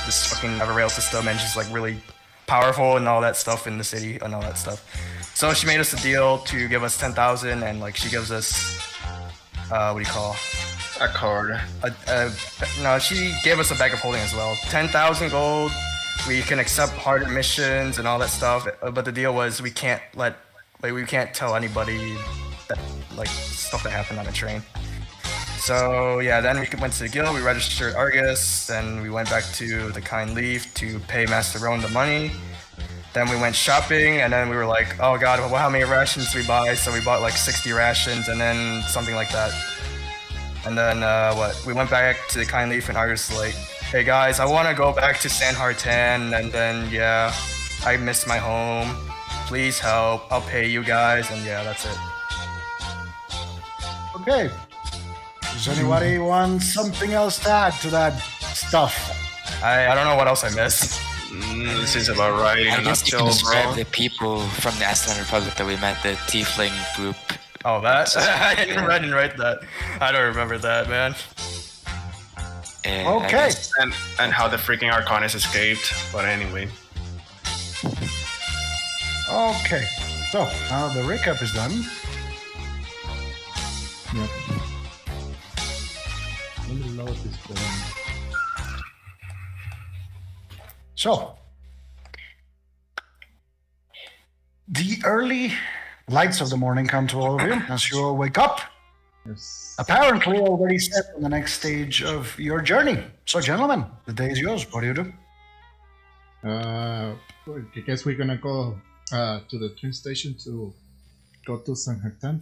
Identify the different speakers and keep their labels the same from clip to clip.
Speaker 1: this fucking rail system and she's like really powerful and all that stuff in the city and all that stuff. So she made us a deal to give us 10,000 and like she gives us what do you call
Speaker 2: a card?
Speaker 1: No, she gave us a bag of holding as well. 10,000 gold. We can accept harder missions and all that stuff. But the deal was we can't tell anybody that like stuff that happened on the train. So yeah, then we went to the guild, we registered Argus, then we went back to the Kind Leaf to pay Master Rowan the money. Then we went shopping, and then we were like, oh god, well, how many rations do we buy? So we bought like 60 rations, and then something like that. And then we went back to the Kind Leaf, and Argus was like, hey guys, I want to go back to San Hartan, and then yeah, I miss my home. Please help, I'll pay you guys, and yeah, that's it.
Speaker 3: Okay. Does anybody want something else to add to that stuff?
Speaker 1: I don't know what else I missed.
Speaker 2: This is about right.
Speaker 4: I guess you can describe the people from the Aslan Republic that we met, the Tiefling group.
Speaker 1: Oh, that? I didn't write that. I don't remember that, man.
Speaker 3: Okay.
Speaker 2: And how the freaking Arcanist escaped. But anyway.
Speaker 3: Okay. So, now the recap is done.
Speaker 5: Yep. Let me load this one.
Speaker 3: So, the early lights of the morning come to all of you as you all wake up.
Speaker 5: Yes.
Speaker 3: Apparently already set on the next stage of your journey. So, gentlemen, the day is yours. What do you do?
Speaker 5: I guess we're gonna go to the train station to go to San Hartan.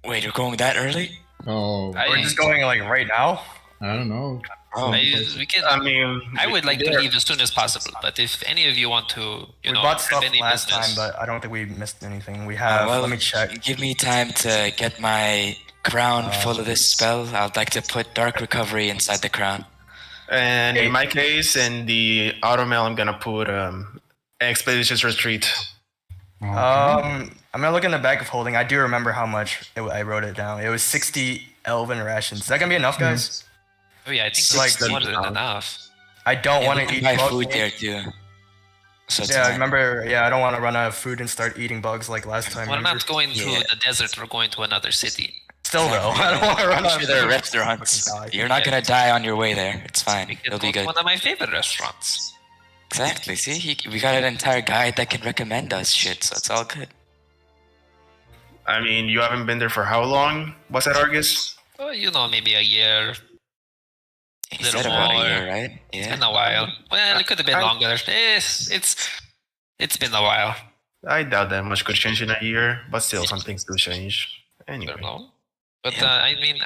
Speaker 4: Wait, you're going that early?
Speaker 5: Oh,
Speaker 1: We're just going like right now?
Speaker 5: I don't know.
Speaker 4: Oh,
Speaker 6: we can. I would like to leave as soon as possible, but if any of you want to,
Speaker 1: we bought stuff last time, but I don't think we missed anything. We have. Let me check.
Speaker 4: Give me time to get my crown full of this spell. I'd like to put Dark Recovery inside the crown.
Speaker 2: And in my case, in the automail, I'm gonna put Expeditious Retreat.
Speaker 3: Okay.
Speaker 1: I'm gonna look in the bag of holding. I do remember how much I wrote it down. It was 60 elven rations. Is that gonna be enough, guys?
Speaker 6: Oh yeah, I think
Speaker 1: Like,
Speaker 6: it's more than enough.
Speaker 1: I don't want to eat
Speaker 4: buy
Speaker 1: bugs.
Speaker 4: food there too. So it's
Speaker 1: Yeah,
Speaker 4: fine.
Speaker 1: remember. Yeah, I don't want to run out of food and start eating bugs like last time.
Speaker 6: We're
Speaker 1: remember?
Speaker 6: not going to the desert. We're going to another city.
Speaker 1: Still though, I don't want to run out
Speaker 4: I'm
Speaker 1: of
Speaker 4: sure there are
Speaker 1: food.
Speaker 4: restaurants. You're not gonna die on your way there. It's fine.
Speaker 6: We can
Speaker 4: It'll
Speaker 6: go
Speaker 4: be
Speaker 6: to
Speaker 4: good.
Speaker 6: one of my favorite restaurants.
Speaker 4: Exactly. See, we got an entire guide that can recommend us shit, so it's all good.
Speaker 2: I mean, you haven't been there for how long? Was that Argus?
Speaker 6: Oh, maybe a year.
Speaker 4: He
Speaker 6: Little
Speaker 4: said about a
Speaker 6: more.
Speaker 4: year, right?
Speaker 6: It's
Speaker 4: Yeah.
Speaker 6: been a while. Well, it could have been longer. It's been a while.
Speaker 2: I doubt that much could change in a year, but still, some things do change.
Speaker 6: I don't
Speaker 2: Anyway.
Speaker 6: know. But I mean,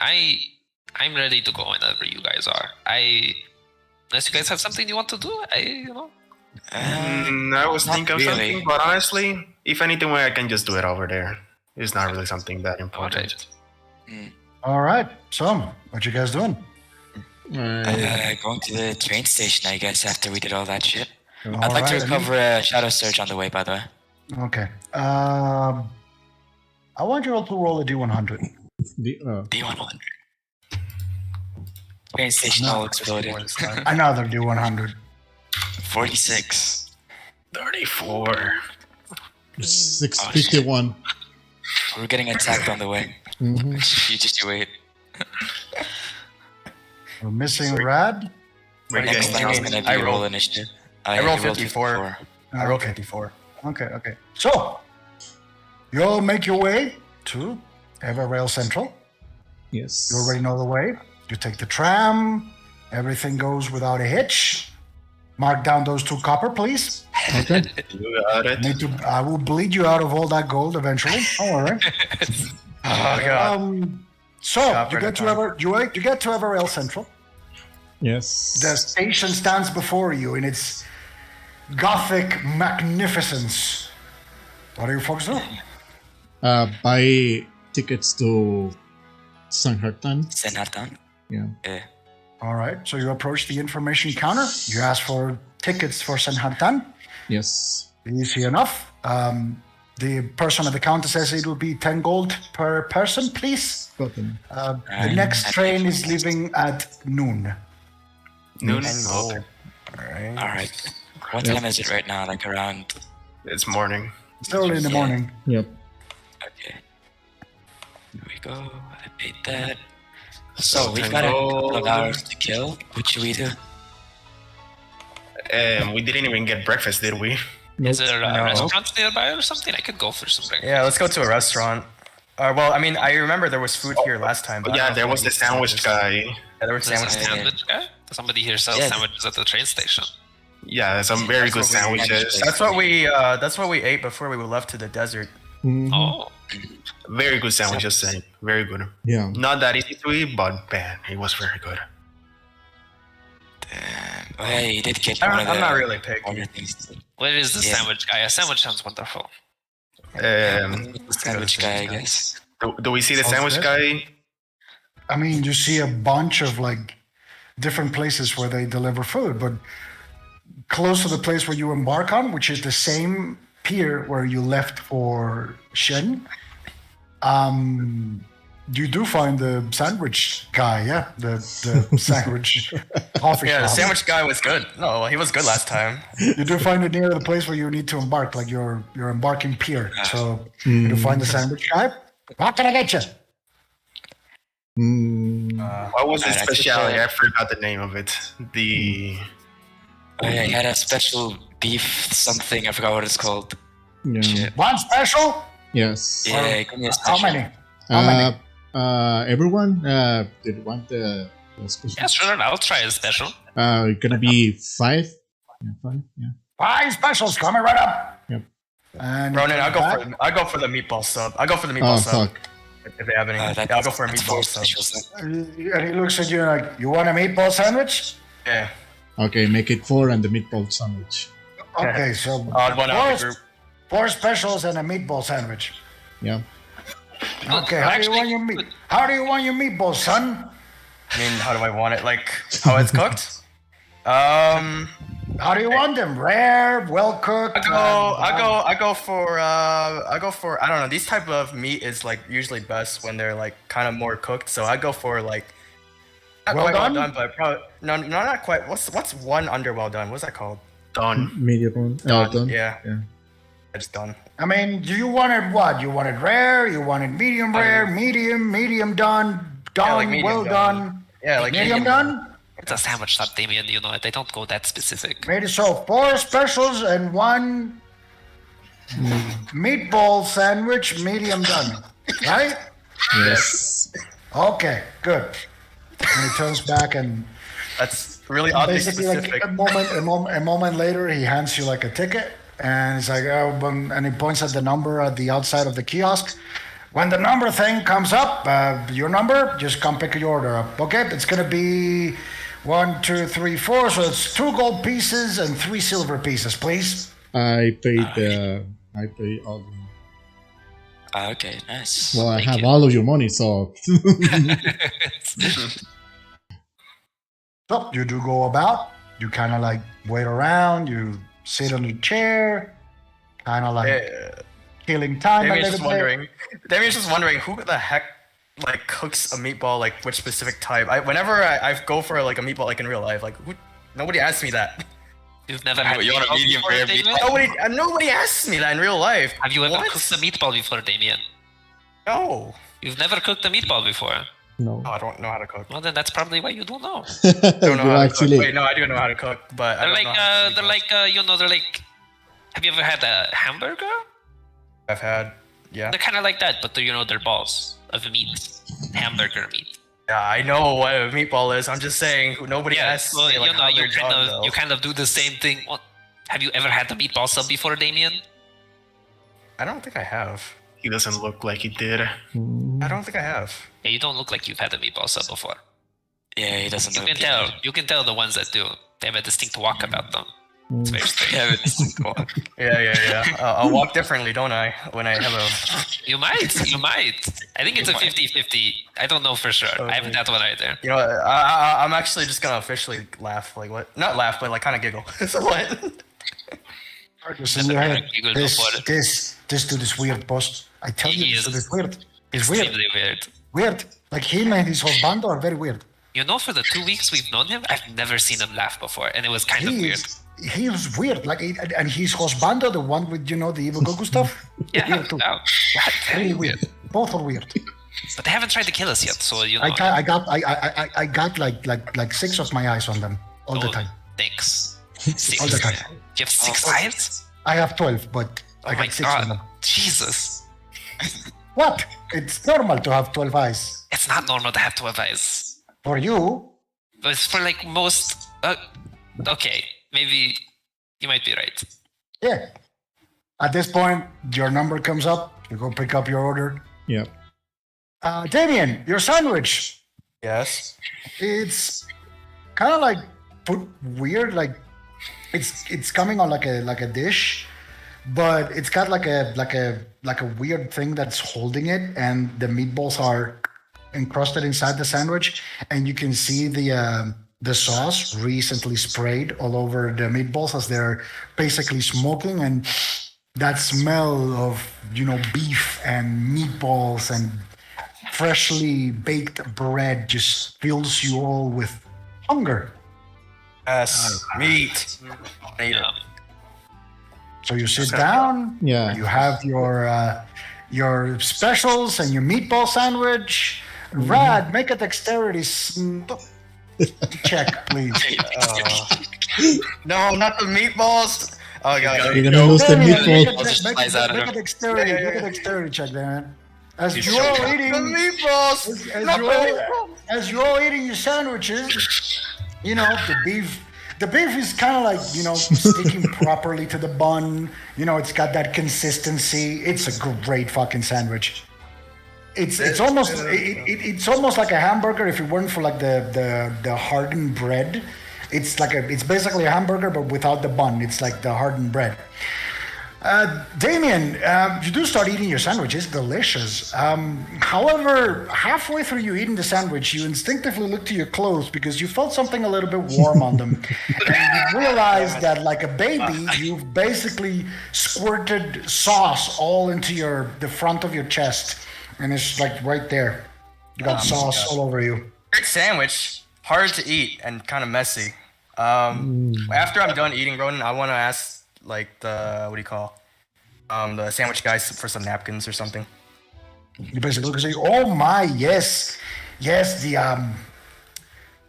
Speaker 6: I'm ready to go whenever you guys are. Unless you guys have something you want to do,
Speaker 2: I was
Speaker 4: Not
Speaker 2: thinking of
Speaker 4: really.
Speaker 2: something, but honestly, if anything, I can just do it over there. It's not really something that important.
Speaker 6: Alright.
Speaker 3: All right. So, what you guys doing?
Speaker 4: Going to the train station, I guess, after we did all that shit.
Speaker 3: All
Speaker 4: I'd like to
Speaker 3: right,
Speaker 4: recover a Shadow Surge on the way, by the way.
Speaker 3: Okay. I want you all to roll a D100.
Speaker 4: D100. Train station all exploded.
Speaker 3: Another D100.
Speaker 4: 46.
Speaker 2: 34.
Speaker 5: 651.
Speaker 4: We're getting attacked on the way.
Speaker 5: Mhm.
Speaker 4: You just wait.
Speaker 3: We're missing Rad.
Speaker 2: We're
Speaker 4: Next
Speaker 2: getting
Speaker 4: time is gonna be
Speaker 1: I
Speaker 4: roll
Speaker 1: rolled-
Speaker 4: initiative.
Speaker 1: I rolled
Speaker 4: you
Speaker 1: 54. I rolled
Speaker 3: Okay.
Speaker 1: 54.
Speaker 3: Okay. So, you all make your way to Everrail Central.
Speaker 5: Yes.
Speaker 3: You already know the way. You take the tram. Everything goes without a hitch. Mark down those 2 copper, please.
Speaker 5: Okay.
Speaker 2: You got it.
Speaker 3: I will bleed you out of all that gold eventually. Don't worry.
Speaker 1: Oh god.
Speaker 3: So
Speaker 1: Copper
Speaker 3: you get to
Speaker 1: at
Speaker 3: you get to Everrail Central.
Speaker 5: Yes.
Speaker 3: The station stands before you in its gothic magnificence. What are you folks doing?
Speaker 5: Buy tickets to San Hartan.
Speaker 4: Senartan?
Speaker 5: Yeah.
Speaker 3: All right. So you approach the information counter. You ask for tickets for San Hartan.
Speaker 5: Yes.
Speaker 3: Easy enough. The person at the counter says it will be 10 gold per person, please.
Speaker 5: Got them.
Speaker 3: The next train is leaving at noon.
Speaker 2: Noon.
Speaker 5: Yes.
Speaker 2: Okay.
Speaker 1: Nice.
Speaker 4: All right. What time is it right now? Like around.
Speaker 2: It's morning.
Speaker 3: It's early in the
Speaker 4: Yeah.
Speaker 3: morning.
Speaker 5: Yep.
Speaker 4: Okay. Here we go. I made that. So
Speaker 2: So
Speaker 4: we've
Speaker 2: 10
Speaker 4: got a couple of
Speaker 2: gold.
Speaker 4: hours to kill. What should we do?
Speaker 2: We didn't even get breakfast, did we?
Speaker 5: Nope.
Speaker 6: Is there a
Speaker 1: No.
Speaker 6: restaurant nearby or something? I could go for some breakfast.
Speaker 1: Yeah, let's go to a restaurant. Well, I mean, I remember there was food here last time. But I
Speaker 2: Yeah,
Speaker 1: don't know
Speaker 2: there
Speaker 1: if
Speaker 2: was
Speaker 1: we
Speaker 2: the
Speaker 1: need
Speaker 2: sandwich
Speaker 1: sandwiches.
Speaker 2: guy.
Speaker 1: Yeah, there was
Speaker 6: There's a
Speaker 1: sandwiches.
Speaker 6: sandwich guy? Somebody here sells
Speaker 4: Yeah.
Speaker 6: sandwiches at the train station.
Speaker 2: Yeah, some very good
Speaker 1: That's what we-
Speaker 2: sandwiches.
Speaker 1: That's what we ate before we left to the desert.
Speaker 5: Mhm.
Speaker 6: Oh,
Speaker 2: Very good sandwiches, Saint. Very good.
Speaker 5: Yeah.
Speaker 2: Not that easy to eat, but man, it was very good.
Speaker 4: Damn. Oh, yeah, you did get
Speaker 1: I'm,
Speaker 4: one of the
Speaker 1: I'm not really picky.
Speaker 4: other things.
Speaker 6: where is the
Speaker 4: Yeah.
Speaker 6: sandwich guy? A sandwich sounds wonderful.
Speaker 2: Um,
Speaker 4: The sandwich guy, I guess.
Speaker 2: do we see the
Speaker 3: Sounds
Speaker 2: sandwich
Speaker 3: good.
Speaker 2: guy?
Speaker 3: I mean, you see a bunch of like different places where they deliver food, but close to the place where you embark on, which is the same pier where you left for Shen, you do find the sandwich guy, yeah, the sandwich coffee
Speaker 1: Yeah, the
Speaker 3: shop.
Speaker 1: sandwich guy was good. No, he was good last time.
Speaker 3: You do find it near the place where you need to embark, like your embarking pier. So you do find the sandwich guy. What can I get you?
Speaker 5: Mm,
Speaker 2: What was the
Speaker 4: Alright, I think,
Speaker 2: specialty? I forgot the name of it. The
Speaker 4: Oh, yeah, he had a special beef something. I forgot what it's called.
Speaker 5: yeah.
Speaker 4: Shit.
Speaker 3: One special?
Speaker 5: Yes.
Speaker 4: Yeah, give me a
Speaker 3: How
Speaker 4: special.
Speaker 3: many? How many?
Speaker 5: Everyone, did you want the special?
Speaker 6: Yeah, sure. I'll try a special.
Speaker 5: Gonna be 5. Yeah, 5. Yeah.
Speaker 3: 5 specials coming right up.
Speaker 5: Yep.
Speaker 3: And
Speaker 1: Ronan, I'll
Speaker 3: back.
Speaker 1: go for the meatball sub. I'll go for the meatball
Speaker 5: Oh
Speaker 1: sub
Speaker 5: fuck.
Speaker 1: if they have any. Yeah, I'll go for a
Speaker 4: that's
Speaker 1: meatball
Speaker 4: four
Speaker 1: sub.
Speaker 4: specials.
Speaker 3: And he looks at you like, you want a meatball sandwich?
Speaker 1: Yeah,
Speaker 5: Okay, make it 4 and the meatball sandwich.
Speaker 3: Okay, so
Speaker 1: odd one out of the
Speaker 3: four,
Speaker 1: group.
Speaker 3: 4 specials and a meatball sandwich.
Speaker 5: Yeah.
Speaker 3: Okay, how do you want your meat? How do you want your meatballs, son?
Speaker 1: I mean, how do I want it? Like how it's cooked?
Speaker 3: How do you want them? Rare, well cooked.
Speaker 1: I go for I don't know. These type of meat is like usually best when they're like kind of more cooked. So I go for like not
Speaker 3: Well
Speaker 1: quite
Speaker 3: done?
Speaker 1: well done, but probably no, not quite. What's one under well done? What's that called?
Speaker 2: done.
Speaker 5: Medium one. Done.
Speaker 1: Yeah,
Speaker 5: Yeah.
Speaker 1: it's done.
Speaker 3: I mean, do you want it what? You want it rare? You want it medium rare? Medium done,
Speaker 1: Yeah, like medium
Speaker 3: well
Speaker 1: done.
Speaker 3: done.
Speaker 1: Yeah, like
Speaker 3: medium done.
Speaker 6: It's a sandwich shop, Damien. You know it. They don't go that specific.
Speaker 3: Made it so 4 specials and 1 meatball sandwich, medium done. Right?
Speaker 5: Yes.
Speaker 3: Okay, good. And he turns back and
Speaker 1: That's really oddly
Speaker 3: basically
Speaker 1: specific.
Speaker 3: like a moment later, he hands you like a ticket and he's like, oh, and he points at the number at the outside of the kiosk. When the number thing comes up, your number, just come pick your order up. Okay, it's gonna be 1, 2, 3, 4. So it's 2 gold pieces and 3 silver pieces, please.
Speaker 5: I paid all the
Speaker 4: Okay, nice.
Speaker 5: well, I
Speaker 6: Thank
Speaker 5: have
Speaker 6: you.
Speaker 5: all of your money, so
Speaker 3: So you do go about. You kind of like wait around. You sit on the chair, kind of like
Speaker 1: Yeah.
Speaker 3: killing time
Speaker 1: Damien's
Speaker 3: a
Speaker 1: just
Speaker 3: little bit.
Speaker 1: wondering. Damien's just wondering who the heck like cooks a meatball, like which specific type. Whenever I go for like a meatball, like in real life, like nobody asks me that.
Speaker 6: You've never had
Speaker 4: you want a
Speaker 6: meatball
Speaker 4: medium
Speaker 6: before,
Speaker 4: rare
Speaker 6: Damien?
Speaker 1: Nobody asks me that in real life.
Speaker 6: Have you ever
Speaker 1: What?
Speaker 6: cooked a meatball before, Damien?
Speaker 1: No.
Speaker 6: You've never cooked a meatball before.
Speaker 5: no.
Speaker 1: Oh, I don't know how to cook.
Speaker 6: Well, then that's probably why you don't know.
Speaker 1: I don't know
Speaker 5: You
Speaker 1: how to
Speaker 5: actually,
Speaker 1: cook. Wait, no, I do know how to cook, but I
Speaker 6: They're
Speaker 1: don't
Speaker 6: like,
Speaker 1: know how to
Speaker 6: they're
Speaker 1: cook
Speaker 6: like, you know, they're like. Have you ever had a hamburger?
Speaker 1: meatballs. I've had, yeah.
Speaker 6: They're kind of like that, but they're, you know, they're balls of meat, hamburger meat.
Speaker 1: Yeah, I know what a meatball is. I'm just saying, nobody
Speaker 6: Yeah,
Speaker 1: asks
Speaker 6: well,
Speaker 1: me like
Speaker 6: you know,
Speaker 1: how they're done, though.
Speaker 6: you kind of do the same thing. What? Have you ever had the meatball sub before, Damien?
Speaker 1: I don't think I have.
Speaker 2: He doesn't look like he did.
Speaker 1: I don't think I have.
Speaker 6: Yeah, you don't look like you've had a meatball sub before.
Speaker 4: Yeah, he doesn't
Speaker 6: You
Speaker 4: look
Speaker 6: can
Speaker 4: good.
Speaker 6: tell. You can tell the ones that do. They have a distinct walk about them. It's very strange.
Speaker 4: Yeah, but this is cool.
Speaker 1: Yeah. I'll walk differently, don't I? When I have a,
Speaker 6: You might. You might. I think it's a 50-50. I don't know for sure. I haven't had one either.
Speaker 1: you know, I'm actually just gonna officially laugh. Like what? Not laugh, but like kind of giggle. So what?
Speaker 3: Just in your head,
Speaker 6: You go for it.
Speaker 3: this dude is weird, boss. I tell you,
Speaker 6: He
Speaker 3: this
Speaker 6: is
Speaker 3: dude is weird. He's weird.
Speaker 6: Extremely weird.
Speaker 3: Weird. Like him and his whole band are very weird.
Speaker 6: You know, for the 2 weeks we've known him, I've never seen him laugh before, and it was kind of weird.
Speaker 3: He was weird, like, and he's Hosbando, the one with the evil Goku stuff.
Speaker 6: Yeah,
Speaker 3: Weird too.
Speaker 6: yeah,
Speaker 3: Really weird. Both are weird.
Speaker 6: but they haven't tried to kill us yet, so you know.
Speaker 3: I got like 6 of my eyes on them all the time.
Speaker 6: Thanks.
Speaker 3: All the time.
Speaker 6: You have 6 eyes?
Speaker 3: I have 12, but I
Speaker 6: Oh my
Speaker 3: got 6 of
Speaker 6: god,
Speaker 3: them.
Speaker 6: Jesus!
Speaker 3: What? It's normal to have 12 eyes.
Speaker 6: It's not normal to have 12 eyes.
Speaker 3: For you,
Speaker 6: But it's for like most. Okay, maybe you might be right.
Speaker 3: yeah. At this point, your number comes up. You go pick up your order.
Speaker 5: Yep.
Speaker 3: Damien, your sandwich.
Speaker 1: Yes.
Speaker 3: It's kind of like put weird, like it's coming on like a dish, but it's got like a weird thing that's holding it, and the meatballs are encrusted inside the sandwich, and you can see the sauce recently sprayed all over the meatballs as they're basically smoking, and that smell of beef and meatballs and freshly baked bread just fills you all with hunger.
Speaker 1: Yes. Meat. Eat it.
Speaker 3: So you sit down.
Speaker 5: Yeah.
Speaker 3: You have your specials and your meatball sandwich. Rad, make a dexterity check, please.
Speaker 1: No, not the meatballs. Oh god.
Speaker 5: You're gonna lose the meatball.
Speaker 3: Make a dexterity check, man. As you're all eating
Speaker 1: The meatballs.
Speaker 3: as you're all eating your sandwiches, the beef is kind of like sticking properly to the bun. It's got that consistency. It's a great fucking sandwich. It's almost like a hamburger if it weren't for like the hardened bread. It's basically a hamburger but without the bun. It's like the hardened bread. Damien, you do start eating your sandwich. It's delicious. However, halfway through you eating the sandwich, you instinctively look to your clothes because you felt something a little bit warm on them. And you realize that, like a baby, you've basically squirted sauce all into the front of your chest. And it's like right there. You got sauce all over you.
Speaker 1: Great sandwich. Hard to eat and kind of messy. After I'm done eating, Ronan, I want to ask like the the sandwich guys for some napkins or something.
Speaker 3: You basically look and say, "Oh my, yes, the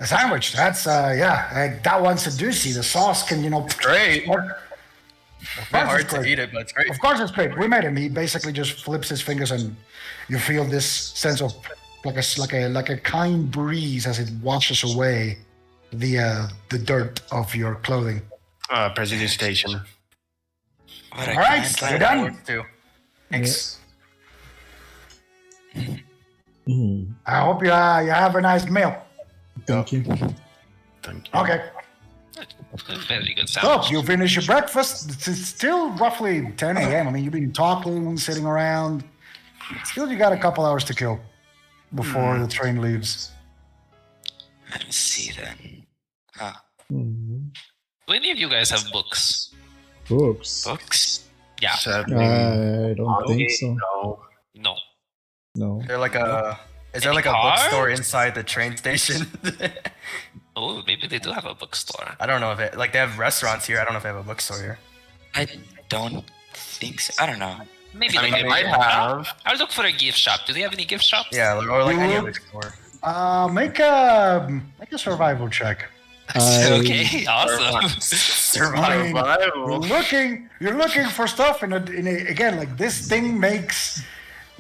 Speaker 3: sandwich. That's that one's a doozy. The sauce can
Speaker 1: Great.
Speaker 3: Of
Speaker 1: Bit hard to eat it, but it's great.
Speaker 3: Of course, it's great. We made him. He basically just flips his fingers, and you feel this sense of like a kind breeze as it washes away the dirt of your clothing.
Speaker 2: Prestidigitation.
Speaker 4: What a
Speaker 3: All right,
Speaker 4: kind
Speaker 3: you're
Speaker 4: lad.
Speaker 3: done.
Speaker 1: Too. Thanks.
Speaker 3: I hope you have a nice meal.
Speaker 5: Thank you.
Speaker 2: Thank you.
Speaker 3: Okay.
Speaker 6: Very good
Speaker 3: So
Speaker 6: sandwich.
Speaker 3: you finish your breakfast. It's still roughly 10 a.m. I mean, you've been talking, sitting around. Still, you got a couple hours to kill before the train leaves.
Speaker 4: Let me see then. Huh.
Speaker 6: Do any of you guys have books?
Speaker 5: Books.
Speaker 4: Books?
Speaker 6: Yeah.
Speaker 2: Sadly,
Speaker 5: I don't think so.
Speaker 2: no.
Speaker 6: No.
Speaker 5: No.
Speaker 1: They're like is there
Speaker 6: Any
Speaker 1: like a
Speaker 6: cards?
Speaker 1: bookstore inside the train station?
Speaker 6: Oh, maybe they do have a bookstore.
Speaker 1: I don't know if it they have restaurants here. I don't know if they have a bookstore here.
Speaker 4: I don't think so. I don't know.
Speaker 6: Maybe
Speaker 2: I mean,
Speaker 6: like
Speaker 2: they
Speaker 6: a
Speaker 2: might
Speaker 6: gift shop.
Speaker 2: have.
Speaker 6: I'll look for a gift shop. Do they have any gift shops?
Speaker 1: Yeah, or like any other store.
Speaker 3: Make a survival check.
Speaker 6: Okay, awesome.
Speaker 2: Survival.
Speaker 3: You're looking for stuff again, like this thing makes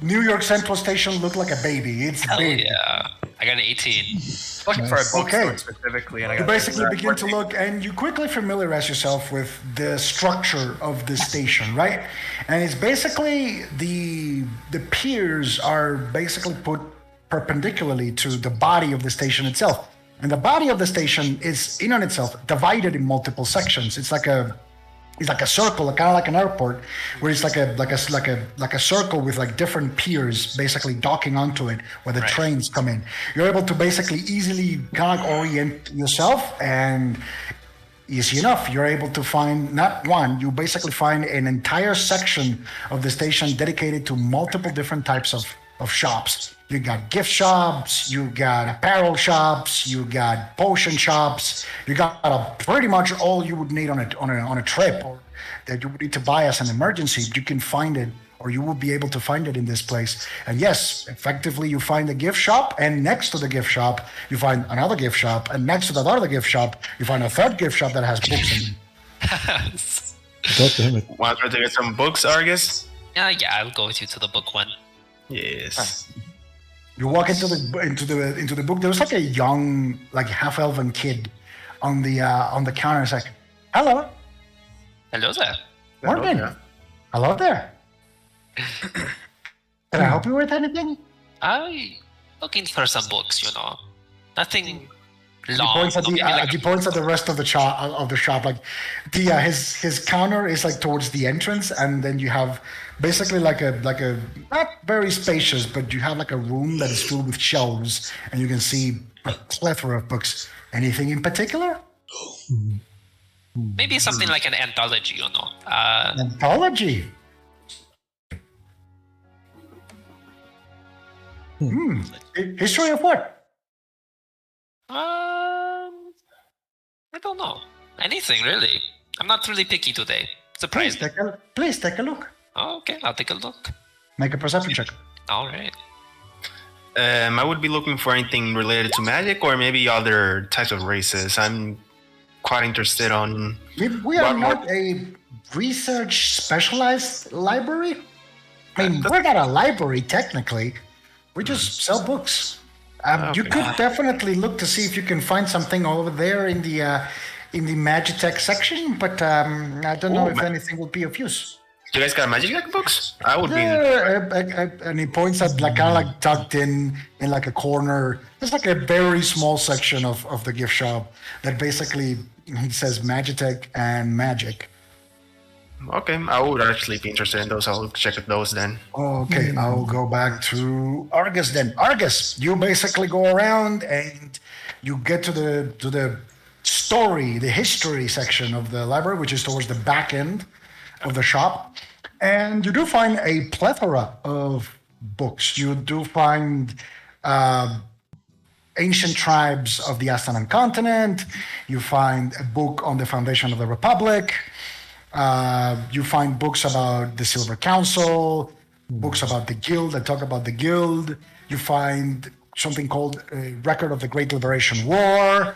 Speaker 3: New York Central Station look like a baby. It's
Speaker 6: Hell
Speaker 3: big.
Speaker 6: yeah. I got an 18.
Speaker 1: Looking for a bookstore
Speaker 3: Okay.
Speaker 1: specifically, and I
Speaker 3: You
Speaker 1: got
Speaker 3: basically begin to look, and you quickly familiarize yourself with the structure of the station, right? And it's basically the piers are basically put perpendicularly to the body of the station itself, and the body of the station is in on itself divided in multiple sections. It's like a circle, kind of like an airport, where it's like a circle with like different piers basically docking onto it where the trains come in. You're able to basically easily kind of orient yourself, and easy enough, you're able to find not one, you basically find an entire section of the station dedicated to multiple different types of shops. You got gift shops, you got apparel shops, you got potion shops. You got pretty much all you would need on a trip, or that you would need to buy as an emergency. You can find it, or you will be able to find it in this place. And yes, effectively, you find a gift shop, and next to the gift shop, you find another gift shop, and next to that other gift shop, you find a third gift shop that has books in it.
Speaker 5: God damn it.
Speaker 2: Want to get some books, Argus?
Speaker 6: Yeah, I'll go with you to the book one.
Speaker 2: Yes.
Speaker 3: You walk into the book. There was like a young, like half-elven kid on the counter. It's like, hello,
Speaker 6: Hello there.
Speaker 3: Morgan.
Speaker 2: yeah.
Speaker 3: Hello there. Can I help you with anything?
Speaker 6: I looking for some books, Nothing
Speaker 3: He
Speaker 6: long.
Speaker 3: points at
Speaker 6: maybe like
Speaker 3: he points at the rest of the shop. Like his counter is like towards the entrance, and then you have basically like a not very spacious, but you have like a room that is filled with shelves, and you can see a plethora of books. Anything in particular?
Speaker 6: maybe something like an anthology,
Speaker 3: Anthology. History of what?
Speaker 6: I don't know. Anything really. I'm not really picky today.
Speaker 3: Please
Speaker 6: Surprised.
Speaker 3: take a look.
Speaker 6: Oh, okay, I'll take a look.
Speaker 3: Make a perception check.
Speaker 6: All right.
Speaker 2: I would be looking for anything related to magic or maybe other types of races. I'm quite interested on.
Speaker 3: We are not a research specialized library. I mean, we're not a library technically. We just sell books. You could definitely look to see if you can find something over there in the Magitech section, but I don't know if anything would be of use.
Speaker 2: You guys got magic deck books? I would be.
Speaker 3: And he points at like kind of like tucked in like a corner. There's like a very small section of the gift shop that basically he says Magitech and Magic.
Speaker 2: Okay, I would actually be interested in those. I'll check at those then.
Speaker 3: Okay, I'll go back to Argus then. Argus, you basically go around and you get to the story, the history section of the library, which is towards the back end of the shop. And you do find a plethora of books. You do find ancient tribes of the Astanan continent. You find a book on the foundation of the Republic. You find books about the Silver Council, books about the Guild that talk about the Guild. You find something called a Record of the Great Liberation War.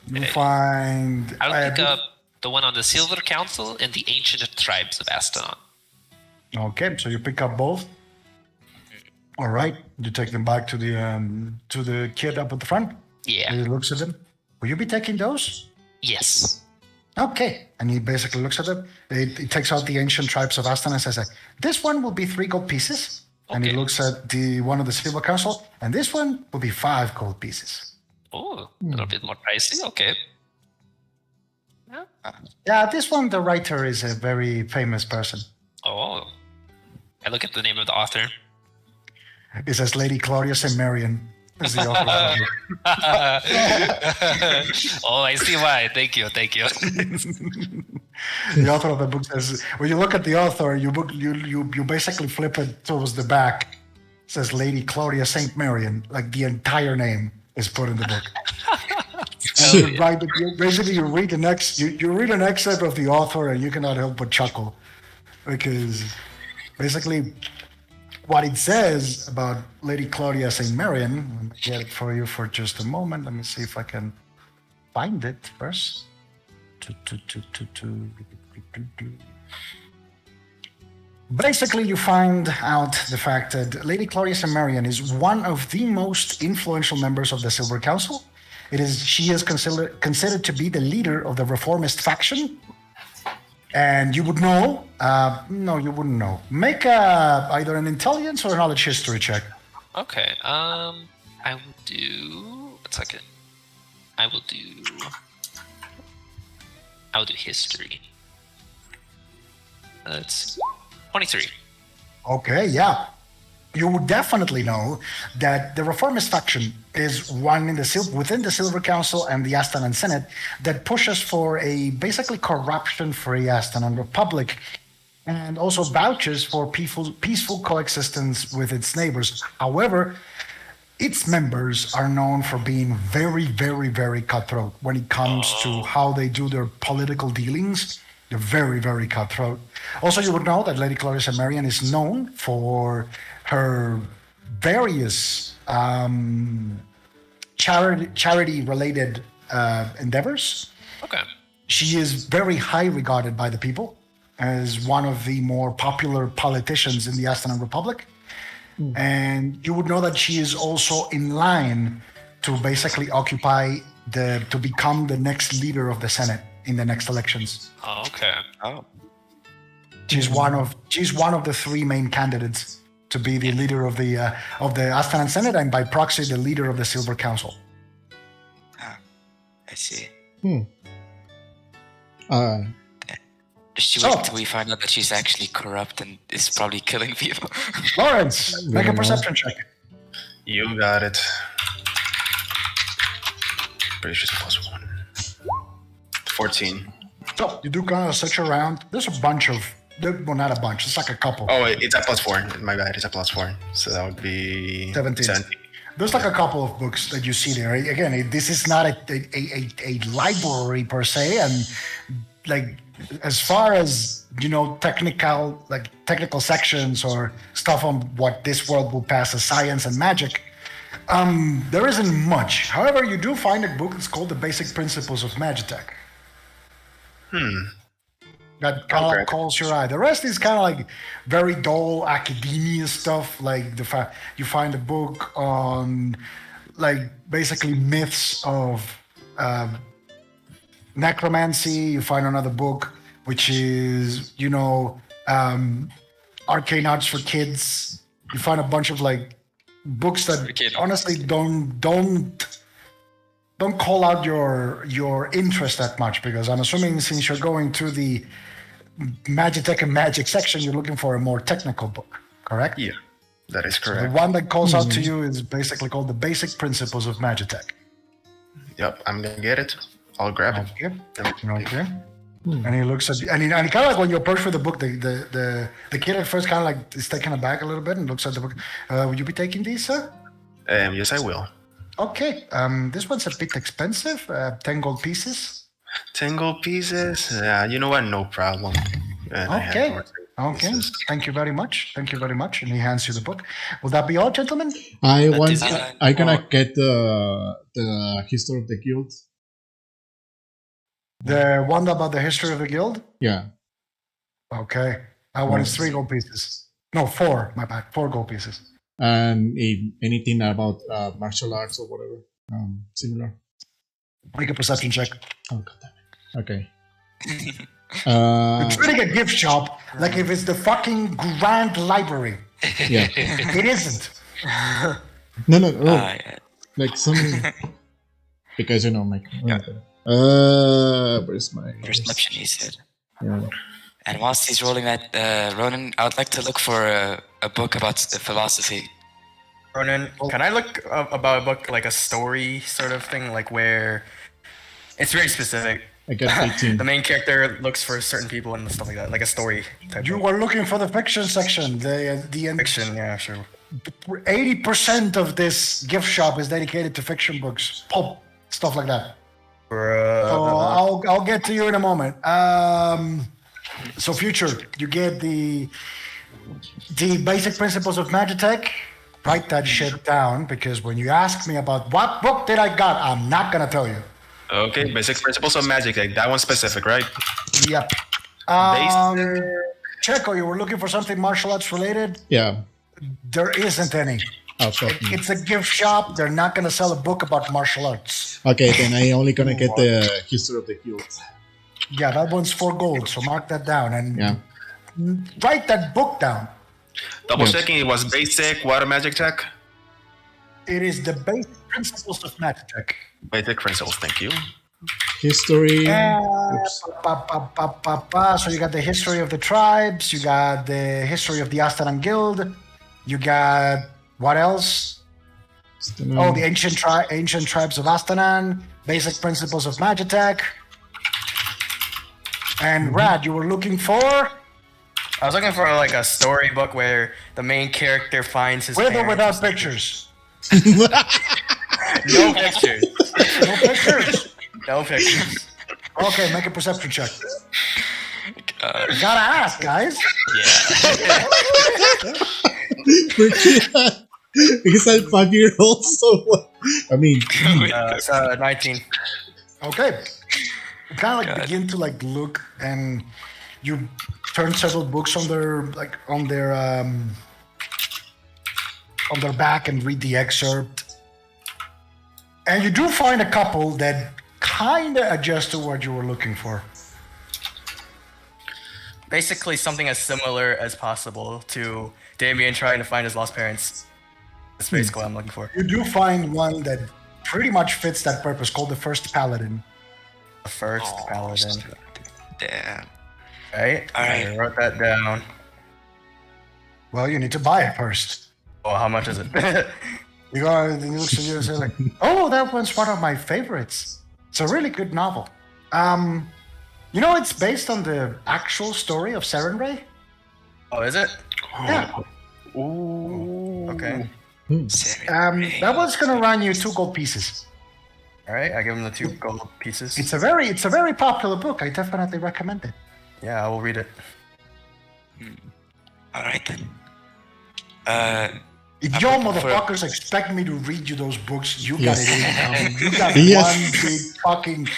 Speaker 3: You find...
Speaker 6: I'll pick up the one on the Silver Council and the Ancient Tribes of Astanon.
Speaker 3: Okay, so you pick up both. All right, you take them back to the kid up at the front.
Speaker 6: Yeah.
Speaker 3: He looks at them. Will you be taking those?
Speaker 6: Yes.
Speaker 3: Okay. And he basically looks at them. He takes out the Ancient Tribes of Aston and says, this one will be 3 gold pieces. And he
Speaker 6: Okay.
Speaker 3: looks at the one of the Silver Council, and this one will be 5 gold pieces.
Speaker 6: Oh, a little bit more pricey. Okay.
Speaker 3: Yeah, this one, the writer is a very famous person.
Speaker 6: Oh. I look at the name of the author.
Speaker 3: It says Lady Claudia St. Marion is the author of the book.
Speaker 6: Oh, I see why. Thank you.
Speaker 3: The author of the book says, when you look at the author, you basically flip it towards the back. It says Lady Claudia St. Marion, like the entire name is put in the book. Basically, you read you read an excerpt of the author, and you cannot help but chuckle, because basically what it says about Lady Claudia St. Marion. Let me get it for you for just a moment. Let me see if I can find it first. Basically, you find out the fact that Lady Claudia St. Marion is one of the most influential members of the Silver Council. She is considered to be the leader of the reformist faction. And you would know, no, you wouldn't know. Make either an intelligence or a knowledge history check.
Speaker 6: Okay. I will do. 1 second. I will do history. Let's see. 23.
Speaker 3: Okay, yeah. You would definitely know that the reformist faction is one within the Silver Council and the Astanan Senate that pushes for a basically corruption-free Astanan Republic and also vouches for peaceful coexistence with its neighbors. However, its members are known for being very, very, very cutthroat when it comes to how they do their political dealings. They're very, very cutthroat. Also, you would know that Lady Clarissa Marian is known for her various charity-related endeavors.
Speaker 6: Okay.
Speaker 3: She is very high regarded by the people as one of the more popular politicians in the Astana Republic. And you would know that she is also in line to basically to become the next leader of the Senate in the next elections.
Speaker 6: Oh, okay.
Speaker 4: Oh.
Speaker 3: She's one of the three main candidates to be the leader of the Astana Senate, and by proxy the leader of the Silver Council.
Speaker 4: Ah, I see. Just
Speaker 3: So-
Speaker 4: wait till we find out that she's actually corrupt and is probably killing people.
Speaker 3: Lawrence, make a
Speaker 5: know.
Speaker 3: perception check.
Speaker 2: You got it. Pretty sure it's +1. 14.
Speaker 3: So you do kind of search around. There's a bunch of, well, not a bunch. It's like a couple.
Speaker 2: Oh, wait, it's at +4. My bad. It's at +4. So that would be
Speaker 3: 17. There's like a couple of books that you see there. Again, this is not a library per se, and like as far as technical sections or stuff on what this world will pass as science and magic, there isn't much. However, you do find a book that's called The Basic Principles of Magitech. That kind of
Speaker 2: Okay.
Speaker 3: calls your eye. The rest is kind of like very dull academia stuff. Like you find a book on like basically myths of necromancy. You find another book which is arcane arts for kids. You find a bunch of like books that
Speaker 4: Arcane
Speaker 3: honestly don't call out your interest that much, because I'm assuming since you're going to the Magitech and Magic section, you're looking for a more technical book, correct?
Speaker 2: Yeah, that is
Speaker 3: The
Speaker 2: correct.
Speaker 3: one that calls out to you is basically called The Basic Principles of Magitech.
Speaker 2: Yep, I'm gonna get it. I'll grab it.
Speaker 3: Okay. Okay. And he looks at and he kind of like when you approach with the book, the kid at first kind of like is taken aback a little bit and looks at the book. Will you be taking these, sir?
Speaker 2: Yes, I will.
Speaker 3: Okay. This one's a bit expensive. 10 gold pieces.
Speaker 2: 10 gold pieces? Yeah, you know what? No problem. And I have
Speaker 3: Okay.
Speaker 2: more 10
Speaker 3: Okay.
Speaker 2: pieces.
Speaker 3: Thank you very much. Thank you very much. And he hands you the book. Will that be all, gentlemen?
Speaker 5: I
Speaker 4: But
Speaker 5: want.
Speaker 4: design-
Speaker 5: I gonna get the history of the guild.
Speaker 3: The one about the history of the guild?
Speaker 5: Yeah.
Speaker 3: Okay. That one is 3 gold pieces. No, 4. My bad. 4 gold pieces.
Speaker 5: And if anything about martial arts or whatever similar.
Speaker 3: Make a perception check.
Speaker 5: Oh, God damn it. Okay.
Speaker 3: You're treating a gift shop like if it's the fucking grand library.
Speaker 5: Yeah.
Speaker 3: It isn't.
Speaker 5: No.
Speaker 4: yeah.
Speaker 5: Like some. Because my. Where's my
Speaker 4: Perception, he said.
Speaker 5: Yeah.
Speaker 4: And whilst he's rolling that, Ronan, I would like to look for a book about philosophy.
Speaker 1: Ronan, can I look about a book like a story sort of thing, like where it's very specific?
Speaker 5: I got 18.
Speaker 1: The main character looks for certain people and stuff like that, like a story type
Speaker 3: You
Speaker 1: of
Speaker 3: were looking for the fiction section. The
Speaker 1: fiction. Yeah, sure.
Speaker 3: 80% of this gift shop is dedicated to fiction books, pulp, stuff like that. So I'll get to you in a moment. So future, you get the basic principles of Magitech. Write that shit down, because when you ask me about what book did I got, I'm not gonna tell you.
Speaker 2: Okay, basic principles of magic. Like, that one's specific, right?
Speaker 3: Yep. Checo, you were looking for something martial arts related?
Speaker 5: Yeah.
Speaker 3: There isn't any.
Speaker 5: Oh, fuck me.
Speaker 3: It's a gift shop. They're not gonna sell a book about martial arts.
Speaker 5: Okay, then I only gonna get the history of the guild.
Speaker 3: Yeah, that one's 4 gold. So mark that down and
Speaker 5: Yeah.
Speaker 3: write that book down.
Speaker 2: Double
Speaker 5: Yep.
Speaker 2: checking, it was basic water magic tech.
Speaker 3: It is the basic principles of Magitech.
Speaker 2: Basic principles, thank you.
Speaker 5: History.
Speaker 3: So you got the history of the tribes. You got the history of the Astaran Guild. You got what else? Oh, the ancient tribes of Astanan. Basic principles of Magitech. And Rad, you were looking for
Speaker 1: I was looking for like a storybook where the main character finds his
Speaker 3: With or
Speaker 1: parents.
Speaker 3: without pictures?
Speaker 1: No pictures.
Speaker 3: No pictures.
Speaker 1: No pictures.
Speaker 3: Okay, make a perception check.
Speaker 4: Uh,
Speaker 3: You gotta ask, guys.
Speaker 6: Yeah.
Speaker 5: Because I'm 5-year-old, so what? I mean,
Speaker 1: It's 19.
Speaker 3: Okay. You kind of like
Speaker 4: God.
Speaker 3: begin to like look, and you turn several books on their back and read the excerpt, and you do find a couple that kind of adjust to what you were looking for.
Speaker 1: Basically, something as similar as possible to Damien trying to find his lost parents. That's basically what I'm looking for.
Speaker 3: You do find one that pretty much fits that purpose, called the First Paladin.
Speaker 1: The first paladin.
Speaker 4: damn.
Speaker 1: Right?
Speaker 4: All right.
Speaker 1: I wrote that down.
Speaker 3: Well, you need to buy it first.
Speaker 1: Oh, how much is it?
Speaker 3: You go, and he looks at you and says like, "Oh, that one's one of my favorites. It's a really good novel. You know, it's based on the actual story of Serenray.
Speaker 1: Oh, is it?
Speaker 3: Yeah.
Speaker 2: Ooh.
Speaker 1: Okay.
Speaker 3: That one's gonna run you 2 gold pieces.
Speaker 1: All right. I give him the 2 gold pieces.
Speaker 3: It's a very popular book. I definitely recommend it.
Speaker 1: Yeah, I will read it.
Speaker 4: All right then.
Speaker 3: If
Speaker 4: I'm
Speaker 3: your
Speaker 4: looking for-
Speaker 3: motherfuckers expect me to read you those books, you got it in coming. You got
Speaker 5: Yes.
Speaker 3: one big fucking.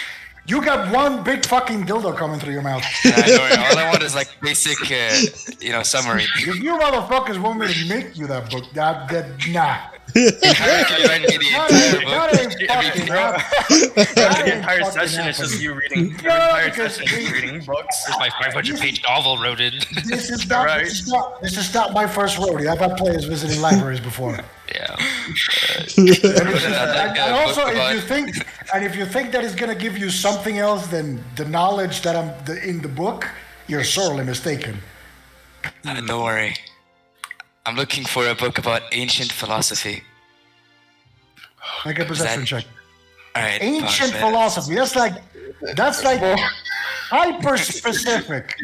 Speaker 3: You got one big fucking dildo coming through your mouth.
Speaker 4: Don't worry, all I want is like basic, summary.
Speaker 3: If you motherfuckers want me to make you that book, nah.
Speaker 4: Can you write me the entire book?
Speaker 3: That ain't fucking happening.
Speaker 1: The entire session is just you reading. The entire session is you reading books.
Speaker 6: Here's my 500-page novel wrote in.
Speaker 3: This is not.
Speaker 1: Right.
Speaker 3: This is not my first rodeo. I've had players visiting libraries before.
Speaker 6: Yeah.
Speaker 3: And also, if you think that it's gonna give you something else than the knowledge that in the book, you're sorely mistaken.
Speaker 4: Don't worry. I'm looking for a book about ancient philosophy.
Speaker 3: Make a perception check.
Speaker 4: All right.
Speaker 3: Ancient
Speaker 4: perfect.
Speaker 3: philosophy. That's like hyper specific.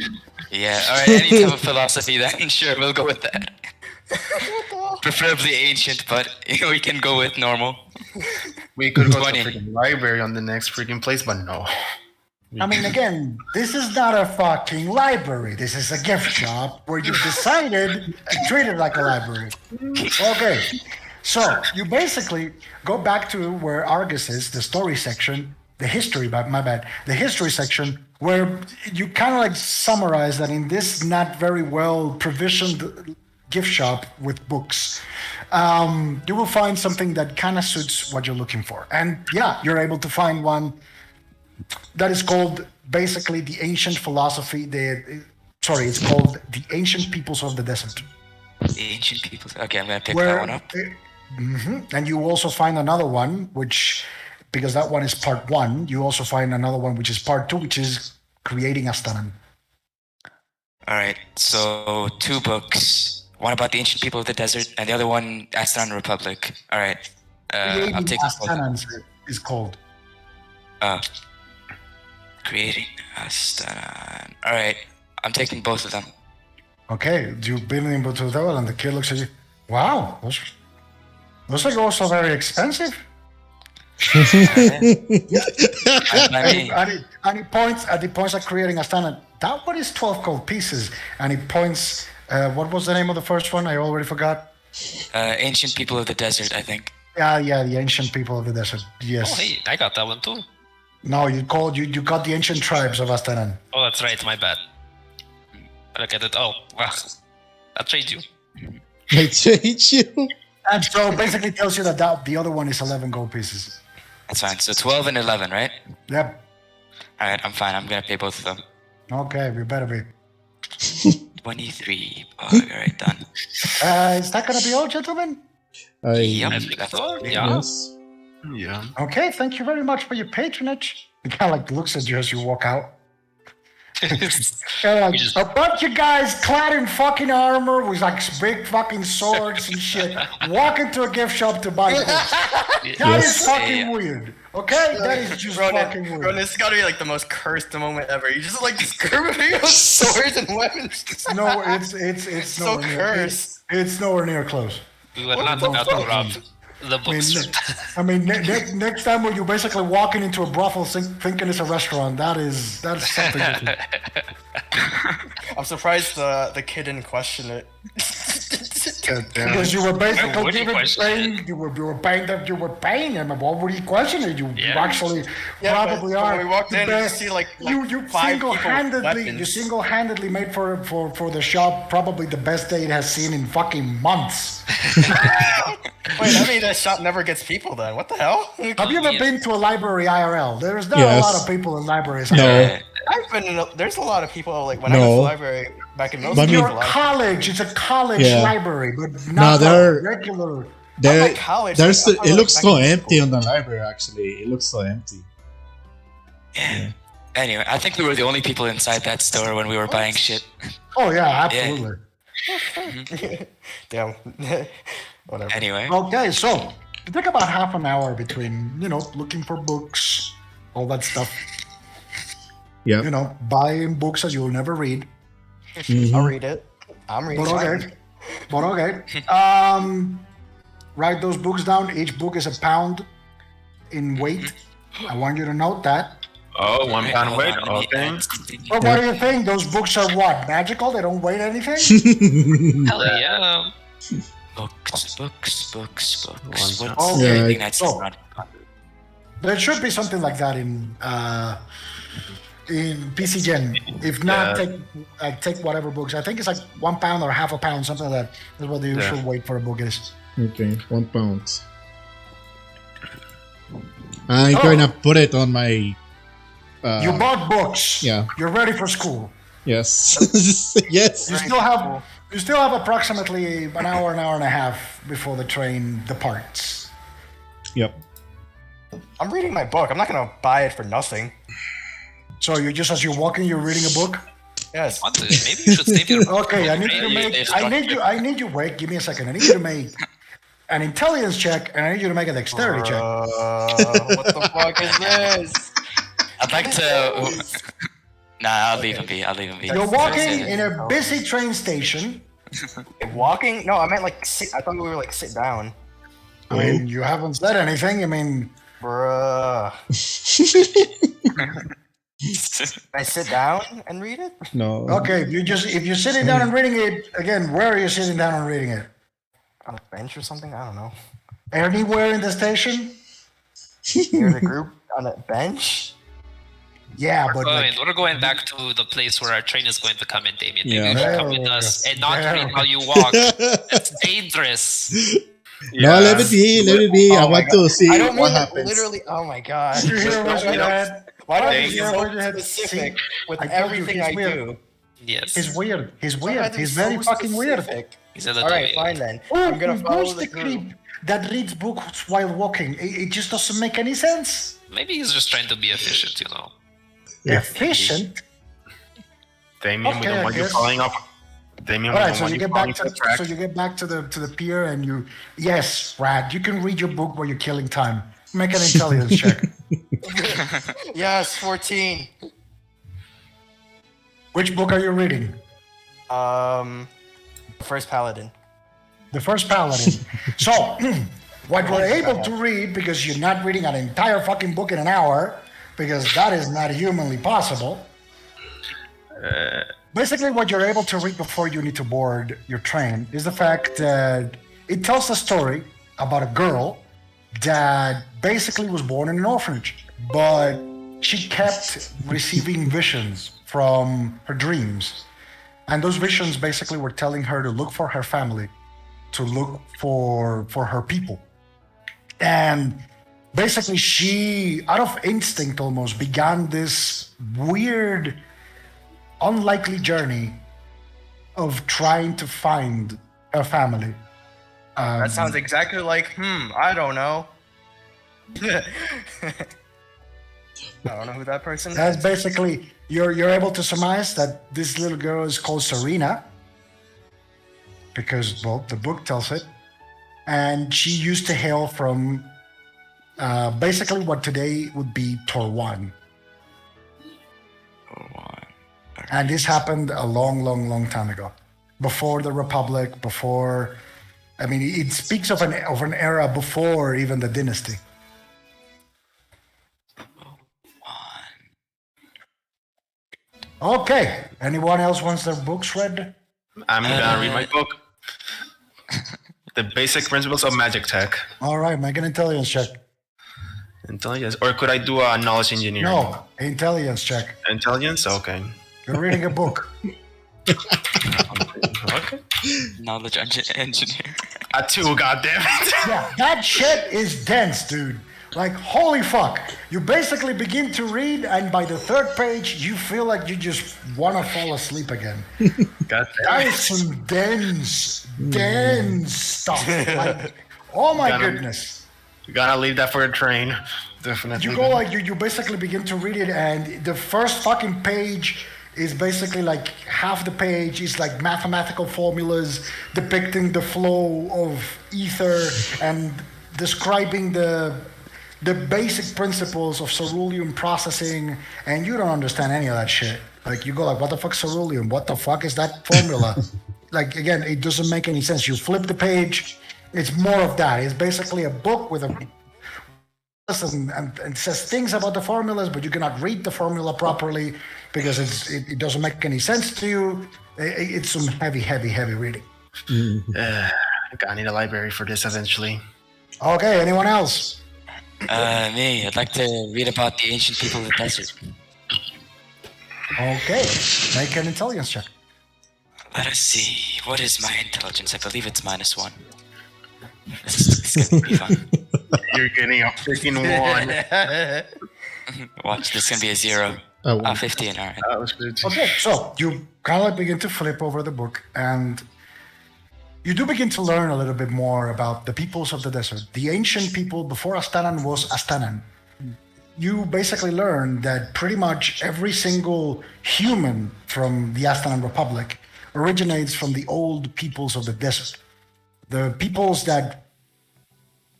Speaker 4: Yeah. All right. Any type of philosophy, then sure, we'll go with that. Preferably ancient, but we can go with normal.
Speaker 2: We could go to
Speaker 4: 20.
Speaker 2: the freaking library on the next freaking place, but no.
Speaker 3: I mean, again, this is not a fucking library. This is a gift shop where you've decided to treat it like a library. Okay. So you basically go back to where Argus is, the story section, the history, my bad, the history section, where you kind of like summarize that in this not very well provisioned gift shop with books, you will find something that kind of suits what you're looking for. And yeah, you're able to find one that is called basically the ancient philosophy. It's called the Ancient Peoples of the Desert.
Speaker 4: The ancient peoples. Okay, I'm gonna pick that one up.
Speaker 3: And you also find another one, which, because that one is part 1, you also find another one, which is part 2, which is creating Astanan.
Speaker 4: All right. So 2 books. One about the ancient people of the desert, and the other one, Astan Republic. All right. I'll
Speaker 3: Creating
Speaker 4: take both.
Speaker 3: Astanan is called.
Speaker 4: Creating Astan. All right. I'm taking both of them.
Speaker 3: Okay, you've been able to tell, and the kid looks at you. Wow, those are also very expensive. And he points at creating Astanan. That one is 12 gold pieces, and he points. What was the name of the first one? I already forgot.
Speaker 4: Ancient people of the desert, I think.
Speaker 3: Yeah, the ancient people of the desert. Yes.
Speaker 6: Oh, hey, I got that one too.
Speaker 3: No, you got the ancient tribes of Astanan.
Speaker 6: Oh, that's right. My bad. Look at it. Oh, wow. I'll trade you.
Speaker 5: I trade you.
Speaker 3: And so basically tells you that the other one is 11 gold pieces.
Speaker 4: That's fine. So 12 and 11, right?
Speaker 3: Yep.
Speaker 4: All right. I'm fine. I'm gonna pay both of them.
Speaker 3: Okay, we better be.
Speaker 4: 23. All right, done.
Speaker 3: Is that gonna be all, gentlemen?
Speaker 4: Yep.
Speaker 6: I think
Speaker 4: That's
Speaker 6: so.
Speaker 4: great.
Speaker 6: Yeah.
Speaker 5: Yes.
Speaker 2: Yeah.
Speaker 3: Okay, thank you very much for your patronage. He kind of like looks at you as you walk out. And like,
Speaker 6: just-
Speaker 3: a bunch of guys clad in fucking armor with like big fucking swords and shit walk into a gift shop to buy books. That is
Speaker 5: Yes.
Speaker 3: fucking
Speaker 4: Yeah.
Speaker 3: weird. Okay? That is just fucking
Speaker 1: Ronan,
Speaker 3: weird.
Speaker 1: this has got to be like the most cursed moment ever. You just like discriminating on swords and weapons.
Speaker 3: No, it's
Speaker 1: so
Speaker 3: nowhere near.
Speaker 1: cursed.
Speaker 3: It's nowhere near close.
Speaker 6: We were not about to rob the books.
Speaker 3: Next time when you're basically walking into a brothel thinking it's a restaurant, that is something different.
Speaker 1: I'm surprised the kid didn't question it.
Speaker 3: Because you were basically
Speaker 6: would you
Speaker 3: giving
Speaker 6: question
Speaker 3: pain, you were paying him. What would he question it? You
Speaker 6: Yeah.
Speaker 3: actually
Speaker 1: Yeah,
Speaker 3: probably
Speaker 1: but
Speaker 3: are.
Speaker 1: when we walked
Speaker 3: the
Speaker 1: in, you
Speaker 3: best-
Speaker 1: see, like,
Speaker 3: you
Speaker 1: 5 people with
Speaker 3: single-handedly
Speaker 1: weapons.
Speaker 3: made for the shop probably the best day it has seen in fucking months.
Speaker 1: Wait, I mean that shop never gets people then. What the hell?
Speaker 3: Have you ever been to a library IRL? There's not a
Speaker 5: Yes.
Speaker 3: lot of people in libraries.
Speaker 5: No.
Speaker 3: IRL.
Speaker 1: I've been in there's a lot of people like when I went to
Speaker 5: No.
Speaker 1: the library back in middle
Speaker 5: But I
Speaker 1: school.
Speaker 5: mean-
Speaker 1: a
Speaker 3: Your
Speaker 1: lot of
Speaker 3: college, it's a college
Speaker 5: Yeah.
Speaker 3: library, but
Speaker 5: No,
Speaker 3: not
Speaker 5: they're-
Speaker 3: like regular.
Speaker 5: There,
Speaker 1: like college,
Speaker 5: there's
Speaker 1: like, I thought
Speaker 5: it
Speaker 1: it
Speaker 5: looks
Speaker 1: was
Speaker 5: so
Speaker 1: back in
Speaker 5: empty
Speaker 1: school.
Speaker 5: on the library. Actually, it looks so empty.
Speaker 4: Yeah. Anyway, I think we were the only people inside that store when we were buying shit.
Speaker 3: Oh yeah, absolutely.
Speaker 1: Damn. Whatever.
Speaker 4: Anyway,
Speaker 3: Okay, so it took about half an hour between looking for books, all that stuff.
Speaker 5: Yeah.
Speaker 3: Buying books that you'll never read.
Speaker 5: Mhm.
Speaker 1: I'll read it. I'm reading.
Speaker 3: But
Speaker 1: mine.
Speaker 3: okay. But okay. Write those books down. Each book is £1 in weight. I want you to note that.
Speaker 2: Oh, one
Speaker 4: Alright,
Speaker 2: pound
Speaker 4: hold
Speaker 2: weight.
Speaker 4: on, let me
Speaker 2: Okay.
Speaker 4: add something.
Speaker 3: But what do you think? Those books are what? Magical? They don't weigh anything?
Speaker 6: Hell yeah.
Speaker 4: Books.
Speaker 2: One
Speaker 4: What's
Speaker 3: Okay,
Speaker 4: everything that's
Speaker 3: so-
Speaker 4: not?
Speaker 3: There should be something like that in PC Gen. If not, take whatever books. I think it's like £1 or half a pound, something like that. That's what the usual weight for a book is.
Speaker 5: Okay, £1. I'm
Speaker 3: Oh.
Speaker 5: gonna put it on my.
Speaker 3: You bought books.
Speaker 5: yeah.
Speaker 3: You're ready for school.
Speaker 5: Yes. Yes.
Speaker 3: You still have approximately an hour and a half before the train departs.
Speaker 5: Yep.
Speaker 1: I'm reading my book. I'm not gonna buy it for nothing.
Speaker 3: So you just as you're walking, you're reading a book.
Speaker 1: Yes.
Speaker 6: What the- Maybe you should save your.
Speaker 3: Okay, I need you to
Speaker 4: Maybe
Speaker 3: make.
Speaker 4: it's
Speaker 3: I need you. Wait, give me a second. I need you to make an intelligence check, and I need you to make a dexterity check.
Speaker 1: What the fuck is this?
Speaker 4: I'd like to. Nah, I'll leave him be.
Speaker 3: You're walking in a busy train station.
Speaker 1: Walking? No, I meant like sit. I thought we were like sit down.
Speaker 3: I mean, you haven't said anything. I mean,
Speaker 1: Bruh. Can I sit down and read it?
Speaker 5: No.
Speaker 3: okay. If you're sitting down and reading it again, where are you sitting down and reading it?
Speaker 1: On a bench or something? I don't know.
Speaker 3: Anywhere in the station?
Speaker 1: Near the group on a bench?
Speaker 3: Yeah, but like,
Speaker 6: We're going back to the place where our train is going to come in, Damien. Maybe
Speaker 5: Yeah.
Speaker 6: you should come with us and not read while you walk. It's dangerous.
Speaker 5: No, let it be. I
Speaker 1: Oh my
Speaker 5: want to see
Speaker 1: I don't
Speaker 5: what
Speaker 1: mean like
Speaker 5: happens.
Speaker 1: literally. Oh my god.
Speaker 3: did you hear what you had?
Speaker 1: Why do I
Speaker 3: Did
Speaker 1: be
Speaker 3: you hear what you
Speaker 1: so
Speaker 3: had?
Speaker 1: specific with
Speaker 3: I told you,
Speaker 1: everything
Speaker 3: he's
Speaker 1: I
Speaker 3: weird.
Speaker 1: do?
Speaker 6: Yes.
Speaker 3: He's weird. He's
Speaker 1: Why do I
Speaker 3: weird.
Speaker 1: have to be
Speaker 3: He's very
Speaker 1: so
Speaker 3: fucking weird.
Speaker 1: specific?
Speaker 6: He's a little
Speaker 1: Alright,
Speaker 6: weird.
Speaker 1: fine then.
Speaker 3: Oh,
Speaker 1: I'm gonna follow
Speaker 3: who's
Speaker 1: the
Speaker 3: the
Speaker 1: group.
Speaker 3: creep that reads books while walking? It just doesn't make any sense.
Speaker 6: Maybe he's just trying to be efficient, you know.
Speaker 3: Efficient.
Speaker 2: Damien, we
Speaker 3: Okay,
Speaker 2: don't
Speaker 3: I
Speaker 2: want you
Speaker 3: guess.
Speaker 2: falling off. Damien,
Speaker 3: All
Speaker 2: we
Speaker 3: right,
Speaker 2: don't
Speaker 3: so
Speaker 2: want
Speaker 3: you
Speaker 2: you
Speaker 3: get
Speaker 2: falling
Speaker 3: back
Speaker 2: off
Speaker 3: to
Speaker 2: the track.
Speaker 3: so you get back to the pier and you yes, Brad, you can read your book while you're killing time. Make an intelligence check.
Speaker 1: Yes, 14.
Speaker 3: Which book are you reading?
Speaker 1: First Paladin.
Speaker 3: The First Paladin. So, what you're able to read, because you're not reading an entire fucking book in an hour, because that is not humanly possible. Basically, what you're able to read before you need to board your train is the fact that it tells a story about a girl that basically was born in an orphanage, but she kept receiving visions from her dreams. And those visions basically were telling her to look for her family, to look for her people. And basically she, out of instinct almost, began this weird, unlikely journey of trying to find her family.
Speaker 1: That sounds exactly like, I don't know. I don't know who that person
Speaker 3: That's
Speaker 1: is.
Speaker 3: basically you're able to surmise that this little girl is called Serena because well the book tells it, and she used to hail from basically what today would be Torwan, and this happened a long time ago, before the Republic, before. I mean, it speaks of an era before even the dynasty. Okay. Anyone else wants their books read?
Speaker 2: I'm gonna read my book. The Basic Principles of Magic Tech.
Speaker 3: All right, make an intelligence check.
Speaker 2: Intelligence. Or could I do a knowledge engineering?
Speaker 3: No, intelligence check.
Speaker 2: Intelligence? Okay.
Speaker 3: You're reading a book.
Speaker 2: Okay.
Speaker 4: Knowledge engineer.
Speaker 2: A 2, goddammit.
Speaker 3: Yeah, that shit is dense, dude. Like, holy fuck. You basically begin to read, and by the third page, you feel like you just want to fall asleep again. That is some dense stuff. Like, oh my goodness.
Speaker 2: You gotta leave that for a train. Definitely.
Speaker 3: You go like, you basically begin to read it, and the first fucking page is basically like half the page is like mathematical formulas depicting the flow of ether and describing the basic principles of cerulean processing, and you don't understand any of that shit. Like, you go like, what the fuck cerulean? What the fuck is that formula? Like, again, it doesn't make any sense. You flip the page, it's more of that. It's basically a book with a and says things about the formulas, but you cannot read the formula properly because it doesn't make any sense to you. It's some heavy reading.
Speaker 2: I need a library for this eventually.
Speaker 3: Okay, anyone else?
Speaker 4: Me. I'd like to read about the ancient people of the desert.
Speaker 3: Okay, make an intelligence check.
Speaker 4: Let us see. What is my intelligence? I believe it's -1. This is gonna be fun.
Speaker 2: You're getting a freaking 1.
Speaker 4: Watch, this is gonna be a 0.
Speaker 5: Oh, wow.
Speaker 4: 15. All right.
Speaker 2: That was good.
Speaker 3: Okay, so you kind of like begin to flip over the book, and you do begin to learn a little bit more about the peoples of the desert. The ancient people before Astanan was Astanan. You basically learn that pretty much every single human from the Astanan Republic originates from the old peoples of the desert. The peoples that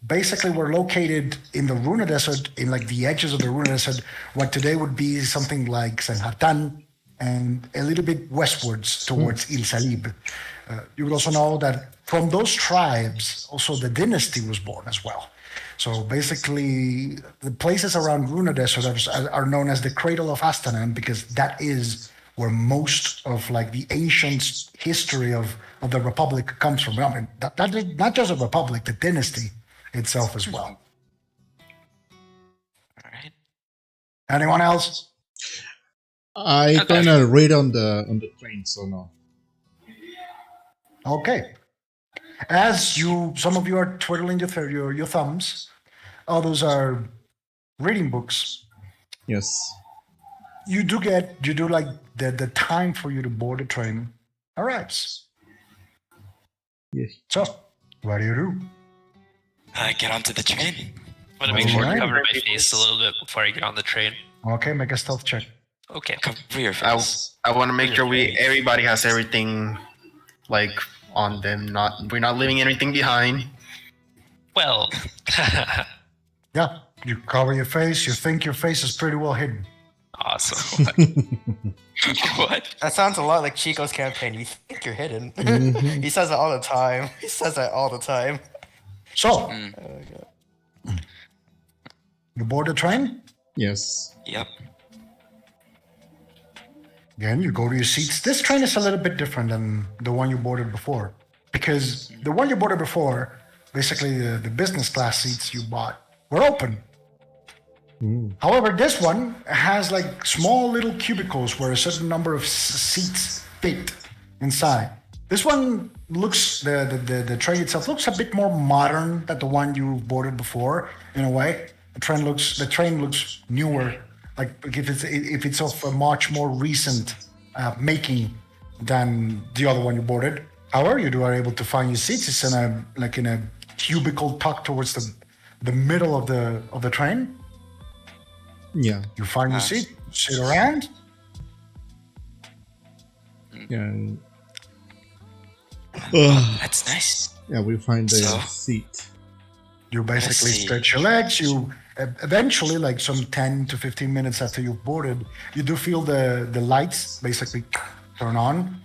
Speaker 3: basically were located in the Runa Desert, in like the edges of the Runa Desert, what today would be something like Senhartan, and a little bit westwards towards Il Salib. You would also know that from those tribes, also the dynasty was born as well. So basically, the places around Runa Desert are known as the Cradle of Astanan, because that is where most of like the ancient history of the Republic comes from. I mean, not just the Republic, the dynasty itself as well.
Speaker 4: All right.
Speaker 3: Anyone else?
Speaker 5: I gonna read on the train, so no.
Speaker 3: Okay. As some of you are twiddling your thumbs, others are reading books.
Speaker 5: Yes.
Speaker 3: You do like the time for you to board the train arrives.
Speaker 5: Yes.
Speaker 3: So, what do you do?
Speaker 4: Get onto the train.
Speaker 6: I'm gonna make sure to
Speaker 3: Alright.
Speaker 6: cover my face a little bit before I get on the train.
Speaker 3: Okay, make a stealth check.
Speaker 6: Okay.
Speaker 4: Cover your face.
Speaker 2: I want to make sure everybody has everything like on them. We're not leaving anything behind.
Speaker 6: Well,
Speaker 3: Yeah, you cover your face. You think your face is pretty well hidden.
Speaker 6: awesome.
Speaker 4: What?
Speaker 1: That sounds a lot like Chico's campaign. You think you're hidden. He says that all the time. He says that all the time.
Speaker 3: So, you board the train.
Speaker 5: Yes.
Speaker 4: Yep.
Speaker 3: Again, you go to your seats. This train is a little bit different than the one you boarded before, because the one you boarded before, basically the business class seats you bought, were open. However, this one has like small little cubicles where a certain number of seats fit inside. This one looks, the train itself looks a bit more modern than the one you boarded before, in a way. The train looks newer, like if it's of a much more recent making than the other one you boarded. However, you are able to find your seats. It's in a cubicle tucked towards the middle of the train.
Speaker 5: Yeah.
Speaker 3: You find your seat, sit around.
Speaker 5: Yeah.
Speaker 4: That's nice.
Speaker 5: Yeah, we find the
Speaker 4: So?
Speaker 5: seat.
Speaker 3: You basically
Speaker 4: see.
Speaker 3: stretch your legs. You eventually, like some 10 to 15 minutes after you've boarded, you do feel the lights basically turn on.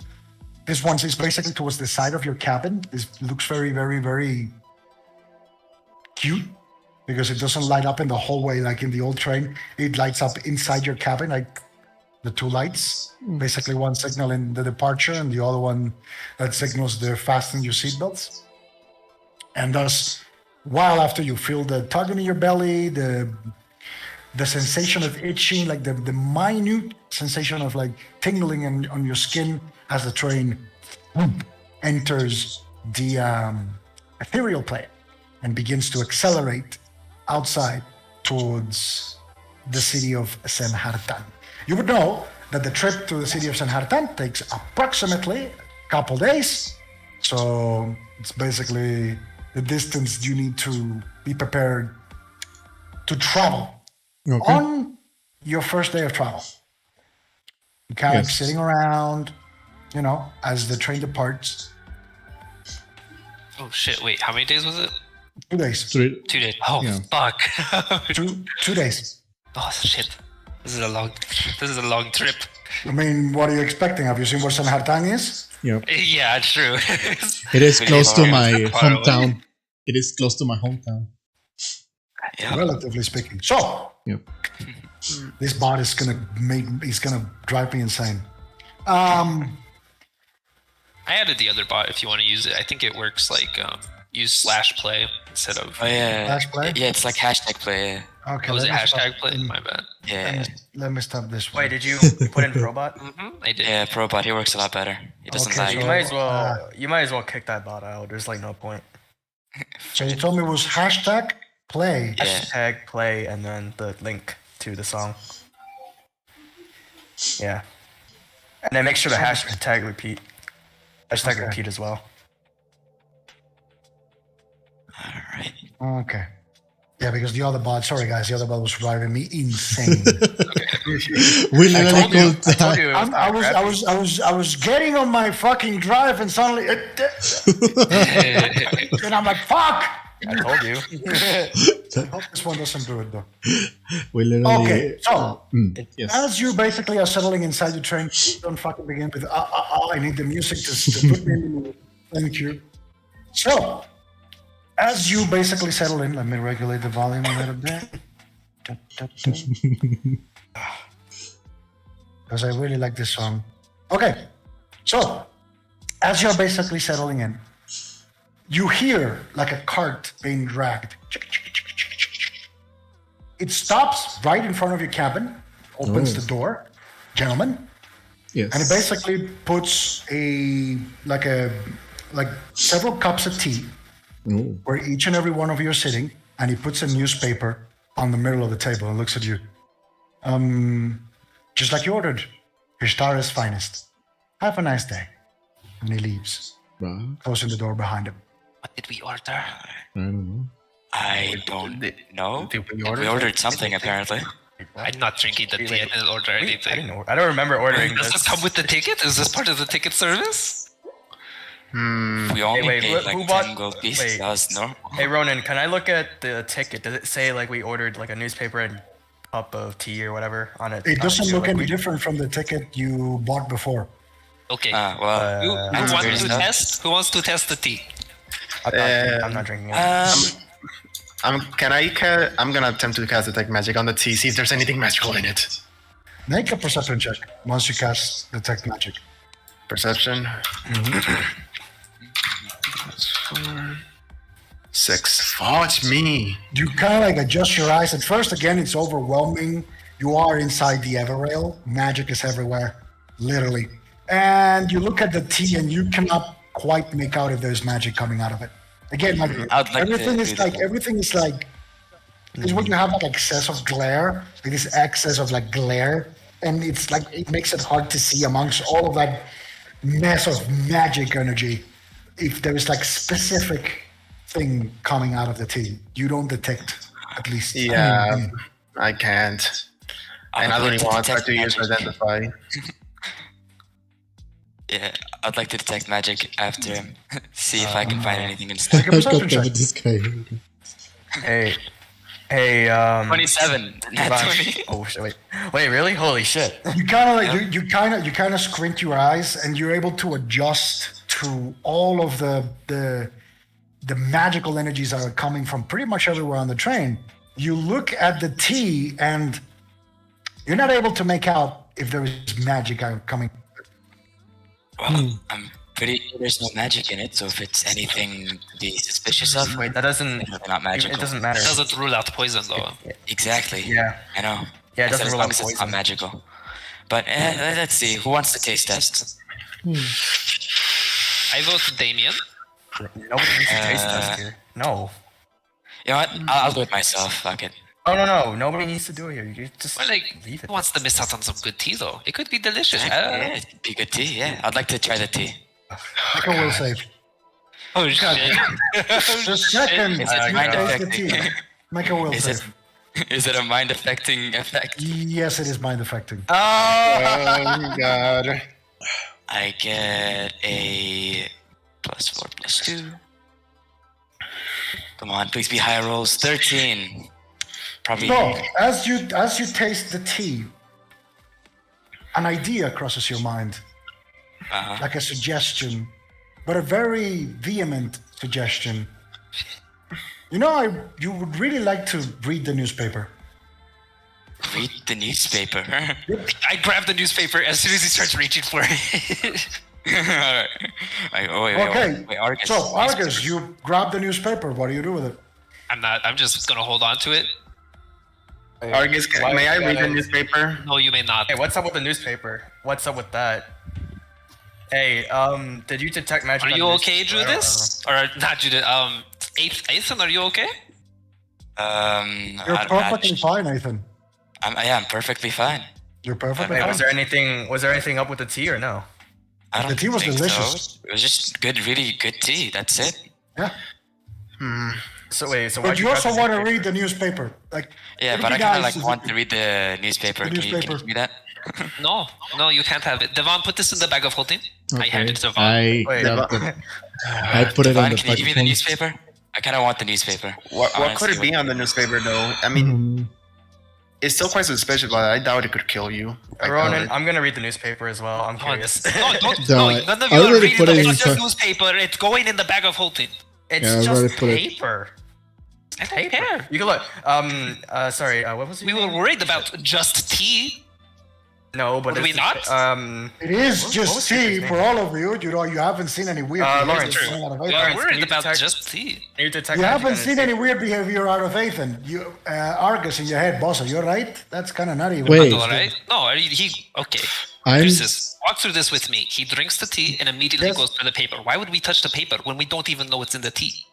Speaker 3: This one is basically towards the side of your cabin. This looks very, very, very cute because it doesn't light up in the hallway like in the old train. It lights up inside your cabin, like the two lights. Basically, one signaling the departure and the other one that signals the fasten your seatbelts. And thus, while after you feel the tugging in your belly, the sensation of itching, like the minute sensation of like tingling on your skin as the train enters the ethereal plane and begins to accelerate outside towards the city of Senhartan. You would know that the trip to the city of Senhartan takes approximately a couple days. So it's basically the distance you need to be prepared to travel
Speaker 5: Okay.
Speaker 3: on your first day of travel. You kind of like
Speaker 5: Yes.
Speaker 3: sitting around, you know, as the train departs.
Speaker 6: Oh shit! Wait, how many days was it?
Speaker 3: 2 days.
Speaker 5: 3.
Speaker 6: 2 days. Oh
Speaker 5: Yeah.
Speaker 6: fuck!
Speaker 3: 2 days.
Speaker 6: Oh shit! This is a long trip.
Speaker 3: I mean, what are you expecting? Have you seen where Senhartan is?
Speaker 5: Yeah.
Speaker 6: Yeah, true.
Speaker 5: It is
Speaker 4: Pretty
Speaker 5: close to
Speaker 4: far.
Speaker 5: my
Speaker 6: Far away.
Speaker 5: hometown. It is close to my hometown.
Speaker 4: Yeah.
Speaker 3: Relatively speaking. So,
Speaker 5: Yep.
Speaker 3: this bot is gonna drive me insane.
Speaker 6: I added the other bot if you want to use it. I think it works like use /play instead of.
Speaker 4: Oh yeah.
Speaker 3: Flash play?
Speaker 4: Yeah, it's like hashtag play.
Speaker 3: Okay,
Speaker 6: Oh, was it
Speaker 3: let me stop-
Speaker 6: hashtag play? My bad.
Speaker 4: Yeah.
Speaker 3: Let me stop this one.
Speaker 1: Wait, did you put in Probot?
Speaker 6: I did.
Speaker 4: Yeah, Probot, he works a lot better. He doesn't
Speaker 3: Okay,
Speaker 4: lag.
Speaker 1: You
Speaker 3: so-
Speaker 1: might as well. You might as well kick that bot out. There's like no point.
Speaker 3: So you told me it was hashtag play.
Speaker 4: Yeah.
Speaker 1: Hashtag play and then the link to the song. Yeah. And then make sure the hashtag repeat. Hashtag
Speaker 3: Okay.
Speaker 1: repeat as well.
Speaker 4: Alright.
Speaker 3: Okay. Yeah, because the other bot, sorry guys, the other bot was driving me insane.
Speaker 5: We literally
Speaker 1: told you.
Speaker 5: could.
Speaker 1: I told you it was
Speaker 3: I was getting on my fucking drive and suddenly, and I'm like, fuck!
Speaker 1: I told you.
Speaker 3: I hope this one doesn't do it though.
Speaker 5: We literally.
Speaker 3: Okay, so
Speaker 5: Yes.
Speaker 3: as you basically are settling inside the train, don't fucking begin with, I need the music to put me in the mood. Thank you. So, as you basically settle in, let me regulate the volume a little bit. Because I really like this song. Okay, so as you're basically settling in, you hear like a cart being dragged. It stops right in front of your cabin, opens the door, gentlemen,
Speaker 5: Yes.
Speaker 3: and it basically puts like several cups of tea
Speaker 5: Oh.
Speaker 3: where each and every one of you are sitting, and he puts a newspaper on the middle of the table and looks at you. Just like you ordered, Ishtar's finest. Have a nice day. And he leaves,
Speaker 5: Wow.
Speaker 3: closing the door behind him.
Speaker 6: What did we order?
Speaker 5: I don't know.
Speaker 4: I don't know.
Speaker 2: Did we
Speaker 4: We
Speaker 2: order?
Speaker 4: ordered something apparently.
Speaker 6: I'm not drinking the tea. I didn't order
Speaker 1: I
Speaker 6: anything.
Speaker 1: didn't know. I don't remember ordering
Speaker 6: Does
Speaker 1: this.
Speaker 6: this come with the ticket? Is this part of the ticket service?
Speaker 4: We only
Speaker 1: wait,
Speaker 4: paid
Speaker 1: who
Speaker 4: like
Speaker 1: bought-
Speaker 4: 10 gold pieces.
Speaker 1: wait.
Speaker 4: That was normal.
Speaker 1: Hey Ronan, can I look at the ticket? Does it say like we ordered like a newspaper and cup of tea or whatever on it?
Speaker 3: It doesn't look any different from the ticket you bought before.
Speaker 6: Okay.
Speaker 4: Well,
Speaker 6: Who
Speaker 4: that's
Speaker 6: wants
Speaker 4: weird
Speaker 6: to
Speaker 4: stuff.
Speaker 6: test? Who wants to test the tea?
Speaker 1: I'm not drinking it.
Speaker 2: I'm gonna attempt to cast Detect Magic on the tea, see if there's anything magical in it.
Speaker 3: Make a perception check once you cast Detect Magic.
Speaker 2: Perception. 6. Fudge me.
Speaker 3: You kind of like adjust your eyes. At first, again, it's overwhelming. You are inside the Everrail. Magic is everywhere, literally. And you look at the tea, and you cannot quite make out if there's magic coming out of it. Again, like
Speaker 4: I'd like
Speaker 3: everything
Speaker 4: to
Speaker 3: is
Speaker 4: do
Speaker 3: like
Speaker 4: that.
Speaker 3: everything is like. This is when you have like excess of glare, like this excess of like glare, and it's like it makes it hard to see amongst all of that mess of magic energy. If there is like specific thing coming out of the tea, you don't detect at least.
Speaker 2: Yeah, I can't. And I don't even want
Speaker 4: detect
Speaker 2: to use
Speaker 4: magic.
Speaker 2: identify.
Speaker 4: Yeah, I'd like to detect magic after him. See if I can find anything instead.
Speaker 3: Make a perception
Speaker 5: God damn
Speaker 3: check.
Speaker 5: it, this guy.
Speaker 1: Hey,
Speaker 4: 27. Not
Speaker 1: Ivan.
Speaker 4: 20.
Speaker 1: Oh shit! Wait, really? Holy shit!
Speaker 3: You kind of like you kind of squint your eyes, and you're able to adjust to all of the magical energies that are coming from pretty much everywhere on the train. You look at the T, and you're not able to make out if there is magic coming.
Speaker 4: Well, I'm pretty sure there's no magic in it, so if it's anything to be suspicious of,
Speaker 1: Wait, that doesn't.
Speaker 4: they're not magical.
Speaker 1: It doesn't matter.
Speaker 6: It doesn't rule out poison though.
Speaker 4: Exactly.
Speaker 1: Yeah.
Speaker 4: I know.
Speaker 1: Yeah, it
Speaker 4: I said
Speaker 1: doesn't
Speaker 4: as
Speaker 1: rule
Speaker 4: long
Speaker 1: out
Speaker 4: as it's not
Speaker 1: poison.
Speaker 4: magical. But let's see. Who wants to taste test?
Speaker 6: I vote Damien.
Speaker 1: Nobody needs to taste test here. No.
Speaker 4: You know what? I'll do it myself. Fuck it.
Speaker 1: No. Nobody needs to do it here. You just
Speaker 6: Well, like,
Speaker 1: leave
Speaker 6: who
Speaker 1: it.
Speaker 6: wants to miss out on some good tea though? It could be delicious.
Speaker 4: Yeah, it'd be good tea. Yeah, I'd like to try the tea.
Speaker 3: Make a will save.
Speaker 6: Oh shit!
Speaker 3: The second
Speaker 4: Is it
Speaker 3: you
Speaker 4: mind
Speaker 3: taste the
Speaker 4: affecting?
Speaker 3: tea, make a will
Speaker 4: Is
Speaker 3: save.
Speaker 4: Is it a mind affecting effect?
Speaker 3: Yes, it is mind affecting.
Speaker 2: Oh god.
Speaker 4: I get a +4 +2. Come on, please be high rolls. 13. Probably.
Speaker 3: So as you taste the tea, an idea crosses your mind, like a suggestion, but a very vehement suggestion. You know, you would really like to read the newspaper.
Speaker 4: Read the newspaper.
Speaker 6: I grab the newspaper as soon as he starts reaching for it.
Speaker 4: Alright. Wait,
Speaker 3: Okay,
Speaker 4: Argus.
Speaker 3: so Argus, you grab the newspaper. What do you do with it?
Speaker 6: I'm just gonna hold on to it.
Speaker 2: Argus, may I read the newspaper?
Speaker 6: No, you may not.
Speaker 1: Hey, what's up with the newspaper? What's up with that? Hey, did you detect magic?
Speaker 6: Are
Speaker 1: on
Speaker 6: you
Speaker 1: the
Speaker 6: okay,
Speaker 1: newspaper?
Speaker 6: Judith? Or not Judith? Ethan, are you okay?
Speaker 3: You're perfectly fine, Nathan.
Speaker 4: I'm perfectly fine.
Speaker 3: You're perfectly
Speaker 1: Wait,
Speaker 3: fine.
Speaker 1: was there anything up with the tea or no?
Speaker 4: I don't
Speaker 3: The tea was
Speaker 4: think
Speaker 3: delicious.
Speaker 4: So. It was just good, really good tea. That's it.
Speaker 3: Yeah.
Speaker 1: So wait, so
Speaker 3: But
Speaker 1: why'd
Speaker 3: you
Speaker 1: grab
Speaker 3: also
Speaker 1: the
Speaker 3: want to
Speaker 1: newspaper?
Speaker 3: read the newspaper. Like,
Speaker 4: Yeah,
Speaker 3: it'd
Speaker 4: but
Speaker 3: be
Speaker 4: I kind of
Speaker 3: nice
Speaker 4: like
Speaker 3: if
Speaker 4: want
Speaker 3: you-
Speaker 4: to read the newspaper.
Speaker 3: The
Speaker 4: Can you
Speaker 3: newspaper.
Speaker 4: give me that?
Speaker 6: No, you can't have it. Devon, put this in the bag of holding. I
Speaker 5: Okay.
Speaker 6: hand it to Devon.
Speaker 5: I
Speaker 1: Wait,
Speaker 5: grabbed the, I put it on
Speaker 4: Devon,
Speaker 5: the
Speaker 4: can you give me the
Speaker 5: microphone.
Speaker 4: newspaper? I kind of want the newspaper.
Speaker 2: What could it
Speaker 4: Honestly,
Speaker 2: be on the newspaper though? I mean, it's still quite suspicious, but I doubt it could kill you.
Speaker 1: Ronan, I'm gonna read the newspaper as well. I'm
Speaker 6: Oh,
Speaker 1: curious.
Speaker 6: no, don't,
Speaker 5: No,
Speaker 6: no,
Speaker 5: I-
Speaker 6: none of
Speaker 5: I
Speaker 6: you are
Speaker 5: already
Speaker 6: reading
Speaker 5: put it
Speaker 6: the
Speaker 5: in
Speaker 6: just
Speaker 5: the-
Speaker 6: newspaper. It's going in the bag of holding.
Speaker 1: It's
Speaker 5: Yeah, I've
Speaker 1: just
Speaker 5: already put it-
Speaker 1: paper.
Speaker 6: I don't care.
Speaker 1: You can look. Sorry. What was it?
Speaker 6: We were worried about just tea.
Speaker 1: No, but
Speaker 6: Were we
Speaker 1: it's-
Speaker 6: not?
Speaker 3: It is
Speaker 1: what
Speaker 3: just
Speaker 1: was
Speaker 3: tea
Speaker 1: his name?
Speaker 3: for all of you. You know, you haven't seen any weird
Speaker 1: Lawrence.
Speaker 3: behavior coming out of
Speaker 6: We
Speaker 3: Ethan.
Speaker 6: were
Speaker 1: Lawrence, can
Speaker 6: worried
Speaker 1: you
Speaker 6: about
Speaker 1: detect-
Speaker 6: just tea.
Speaker 1: You detect
Speaker 3: You
Speaker 1: magic
Speaker 3: haven't
Speaker 1: on
Speaker 3: seen
Speaker 1: his
Speaker 3: any
Speaker 1: paper.
Speaker 3: weird behavior out of Ethan. You, Argus in your head, boss. Are you right? That's kind of nutty.
Speaker 5: Wait.
Speaker 6: All right. No, okay.
Speaker 5: I'm
Speaker 6: Here's this. Walk through this with me. He drinks the tea and immediately
Speaker 3: Yes.
Speaker 6: goes for the paper. Why would we touch the paper when we don't even know what's in the tea?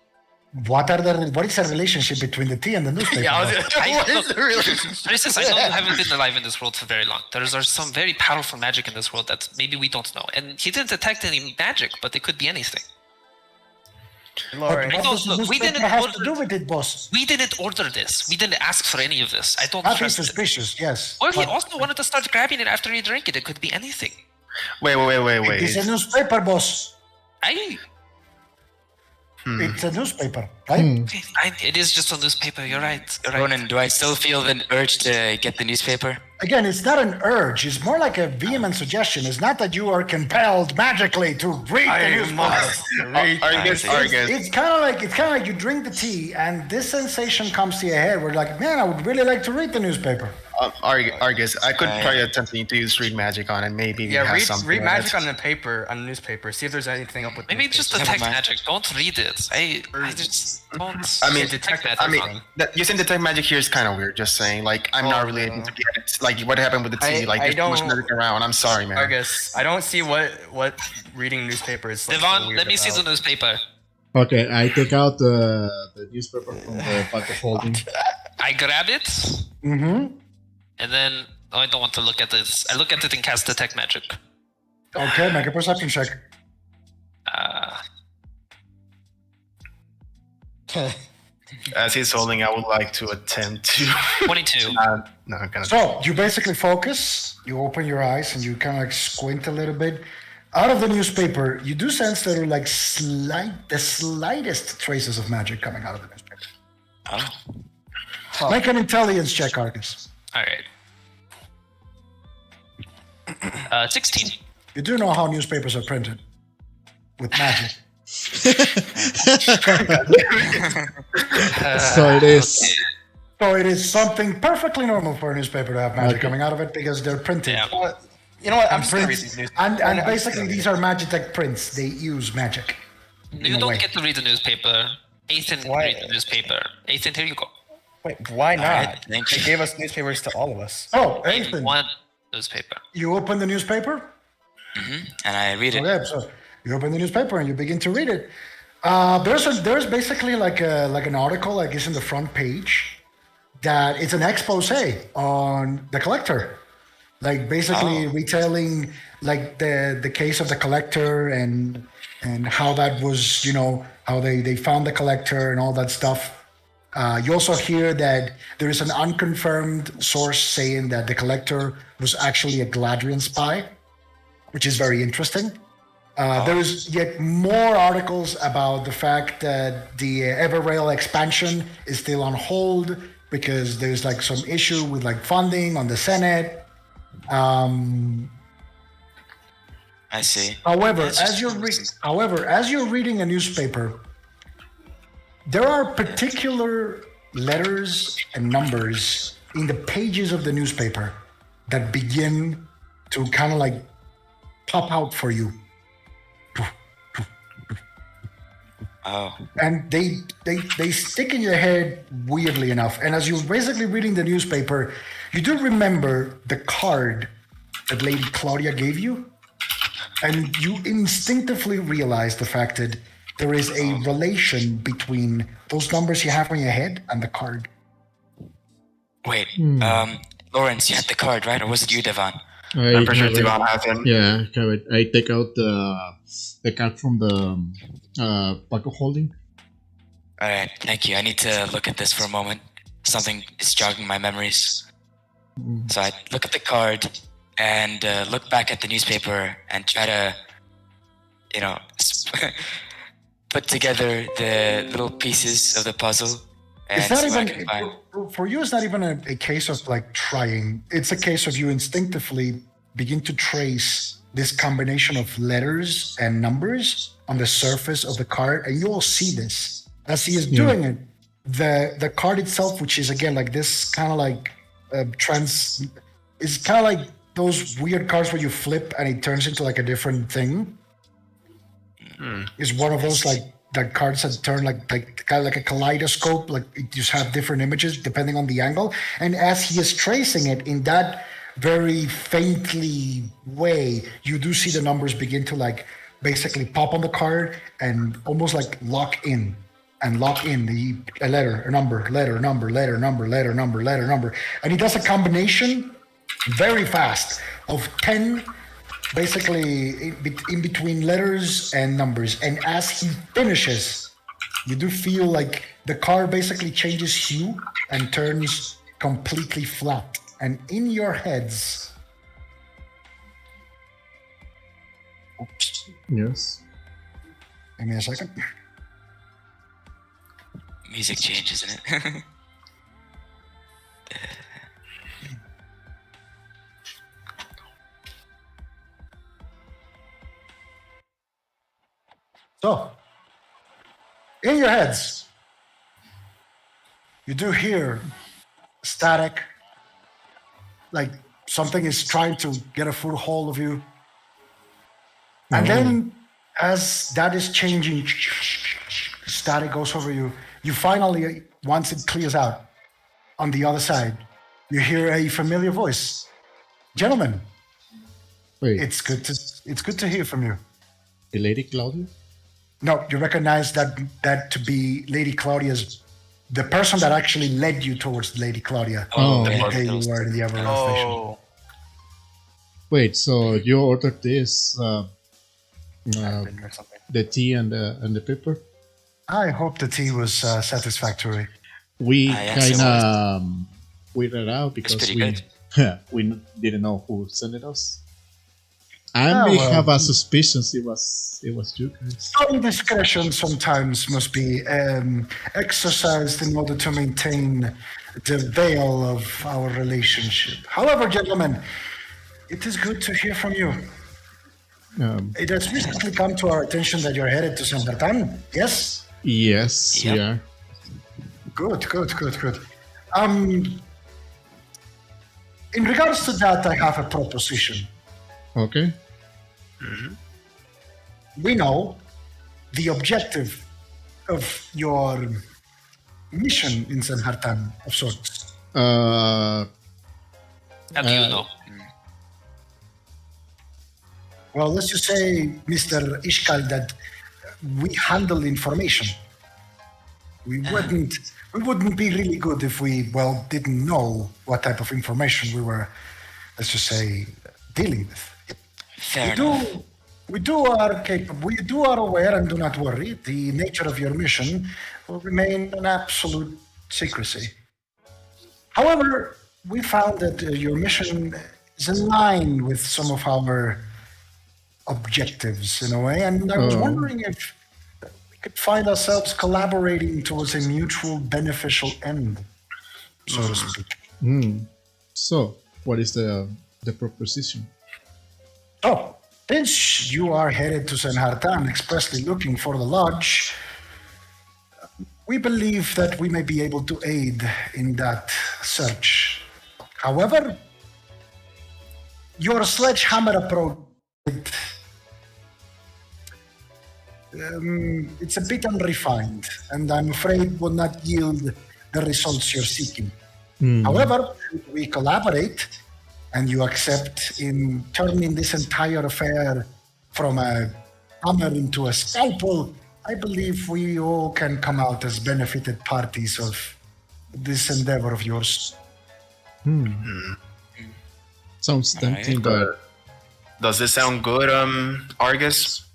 Speaker 3: What is the relationship between the tea and the newspaper?
Speaker 1: Yeah,
Speaker 3: boss?
Speaker 1: what is the real?
Speaker 6: Princess, I know you haven't been alive in this world for very long. There's some very powerful magic in this world that maybe we don't know. And he didn't detect any magic, but it could be anything.
Speaker 1: Lauren,
Speaker 6: I
Speaker 3: What
Speaker 6: don't
Speaker 3: does the
Speaker 6: know. We
Speaker 3: newspaper
Speaker 6: didn't
Speaker 3: have
Speaker 6: order-
Speaker 3: to do with it, boss?
Speaker 6: We didn't order this. We didn't ask for any of this. I don't
Speaker 3: Nothing
Speaker 6: trust it.
Speaker 3: suspicious, yes.
Speaker 6: Or he
Speaker 3: But
Speaker 6: also wanted to start grabbing it after he drank it. It could be anything.
Speaker 2: Wait.
Speaker 3: It's a newspaper, boss. It's a newspaper, right?
Speaker 6: Okay, fine. It is just a newspaper. You're right. You're right.
Speaker 4: Ronan, do I still feel the urge to get the newspaper?
Speaker 3: Again, it's not an urge. It's more like a vehement suggestion. It's not that you are compelled magically to read the newspaper. It's kind of like you drink the tea, and this sensation comes to your head. Where like, man, I would really like to read the newspaper.
Speaker 2: Argus, I could try attempting to use read magic on it. Maybe we
Speaker 1: yeah,
Speaker 2: have something.
Speaker 1: read
Speaker 2: on
Speaker 1: magic
Speaker 2: it.
Speaker 1: on the paper, on the newspaper. See if there's anything up with.
Speaker 6: Maybe
Speaker 1: the
Speaker 6: just
Speaker 1: newspaper.
Speaker 6: detect
Speaker 4: mind.
Speaker 6: magic. Don't read it. I just don't.
Speaker 2: I mean,
Speaker 6: detect magic.
Speaker 2: I mean, using detect magic here is kind of weird. Just saying, like, I'm not really able to get it. Like, what happened with the tea? Like, there's too much magic around. I'm sorry, man.
Speaker 1: Argus, I don't see what reading newspapers. Like, so
Speaker 6: Devon,
Speaker 1: weird
Speaker 6: let me see the
Speaker 1: about.
Speaker 6: newspaper.
Speaker 5: Okay, I take out the newspaper from the bag of holding.
Speaker 6: I grab it,
Speaker 3: Mm-hmm.
Speaker 6: and then I don't want to look at this. I look at it and cast detect magic.
Speaker 3: Okay, make a perception check.
Speaker 2: As he's holding, I would like to attempt to.
Speaker 6: 22.
Speaker 2: Not gonna.
Speaker 3: So you basically focus, you open your eyes, and you kind of like squint a little bit. Out of the newspaper, you do sense there are like the slightest traces of magic coming out of the newspaper.
Speaker 4: Oh.
Speaker 3: Make an intelligence check, Arcus.
Speaker 6: All right. 16.
Speaker 3: You do know how newspapers are printed with magic.
Speaker 5: So it is.
Speaker 3: So it is something perfectly normal for a newspaper to have magic
Speaker 5: Okay.
Speaker 3: coming out of it because they're printed.
Speaker 6: Yeah.
Speaker 1: You know what? I'm just gonna read
Speaker 3: Prints.
Speaker 1: these news.
Speaker 3: And basically, these are Magitech prints. They use magic.
Speaker 6: You
Speaker 3: a
Speaker 6: don't
Speaker 3: way.
Speaker 6: get to read the newspaper. Ethan,
Speaker 1: Why?
Speaker 6: read the newspaper. Ethan, here you go.
Speaker 1: Wait, why not?
Speaker 4: Alright, thank
Speaker 1: They
Speaker 4: you.
Speaker 1: gave us newspapers to all of us.
Speaker 3: Oh,
Speaker 6: Ethan,
Speaker 3: Ethan,
Speaker 6: one newspaper.
Speaker 3: you open the newspaper?
Speaker 4: And I read it.
Speaker 3: Okay, so you open the newspaper and you begin to read it. There's basically like an article, like it's in the front page, that it's an expose on the collector, like basically retailing like the case of the collector and how that was, how they found the collector and all that stuff. You also hear that there is an unconfirmed source saying that the collector was actually a Galadrian spy, which is very interesting. There is yet more articles about the fact that the Everrail expansion is still on hold because there's like some issue with like funding on the Senate.
Speaker 4: I see.
Speaker 3: However,
Speaker 4: That's just
Speaker 3: as you're reading a newspaper, there are particular letters and numbers in the pages of the newspaper that begin to kind of like pop out for you.
Speaker 4: Oh.
Speaker 3: And they stick in your head weirdly enough. And as you're basically reading the newspaper, you do remember the card that Lady Claudia gave you, and you instinctively realize the fact that there is a relation between those numbers you have on your head and the card.
Speaker 4: Wait. Lawrence, you had the card, right? Or was it you, Devon?
Speaker 2: I'm pretty sure
Speaker 5: have it.
Speaker 2: Devon has him.
Speaker 5: Yeah, I have it. I take out the card from the pack of holding.
Speaker 4: All right. Thank you. I need to look at this for a moment. Something is jogging my memories. So I look at the card and look back at the newspaper and try to, put together the little pieces of the puzzle. And
Speaker 3: It's not
Speaker 4: see what I
Speaker 3: even,
Speaker 4: can find.
Speaker 3: for you, it's not even a case of like trying. It's a case of you instinctively begin to trace this combination of letters and numbers on the surface of the card. And you will see this as he is doing it. The card itself, which is again like this kind of like is kind of like those weird cards where you flip and it turns into like a different thing. Is one of those like that cards that turn like kind of like a kaleidoscope, like it just have different images depending on the angle. And as he is tracing it in that very faintly way, you do see the numbers begin to like basically pop on the card and almost like lock in a letter, a number, letter, number, letter, number, letter, number, letter, number. And he does a combination very fast of 10 basically in between letters and numbers. And as he finishes, you do feel like the card basically changes hue and turns completely flat. And in your heads, oops,
Speaker 5: Yes.
Speaker 3: give me a second.
Speaker 4: Music change, isn't it?
Speaker 3: So, in your heads, you do hear static, like something is trying to get a foothold of you. And then, as that is changing, static goes over you. You finally, once it clears out, on the other side, you hear a familiar voice. Gentlemen,
Speaker 5: Wait,
Speaker 3: it's good to hear from you.
Speaker 5: the Lady Claudia?
Speaker 3: No, you recognize that to be Lady Claudia's, the person that actually led you towards Lady Claudia.
Speaker 5: Oh.
Speaker 3: The day you were in the Everest station.
Speaker 1: Oh,
Speaker 5: Wait, so you ordered this,
Speaker 1: or something.
Speaker 5: the tea and the pepper?
Speaker 3: I hope the tea was satisfactory.
Speaker 5: We
Speaker 4: yes, it
Speaker 5: kind of weirded out because
Speaker 4: pretty
Speaker 5: we
Speaker 4: good.
Speaker 5: we didn't know who sent it us. I
Speaker 3: Ah,
Speaker 5: may
Speaker 3: well.
Speaker 5: have a suspicion it was you guys.
Speaker 3: Some discretion sometimes must be exercised in order to maintain the veil of our relationship. However, gentlemen, it is good to hear from you. It has recently come to our attention that you're headed to San Bertan. Yes?
Speaker 5: Yes, we
Speaker 4: Yep.
Speaker 5: are.
Speaker 3: Good. In regards to that, I have a proposition.
Speaker 5: Okay.
Speaker 3: We know the objective of your mission in San Bertan of sorts.
Speaker 5: Uh,
Speaker 6: How do you know?
Speaker 3: Well, let's just say, Mr. Ishkal, that we handle information. We wouldn't be really good if we, well, didn't know what type of information we were, let's just say, dealing with.
Speaker 4: Fair enough.
Speaker 3: We are aware, and do not worry, the nature of your mission will remain an absolute secrecy. However, we found that your mission is in line with some of our objectives in a way, and I was wondering if we could find ourselves collaborating towards a mutual beneficial end, so to speak.
Speaker 5: so, what is the proposition?
Speaker 3: So, since you are headed to San Hartan expressly looking for the lodge, we believe that we may be able to aid in that search. However, your sledgehammer approach, it's a bit unrefined, and I'm afraid will not yield the results you're seeking. However, should we collaborate, and you accept in turning this entire affair from a hammer into a scalpel, I believe we all can come out as benefited parties of this endeavor of yours.
Speaker 5: Sounds tempting, but
Speaker 2: Does this sound good, Argus?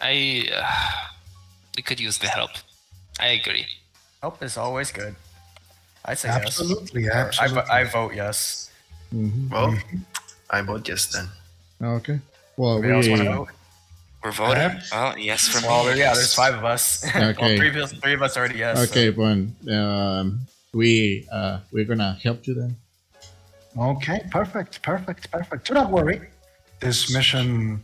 Speaker 6: We could use the help. I agree.
Speaker 1: Help is always good. I say
Speaker 3: Absolutely,
Speaker 1: yes.
Speaker 3: absolutely.
Speaker 1: I vote yes.
Speaker 2: Well, I vote yes then.
Speaker 5: okay. Well,
Speaker 1: Anybody else want to
Speaker 5: we
Speaker 1: vote?
Speaker 4: We're voting. Well, yes for
Speaker 1: Well,
Speaker 4: me.
Speaker 1: yeah, there's 5 of us.
Speaker 5: Okay.
Speaker 1: Well, three of us already yes. so-
Speaker 5: okay, but we're gonna help you then.
Speaker 3: Okay, perfect. Do not worry. This mission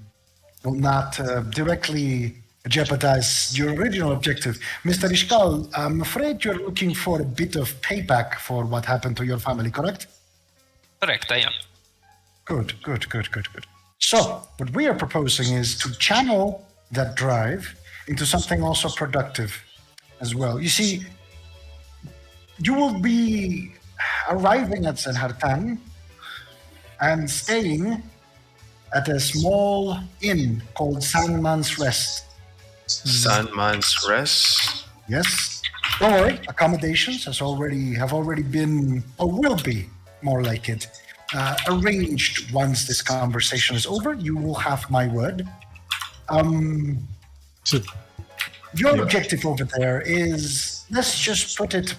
Speaker 3: will not directly jeopardize your original objective. Mr. Ishkal, I'm afraid you're looking for a bit of payback for what happened to your family, correct?
Speaker 6: Correct, I am.
Speaker 3: Good. So, what we are proposing is to channel that drive into something also productive as well. You see, you will be arriving at San Hartan and staying at a small inn called Sandman's Rest.
Speaker 2: Sandman's Rest.
Speaker 3: Yes. Don't worry, accommodations have already been, or will be, more like it, arranged once this conversation is over. You will have my word. Your objective over there is, let's just put it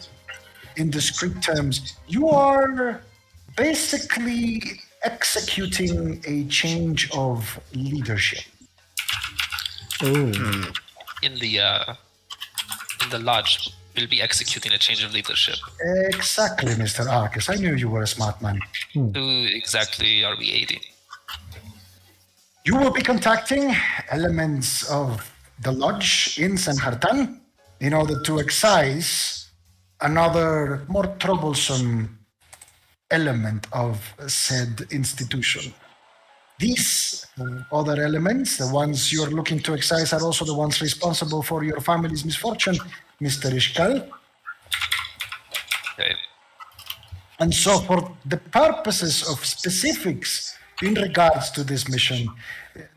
Speaker 3: in discrete terms, you are basically executing a change of leadership.
Speaker 6: In the lodge, we'll be executing a change of leadership.
Speaker 3: Exactly, Mr. Arcus. I knew you were a smart man.
Speaker 6: Who exactly are we aiding?
Speaker 3: You will be contacting elements of the lodge in San Hartan in order to excise another more troublesome element of said institution. These other elements, the ones you're looking to excise, are also the ones responsible for your family's misfortune, Mr. Ishkal.
Speaker 6: Okay.
Speaker 3: And so, for the purposes of specifics in regards to this mission,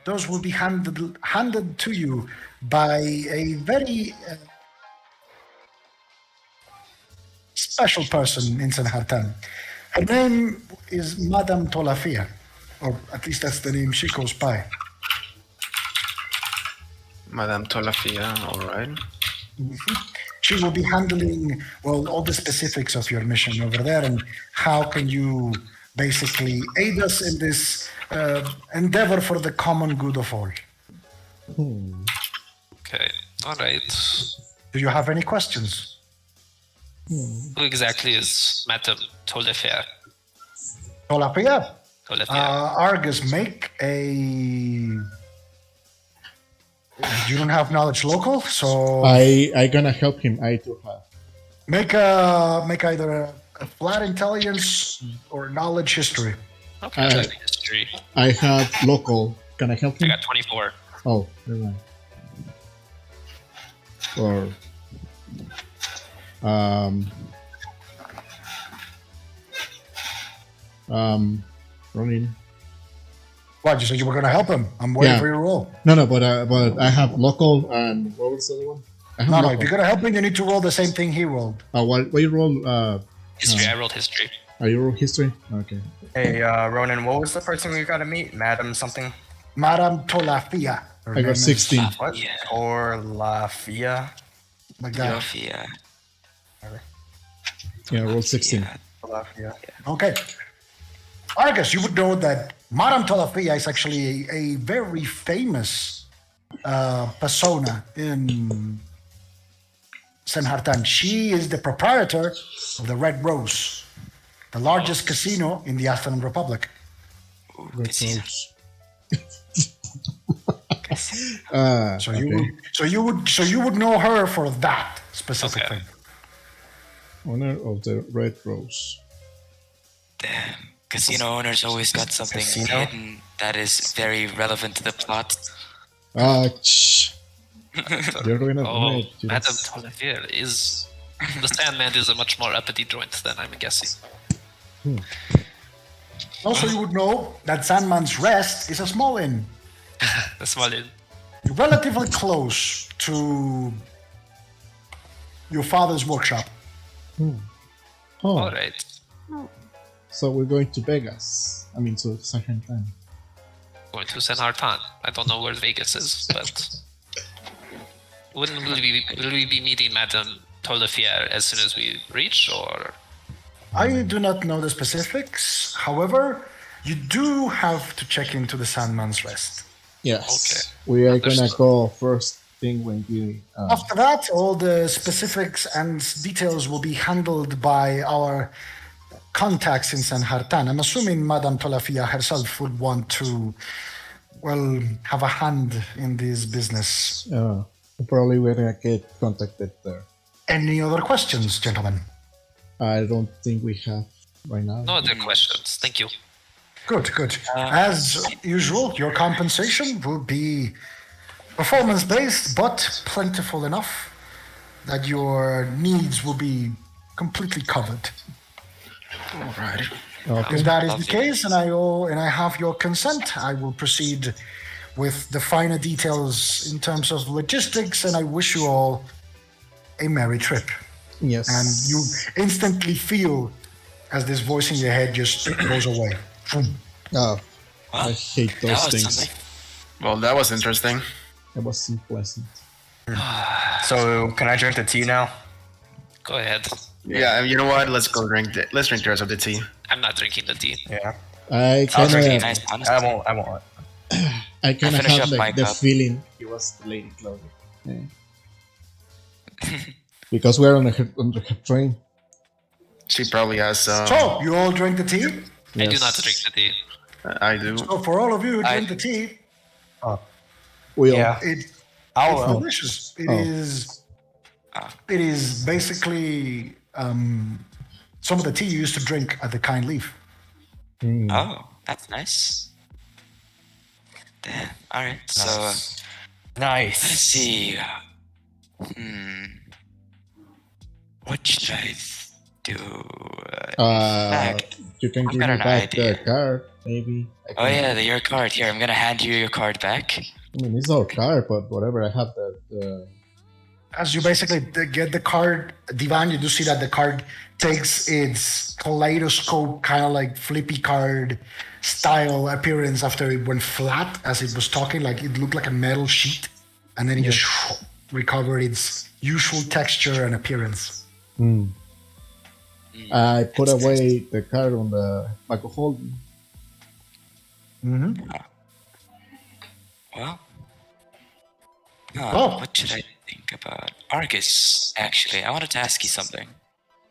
Speaker 3: those will be handed to you by a very special person in San Hartan. Her name is Madame Tolafia, or at least that's the name she goes by.
Speaker 2: Madame Tolafia, alright.
Speaker 3: She will be handling, well, all the specifics of your mission over there and how can you basically aid us in this endeavor for the common good of all.
Speaker 6: Okay. All right.
Speaker 3: Do you have any questions?
Speaker 6: Who exactly is Madame Tolefair?
Speaker 3: Tolapia,
Speaker 6: Tolefair.
Speaker 3: Argus, make a... You don't have knowledge local, so
Speaker 5: I gonna help him. I do have.
Speaker 3: make either a flat intelligence or knowledge history.
Speaker 6: Okay. Check history.
Speaker 5: I have local. Can I help
Speaker 6: I
Speaker 5: him?
Speaker 6: got 24.
Speaker 5: Oh, never mind. Or running.
Speaker 3: What, you said you were going to help him? I'm waiting
Speaker 5: Yeah.
Speaker 3: for your roll.
Speaker 5: No, but I have local and what was the other one? I have
Speaker 3: No,
Speaker 5: local.
Speaker 3: if you're going to help him, you need to roll the same thing he rolled.
Speaker 5: What you roll?
Speaker 6: History. I rolled history.
Speaker 5: You roll history? Okay.
Speaker 1: Hey, Ronan, what was the person we got to meet? Madam something?
Speaker 3: Madame Tolafia. Her
Speaker 5: I
Speaker 3: name
Speaker 5: got
Speaker 3: is
Speaker 5: 16.
Speaker 1: What?
Speaker 4: Yeah.
Speaker 1: Or La Fia?
Speaker 3: Like that.
Speaker 4: Yophia.
Speaker 5: Yeah, roll 16.
Speaker 1: La Fia.
Speaker 3: Okay. Argus, you would know that Madame Tolafia is actually a very famous persona in Senhartan. She is the proprietor of the Red Rose, the largest casino in the Afghan Republic.
Speaker 5: Red
Speaker 4: Casino.
Speaker 5: Rose.
Speaker 3: So you would know her for that specific
Speaker 6: Okay.
Speaker 3: thing.
Speaker 5: Owner of the Red Rose.
Speaker 4: Damn. Casino owners always got something
Speaker 1: Casino?
Speaker 4: hidden that is very relevant to the plot.
Speaker 5: Shh. You're going to
Speaker 6: Oh, Madame Tolefair is... The Sandman is a much more uppity joint than I'm guessing.
Speaker 3: Also, you would know that Sandman's Rest is a small inn,
Speaker 6: The small inn.
Speaker 3: relatively close to your father's workshop.
Speaker 5: Oh,
Speaker 6: All right.
Speaker 5: so we're going to Vegas. I mean, to San Antonio.
Speaker 6: Going to Senhartan. I don't know where Vegas is, but... Will we be meeting Madame Tolefair as soon as we reach, or...
Speaker 3: I do not know the specifics. However, you do have to check into the Sandman's Rest.
Speaker 5: Yes.
Speaker 6: Okay.
Speaker 5: We are gonna
Speaker 6: Understood.
Speaker 5: go first thing when we.
Speaker 3: After that, all the specifics and details will be handled by our contacts in San Hartan. I'm assuming Madame Tolafia herself would want to, well, have a hand in this business.
Speaker 5: Probably we're gonna get contacted there.
Speaker 3: Any other questions, gentlemen?
Speaker 5: I don't think we have right now.
Speaker 6: No other questions. Thank you.
Speaker 3: Good, good. As usual, your compensation will be performance-based, but plentiful enough that your needs will be completely covered.
Speaker 2: Alright.
Speaker 5: Okay.
Speaker 3: If that is the case, and I have your consent, I will proceed with the finer details in terms of logistics, and I wish you all a merry trip.
Speaker 5: Yes.
Speaker 3: And you instantly feel as this voice in your head just goes away.
Speaker 5: Oh, I hate
Speaker 4: That
Speaker 5: those
Speaker 4: was
Speaker 5: things.
Speaker 4: something.
Speaker 2: Well, that was interesting.
Speaker 5: It was unpleasant.
Speaker 1: So, can I drink the tea now?
Speaker 6: Go ahead.
Speaker 2: Yeah, you know what? Let's drink the rest of the tea.
Speaker 6: I'm not drinking the tea.
Speaker 1: Yeah.
Speaker 5: I
Speaker 1: I'll
Speaker 5: kind
Speaker 1: drink
Speaker 5: of,
Speaker 1: it.
Speaker 4: Nice, honest.
Speaker 1: I won't.
Speaker 5: I kind of
Speaker 4: finish
Speaker 5: have
Speaker 4: up
Speaker 5: like
Speaker 4: my
Speaker 5: the
Speaker 4: cup.
Speaker 5: feeling he was the lady Claudia. Yeah. Because we're on the train.
Speaker 2: She probably has some.
Speaker 3: So, you all drink the tea?
Speaker 6: I do
Speaker 5: Yes.
Speaker 6: not drink the tea.
Speaker 2: I do.
Speaker 3: So, for all of you who
Speaker 4: I-
Speaker 3: drink the tea,
Speaker 5: We all.
Speaker 1: Yeah.
Speaker 3: it's
Speaker 1: I'll.
Speaker 3: delicious. It
Speaker 5: Oh.
Speaker 3: is. It is basically some of the tea you used to drink at the Kind Leaf.
Speaker 4: Oh, that's nice. Damn. All right. So let's
Speaker 1: Nice.
Speaker 4: see. What should I do? Fact.
Speaker 5: You can
Speaker 4: I've
Speaker 5: give
Speaker 4: got
Speaker 5: me
Speaker 4: an
Speaker 5: back the
Speaker 4: idea.
Speaker 5: card, maybe.
Speaker 4: Oh yeah, your card here. I'm gonna hand you your card back.
Speaker 5: I mean, it's our card, but whatever. I have the
Speaker 3: As you basically get the card, Divan, you do see that the card takes its kaleidoscope kind of like flippy card style appearance after it went flat as it was talking. Like it looked like a metal sheet, and then it just recovered its usual texture and appearance.
Speaker 5: I put away the card on the back of holding.
Speaker 4: Well,
Speaker 3: Oh.
Speaker 4: what should I think about? Argus, actually, I wanted to ask you something.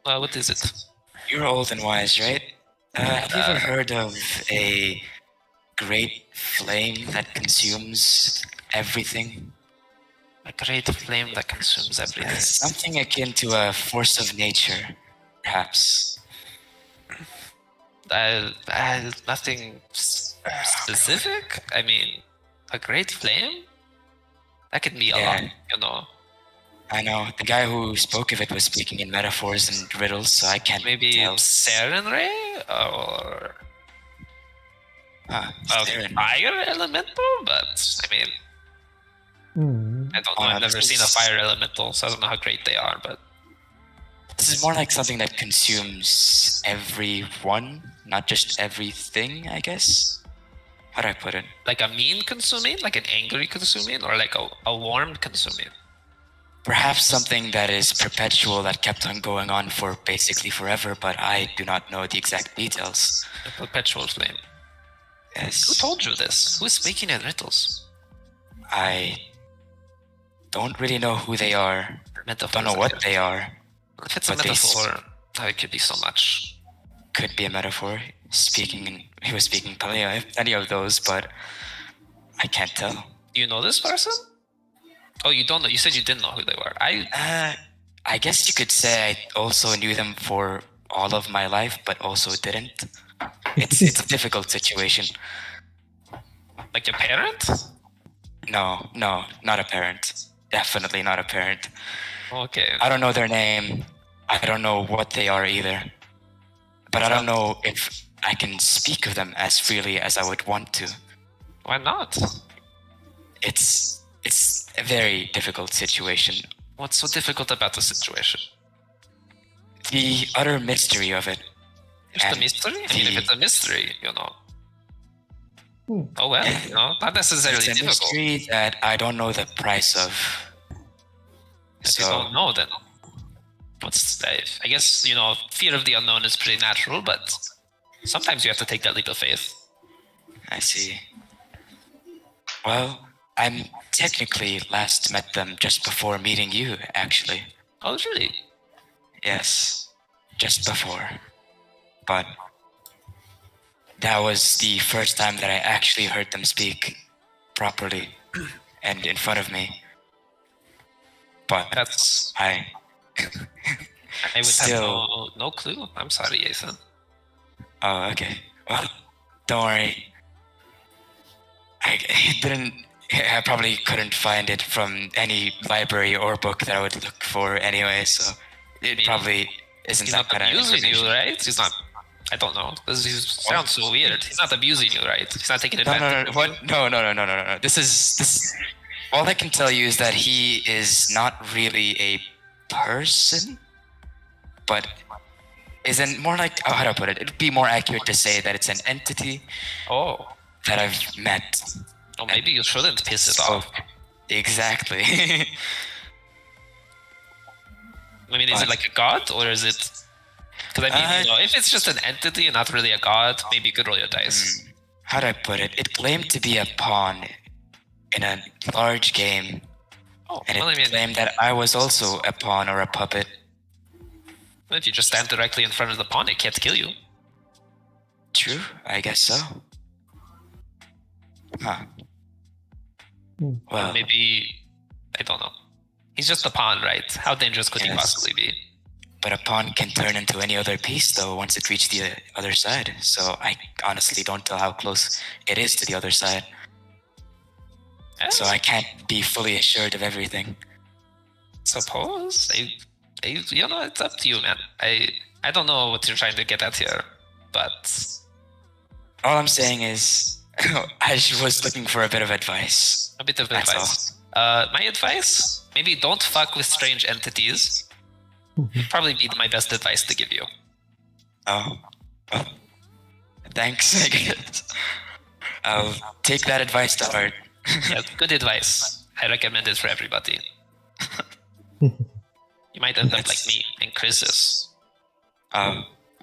Speaker 6: What is it?
Speaker 4: You're old and wise, right? Have you ever heard of a great flame that consumes everything?
Speaker 6: A great flame that consumes everything.
Speaker 4: Something akin to a force of nature, perhaps.
Speaker 6: Nothing specific. I mean, a great flame. That could be a lot, you know.
Speaker 4: I know. The guy who spoke of it was speaking in metaphors and riddles, so I can't
Speaker 6: Maybe
Speaker 4: tell.
Speaker 6: Saren Ray or a
Speaker 4: Saren.
Speaker 6: fire elemental, but I mean, I don't know. I've never seen a fire elemental, so I don't know how great they are. But
Speaker 4: This is more like something that consumes everyone, not just everything, I guess. How do I put it?
Speaker 6: like a mean consuming, like an angry consuming, or like a warm consuming.
Speaker 4: Perhaps something that is perpetual that kept on going on for basically forever, but I do not know the exact details.
Speaker 6: A perpetual flame.
Speaker 4: Yes.
Speaker 6: Who told you this? Who's speaking in riddles?
Speaker 4: I don't really know who they are.
Speaker 6: Metaphors,
Speaker 4: Don't know what they are.
Speaker 6: If it's a
Speaker 4: but they
Speaker 6: metaphor, it could be so much.
Speaker 4: Could be a metaphor. He was speaking plenty of those, but I can't tell.
Speaker 6: Do you know this person? Oh, you don't know. You said you didn't know who they were.
Speaker 4: I guess you could say I also knew them for all of my life, but also didn't. It's a difficult situation.
Speaker 6: Like your parent?
Speaker 4: No, not a parent. Definitely not a parent.
Speaker 6: Okay.
Speaker 4: I don't know their name. I don't know what they are either. But I don't know if I can speak of them as freely as I would want to.
Speaker 6: Why not?
Speaker 4: It's a very difficult situation.
Speaker 6: What's so difficult about the situation?
Speaker 4: The utter mystery of it.
Speaker 6: Just a
Speaker 4: And
Speaker 6: mystery? I mean, if it's a mystery, you know. Oh well, you know, not necessarily
Speaker 4: It's a
Speaker 6: difficult.
Speaker 4: mystery that I don't know the price of.
Speaker 6: If you don't know, then what's I guess, you know, fear of the unknown is pretty natural, but sometimes you have to take that leap of faith.
Speaker 4: I see. Well, I'm technically last met them just before meeting you, actually.
Speaker 6: Oh, really?
Speaker 4: Yes, just before. But that was the first time that I actually heard them speak properly and in front of me. But
Speaker 6: That's
Speaker 4: I
Speaker 6: I would
Speaker 4: still.
Speaker 6: have no clue. I'm sorry, Ethan.
Speaker 4: Oh, okay. Well, don't worry. I probably couldn't find it from any library or book that I would look for anyway, so it probably isn't
Speaker 6: He's
Speaker 4: that
Speaker 6: not
Speaker 4: kind of
Speaker 6: abusing
Speaker 4: information.
Speaker 6: you, right? He's not. I don't know. He sounds so weird. He's not abusing you, right? He's not taking advantage.
Speaker 4: No. This. All I can tell you is that he is not really a person, but isn't more like. Oh, how do I put it? It'd be more accurate to say that it's an entity
Speaker 6: Oh,
Speaker 4: that I've met.
Speaker 6: well, maybe you shouldn't piss it
Speaker 4: So-
Speaker 6: off.
Speaker 4: Exactly.
Speaker 6: I mean, is it like a god or is it? Because I mean, you know, if it's just an entity and not really a god, maybe you could roll your dice.
Speaker 4: How do I put it? It claimed to be a pawn in a large game,
Speaker 6: Oh,
Speaker 4: and it
Speaker 6: well, I mean,
Speaker 4: claimed that I was also a pawn or a puppet.
Speaker 6: if you just stand directly in front of the pawn, it can't kill you.
Speaker 4: True, I guess so. Huh. Well,
Speaker 6: Maybe I don't know. He's just a pawn, right? How dangerous could he
Speaker 4: Yes.
Speaker 6: possibly be?
Speaker 4: but a pawn can turn into any other piece, though, once it reaches the other side. So I honestly don't tell how close it is to the other side. So I can't be fully assured of everything.
Speaker 6: Suppose you know, it's up to you, man. I don't know what you're trying to get at here, but
Speaker 4: All I'm saying is, I was looking for a bit of advice.
Speaker 6: a bit of
Speaker 4: That's
Speaker 6: advice. My advice: maybe don't fuck with strange entities. Probably be my best advice to give you.
Speaker 4: Oh, well, thanks, I guess. I'll take that advice to heart.
Speaker 6: Yeah, good advice. I recommend it for everybody. You might end up like me and Chris's.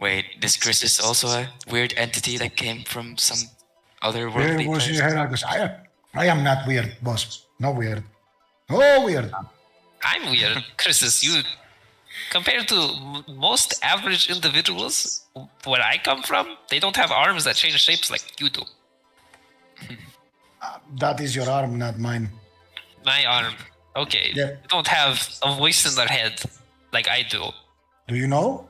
Speaker 4: Wait, this Chris is also a weird entity that came from some other world.
Speaker 3: Here was your head. I am not weird, boss. No weird. Oh, weird.
Speaker 6: I'm weird. Chris's, you compared to most average individuals where I come from, they don't have arms that change shapes like you do.
Speaker 3: That is your arm, not mine.
Speaker 6: My arm. Okay.
Speaker 3: Yeah.
Speaker 6: They don't have a voice in their head like I do.
Speaker 3: Do you know?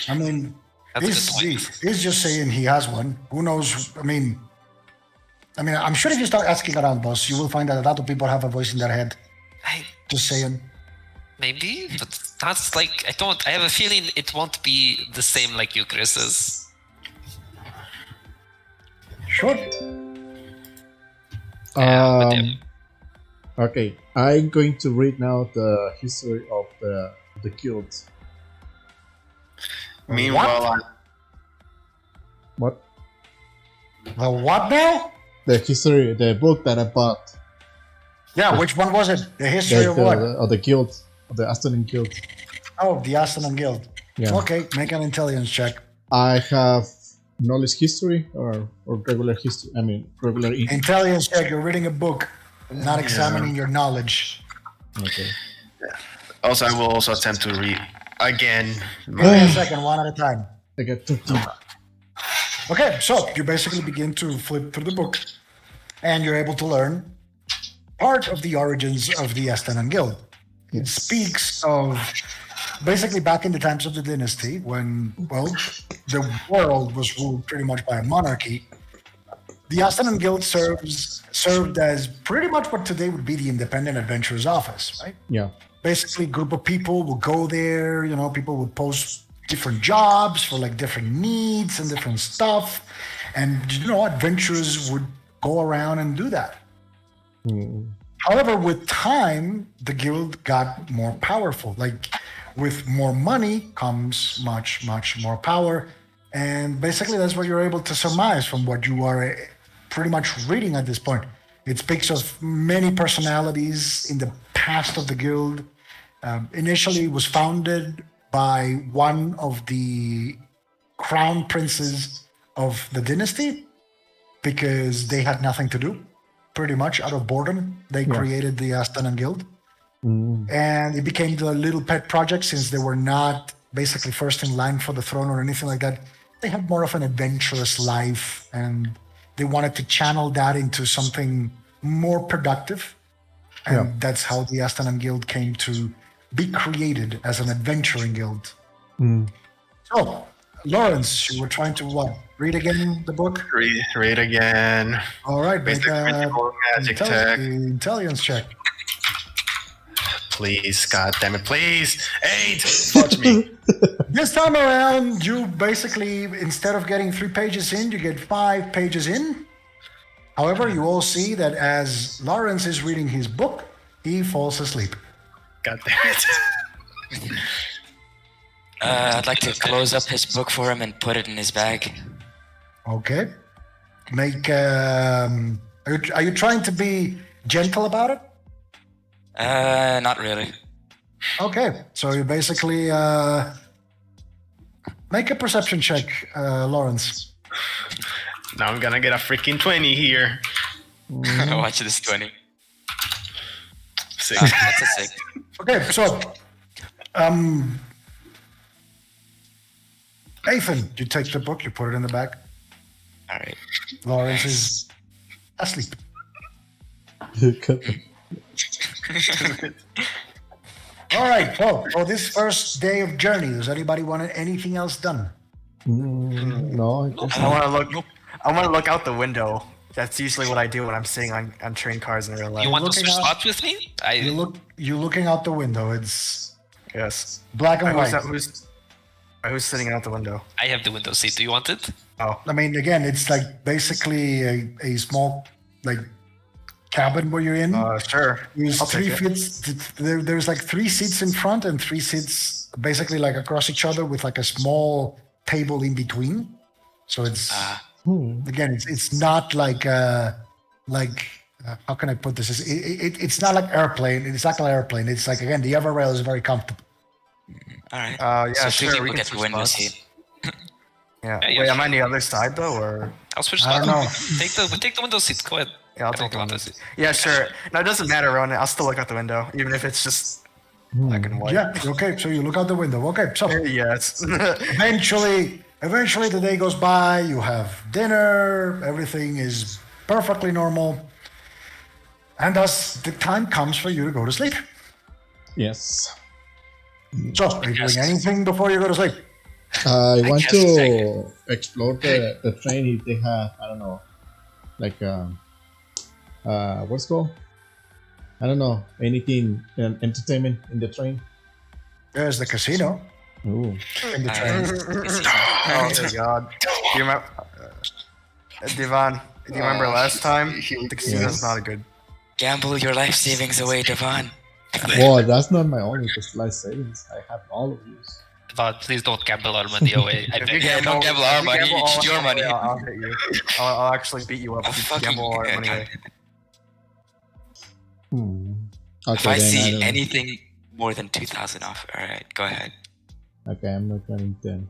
Speaker 3: I mean,
Speaker 6: That's a good point.
Speaker 3: he's just saying he has one. Who knows? I mean, I'm sure if you start asking around, boss, you will find that a lot of people have a voice in their head. Just saying.
Speaker 6: Maybe, but that's like I have a feeling it won't be the same like you, Chris's.
Speaker 3: Sure.
Speaker 6: But yeah.
Speaker 5: Okay, I'm going to read now the history of the guild.
Speaker 2: Meanwhile,
Speaker 5: What?
Speaker 3: The what now?
Speaker 5: The history, the book that I bought.
Speaker 3: Yeah, which one was it? The history of what?
Speaker 5: Of the guild, of the Astonian guild.
Speaker 3: Oh, the Aston Guild.
Speaker 5: Yeah.
Speaker 3: Okay, make an intelligence check.
Speaker 5: I have knowledge history or regular history. I mean, regular.
Speaker 3: Intelligence check. You're reading a book, not examining your knowledge.
Speaker 5: Okay.
Speaker 2: also, I will also attempt to read again.
Speaker 3: Give me a second, one at a time.
Speaker 5: I get 13.
Speaker 3: Okay, so you basically begin to flip through the book, and you're able to learn part of the origins of the Astanan Guild. It speaks of basically back in the times of the dynasty when, well, the world was ruled pretty much by a monarchy. The Astanan Guild served as pretty much what today would be the Independent Adventurers Office, right?
Speaker 5: Yeah.
Speaker 3: Basically, a group of people will go there, people would post different jobs for like different needs and different stuff. And, adventurers would go around and do that. However, with time, the guild got more powerful. Like with more money comes much, much more power. And basically, that's what you're able to surmise from what you are pretty much reading at this point. It speaks of many personalities in the past of the guild. Initially, it was founded by one of the crown princes of the dynasty because they had nothing to do. Pretty much out of boredom, they created the Astanan Guild. And it became the little pet project since they were not basically first in line for the throne or anything like that. They had more of an adventurous life and they wanted to channel that into something more productive. And that's how the Astanan Guild came to be created as an adventuring guild. So, Lawrence, you were trying to what? Read again the book?
Speaker 2: Read again.
Speaker 3: All right, make
Speaker 2: Basic
Speaker 3: a
Speaker 2: principle, magic tech.
Speaker 3: intelligence check.
Speaker 2: Please, God damn it, please. 8! Fudge me.
Speaker 3: This time around, you basically, instead of getting 3 pages in, you get 5 pages in. However, you all see that as Lawrence is reading his book, he falls asleep.
Speaker 2: God damn it.
Speaker 4: I'd like to close up his book for him and put it in his bag.
Speaker 3: Okay. Make. Are you trying to be gentle about it?
Speaker 4: Not really.
Speaker 3: Okay. So you basically make a perception check, Lawrence.
Speaker 2: Now I'm gonna get a freaking 20 here.
Speaker 4: Watch this 20.
Speaker 2: 6.
Speaker 4: That's a 6.
Speaker 3: Okay. So, Nathan, you take the book, you put it in the bag.
Speaker 4: All right.
Speaker 3: Lawrence is asleep. All right. So for this first day of journey, does anybody want anything else done?
Speaker 5: No, I guess
Speaker 1: I want to look out the window. That's usually what I do when I'm sitting on train cars in real life.
Speaker 6: You want to
Speaker 3: looking
Speaker 6: switch
Speaker 3: out-
Speaker 6: spots with me?
Speaker 3: You're looking out the window. It's
Speaker 1: Yes.
Speaker 3: black and white.
Speaker 1: Who's sitting out the window?
Speaker 6: I have the window seat. Do you want it?
Speaker 1: Oh,
Speaker 3: I mean, again, it's like basically a small like cabin where you're in.
Speaker 1: sure.
Speaker 3: There's
Speaker 1: I'll take
Speaker 3: 3
Speaker 1: it.
Speaker 3: seats. There's like 3 seats in front and 3 seats basically like across each other with like a small table in between. So it's again, it's not like how can I put this? It's not like airplane. It's not like airplane. It's like, again, the Everrail is very comfortable.
Speaker 4: All right.
Speaker 1: Yeah,
Speaker 4: so
Speaker 1: sure.
Speaker 4: Suki
Speaker 1: We
Speaker 4: will
Speaker 1: can
Speaker 4: get the
Speaker 1: switch
Speaker 4: window
Speaker 1: spots.
Speaker 4: seat.
Speaker 1: Yeah.
Speaker 6: Yeah,
Speaker 1: Wait,
Speaker 6: yeah,
Speaker 1: am I on the other side though, or?
Speaker 6: I'll switch
Speaker 3: I don't
Speaker 6: spots.
Speaker 3: know.
Speaker 6: Take the window seat. Go ahead.
Speaker 1: Yeah, I'll
Speaker 6: I
Speaker 1: take the
Speaker 6: don't want
Speaker 1: window
Speaker 6: this.
Speaker 1: seat. Yeah, sure. No, it doesn't matter, Ronan. I'll still look out the window, even if it's just black and white.
Speaker 3: Yeah, okay, so you look out the window. Okay, so
Speaker 1: Yes.
Speaker 3: eventually the day goes by, you have dinner, everything is perfectly normal. And thus the time comes for you to go to sleep.
Speaker 5: Yes.
Speaker 3: So, are you doing anything before you go to sleep?
Speaker 5: I want
Speaker 4: guess
Speaker 5: to explore the train if they have, I don't know, like what's it called? I don't know, anything entertainment in the train.
Speaker 3: There's the casino
Speaker 5: Ooh.
Speaker 3: in the train.
Speaker 1: Oh my god. Do you remember, Divan? Do you remember last time? The casino's not a good.
Speaker 4: Gamble your life savings away, Devon.
Speaker 5: Well, that's not my only life savings. I have all of these.
Speaker 6: But please don't gamble our money away. I
Speaker 1: If you
Speaker 6: beg.
Speaker 4: don't gamble our
Speaker 1: if you
Speaker 4: money,
Speaker 1: gamble
Speaker 4: it's
Speaker 1: all
Speaker 4: your
Speaker 1: our
Speaker 4: money.
Speaker 1: I'll hit you. I'll actually beat you up
Speaker 4: Oh,
Speaker 1: if you
Speaker 4: fucking
Speaker 1: gamble all our money away.
Speaker 5: Okay,
Speaker 4: If I
Speaker 5: then
Speaker 4: see
Speaker 5: don't-
Speaker 4: anything more than 2,000 off, all right, go ahead.
Speaker 5: Okay, I'm not going then.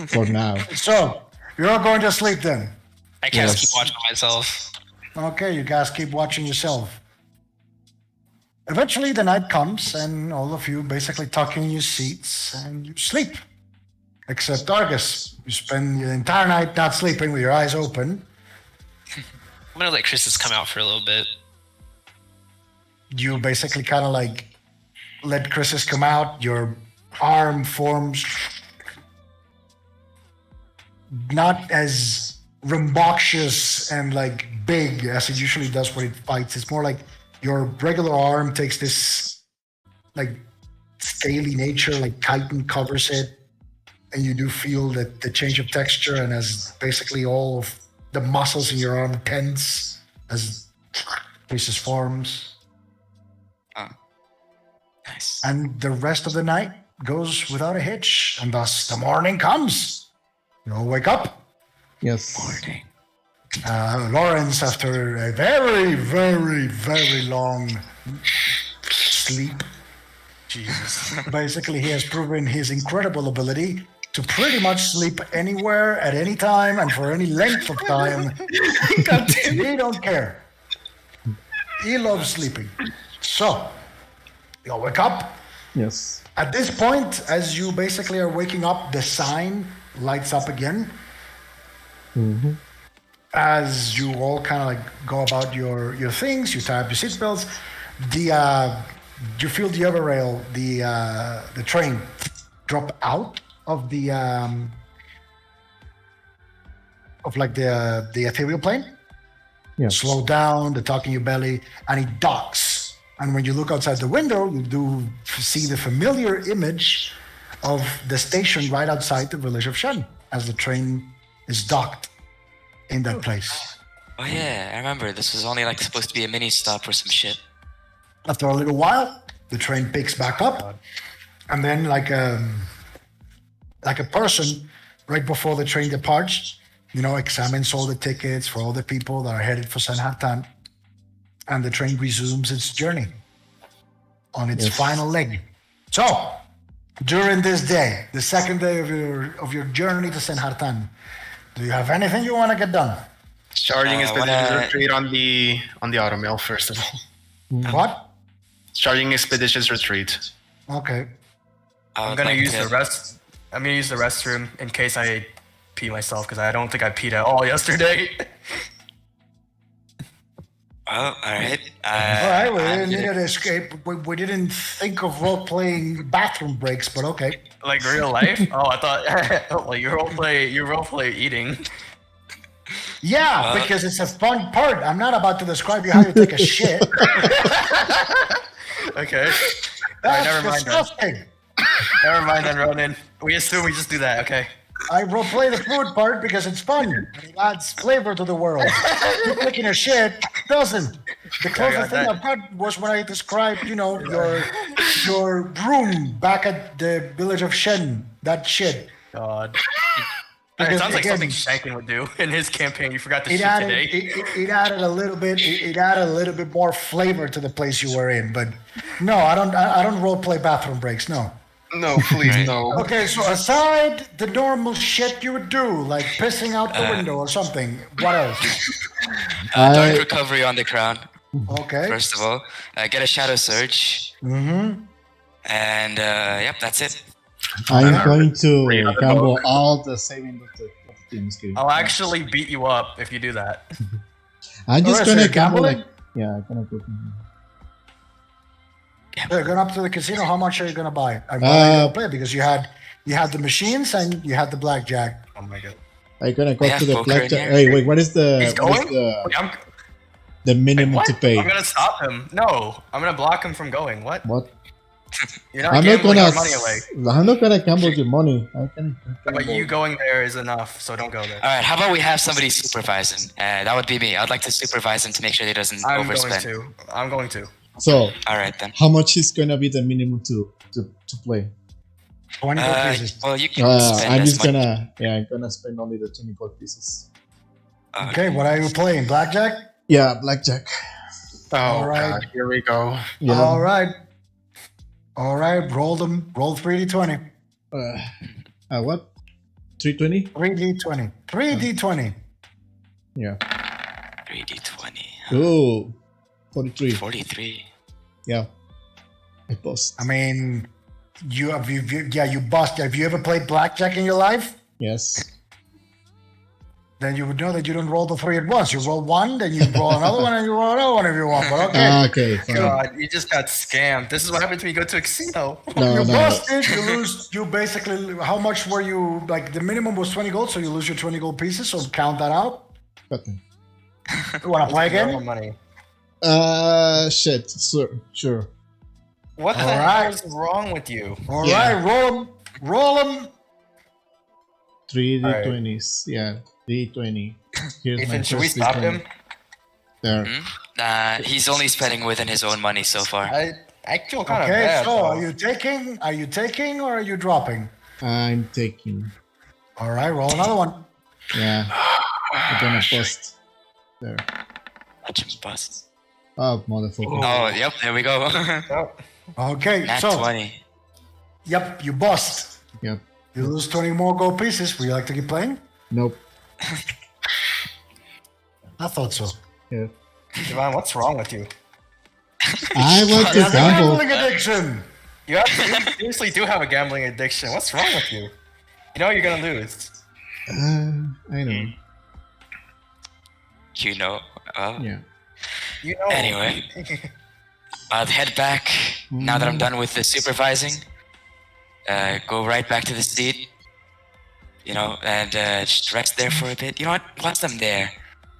Speaker 5: For now.
Speaker 3: So, you're all going to sleep then.
Speaker 6: I can't
Speaker 5: Yes.
Speaker 6: keep watching myself.
Speaker 3: Okay, you guys keep watching yourself. Eventually, the night comes, and all of you basically tuck in your seats and you sleep. Except Argus, you spend the entire night not sleeping with your eyes open.
Speaker 6: I'm gonna let Chris's come out for a little bit.
Speaker 3: You basically kind of like let Chris's come out. Your arm forms not as rambunctious and like big as it usually does when it fights. It's more like your regular arm takes this like scaly nature, like chitin covers it, and you do feel that the change of texture, and as basically all of the muscles in your arm tense as Chris's forms.
Speaker 4: Nice.
Speaker 3: And the rest of the night goes without a hitch, and thus the morning comes. You all wake up.
Speaker 5: Yes.
Speaker 4: Morning.
Speaker 3: Lawrence, after a very, very, very long sleep,
Speaker 1: Jesus.
Speaker 3: basically he has proven his incredible ability to pretty much sleep anywhere, at any time, and for any length of time. He don't care. He loves sleeping. So, you all wake up.
Speaker 5: Yes.
Speaker 3: At this point, as you basically are waking up, the sign lights up again. As you all kind of like go about your things, you tie up your seatbelts. You feel the Everrail, the train, drop out of the the ethereal plane.
Speaker 5: Yes.
Speaker 3: Slow down, the talk in your belly, and it docks. And when you look outside the window, you do see the familiar image of the station right outside the village of Shen as the train is docked in that place.
Speaker 4: Oh yeah, I remember. This was only like supposed to be a mini stop or some shit.
Speaker 3: After a little while, the train picks back up, and then like a person right before the train departs, examines all the tickets for all the people that are headed for San Hatan, and the train resumes its journey on its final leg. So, during this day, the second day of your journey to San Hatan, do you have anything you want to get done?
Speaker 2: Charging is
Speaker 4: wanna-
Speaker 2: retreat on the automail first of all.
Speaker 3: What?
Speaker 2: Charging expeditious retreat.
Speaker 3: Okay.
Speaker 1: I'm gonna use the rest. I'm gonna use the restroom in case I pee myself because I don't think I peed at all yesterday.
Speaker 4: Oh, all right.
Speaker 3: All right, we didn't need an escape. We didn't think of role-playing bathroom breaks, but okay.
Speaker 1: Like real life? Oh, I thought like you roleplay eating.
Speaker 3: Yeah, because it's a fun part. I'm not about to describe you how you take a shit.
Speaker 1: Okay.
Speaker 3: That's
Speaker 1: never mind then.
Speaker 3: disgusting.
Speaker 1: Never mind then, Ronan. We assume we just do that. Okay.
Speaker 3: I will play the food part because it's fun. It adds flavor to the world. You taking a shit doesn't. The closest thing I've got was when I described, your room back at the village of Shen. That shit.
Speaker 1: God. It sounds like
Speaker 3: again,
Speaker 1: something Shankin would do in his campaign. You forgot to
Speaker 3: it
Speaker 1: shoot
Speaker 3: added
Speaker 1: today.
Speaker 3: it added a little bit. It added a little bit more flavor to the place you were in. But no, I don't role play bathroom breaks. No.
Speaker 2: No, please, no.
Speaker 3: Okay, so aside the normal shit you would do, like pissing out the window or something, what else?
Speaker 4: Dark recovery on the crown.
Speaker 3: Okay.
Speaker 4: First of all, get a shadow surge, and yep, that's it.
Speaker 5: I'm going to gamble all the saving of the team.
Speaker 1: I'll actually beat you up if you do that.
Speaker 5: I'm just
Speaker 3: Alright, so
Speaker 5: gonna
Speaker 3: you're
Speaker 5: gamble
Speaker 3: gambling?
Speaker 5: like I'm gonna go.
Speaker 3: So you're going up to the casino. How much are you gonna buy? I'm going to play because you had the machines and you had the blackjack.
Speaker 1: Oh my god.
Speaker 5: I'm gonna go
Speaker 4: They have
Speaker 5: to the
Speaker 4: poker in
Speaker 5: blackjack.
Speaker 4: here.
Speaker 5: Hey, wait, what is the
Speaker 1: He's
Speaker 5: what is
Speaker 1: going? Wait,
Speaker 5: the minimum
Speaker 1: what?
Speaker 5: to pay?
Speaker 1: I'm gonna stop him. No, I'm gonna block him from going. What?
Speaker 5: What?
Speaker 1: You're not
Speaker 5: I'm not
Speaker 1: gambling
Speaker 5: gonna.
Speaker 1: our money away.
Speaker 5: I'm not gonna gamble your money. I can.
Speaker 1: But you going there is enough, so don't go there.
Speaker 4: All right, how about we have somebody supervising? That would be me. I'd like to supervise him to make sure he doesn't
Speaker 1: I'm
Speaker 4: overspend.
Speaker 1: going to. I'm going to.
Speaker 5: So,
Speaker 4: All right then.
Speaker 5: how much is gonna be the minimum to play?
Speaker 3: 20 gold pieces.
Speaker 4: Well, you can spend
Speaker 5: I'm
Speaker 4: as
Speaker 5: just
Speaker 4: much.
Speaker 5: I'm gonna spend only the 20 gold pieces.
Speaker 3: Okay, what are you playing? Blackjack?
Speaker 5: Yeah, blackjack.
Speaker 2: Oh,
Speaker 3: All right.
Speaker 2: God, here we go.
Speaker 5: Yeah.
Speaker 3: All right. All right, roll them. Roll 3d20.
Speaker 5: What? 320?
Speaker 3: 3d20. 3d20.
Speaker 5: Yeah.
Speaker 4: 3d20.
Speaker 5: Ooh, 43.
Speaker 4: 43.
Speaker 5: Yeah. I bust.
Speaker 3: I mean, you bust. Have you ever played blackjack in your life?
Speaker 5: Yes.
Speaker 3: Then you would know that you don't roll the 3 at once. You roll one, then you roll another one, and you roll another one if you want. But okay.
Speaker 5: Okay, fine.
Speaker 1: God, you just got scammed. This is what happens when you go to a casino.
Speaker 5: No,
Speaker 3: You
Speaker 5: no.
Speaker 3: busted, you lose, you basically, how much were you, like the minimum was 20 gold, so you lose your 20 gold pieces, so count that out.
Speaker 5: Okay.
Speaker 3: You want to play
Speaker 1: Normal
Speaker 3: again?
Speaker 1: money.
Speaker 5: Shit. Sure.
Speaker 1: What the
Speaker 3: All
Speaker 1: hell
Speaker 3: right.
Speaker 1: is wrong with you?
Speaker 3: All
Speaker 5: Yeah.
Speaker 3: right, roll them.
Speaker 5: 3d20s. Yeah, d20. Here's
Speaker 1: Ethan, should we
Speaker 5: first
Speaker 1: stop
Speaker 5: D20.
Speaker 1: him?
Speaker 5: There.
Speaker 4: He's only spending within his own money so far.
Speaker 1: I feel kind of
Speaker 3: Okay,
Speaker 1: bad.
Speaker 3: so
Speaker 1: though.
Speaker 3: are you taking or are you dropping?
Speaker 5: I'm taking.
Speaker 3: All right, roll another one.
Speaker 5: Yeah. I'm gonna bust. There.
Speaker 4: Watch him bust.
Speaker 5: Oh, motherfucker.
Speaker 4: Oh, yep, there we go.
Speaker 1: Oh,
Speaker 3: Okay,
Speaker 4: Nat
Speaker 3: so,
Speaker 4: 20.
Speaker 3: yep, you bust.
Speaker 5: Yep.
Speaker 3: You lose 20 more gold pieces. Would you like to keep playing?
Speaker 5: Nope.
Speaker 3: I thought so.
Speaker 5: Yeah.
Speaker 1: Javon, what's wrong with you?
Speaker 5: I want to
Speaker 3: You have a
Speaker 5: gamble.
Speaker 3: gambling addiction.
Speaker 1: You seriously do have a gambling addiction. What's wrong with you? You know you're gonna lose.
Speaker 5: I know.
Speaker 4: You know.
Speaker 5: Yeah.
Speaker 1: You know.
Speaker 4: Anyway. I'll head back now that I'm done with the supervising. Go right back to the seat. You know, and just rest there for a bit. You know what? Once I'm there,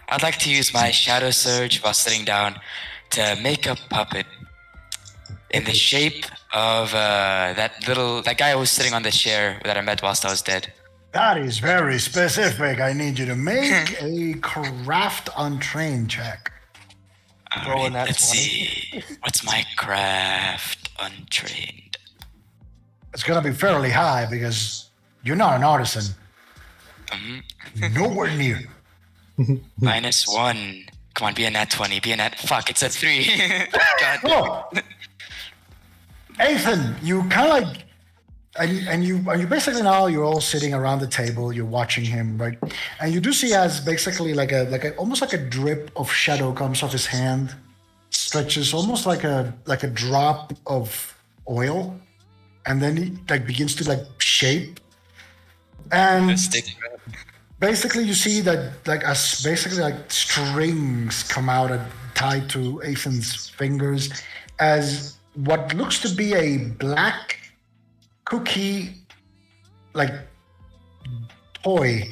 Speaker 4: I'd like to use my shadow surge while sitting down to make a puppet in the shape of that guy who was sitting on the chair that I met whilst I was dead.
Speaker 3: That is very specific. I need you to make a craft untrained check.
Speaker 1: Rolling that
Speaker 4: Let's
Speaker 1: 20.
Speaker 4: see. What's my craft untrained?
Speaker 3: It's gonna be fairly high because you're not an artisan. Nowhere near.
Speaker 4: -1. Come on, be a nat 20. Be a nat. Fuck, it's a 3. God.
Speaker 3: Oh, Ethan, you kind of like, and you basically now you're all sitting around the table. You're watching him, right? And you do see as basically like a almost like a drip of shadow comes off his hand, stretches almost like a drop of oil, and then he like begins to like shape. And basically you see that like as basically like strings come out and tied to Ethan's fingers as what looks to be a black cookie like toy,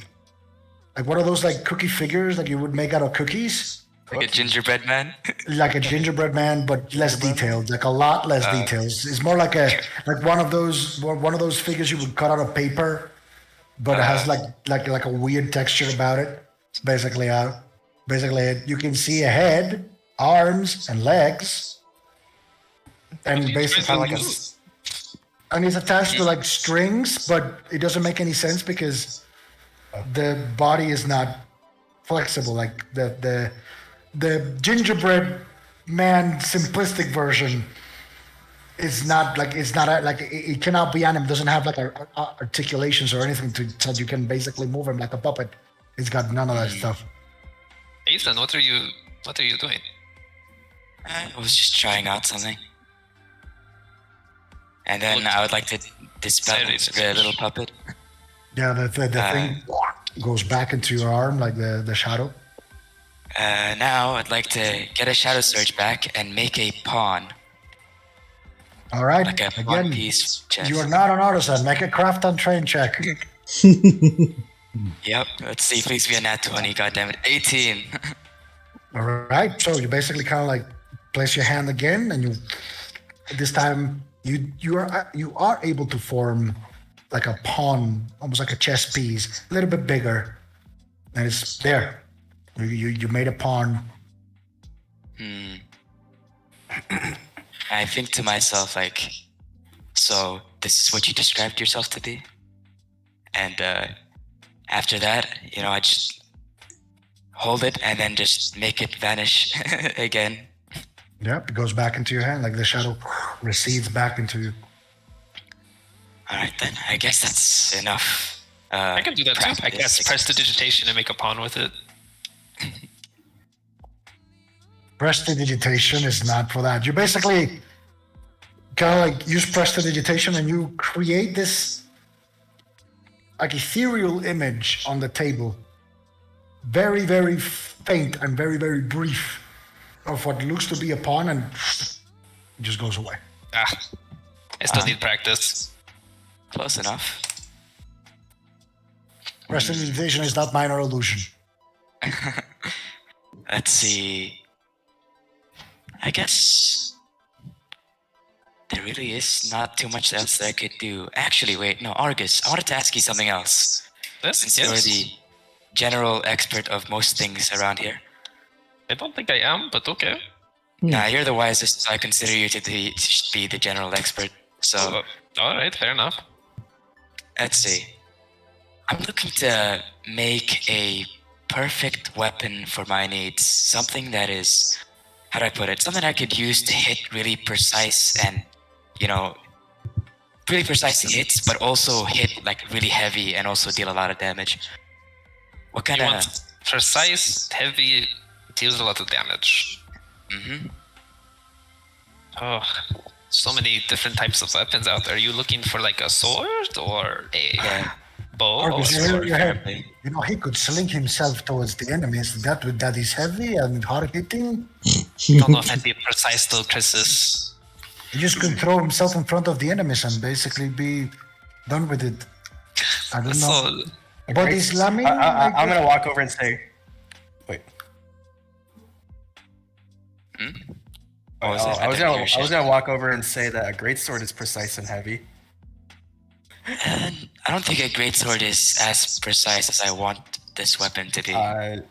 Speaker 3: like one of those like cookie figures like you would make out of cookies,
Speaker 4: Like a gingerbread man.
Speaker 3: like a gingerbread man but less detailed, like a lot less details. It's more like one of those figures you would cut out of paper, but it has like a weird texture about it. It's basically it. You can see a head, arms, and legs, and basically
Speaker 1: like a-
Speaker 3: and it's attached to like strings, but it doesn't make any sense because the body is not flexible. Like the gingerbread man simplistic version is not like it cannot be animated. Doesn't have like articulations or anything so you can basically move him like a puppet. It's got none of that stuff.
Speaker 6: Ethan, what are you doing?
Speaker 4: I was just trying out something. And then I would like to dispel the little puppet.
Speaker 3: Yeah, the thing goes back into your arm like the shadow.
Speaker 4: Now I'd like to get a shadow surge back and make a pawn.
Speaker 3: All right.
Speaker 4: Like a pawn
Speaker 3: Again,
Speaker 4: piece chest.
Speaker 3: you are not an artisan. Make a craft and train check.
Speaker 4: Yep. Let's see. Please be a nat 20. Goddammit. 18.
Speaker 3: All right. So you basically kind of like place your hand again, and you this time you are able to form like a pawn, almost like a chess piece, a little bit bigger, and it's there. You made a pawn.
Speaker 4: I think to myself, like, so this is what you described yourself to be? And after that, I just hold it and then just make it vanish again.
Speaker 3: Yep, it goes back into your hand, like the shadow recedes back into you.
Speaker 4: All right, then. I guess that's enough.
Speaker 6: I can do that too. I guess prestidigitation and make a pawn with it.
Speaker 3: Prestidigitation is not for that. You basically kind of like use prestidigitation and you create this like ethereal image on the table. Very, very faint and very, very brief of what looks to be a pawn, and it just goes away.
Speaker 6: I still need practice.
Speaker 4: Close enough.
Speaker 3: Prestidigitation is not minor illusion.
Speaker 4: Let's see. I guess there really is not too much else that I could do. Actually, wait, no, Argus, I wanted to ask you something else. Since you're the general expert of most things around here.
Speaker 6: I don't think I am, but okay.
Speaker 4: Nah, you're the wisest, so I consider you to be the general expert. So,
Speaker 6: all right, fair enough.
Speaker 4: Let's see. I'm looking to make a perfect weapon for my needs. Something that is, how do I put it? Something I could use to hit really precise and, really precise hits, but also hit like really heavy and also deal a lot of damage. What kind of
Speaker 6: precise, heavy, deals a lot of damage? Oh, so many different types of weapons out there. Are you looking for like a sword or a bow?
Speaker 3: Argus, he could sling himself towards the enemies. That is heavy and hard hitting.
Speaker 6: I don't know if I'd be precise though, Chrysis.
Speaker 3: He just could throw himself in front of the enemies and basically be done with it. I don't know. But Islami,
Speaker 1: I'm gonna walk over and say, wait. I was gonna walk over and say that a greatsword is precise and heavy.
Speaker 4: I don't think a greatsword is as precise as I want this weapon to be.
Speaker 1: I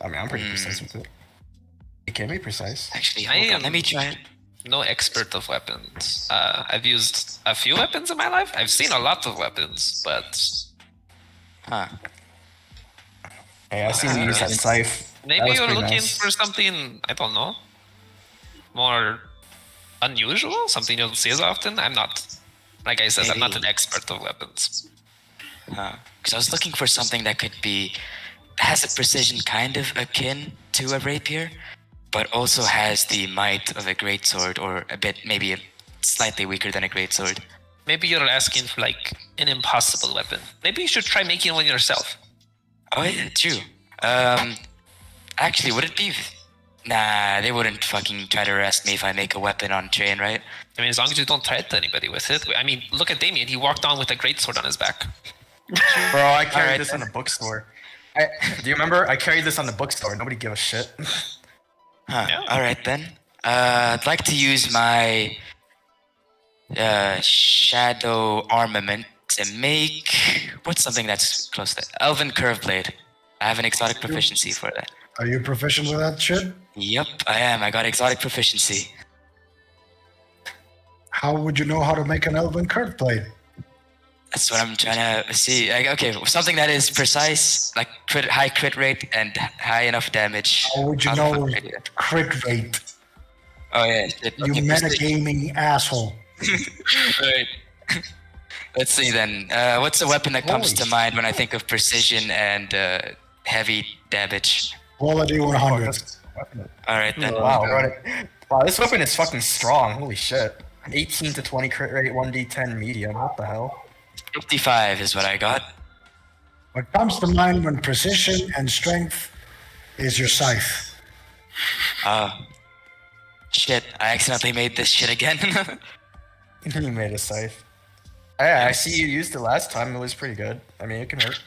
Speaker 1: mean, I'm pretty precise with it. It can be precise.
Speaker 4: Actually, hold on, let me try it.
Speaker 6: No expert of weapons. I've used a few weapons in my life. I've seen a lot of weapons, but...
Speaker 1: Hey, I've seen you use that scythe.
Speaker 6: Maybe you're looking for something, I don't know, more unusual? Something you don't see as often? I'm not, like I said, I'm not an expert of weapons.
Speaker 4: Because I was looking for something that has a precision kind of akin to a rapier, but also has the might of a greatsword, or a bit, maybe slightly weaker than a greatsword.
Speaker 6: Maybe you're asking for like an impossible weapon. Maybe you should try making one yourself.
Speaker 4: Oh yeah, true. Actually, would it be... Nah, they wouldn't fucking try to arrest me if I make a weapon on train, right?
Speaker 6: I mean, as long as you don't threaten anybody with it. I mean, look at Damien. He walked on with a greatsword on his back.
Speaker 1: Bro, I carried this in the bookstore. Do you remember? I carried this on the bookstore. Nobody give a shit.
Speaker 6: Yeah.
Speaker 4: All right, then. I'd like to use my shadow armament to make... What's something that's close to... Elven Curve Blade. I have an exotic proficiency for that.
Speaker 3: Are you proficient with that shit?
Speaker 4: Yep, I am. I got exotic proficiency.
Speaker 3: How would you know how to make an elven curve blade?
Speaker 4: That's what I'm trying to see. Like, okay, something that is precise, like high crit rate and high enough damage.
Speaker 3: How would you
Speaker 4: How the
Speaker 3: know
Speaker 4: fuck do I do that?
Speaker 3: crit rate?
Speaker 4: Oh yeah, shit.
Speaker 3: You
Speaker 4: Okay, precision.
Speaker 3: metagaming asshole.
Speaker 4: Right. Let's see then. What's a weapon that comes to mind when I think of precision and heavy damage?
Speaker 3: Quality 100.
Speaker 1: This weapon-
Speaker 4: All right then.
Speaker 1: Wow, wow, this weapon is fucking strong. Holy shit. 18 to 20 crit rate, 1d10 medium. What the hell?
Speaker 4: 55 is what I got.
Speaker 3: What comes to mind when precision and strength is your scythe.
Speaker 4: Shit, I accidentally made this shit again.
Speaker 1: You made a scythe. Yeah, I see you used it last time. It was pretty good. I mean, it can hurt.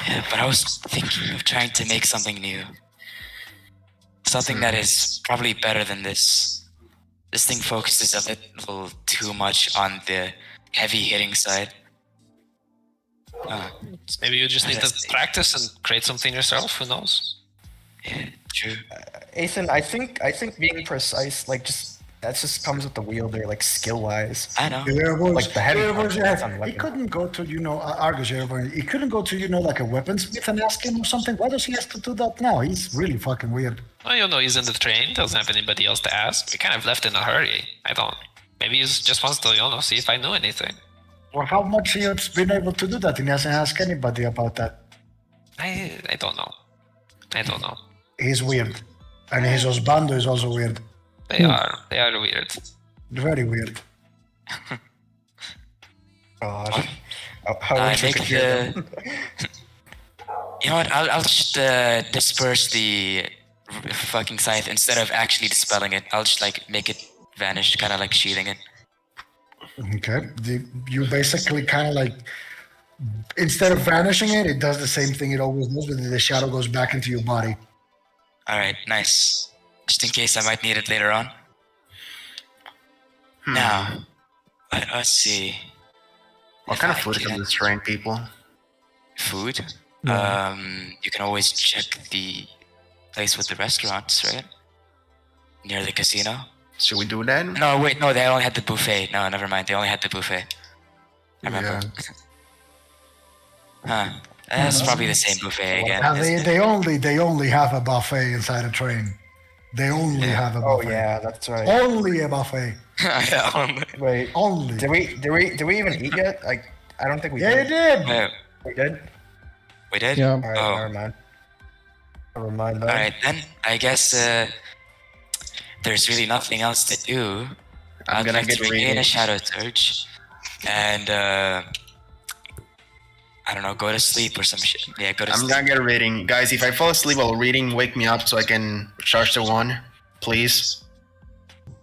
Speaker 4: Yeah, but I was thinking of trying to make something new. Something that is probably better than this. This thing focuses a little too much on the heavy hitting side.
Speaker 6: Maybe you just need
Speaker 4: Let's
Speaker 6: to
Speaker 4: see.
Speaker 6: practice and create something yourself. Who knows?
Speaker 4: Yeah, true.
Speaker 1: Ethan, I think being precise, like that just comes with the wielder, like skill wise.
Speaker 4: I know.
Speaker 1: Like the heavy
Speaker 3: Yerevor's,
Speaker 1: functions on
Speaker 3: he
Speaker 1: weapon.
Speaker 3: couldn't go to, Argus Yerevor's, he couldn't go to, like a weaponsmith and ask him or something. Why does he have to do that now? He's really fucking weird.
Speaker 6: Well, he's in the train. Doesn't have anybody else to ask. We kind of left in a hurry. I don't. Maybe he just wants to, see if I knew anything.
Speaker 3: Well, how much he has been able to do that? He hasn't asked anybody about that.
Speaker 6: I don't know. I don't know.
Speaker 3: He's weird. And his husbando is also weird.
Speaker 6: They are weird.
Speaker 3: Very weird.
Speaker 1: God. How
Speaker 4: I
Speaker 1: wish we
Speaker 4: make
Speaker 1: could hear them.
Speaker 4: You know what? I'll just disperse the fucking scythe instead of actually dispelling it. I'll just make it vanish, kind of like sheathing it.
Speaker 3: Okay. You basically kind of instead of vanishing it, it does the same thing it always does, but the shadow goes back into your body.
Speaker 4: All right, nice. Just in case I might need it later on. Now, let us see.
Speaker 2: What
Speaker 4: if
Speaker 2: kind of
Speaker 4: I
Speaker 2: food can
Speaker 4: can-
Speaker 2: this train people?
Speaker 4: Food? You can always check the place with the restaurants, right? Near the casino.
Speaker 2: Should we do that?
Speaker 4: No, wait, no, they only had the buffet. No, never mind. They only had the buffet. I remember. Huh. That's probably the same buffet again.
Speaker 3: Now,
Speaker 4: isn't it?
Speaker 3: they only have a buffet inside a train. They only have a
Speaker 1: Oh
Speaker 3: buffet.
Speaker 1: yeah, that's right.
Speaker 3: Only a buffet.
Speaker 1: Wait,
Speaker 3: Only.
Speaker 1: did we even eat yet? Like, I don't think we
Speaker 3: Yeah, you
Speaker 1: did.
Speaker 3: did.
Speaker 4: Yeah,
Speaker 1: We did.
Speaker 4: we did?
Speaker 5: Yeah.
Speaker 1: All right,
Speaker 4: Oh.
Speaker 1: never mind. Never mind that.
Speaker 4: Alright then, I guess there's really nothing else to do.
Speaker 2: I'm
Speaker 4: I'd
Speaker 2: gonna
Speaker 4: like
Speaker 2: get
Speaker 4: to regain
Speaker 2: reading.
Speaker 4: a shadow surge and I don't know, go to sleep or some shit. Yeah, go to
Speaker 2: I'm
Speaker 4: sleep.
Speaker 2: gonna get reading. Guys, if I fall asleep while reading, wake me up so I can charge the one. Please.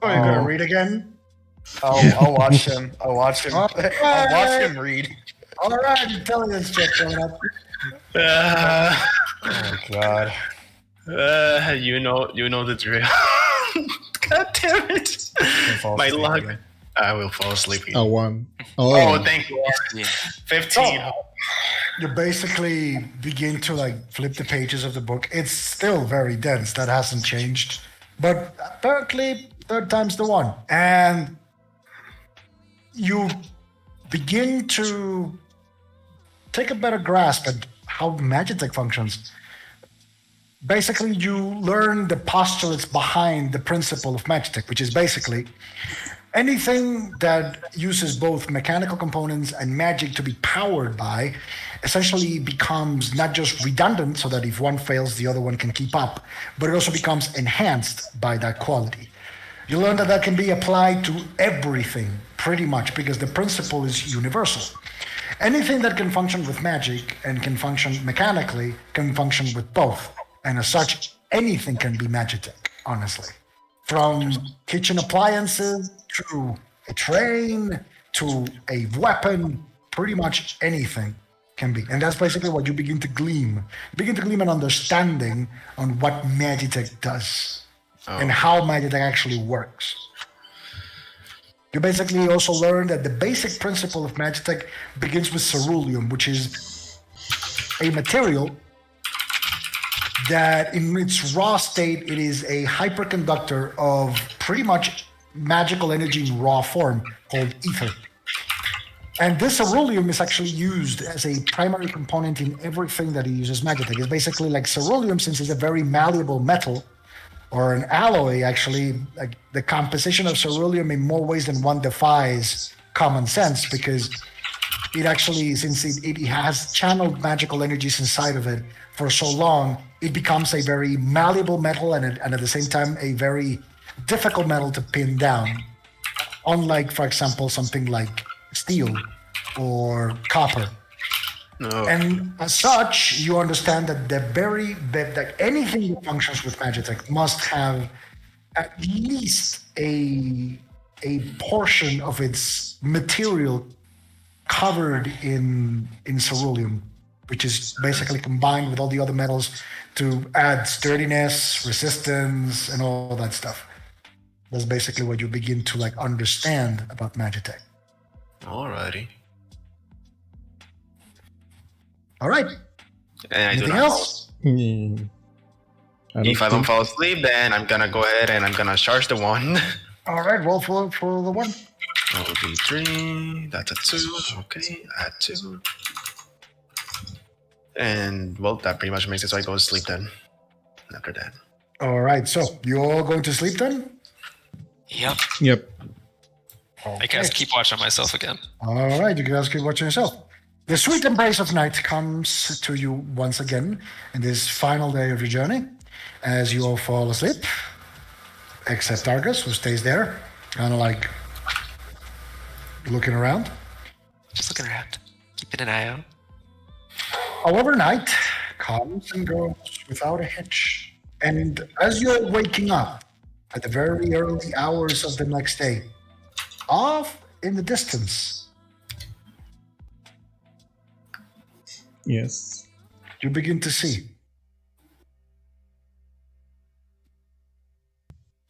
Speaker 3: Oh, you're gonna read again?
Speaker 1: I'll watch him. I'll watch him.
Speaker 3: All
Speaker 1: I'll watch
Speaker 3: right.
Speaker 1: him read.
Speaker 3: All right, intelligence check coming up.
Speaker 1: Oh god.
Speaker 2: You know the drill. God damn it.
Speaker 1: Fall
Speaker 2: My
Speaker 1: asleep
Speaker 2: luck.
Speaker 1: again.
Speaker 2: I will fall asleep.
Speaker 5: A 1.
Speaker 2: Oh, thank you.
Speaker 4: Yeah.
Speaker 2: 15.
Speaker 3: You basically begin to flip the pages of the book. It's still very dense. That hasn't changed. But apparently, third time's the one. And you begin to take a better grasp at how Magitech functions. Basically, you learn the postulates behind the principle of Magitech, which is basically anything that uses both mechanical components and magic to be powered by essentially becomes not just redundant so that if one fails, the other one can keep up, but it also becomes enhanced by that quality. You learn that can be applied to everything pretty much because the principle is universal. Anything that can function with magic and can function mechanically can function with both. And as such, anything can be Magitech, honestly. From kitchen appliances to a train to a weapon, pretty much anything can be. And that's basically what you begin to glean. You begin to glean an understanding on what Magitech does and how Magitech actually works. You basically also learn that the basic principle of Magitech begins with ceruleum, which is a material that in its raw state, it is a hyperconductor of pretty much magical energy in raw form called ether. And this ceruleum is actually used as a primary component in everything that he uses Magitech. It's basically like ceruleum, since it's a very malleable metal or an alloy, actually, like the composition of ceruleum in more ways than one defies common sense, because it actually, since it has channeled magical energies inside of it for so long, it becomes a very malleable metal and at the same time a very difficult metal to pin down. Unlike, for example, something like steel or copper.
Speaker 2: No.
Speaker 3: And as such, you understand that that anything that functions with Magitech must have at least a portion of its material covered in ceruleum, which is basically combined with all the other metals to add sturdiness, resistance, and all that stuff. That's basically what you begin to like understand about Magitech.
Speaker 2: Alrighty.
Speaker 3: All right.
Speaker 2: And I do
Speaker 3: Anything
Speaker 2: not
Speaker 3: else?
Speaker 2: If I don't fall asleep, then I'm gonna go ahead and I'm gonna charge the one.
Speaker 3: All right, roll for the one.
Speaker 2: That would be 3. That's a 2. Okay, add 2. And well, that pretty much makes it so I go to sleep then. After that.
Speaker 3: All right, so you're going to sleep then?
Speaker 4: Yep.
Speaker 5: Yep.
Speaker 6: I cast Keep Watch on myself again.
Speaker 3: All right, you guys keep watching yourself. The sweet embrace of night comes to you once again in this final day of your journey as you all fall asleep, except Argus, who stays there, kind of like looking around.
Speaker 6: Just looking around, keeping an eye out.
Speaker 3: However, night comes and goes without a hitch. And as you're waking up at the very early hours of the next day, off in the distance,
Speaker 5: Yes.
Speaker 3: you begin to see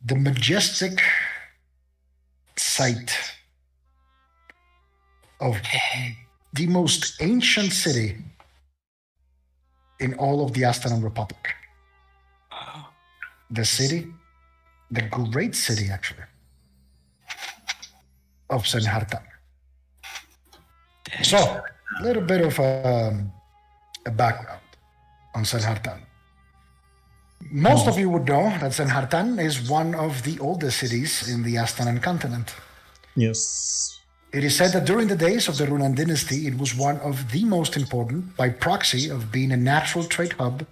Speaker 3: the majestic sight of the most ancient city in all of the Astanan Republic. The city, the great city actually, of Senhartan. So, a little bit of a background on Senhartan. Most of you would know that Senhartan is one of the oldest cities in the Astanan continent.
Speaker 5: Yes.
Speaker 3: It is said that during the days of the Runan dynasty, it was one of the most important by proxy of being a natural trade hub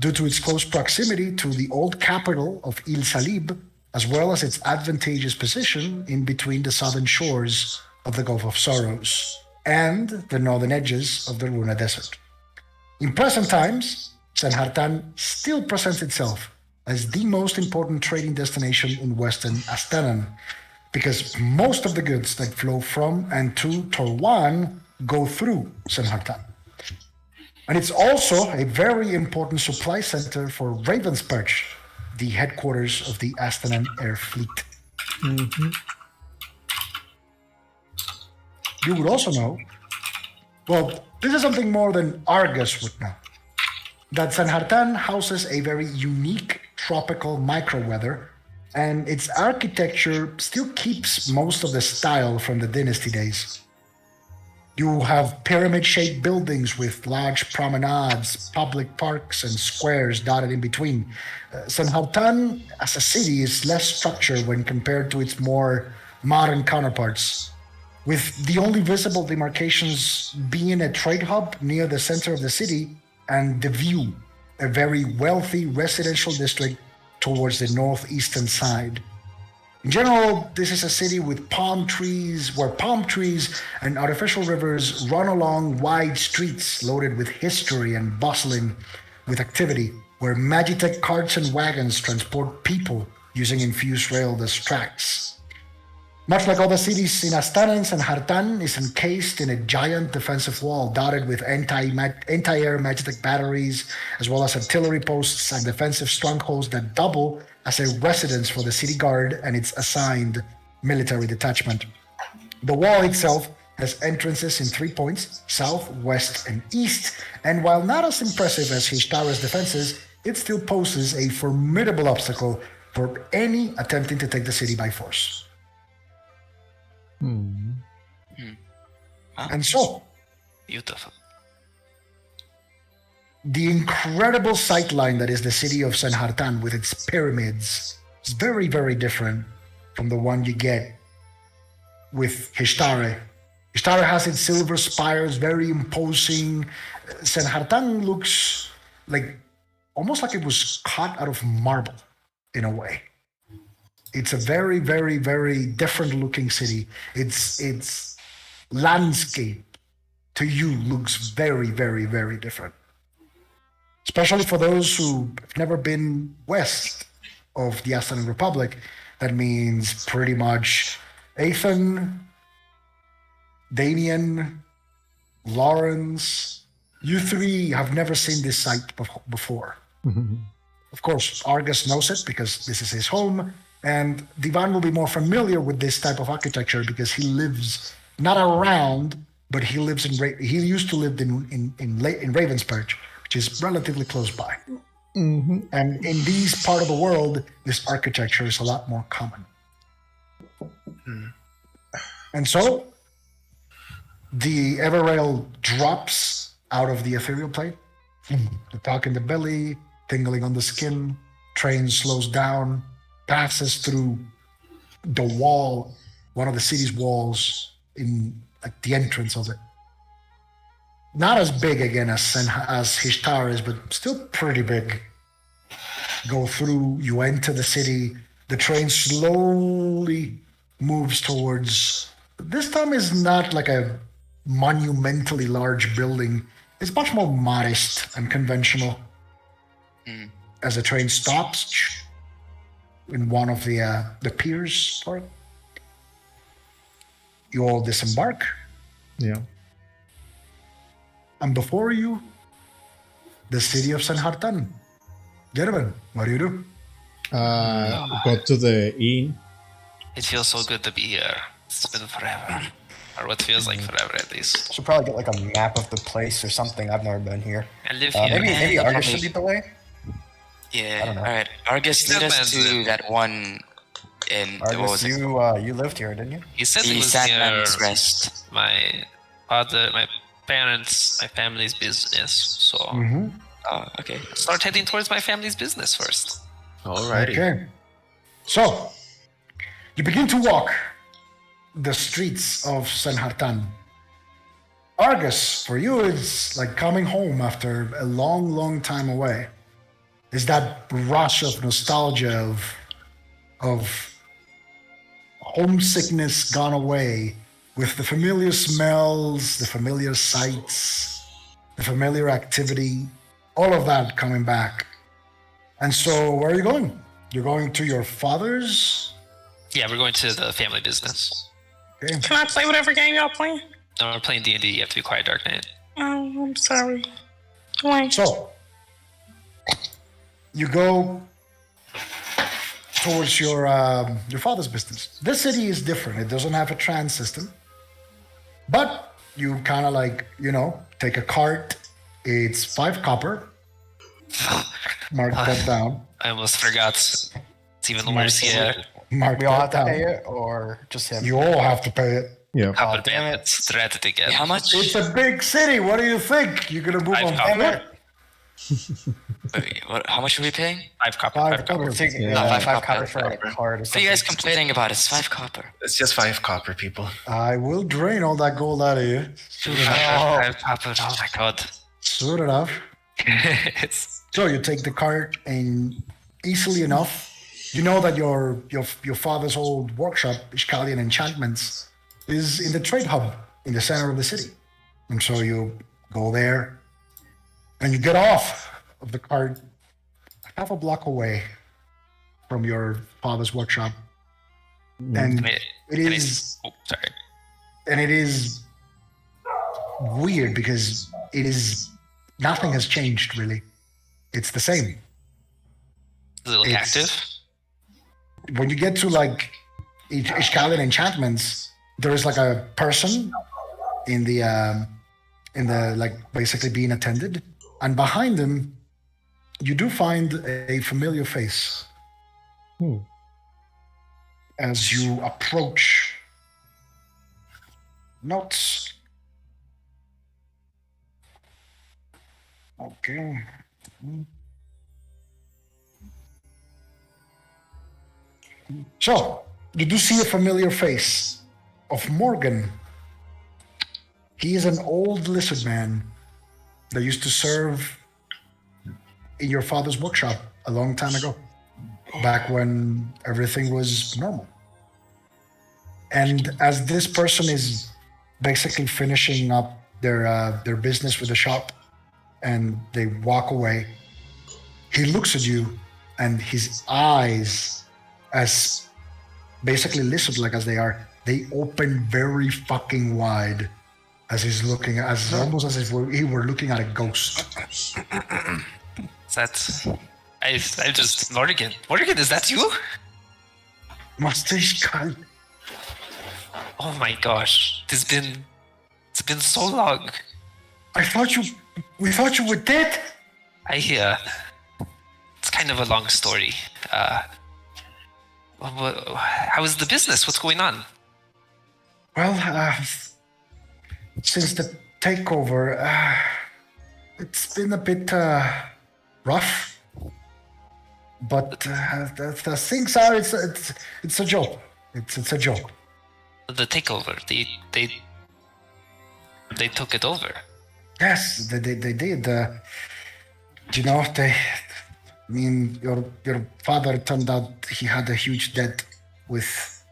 Speaker 3: due to its close proximity to the old capital of Il Salib, as well as its advantageous position in between the southern shores of the Gulf of Sorrows and the northern edges of the Runa Desert. In present times, Senhartan still presents itself as the most important trading destination in western Astanan, because most of the goods that flow from and to Torwan go through Senhartan. And it's also a very important supply center for Raven's Perch, the headquarters of the Astanan Air Fleet.
Speaker 5: Mm-hmm.
Speaker 3: You would also know, well, this is something more than Argus would know, that Senhartan houses a very unique tropical microweather, and its architecture still keeps most of the style from the dynasty days. You have pyramid-shaped buildings with large promenades, public parks, and squares dotted in between. Senhartan, as a city, is less structured when compared to its more modern counterparts, with the only visible demarcations being a trade hub near the center of the city and the View, a very wealthy residential district towards the northeastern side. In general, this is a city with palm trees and artificial rivers run along wide streets loaded with history and bustling with activity, where Magitech carts and wagons transport people using infused rail as tracks. Much like other cities in Astanan, Senhartan is encased in a giant defensive wall dotted with anti-air Magitech batteries, as well as artillery posts and defensive strongholds that double as a residence for the city guard and its assigned military detachment. The wall itself has entrances in 3 points, south, west, and east, and while not as impressive as Hishtara's defenses, it still poses a formidable obstacle for any attempting to take the city by force. And so,
Speaker 6: Beautiful.
Speaker 3: the incredible sightline that is the city of Senhartan with its pyramids is very, very different from the one you get with Hishtare. Hishtare has its silver spires, very imposing. Senhartan looks like almost like it was cut out of marble in a way. It's a very, very, very different looking city. Its landscape to you looks very, very, very different. Especially for those who have never been west of the Aslan Republic. That means pretty much Ethan, Damien, Lawrence. You three have never seen this site before. Of course, Argus knows it because this is his home, and Divan will be more familiar with this type of architecture because he lives not around, but he lives he used to live in Ravensperch, which is relatively close by. And in this part of the world, this architecture is a lot more common. And so, the Everrail drops out of the ethereal plane. The talk in the belly, tingling on the skin. Train slows down, passes through the wall, one of the city's walls, in like the entrance of it. Not as big again as Hishtar is, but still pretty big. Go through, you enter the city. The train slowly moves towards. This time is not like a monumentally large building. It's much more modest and conventional. As the train stops in one of the piers, you all disembark.
Speaker 5: Yeah.
Speaker 3: And before you, the city of Senhartan. Gentlemen, what do you do?
Speaker 5: Go to the inn.
Speaker 6: It feels so good to be here. It's been forever. Or what feels like forever, at least.
Speaker 1: Should probably get like a map of the place or something. I've never been here.
Speaker 6: I live here.
Speaker 1: Maybe Argus should lead the way.
Speaker 4: Yeah.
Speaker 1: I don't know.
Speaker 4: All right. Argus, lead us to that one in. What
Speaker 1: Argus,
Speaker 4: was it?
Speaker 1: you lived here, didn't you?
Speaker 6: He said
Speaker 4: The
Speaker 6: it was near
Speaker 4: Sandman's Rest.
Speaker 6: my father, my parents, my family's business. So
Speaker 4: Oh, okay.
Speaker 6: start heading towards my family's business first.
Speaker 2: Alrighty.
Speaker 3: Okay. So, you begin to walk the streets of Senhartan. Argus, for you, it's like coming home after a long, long time away. It's that rush of nostalgia, of homesickness gone away, with the familiar smells, the familiar sights, the familiar activity, all of that coming back. And so, where are you going? You're going to your father's?
Speaker 6: Yeah, we're going to the family business.
Speaker 3: Okay.
Speaker 7: Can I play whatever game y'all playing?
Speaker 6: No, we're playing D&D. You have to be quiet, Dark Knight.
Speaker 7: Oh, I'm sorry. Wait.
Speaker 3: So, you go towards your father's business. This city is different. It doesn't have a tram system. But you kind of like, take a cart. It's 5 copper. Mark that down.
Speaker 6: I almost forgot. It's even
Speaker 3: Mark
Speaker 6: worse here.
Speaker 3: Mark
Speaker 1: We all
Speaker 3: that
Speaker 1: have to
Speaker 3: down.
Speaker 1: pay it, or just him?
Speaker 3: You all have to pay it.
Speaker 5: Yeah.
Speaker 6: Copper
Speaker 1: damn it.
Speaker 6: bandits, dreaded again.
Speaker 4: How much?
Speaker 3: It's a big city. What do you think? You're gonna move
Speaker 6: Five
Speaker 3: on
Speaker 6: copper.
Speaker 3: foot?
Speaker 4: Wait, how much are we paying?
Speaker 6: 5 copper.
Speaker 3: 5
Speaker 6: 5 copper.
Speaker 3: copper.
Speaker 1: Take,
Speaker 5: Yeah.
Speaker 1: 5
Speaker 4: 5
Speaker 1: copper
Speaker 4: copper.
Speaker 1: for a card or
Speaker 4: What are
Speaker 1: something.
Speaker 4: you guys complaining about? It's 5 copper.
Speaker 2: It's just 5 copper, people.
Speaker 3: I will drain all that gold out of you. Soon enough.
Speaker 6: 5 copper. Oh my god.
Speaker 3: Soon enough.
Speaker 6: It's
Speaker 3: So you take the cart, and easily enough, you know that your father's old workshop, Ishkalian Enchantments, is in the trade hub in the center of the city. And so you go there, and you get off of the cart half a block away from your father's workshop. And
Speaker 6: Wait,
Speaker 3: it
Speaker 6: can I
Speaker 3: is,
Speaker 6: oh, sorry.
Speaker 3: and it is weird because nothing has changed really. It's the same.
Speaker 6: Is it like
Speaker 3: It's-
Speaker 6: active?
Speaker 3: When you get to like Ishkalian Enchantments, there is like a person in the like basically being attended, and behind them, you do find a familiar face. As you approach, not Okay. So, you do see a familiar face of Morgan. He is an old lizard man that used to serve in your father's workshop a long time ago, back when everything was normal. And as this person is basically finishing up their business with the shop, and they walk away, he looks at you, and his eyes, as basically lizard-like as they are, they open very fucking wide as he's looking, as almost as if he were looking at a ghost.
Speaker 6: That's. I just. Morgan, is that you?
Speaker 3: Master Ishkal,
Speaker 6: Oh my gosh. It's been so long.
Speaker 3: we thought you were dead.
Speaker 6: I it's kind of a long story. How is the business? What's going on?
Speaker 3: Well, since the takeover, it's been a bit rough. But the things are, it's a joke. It's a joke.
Speaker 6: The takeover. They took it over.
Speaker 3: Yes, they did. You know, I mean, your father turned out he had a huge debt with,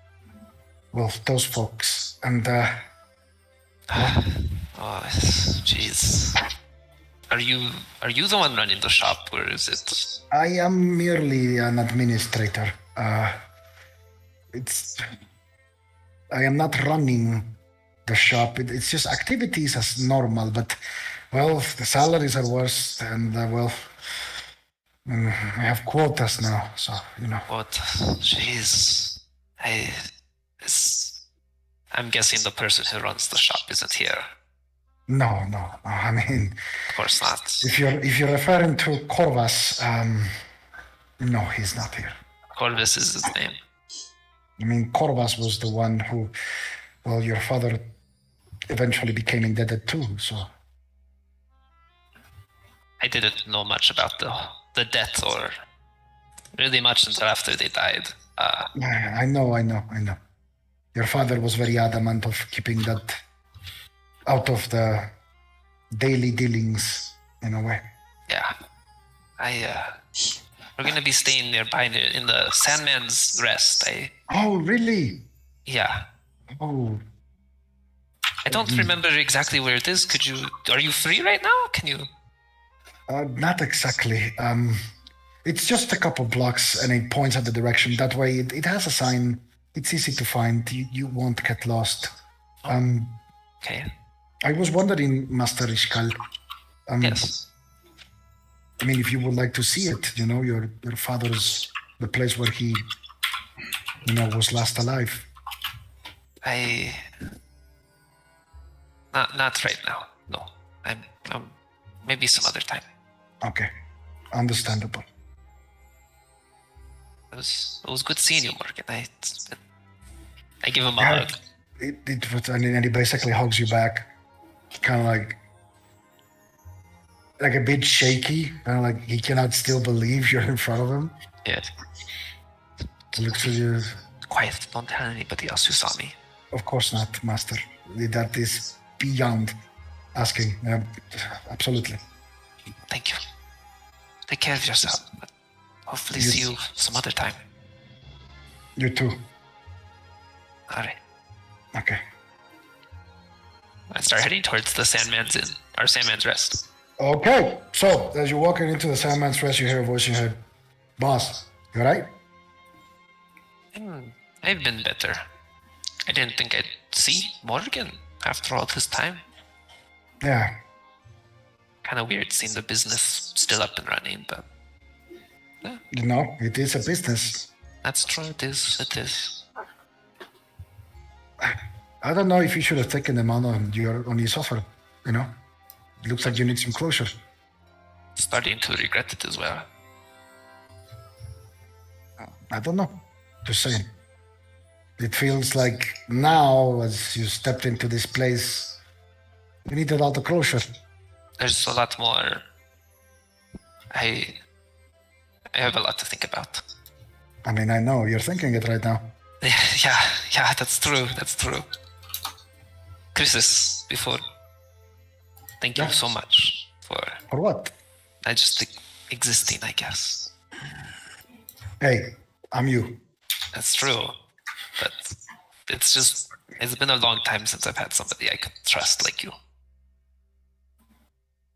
Speaker 3: well, those folks, and
Speaker 6: Oh, jeez. Are you the one running the shop, or is it?
Speaker 3: I am merely an administrator. I am not running the shop. It's just activities as normal, but, well, the salaries are worse, and, well, I have quotas now, so, you know.
Speaker 6: What? Jeez. I'm guessing the person who runs the shop isn't here.
Speaker 3: No. I mean,
Speaker 6: Of course not.
Speaker 3: if you're referring to Corvas, no, he's not here.
Speaker 6: Corvus is his name.
Speaker 3: I mean, Corvas was the one who, well, your father eventually became indebted too, so.
Speaker 6: I didn't know much about the death or really much until after they died.
Speaker 3: I know. Your father was very adamant of keeping that out of the daily dealings, in a way.
Speaker 6: Yeah. We're gonna be staying nearby in the Sandman's Rest.
Speaker 3: Oh, really?
Speaker 6: Yeah.
Speaker 3: Oh,
Speaker 6: I don't remember exactly where it is. Are you free right now? Can you?
Speaker 3: not exactly. It's just a couple blocks, and it points at the direction. That way, it has a sign. It's easy to find. You won't get lost.
Speaker 6: Okay.
Speaker 3: I was wondering, Master Ishkal.
Speaker 6: Yes.
Speaker 3: I mean, if you would like to see it, you know, your father's, the place where he, you know, was last alive.
Speaker 6: Not right now. No. I'm maybe some other time.
Speaker 3: Okay, understandable.
Speaker 6: It was good seeing you, Morgan. I give him a
Speaker 3: Yeah,
Speaker 6: hug.
Speaker 3: it was, and he basically hugs you back, kind of like a bit shaky, kind of like he cannot still believe you're in front of him.
Speaker 6: Yes.
Speaker 3: He looks at you.
Speaker 6: Quiet. Don't tell anybody else who saw me.
Speaker 3: Of course not, Master. That is beyond asking. Absolutely.
Speaker 6: Thank you. Take care of yourself. Hopefully
Speaker 3: Yes.
Speaker 6: see you some other time.
Speaker 3: You too.
Speaker 6: All right.
Speaker 3: Okay.
Speaker 6: I start heading towards the Sandman's Inn, or Sandman's Rest.
Speaker 3: Okay. So as you're walking into the Sandman's Rest, you hear a voice in your head. Boss, you alright?
Speaker 6: I've been better. I didn't think I'd see Morgan after all this time.
Speaker 3: Yeah.
Speaker 6: Kind of weird seeing the business still up and running, but
Speaker 3: You know, it is a business.
Speaker 6: that's true. It is.
Speaker 3: I don't know if you should have taken them on his offer. You know, it looks like you need some closure.
Speaker 6: Starting to regret it as well.
Speaker 3: I don't know. Just saying. It feels like now, as you stepped into this place, you needed all the closure.
Speaker 6: There's a lot more I have a lot to think about.
Speaker 3: I mean, I know you're thinking it right now.
Speaker 6: Yeah, that's true. That's true. Chris, before, thank you
Speaker 3: Yeah.
Speaker 6: so much for
Speaker 3: For what?
Speaker 6: just existing, I guess.
Speaker 3: Hey, I'm you.
Speaker 6: That's true. But it's been a long time since I've had somebody I could trust like you.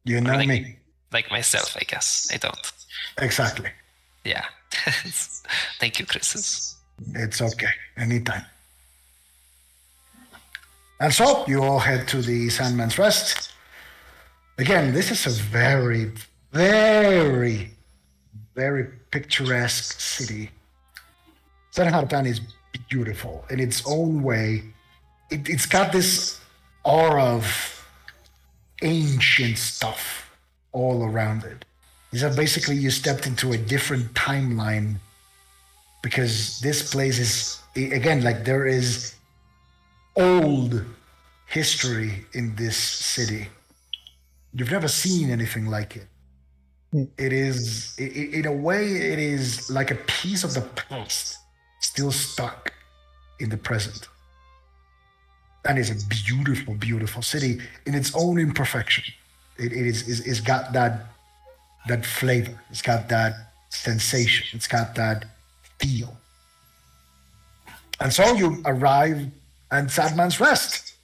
Speaker 3: You know
Speaker 6: like,
Speaker 3: me.
Speaker 6: Like myself, I guess. I don't.
Speaker 3: Exactly.
Speaker 6: Yeah. Thank you, Chris.
Speaker 3: It's okay. Anytime. And so you all head to the Sandman's Rest. Again, this is a very, very, very picturesque city. San Hartan is beautiful in its own way. It's got this aura of ancient stuff all around it. Is that basically you stepped into a different timeline because this place is, again, like there is old history in this city. You've never seen anything like it. It is, in a way, it is like a piece of the past still stuck in the present. And it's a beautiful, beautiful city in its own imperfection. It's got that flavor. It's got that sensation. It's got that feel. And so you arrive at Sadman's Rest.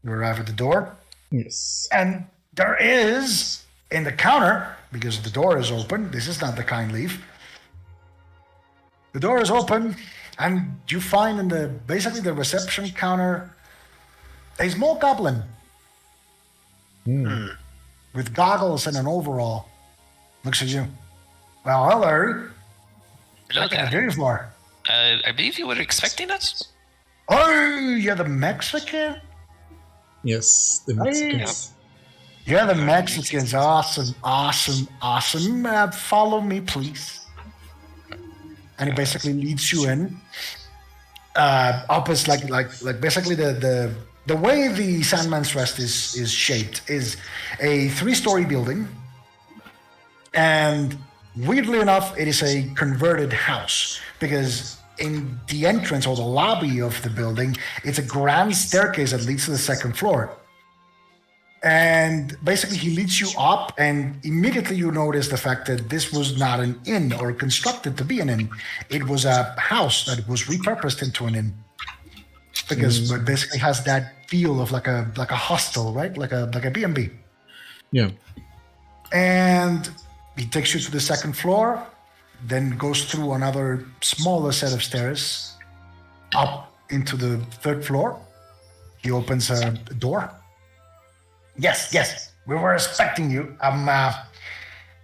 Speaker 3: You arrive at the door,
Speaker 5: Yes.
Speaker 3: and there is in the counter, because the door is open. This is not the kind leaf. The door is open, and you find in the basically the reception counter a small goblin with goggles and an overall. Looks at you. Well, hello.
Speaker 6: Hello
Speaker 3: What can I
Speaker 6: there.
Speaker 3: do you for?
Speaker 6: I believe you were expecting us?
Speaker 3: Oh, you're the Mexican?
Speaker 5: Yes. The Mexicans.
Speaker 3: You're the Mexicans. Awesome, awesome, awesome. Follow me, please. And he basically leads you in. Up is like basically the way the Sandman's Rest is shaped is a 3-story building, and weirdly enough, it is a converted house because in the entrance or the lobby of the building, it's a grand staircase that leads to the second floor. And basically, he leads you up, and immediately you notice the fact that this was not an inn or constructed to be an inn. It was a house that was repurposed into an inn because it basically has that feel of like a hostel, right? Like a B&B.
Speaker 5: Yeah.
Speaker 3: And he takes you to the second floor, then goes through another smaller set of stairs up into the third floor. He opens a door. Yes, we were expecting you.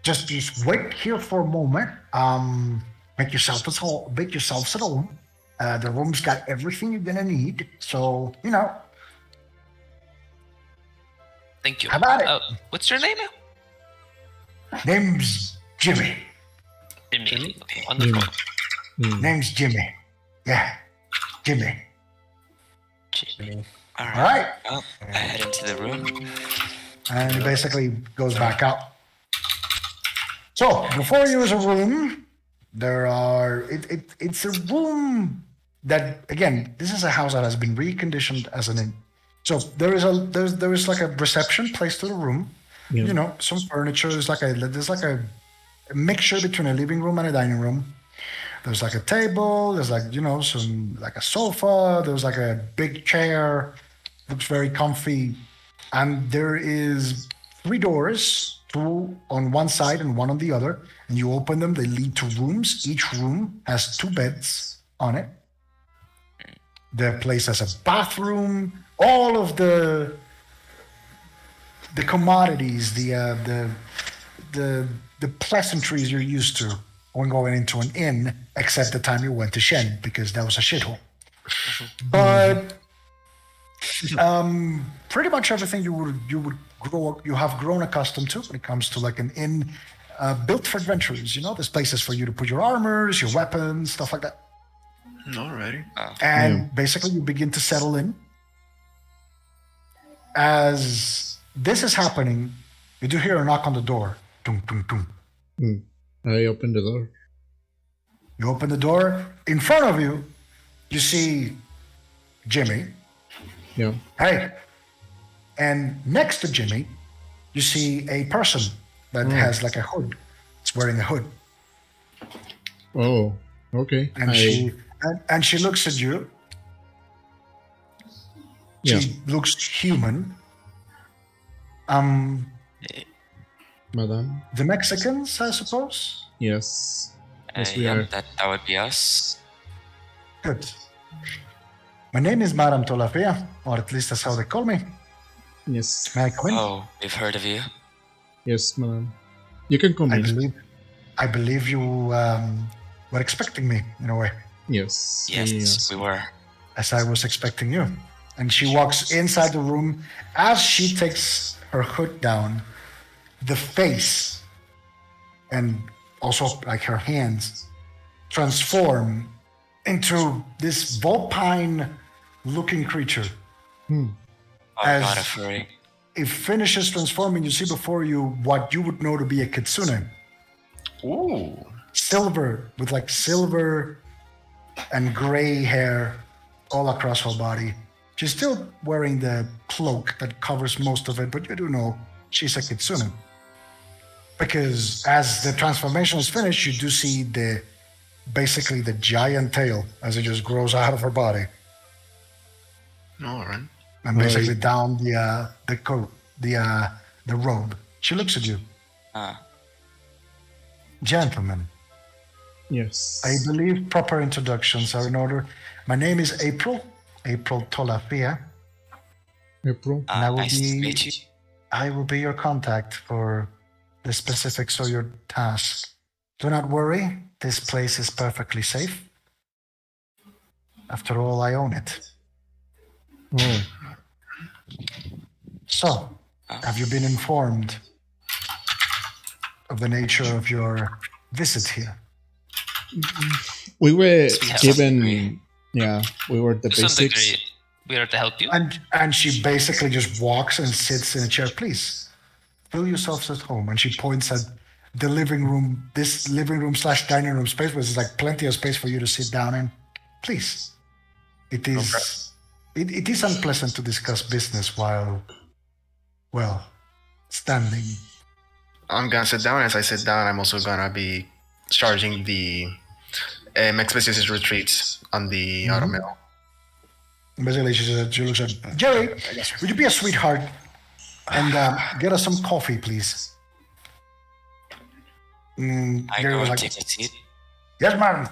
Speaker 3: Just wait here for a moment. Make yourself at home. The room's got everything you're gonna need. So,
Speaker 6: Thank you.
Speaker 3: How about it?
Speaker 6: What's your name?
Speaker 3: name's Jimmy.
Speaker 6: Jimmy. Wonderful.
Speaker 3: Name's Jimmy. Yeah, Jimmy.
Speaker 4: All
Speaker 3: All right.
Speaker 4: Well, I head into the room.
Speaker 3: And he basically goes back out. So before you is a room. It's a room that, again, this is a house that has been reconditioned as an inn. So there is like a reception place to the room.
Speaker 5: Yeah.
Speaker 3: Some furniture. There's like a mixture between a living room and a dining room. There's like a table. There's like some like a sofa. There's like a big chair. Looks very comfy. And there is 3 doors, 2 on one side and 1 on the other. And you open them, they lead to rooms. Each room has 2 beds on it. The place has a bathroom. All of the commodities, the pleasantries you're used to when going into an inn, except the time you went to Shen, because that was a shithole. But pretty much everything you have grown accustomed to when it comes to like an inn built for adventurers. There's places for you to put your armors, your weapons, stuff like that.
Speaker 2: Alrighty.
Speaker 3: And basically you begin to settle in. As this is happening, you do hear a knock on the door. Tung, tung, tung.
Speaker 5: I open the door.
Speaker 3: You open the door. In front of you, you see Jimmy.
Speaker 5: Yeah.
Speaker 3: Hey. And next to Jimmy, you see a person that has like a hood. It's wearing a hood.
Speaker 5: Oh, okay.
Speaker 3: And she looks at you.
Speaker 5: Yeah.
Speaker 3: She looks human.
Speaker 5: Madam.
Speaker 3: The Mexicans, I suppose.
Speaker 5: Yes. Yes, we
Speaker 4: yeah,
Speaker 5: are.
Speaker 4: that would be us.
Speaker 3: Good. My name is Madame Tolafia, or at least that's how they call me.
Speaker 5: Yes.
Speaker 3: May I come in?
Speaker 4: Oh, we've heard of you.
Speaker 5: Yes, madam. You can come in.
Speaker 3: I believe you were expecting me in a way,
Speaker 5: Yes.
Speaker 4: Yes, we were.
Speaker 3: as I was expecting you. And she walks inside the room. As she takes her hood down, the face and also like her hands transform into this vulpine-looking creature.
Speaker 4: Oh
Speaker 3: As-
Speaker 4: god, a furry.
Speaker 3: It finishes transforming. You see before you what you would know to be a kitsune.
Speaker 2: Ooh.
Speaker 3: Silver, with like silver and gray hair all across her body. She's still wearing the cloak that covers most of it, but you do know she's a kitsune. Because as the transformation is finished, you do see basically the giant tail as it just grows out of her body.
Speaker 2: All right.
Speaker 3: And basically down the coat, the robe. She looks at you. Gentlemen,
Speaker 5: Yes.
Speaker 3: I believe proper introductions are in order. My name is April Tolafia.
Speaker 5: April.
Speaker 3: And I will
Speaker 4: Nice to
Speaker 3: be
Speaker 4: meet you.
Speaker 3: I will be your contact for the specifics of your task. Do not worry, this place is perfectly safe. After all, I own it.
Speaker 5: Oh,
Speaker 3: So, have you been informed of the nature of your visit here?
Speaker 5: we were
Speaker 6: we have
Speaker 5: given. Yeah, we were the
Speaker 6: To some
Speaker 5: basics.
Speaker 6: degree, we are to help you.
Speaker 3: And she basically just walks and sits in a chair. Please, feel yourselves at home. And she points at the living room, this living room / dining room space, which is like plenty of space for you to sit down in. Please. It is unpleasant to discuss business while, well, standing.
Speaker 2: I'm gonna sit down. As I sit down, I'm also gonna be charging the Expeditions retreats on the automail.
Speaker 3: Basically, she looks at Jerry. Would you be a sweetheart and get us some coffee, please?
Speaker 4: I
Speaker 3: Jerry
Speaker 4: go
Speaker 3: was
Speaker 4: and
Speaker 3: like,
Speaker 4: take a seat.
Speaker 3: "Yes, madam,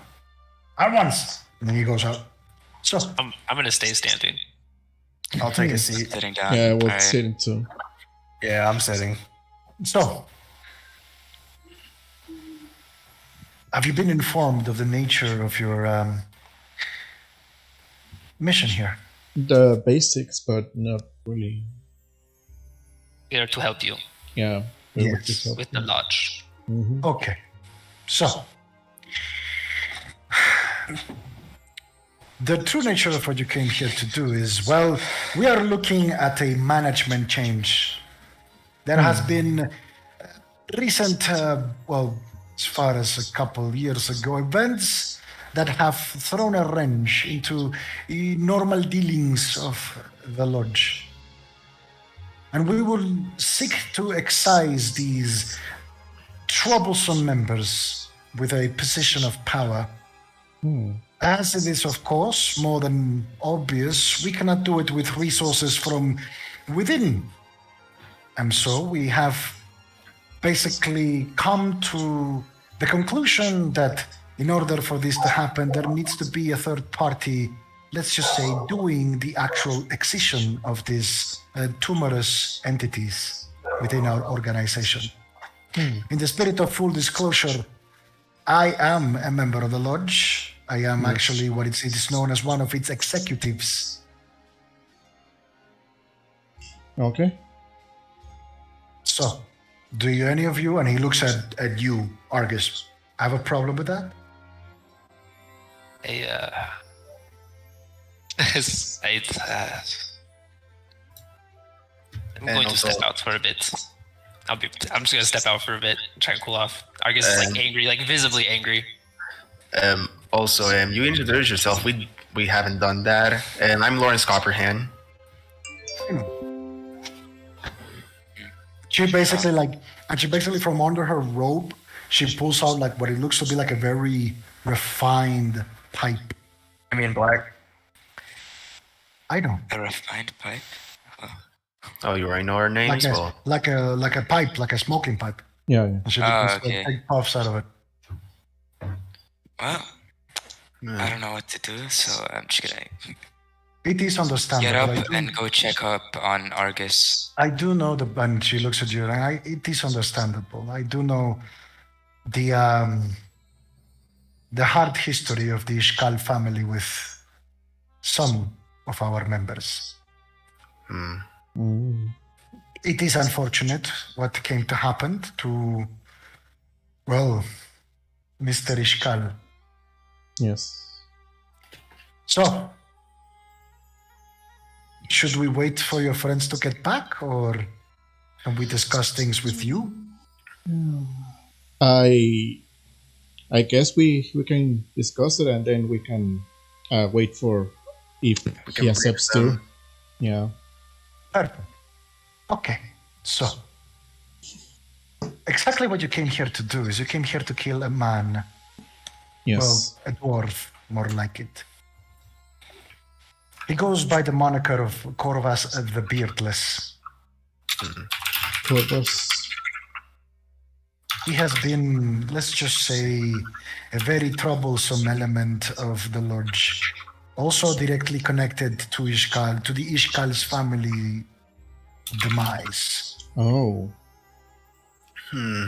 Speaker 3: at once." And then he goes out. So,
Speaker 6: I'm gonna stay standing.
Speaker 1: I'll take a seat.
Speaker 4: Sitting down.
Speaker 5: Yeah, I was
Speaker 4: Alright.
Speaker 5: sitting too.
Speaker 1: Yeah, I'm sitting.
Speaker 3: so, have you been informed of the nature of your mission here?
Speaker 5: The basics, but not really.
Speaker 6: We are to help you
Speaker 5: Yeah, we were
Speaker 3: Yes.
Speaker 5: just helping.
Speaker 6: with the lodge.
Speaker 3: Okay. So, the true nature of what you came here to do is, well, we are looking at a management change. There has been recent, as far as a couple years ago, events that have thrown a wrench into the normal dealings of the lodge. And we will seek to excise these troublesome members with a position of power. As it is, of course, more than obvious, we cannot do it with resources from within. And so we have basically come to the conclusion that in order for this to happen, there needs to be a third party, let's just say, doing the actual excision of these tumorous entities within our organization. In the spirit of full disclosure, I am a member of the lodge. I am actually what it is known as one of its executives.
Speaker 5: Okay.
Speaker 3: So, do you, any of you, and he looks at you, Argus, have a problem with that?
Speaker 6: I'm
Speaker 2: And
Speaker 6: going to
Speaker 2: also-
Speaker 6: step out for a bit. I'm just gonna step out for a bit, try and cool off. Argus is like angry, like visibly angry.
Speaker 2: Also, you introduce yourself. We haven't done that. I'm Lawrence Copperhand.
Speaker 3: She basically from under her robe, she pulls out like what it looks to be like a very refined pipe.
Speaker 1: I mean, black.
Speaker 3: I know.
Speaker 4: A refined pipe.
Speaker 2: Oh, you already know our names? Well,
Speaker 3: Like a pipe, like a smoking pipe.
Speaker 5: Yeah.
Speaker 3: And she
Speaker 4: Okay.
Speaker 3: take puffs out of it.
Speaker 4: Well, I don't know what to do, so I'm just gonna
Speaker 3: It is understandable.
Speaker 4: get up and go check up on Argus.
Speaker 3: I do know and she looks at you, and it is understandable. I do know the hard history of the Ishkal family with some of our members. It is unfortunate what came to happen to, well, Mr. Ishkal.
Speaker 5: Yes.
Speaker 3: So, should we wait for your friends to get back, or can we discuss things with you?
Speaker 5: I guess we can discuss it and then we can wait for if he accepts to. Yeah.
Speaker 3: Perfect. Okay, so exactly what you came here to do is you came here to kill a man.
Speaker 5: Yes.
Speaker 3: Well, a dwarf, more like it. He goes by the moniker of Corvus the Beardless.
Speaker 5: Corvus.
Speaker 3: He has been, let's just say, a very troublesome element of the lodge. Also directly connected to Ishkal, to the Ishkal's family demise.
Speaker 5: Oh.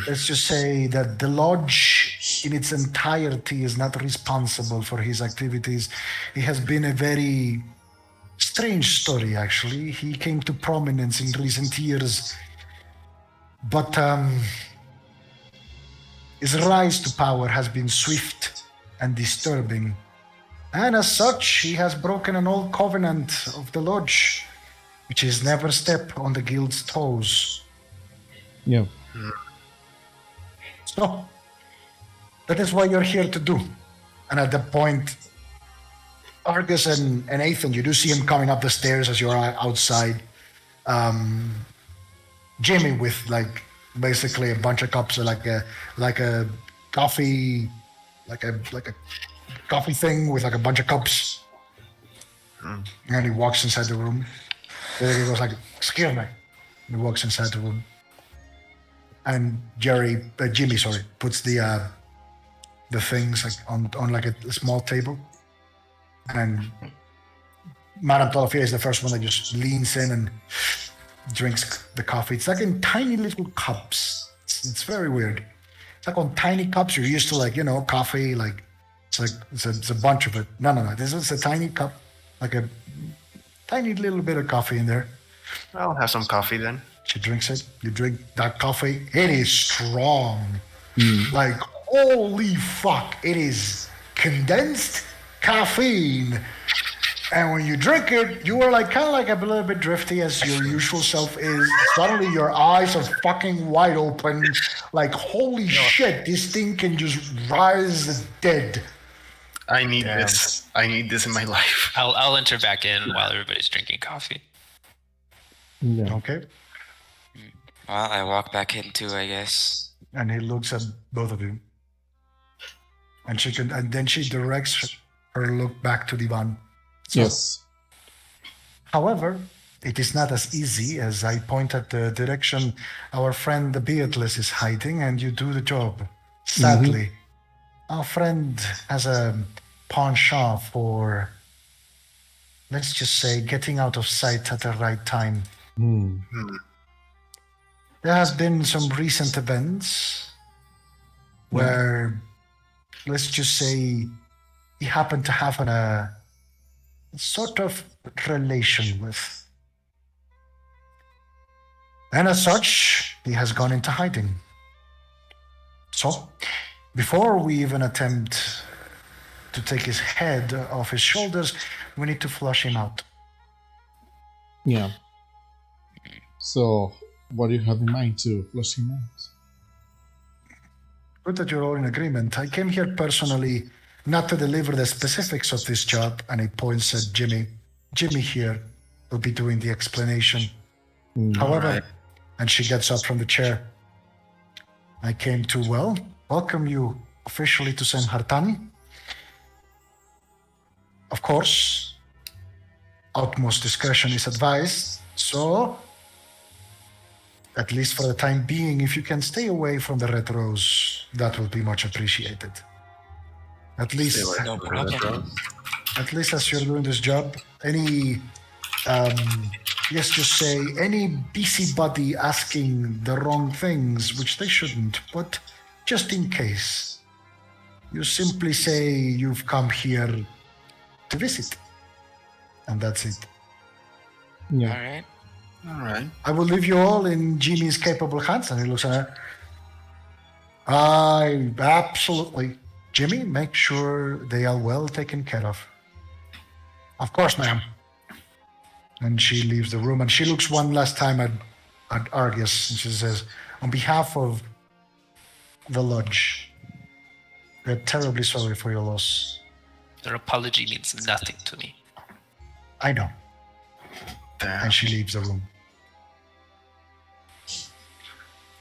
Speaker 3: Let's just say that the lodge in its entirety is not responsible for his activities. It has been a very strange story, actually. He came to prominence in recent years, but his rise to power has been swift and disturbing. And as such, he has broken an old covenant of the lodge, which is never step on the guild's toes.
Speaker 5: Yeah.
Speaker 3: So, that is what you're here to do. And at that point, Argus and Ethan, you do see him coming up the stairs as you're outside. Jimmy with like basically a bunch of cups, like a coffee, like a coffee thing with like a bunch of cups. And he walks inside the room. Then he goes like, "Excuse me." He walks inside the room. And Jimmy, puts the things like on like a small table, and Madame Tolafia is the first one that just leans in and drinks the coffee. It's like in tiny little cups. It's very weird. It's like on tiny cups. You're used to coffee. Like it's a bunch of it. No. This is a tiny cup, like a tiny little bit of coffee in there.
Speaker 2: I'll have some coffee then.
Speaker 3: She drinks it. You drink that coffee. It is strong. Like, holy fuck. It is condensed caffeine. And when you drink it, you are like kind of like a little bit drifty as your usual self is. Suddenly your eyes are fucking wide open. Like, holy shit, this thing can just rise dead.
Speaker 2: I need this. I need this in my life.
Speaker 6: I'll enter back in while everybody's drinking coffee.
Speaker 5: Yeah.
Speaker 3: Okay.
Speaker 4: Well, I walk back in too, I guess.
Speaker 3: And he looks at both of you. And then she directs her look back to the van. So,
Speaker 5: Yes.
Speaker 3: however, it is not as easy as I point at the direction our friend the Beardless is hiding, and you do the job. Sadly, our friend has a penchant for, let's just say, getting out of sight at the right time. There has been some recent events where, let's just say, he happened to have a sort of relation with. And as such, he has gone into hiding. So, before we even attempt to take his head off his shoulders, we need to flush him out.
Speaker 5: Yeah. So what do you have in mind to flush him out?
Speaker 3: Good that you're all in agreement. I came here personally not to deliver the specifics of this job, and he points at Jimmy. Jimmy here will be doing the explanation. However,
Speaker 2: Alright.
Speaker 3: and she gets up from the chair. I came to, well, welcome you officially to San Hartani. Of course, utmost discretion is advised, so at least for the time being, if you can stay away from the retros, that will be much appreciated. At least,
Speaker 4: No problem.
Speaker 3: at least as you're doing this job, any, let's just say, any busybody asking the wrong things, which they shouldn't, but just in case, you simply say you've come here to visit, and that's it.
Speaker 5: Yeah.
Speaker 4: All right.
Speaker 2: Alright.
Speaker 3: I will leave you all in Jimmy's capable hands. And he looks at her. I absolutely. Jimmy, make sure they are well taken care of. Of course, ma'am. And she leaves the room and she looks one last time at Argus and she says, on behalf of the lodge, we're terribly sorry for your loss.
Speaker 6: Your apology means nothing to me.
Speaker 3: I know.
Speaker 2: Damn.
Speaker 3: And she leaves the room.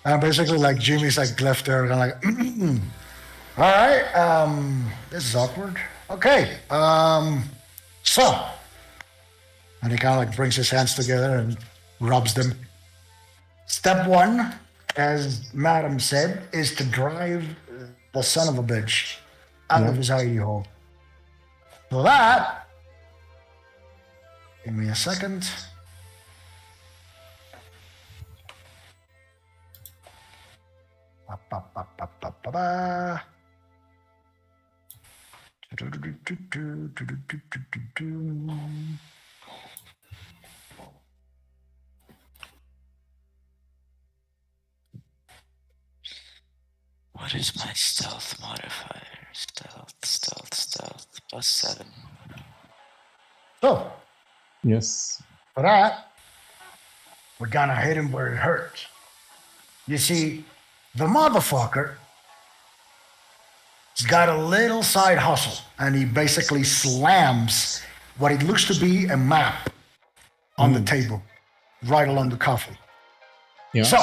Speaker 3: And basically, like, Jimmy's like left there and like, all right, this is awkward. Okay, so, and he kind of like brings his hands together and rubs them. Step one, as Madam said, is to drive the son of a bitch out of his hidey hole. For that, give me a second. Ba-ba-ba-ba-ba-ba.
Speaker 4: What is my stealth modifier? Stealth. +7.
Speaker 3: So,
Speaker 5: Yes.
Speaker 3: for that, we're gonna hit him where it hurts. You see, the motherfucker has got a little side hustle, and he basically slams what it looks to be a map on the table, right along the coffee.
Speaker 5: Yeah.
Speaker 3: So,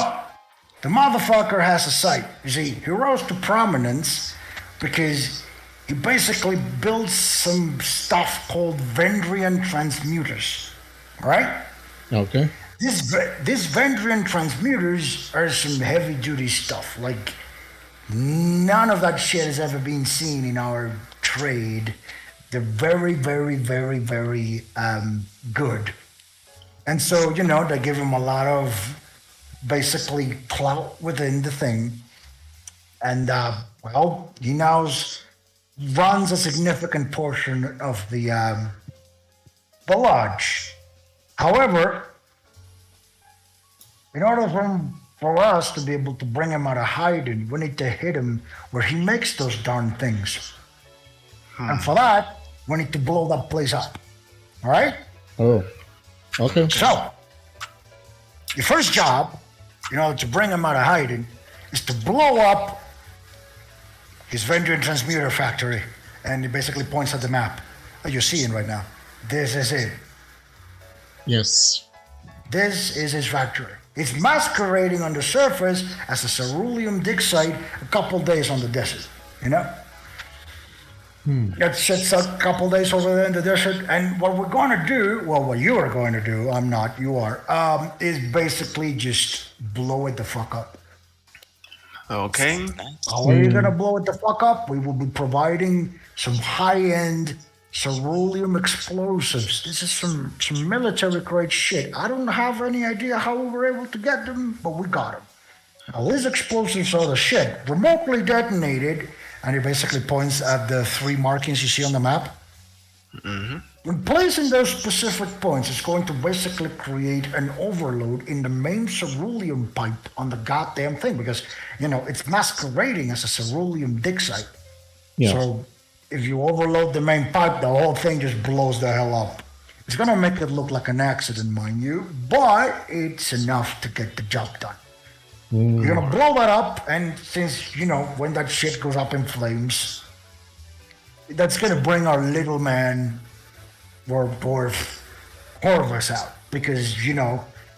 Speaker 3: the motherfucker has a site. You see, he rose to prominence because he basically built some stuff called Vendrian transmuters, right?
Speaker 5: Okay.
Speaker 3: These Vendrian transmuters are some heavy duty stuff. Like, none of that shit has ever been seen in our trade. They're very, very, very, very good. And so, you know, they give him a lot of basically clout within the thing. And, well, he now runs a significant portion of the lodge. However, in order for us to be able to bring him out of hiding, we need to hit him where he makes those darn things. And for that, we need to blow that place up. All right?
Speaker 5: Oh. Okay.
Speaker 3: So, your first job, in order to bring him out of hiding, is to blow up his Vendrian transmuter factory. And he basically points at the map that you're seeing right now. This is it.
Speaker 5: Yes.
Speaker 3: This is his factory. It's masquerading on the surface as a cerulean dig site a couple days on the desert, you know? That shit's a couple days over there in the desert, and what we're going to do, well, what you are going to do, I'm not, you are, is basically just blow it the fuck up.
Speaker 2: Okay.
Speaker 3: How are you going to blow it the fuck up? We will be providing some high-end cerulean explosives. This is some military grade shit. I don't have any idea how we were able to get them, but we got them. Now, these explosives are the shit. Remotely detonated, and he basically points at the 3 markings you see on the map. When placing those specific points, it's going to basically create an overload in the main cerulean pipe on the goddamn thing because, you know, it's masquerading as a cerulean dig site.
Speaker 5: Yeah.
Speaker 3: So if you overload the main pipe, the whole thing just blows the hell up. It's gonna make it look like an accident, mind you, but it's enough to get the job done. You're gonna blow that up, and since when that shit goes up in flames, that's gonna bring our little man or dwarf Horvus out because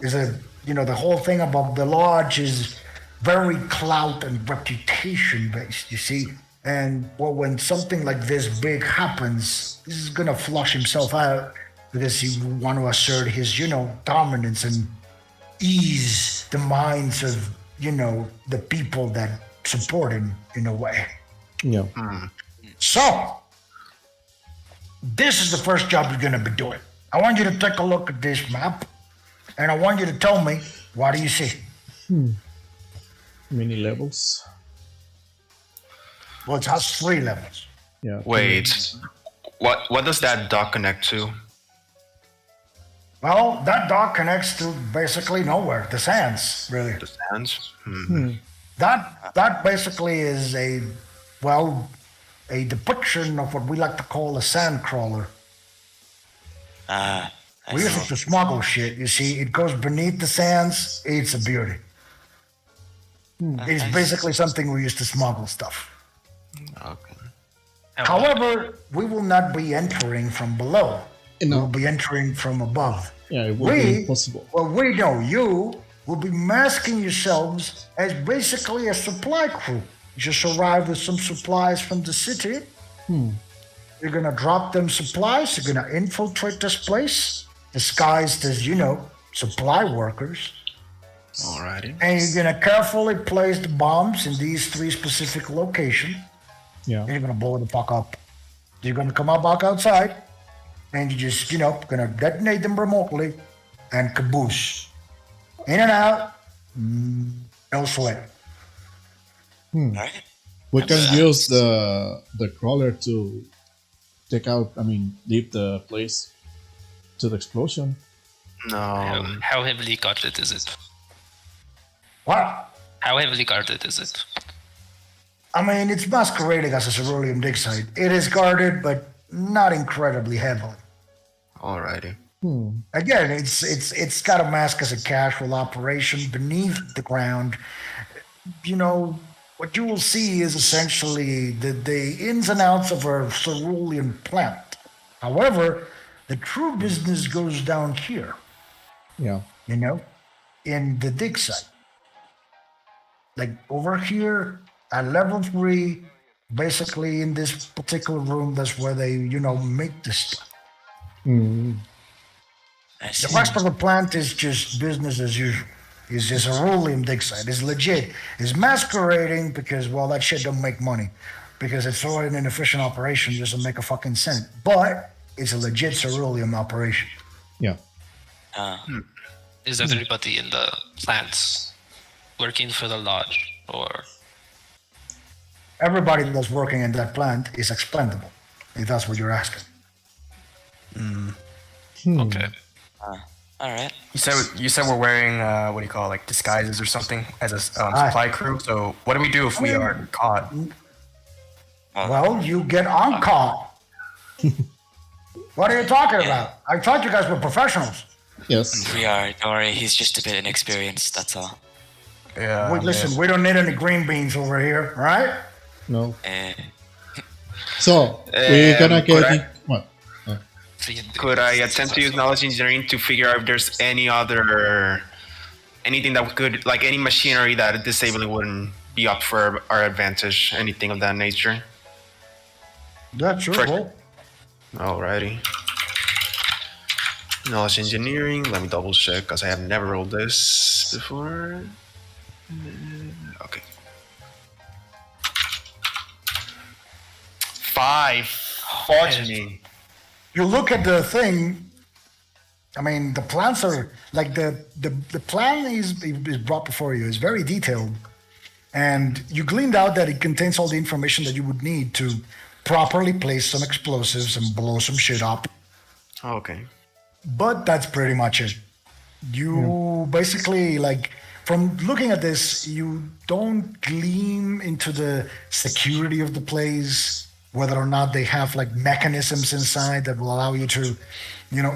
Speaker 3: is a the whole thing about the lodge is very clout and reputation based, you see. And well, when something like this big happens, this is gonna flush himself out because he want to assert his dominance and ease the minds of the people that support him in a way.
Speaker 5: Yeah.
Speaker 3: So this is the first job you're gonna be doing. I want you to take a look at this map, and I want you to tell me, what do you see?
Speaker 5: Many levels.
Speaker 3: Well, it has 3 levels.
Speaker 5: Yeah.
Speaker 2: Wait, what does that dock connect to?
Speaker 3: Well, that dock connects to basically nowhere. The sands, really.
Speaker 2: The sands?
Speaker 3: That basically is a depiction of what we like to call a sand crawler.
Speaker 4: I
Speaker 3: We use it to smuggle shit. You see, it goes beneath the sands. It's a beauty. It's basically something we use to smuggle stuff.
Speaker 2: Okay.
Speaker 3: However, we will not be entering from below.
Speaker 5: No.
Speaker 3: We'll be entering from above.
Speaker 5: Yeah, it would be impossible.
Speaker 3: Well, we know you will be masking yourselves as basically a supply crew. You just arrived with some supplies from the city. You're gonna drop them supplies. You're gonna infiltrate this place, disguised as supply workers.
Speaker 2: Alrighty.
Speaker 3: And you're gonna carefully place the bombs in these 3 specific locations.
Speaker 5: Yeah.
Speaker 3: And you're gonna blow the fuck up. You're gonna come out back outside, and you just gonna detonate them remotely, and caboose. In and out, no sweat.
Speaker 4: Alright.
Speaker 5: We can use the crawler to take out. Leave the place to the explosion.
Speaker 2: No.
Speaker 6: How heavily guarded is it?
Speaker 3: What?
Speaker 6: How heavily guarded is it?
Speaker 3: It's masquerading as a cerulean dig site. It is guarded, but not incredibly heavily.
Speaker 2: Alrighty.
Speaker 3: Again, it's got a mask as a casual operation beneath the ground. What you will see is essentially the ins and outs of a cerulean plant. However, the true business goes down here,
Speaker 5: Yeah.
Speaker 3: in the dig site. Like over here at level 3, basically in this particular room, that's where they, make this stuff.
Speaker 4: I see.
Speaker 3: The rest of the plant is just business as usual. It's just a cerulean dig site. It's legit. It's masquerading because, that shit don't make money. Because it's so an inefficient operation, just to make a fucking cent. But it's a legit cerulean operation.
Speaker 5: Yeah.
Speaker 6: Is everybody in the plants working for the lodge, or
Speaker 3: Everybody that's working in that plant is expendable, if that's what you're asking.
Speaker 6: okay?
Speaker 4: Alright.
Speaker 1: You said we're wearing what do you call it, like disguises or something as a supply crew. So what do we do if we are caught?
Speaker 3: Well, you get on call. What are you talking about? I thought you guys were professionals.
Speaker 5: Yes.
Speaker 4: We are. Don't worry. He's just a bit inexperienced. That's all.
Speaker 1: Yeah.
Speaker 3: Listen, we don't need any green beans over here, all right?
Speaker 5: No.
Speaker 4: Eh,
Speaker 5: So we're gonna
Speaker 2: could
Speaker 5: get
Speaker 2: I-
Speaker 5: it. What?
Speaker 2: Could I attempt to use knowledge engineering to figure out if there's anything that could, like any machinery that disabling wouldn't be up for our advantage, anything of that nature?
Speaker 3: That's your
Speaker 2: Frick.
Speaker 3: fault.
Speaker 2: Alrighty. Knowledge engineering, let me double check because I have never rolled this before. Okay. 5. Fortunately.
Speaker 3: You look at the thing. The plans are like the plan is brought before you. It's very detailed, and you gleaned out that it contains all the information that you would need to properly place some explosives and blow some shit up.
Speaker 2: Okay.
Speaker 3: But that's pretty much it. You basically, from looking at this, you don't gleam into the security of the place. whether or not they have like mechanisms inside that will allow you to,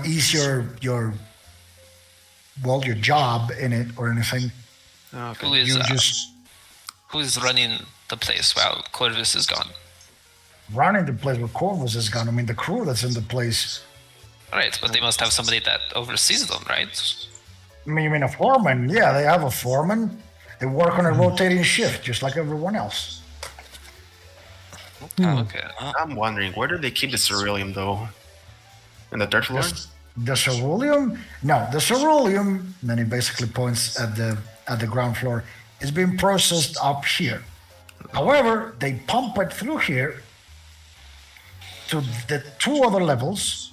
Speaker 3: ease your job in it or anything.
Speaker 2: Okay.
Speaker 3: You just
Speaker 6: who is running the place while Corvus is gone?
Speaker 3: running the place where Corvus is gone. I mean, the crew that's in the place.
Speaker 6: All right, but they must have somebody that oversees them, right?
Speaker 3: I mean, you mean a foreman? Yeah, they have a foreman. They work on a rotating shift, just like everyone else.
Speaker 6: Okay.
Speaker 2: I'm wondering, where do they keep the ceruleum though? In the third floor?
Speaker 3: The ceruleum? No, the ceruleum. Then he basically points at the ground floor. Is being processed up here. However, they pump it through here to the 2 other levels.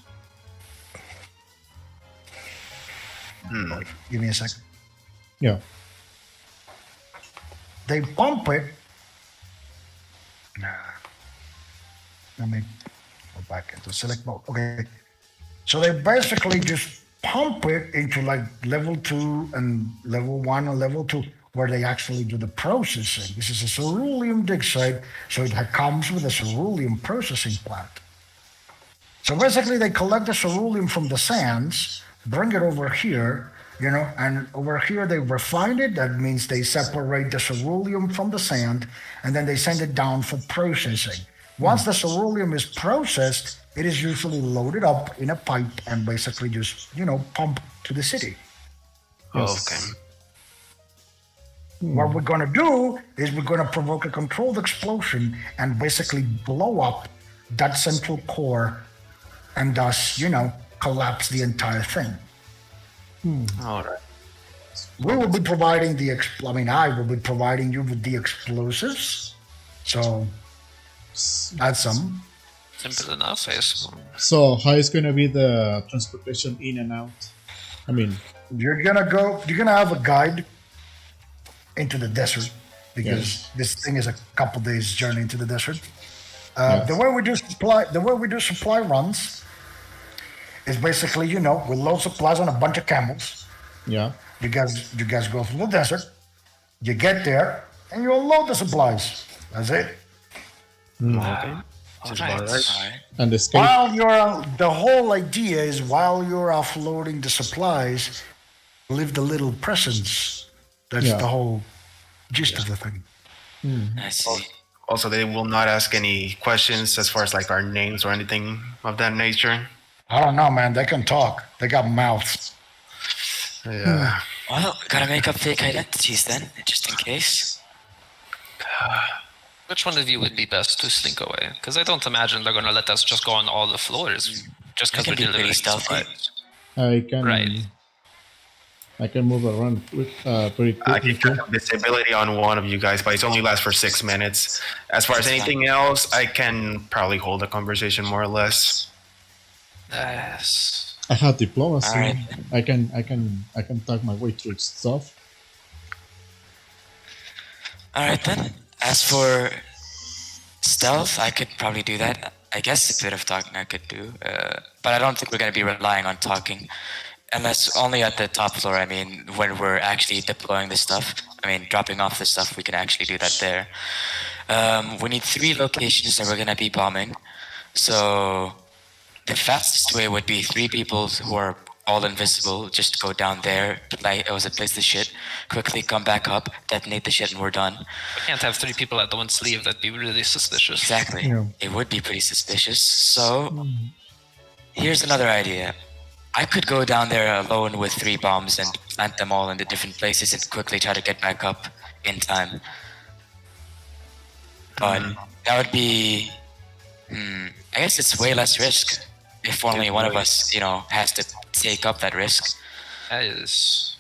Speaker 3: Give me a second.
Speaker 5: Yeah.
Speaker 3: They pump it. Let me go back into select mode. Okay. So they basically just pump it into like level 2 and level 1 and level 2, where they actually do the processing. This is a ceruleum dig site, so it comes with a ceruleum processing plant. So basically, they collect the ceruleum from the sands, bring it over here, and over here they refine it. That means they separate the ceruleum from the sand, and then they send it down for processing. Once the ceruleum is processed, it is usually loaded up in a pipe and basically just, pumped to the city.
Speaker 2: Okay.
Speaker 3: What we're going to do is we're going to provoke a controlled explosion and basically blow up that central core and thus, collapse the entire thing.
Speaker 2: All right.
Speaker 3: We will be providing I will be providing you with the explosives. So that's some.
Speaker 6: Simple enough, I assume.
Speaker 5: So how is going to be the transportation in and out? I mean,
Speaker 3: You're going to have a guide into the desert because this thing is a couple days journey into the desert. The way we do supply runs is basically, we load supplies on a bunch of camels.
Speaker 5: yeah.
Speaker 3: You guys go through the desert, you get there, and you unload the supplies. That's it.
Speaker 2: Okay.
Speaker 4: All right.
Speaker 2: about right.
Speaker 4: All right.
Speaker 5: And escape.
Speaker 3: The whole idea is while you're offloading the supplies, leave the little presents. That's
Speaker 5: Yeah.
Speaker 3: the whole gist of the thing.
Speaker 4: I see.
Speaker 2: Also, they will not ask any questions as far as like our names or anything of that nature.
Speaker 3: I don't know, man. They can talk. They got mouths.
Speaker 2: Yeah.
Speaker 4: Well, gotta make up fake identities then, just in case.
Speaker 6: Which one of you would be best to slink away? Because I don't imagine they're gonna let us just go on all the floors just because
Speaker 4: They
Speaker 6: we're
Speaker 4: can be pretty
Speaker 6: delivering
Speaker 4: stealthy.
Speaker 6: supplies.
Speaker 5: I can.
Speaker 6: Right.
Speaker 5: I can move around pretty
Speaker 2: I
Speaker 5: quickly.
Speaker 2: can cast visibility on one of you guys, but it only lasts for 6 minutes. As far as
Speaker 4: That's
Speaker 2: anything else, I can probably hold a conversation more or less.
Speaker 6: Yes.
Speaker 5: I have diplomacy.
Speaker 4: Alright.
Speaker 5: I can talk my way through stuff.
Speaker 4: All right then. As for stealth, I could probably do that. I guess a bit of talking I could do, but I don't think we're gonna be relying on talking, unless only at the top floor. I mean, when we're actually deploying the stuff. I mean, dropping off the stuff, we can actually do that there. We need 3 locations that we're gonna be bombing, so the fastest way would be 3 people who are all invisible, just go down there, place the shit, quickly come back up, detonate the shit, and we're done.
Speaker 6: We can't have 3 people at the one sleeve. That'd be really suspicious.
Speaker 4: Exactly.
Speaker 5: Yeah.
Speaker 4: It would be pretty suspicious. So, here's another idea. I could go down there alone with 3 bombs and plant them all in the different places and quickly try to get back up in time. But that would be... I guess it's way less risk if only one of us, has to take up that risk.
Speaker 6: That is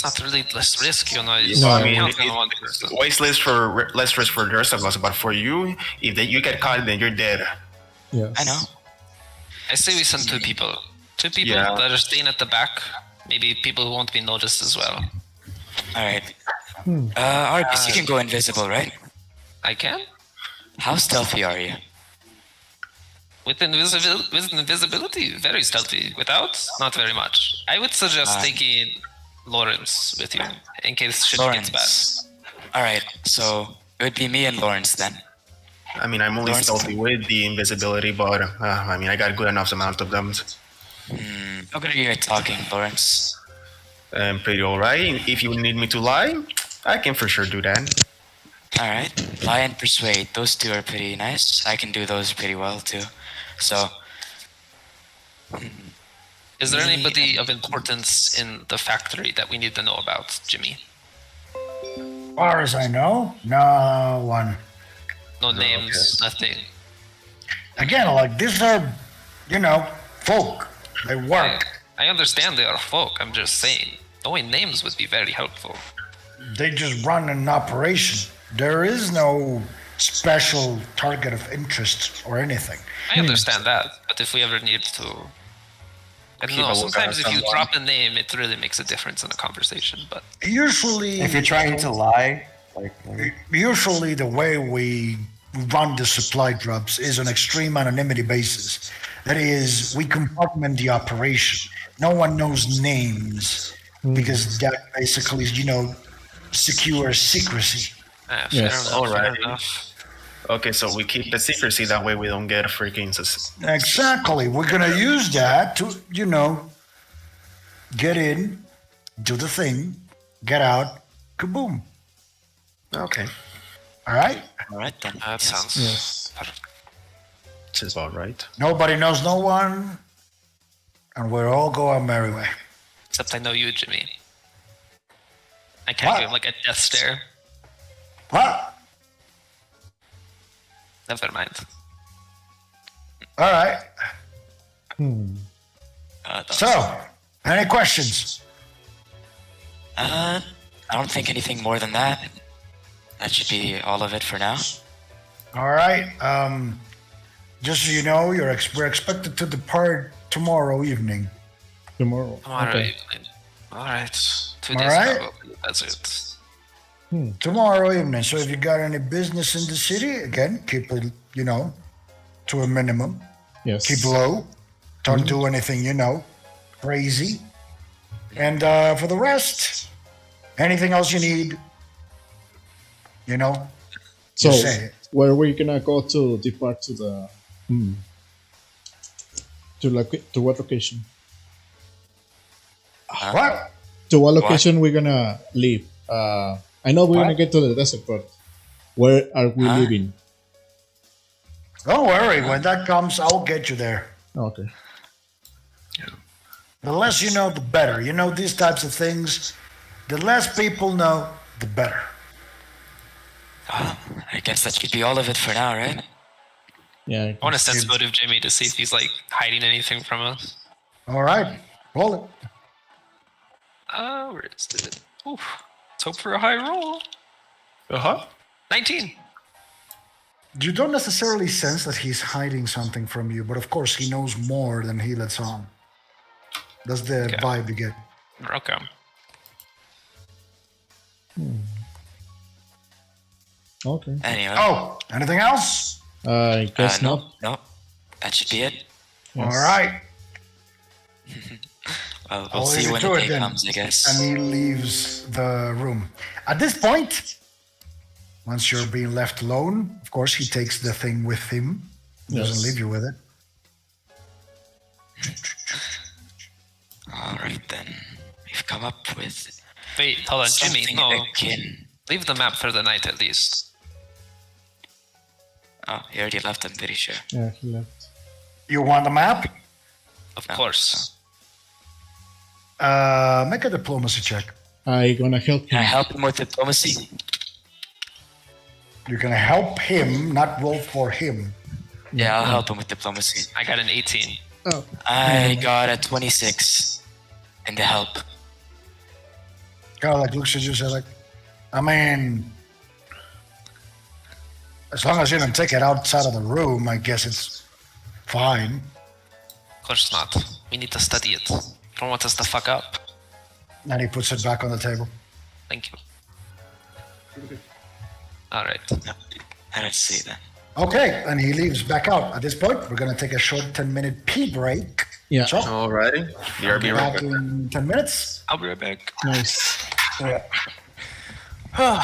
Speaker 6: not really less risk, It's
Speaker 5: No,
Speaker 2: I mean,
Speaker 6: counting on one person.
Speaker 2: Waste less risk for the rest of us, but for you, if you get caught, then you're dead.
Speaker 5: Yes.
Speaker 4: I know.
Speaker 6: I say we send 2 people. 2 people
Speaker 2: Yeah.
Speaker 6: that are staying at the back. Maybe people who won't be noticed as well.
Speaker 4: All right. Argus, you can go invisible, right?
Speaker 6: I can?
Speaker 4: How stealthy are you?
Speaker 6: With invisibility, very stealthy. Without, not very much. I would suggest taking Lawrence with you in case shit gets bad.
Speaker 4: Lawrence. All right, so it would be me and Lawrence then.
Speaker 2: I mean, I'm only
Speaker 4: Lawrence?
Speaker 2: stealthy with the invisibility, but I mean, I got good enough amount of them.
Speaker 4: How good are you at talking, Lawrence?
Speaker 2: I'm pretty alright. If you need me to lie, I can for sure do that.
Speaker 4: All right, lie and persuade. Those two are pretty nice. I can do those pretty well too. So,
Speaker 6: Is there
Speaker 4: Maybe-
Speaker 6: anybody of importance in the factory that we need to know about, Jimmy?
Speaker 3: As far as I know, no one.
Speaker 6: No names, nothing.
Speaker 3: Again, like these are, folk. They work.
Speaker 6: I understand they are folk. I'm just saying, knowing names would be very helpful.
Speaker 3: They just run an operation. There is no special target of interest or anything.
Speaker 6: I understand that, but if we ever need to, I don't
Speaker 2: Keep
Speaker 6: know.
Speaker 2: a lookout
Speaker 6: Sometimes
Speaker 2: at
Speaker 6: if you
Speaker 2: someone.
Speaker 6: drop a name, it really makes a difference in a conversation. But
Speaker 3: Usually,
Speaker 1: If you're trying to lie,
Speaker 3: usually the way we run the supply drops is on extreme anonymity basis. That is, we compartment the operation. No one knows names because that basically, secures secrecy.
Speaker 6: fair
Speaker 5: Yes.
Speaker 6: enough. Fair
Speaker 2: Alright.
Speaker 6: enough.
Speaker 2: Okay, so we keep the secrecy that way we don't get freaking
Speaker 3: Exactly. We're gonna use that to, get in, do the thing, get out, kaboom.
Speaker 2: Okay,
Speaker 3: All right.
Speaker 4: all right then.
Speaker 6: That
Speaker 4: Yes.
Speaker 6: sounds
Speaker 5: Yes.
Speaker 2: this is about right.
Speaker 3: Nobody knows no one, and we'll all go our merry way.
Speaker 6: Except I know you, Jimmy. I can't
Speaker 3: What?
Speaker 6: give him like a death stare.
Speaker 3: What?
Speaker 6: Never mind.
Speaker 3: All right.
Speaker 4: Those-
Speaker 3: So, any questions?
Speaker 4: I don't think anything more than that. That should be all of it for now.
Speaker 3: All right. Just so you know, we're expected to depart tomorrow evening.
Speaker 5: Tomorrow.
Speaker 6: Alright. Alright. 2 days
Speaker 3: Alright.
Speaker 6: probably. That's it.
Speaker 3: Tomorrow evening. So if you got any business in the city, again, keep it, to a minimum.
Speaker 5: Yes.
Speaker 3: Keep low. Don't do anything, crazy. And for the rest, anything else you need,
Speaker 5: So,
Speaker 3: just say it.
Speaker 5: where are we gonna go to depart to the? To what location?
Speaker 3: What?
Speaker 5: To what location we're gonna leave? I know we're gonna
Speaker 3: What?
Speaker 5: get to the desert, but where are we
Speaker 4: Huh?
Speaker 5: leaving?
Speaker 3: Don't worry. When that comes, I'll get you there.
Speaker 5: Okay.
Speaker 3: The less you know, the better. These types of things, the less people know, the better.
Speaker 4: I guess that should be all of it for now, right?
Speaker 5: Yeah.
Speaker 6: I want to sense motive Jimmy to see if he's like hiding anything from us.
Speaker 3: All right. Roll it.
Speaker 6: Where is it? Oof. Let's hope for a high roll.
Speaker 2: Uh-huh.
Speaker 6: 19.
Speaker 3: You don't necessarily sense that he's hiding something from you, but of course he knows more than he lets on. That's the
Speaker 6: Okay.
Speaker 3: vibe you get.
Speaker 6: Okay.
Speaker 5: Okay.
Speaker 4: Anyway.
Speaker 3: Oh, anything else?
Speaker 5: I guess
Speaker 4: no,
Speaker 5: not.
Speaker 4: no. That should be it.
Speaker 5: Yes.
Speaker 3: All right.
Speaker 4: Well,
Speaker 3: I'll
Speaker 4: we'll see
Speaker 3: leave you
Speaker 4: when
Speaker 3: to
Speaker 4: the
Speaker 3: it
Speaker 4: day
Speaker 3: then.
Speaker 4: comes, I guess.
Speaker 3: And he leaves the room. At this point, once you're being left alone, of course he takes the thing with him. He doesn't
Speaker 5: Yes.
Speaker 3: leave you with it.
Speaker 4: All right then. We've come up with
Speaker 6: Wait, hold on, Jimmy.
Speaker 4: something
Speaker 6: No.
Speaker 4: akin.
Speaker 6: Leave the map for the night at least.
Speaker 4: Oh, he already left, I'm pretty sure.
Speaker 5: Yeah, he left.
Speaker 3: You want the map?
Speaker 6: Of
Speaker 4: No,
Speaker 6: course.
Speaker 3: Make a diplomacy check.
Speaker 5: I gonna help
Speaker 4: Can I
Speaker 5: him.
Speaker 4: help him with diplomacy?
Speaker 3: You're gonna help him, not roll for him.
Speaker 4: Yeah, I'll help him with diplomacy.
Speaker 6: I got an 18.
Speaker 5: Oh,
Speaker 4: I got a 26 in the help.
Speaker 3: Kind of like looks at you, say like, I mean, as long as you don't take it outside of the room, I guess it's fine.
Speaker 6: Of course not. We need to study it. You don't want us to fuck up.
Speaker 3: And he puts it back on the table.
Speaker 6: Thank you. Alright.
Speaker 4: Let's see then.
Speaker 3: Okay, and he leaves back out. At this point, we're gonna take a short 10-minute pee break.
Speaker 5: yeah.
Speaker 3: So,
Speaker 2: Alrighty. BRB
Speaker 3: back
Speaker 2: right back.
Speaker 3: in 10 minutes.
Speaker 6: I'll be right back.
Speaker 5: Nice.
Speaker 4: Well,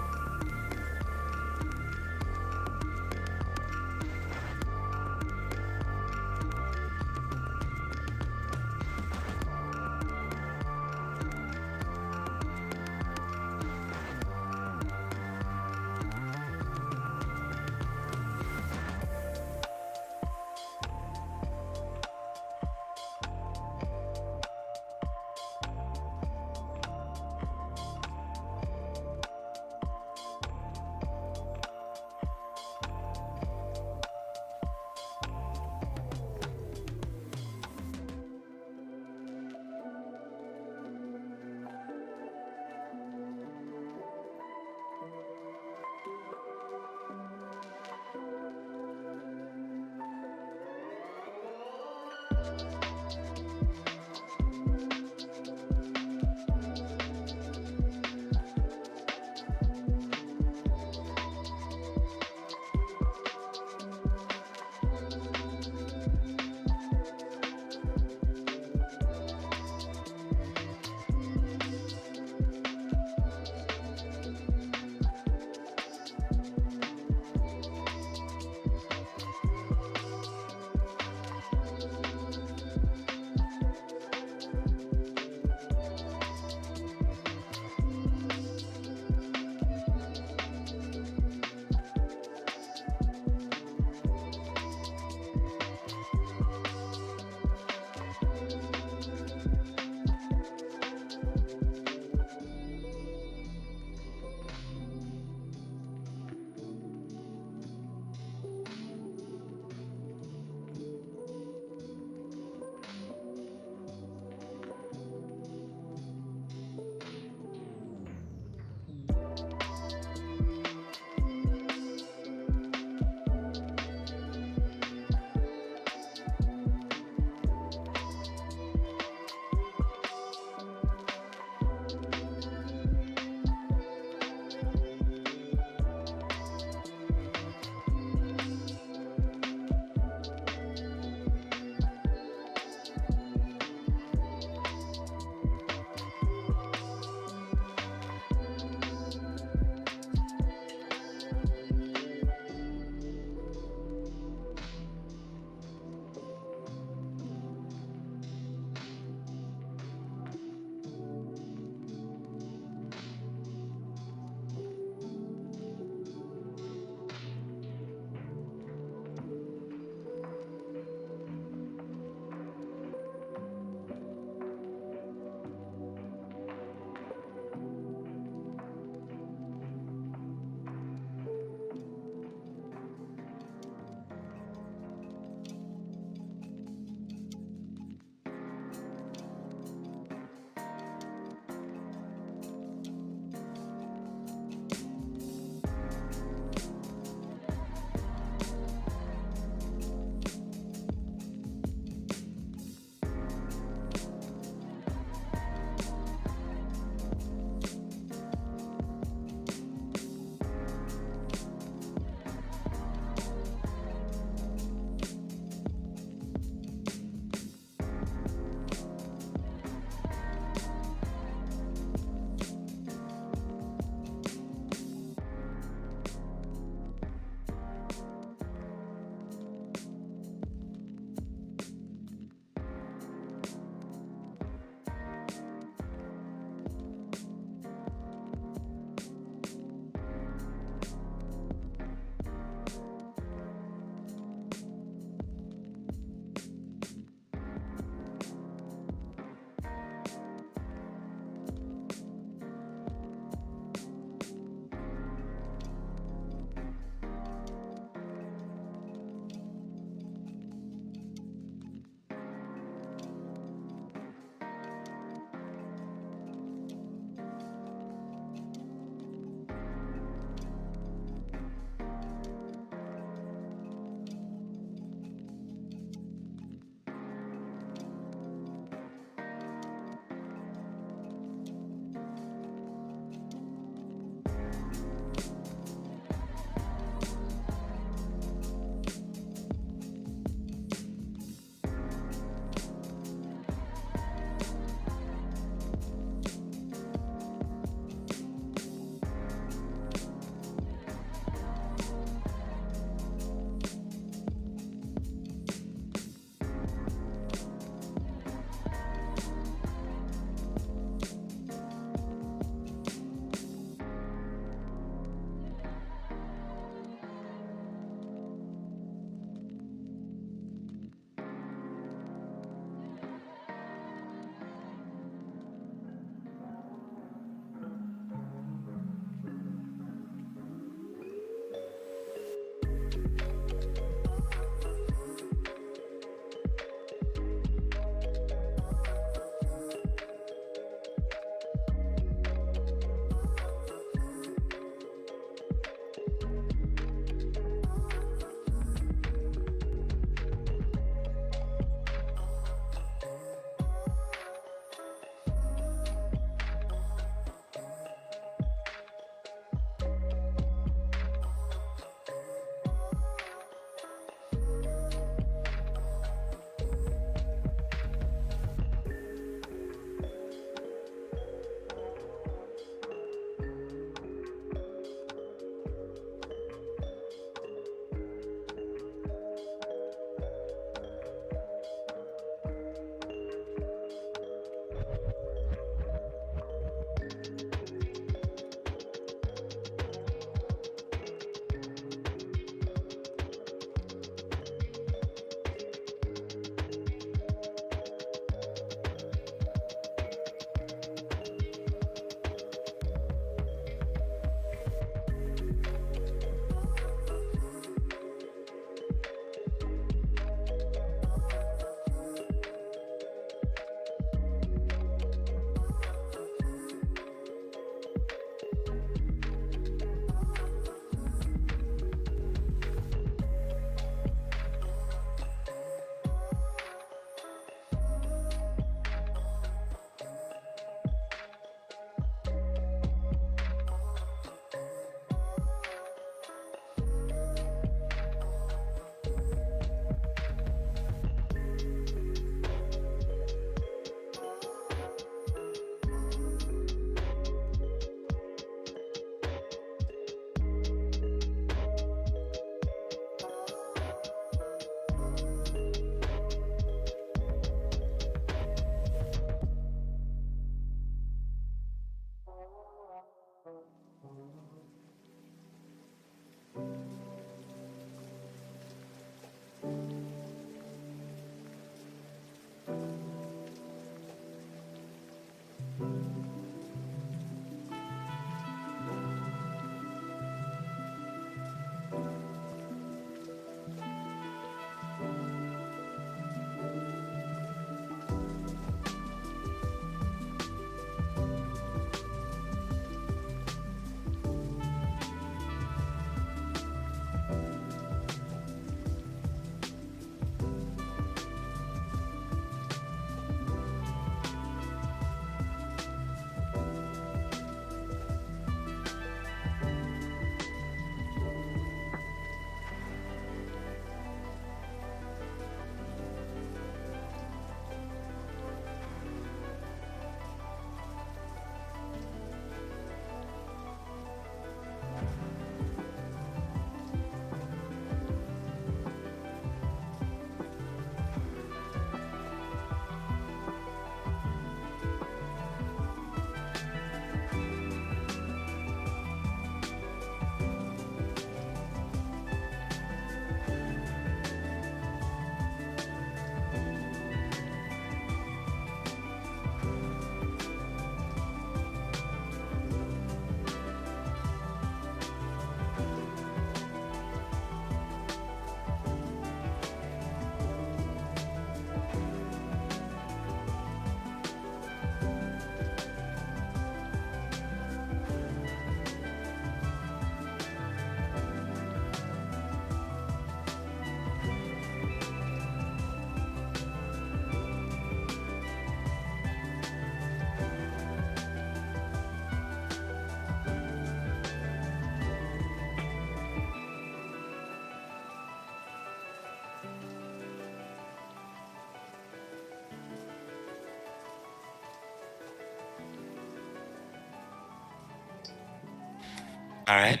Speaker 4: All right.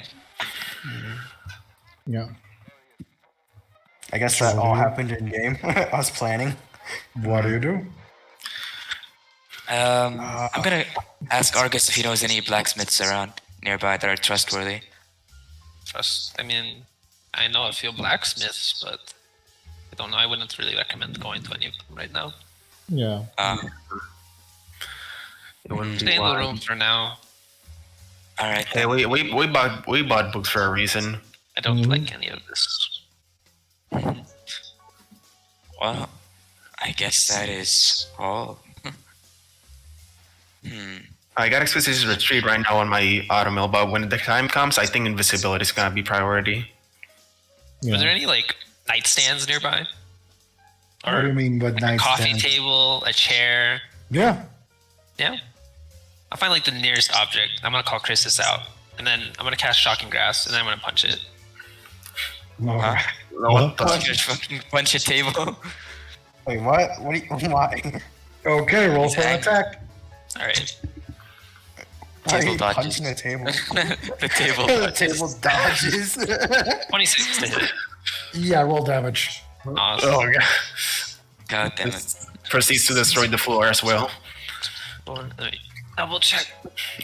Speaker 5: Yeah.
Speaker 1: I guess that all happened in game. I was planning.
Speaker 3: What do you do?
Speaker 4: I'm gonna ask Argus if he knows any blacksmiths around nearby that are trustworthy.
Speaker 6: I mean, I know a few blacksmiths, but I don't know. I wouldn't really recommend going to any of them right now.
Speaker 5: Yeah.
Speaker 2: It wouldn't
Speaker 6: Stay
Speaker 2: be
Speaker 6: in the
Speaker 2: wise.
Speaker 6: room for now.
Speaker 4: All right.
Speaker 2: Hey, we bought books for a reason.
Speaker 6: I don't like any of this.
Speaker 4: Well, I guess that is all.
Speaker 2: I got Expeditions Retreat right now on my automill, but when the time comes, I think invisibility is gonna be priority.
Speaker 5: Yeah.
Speaker 6: Are there any like nightstands nearby?
Speaker 3: What do you mean by
Speaker 6: a
Speaker 3: nightstand?
Speaker 6: coffee table, a chair?
Speaker 3: Yeah.
Speaker 6: Yeah. I'll find like the nearest object. I'm gonna call Christus out, and then I'm gonna cast Shocking Grasp, and then I'm gonna punch it.
Speaker 3: All right.
Speaker 2: What the-
Speaker 4: Just fucking punch a table.
Speaker 1: Wait, what? What? Why?
Speaker 3: Okay, roll for an
Speaker 4: Exactly.
Speaker 3: attack.
Speaker 6: All right.
Speaker 1: Why are
Speaker 4: Table
Speaker 1: you
Speaker 4: dodges.
Speaker 1: punching the table?
Speaker 4: The table.
Speaker 1: The table dodges.
Speaker 6: 26 to hit.
Speaker 3: Yeah, roll damage.
Speaker 6: Awesome.
Speaker 2: Oh god!
Speaker 4: God damn it.
Speaker 2: Proceeds to destroy the floor as well,
Speaker 6: Let me double check.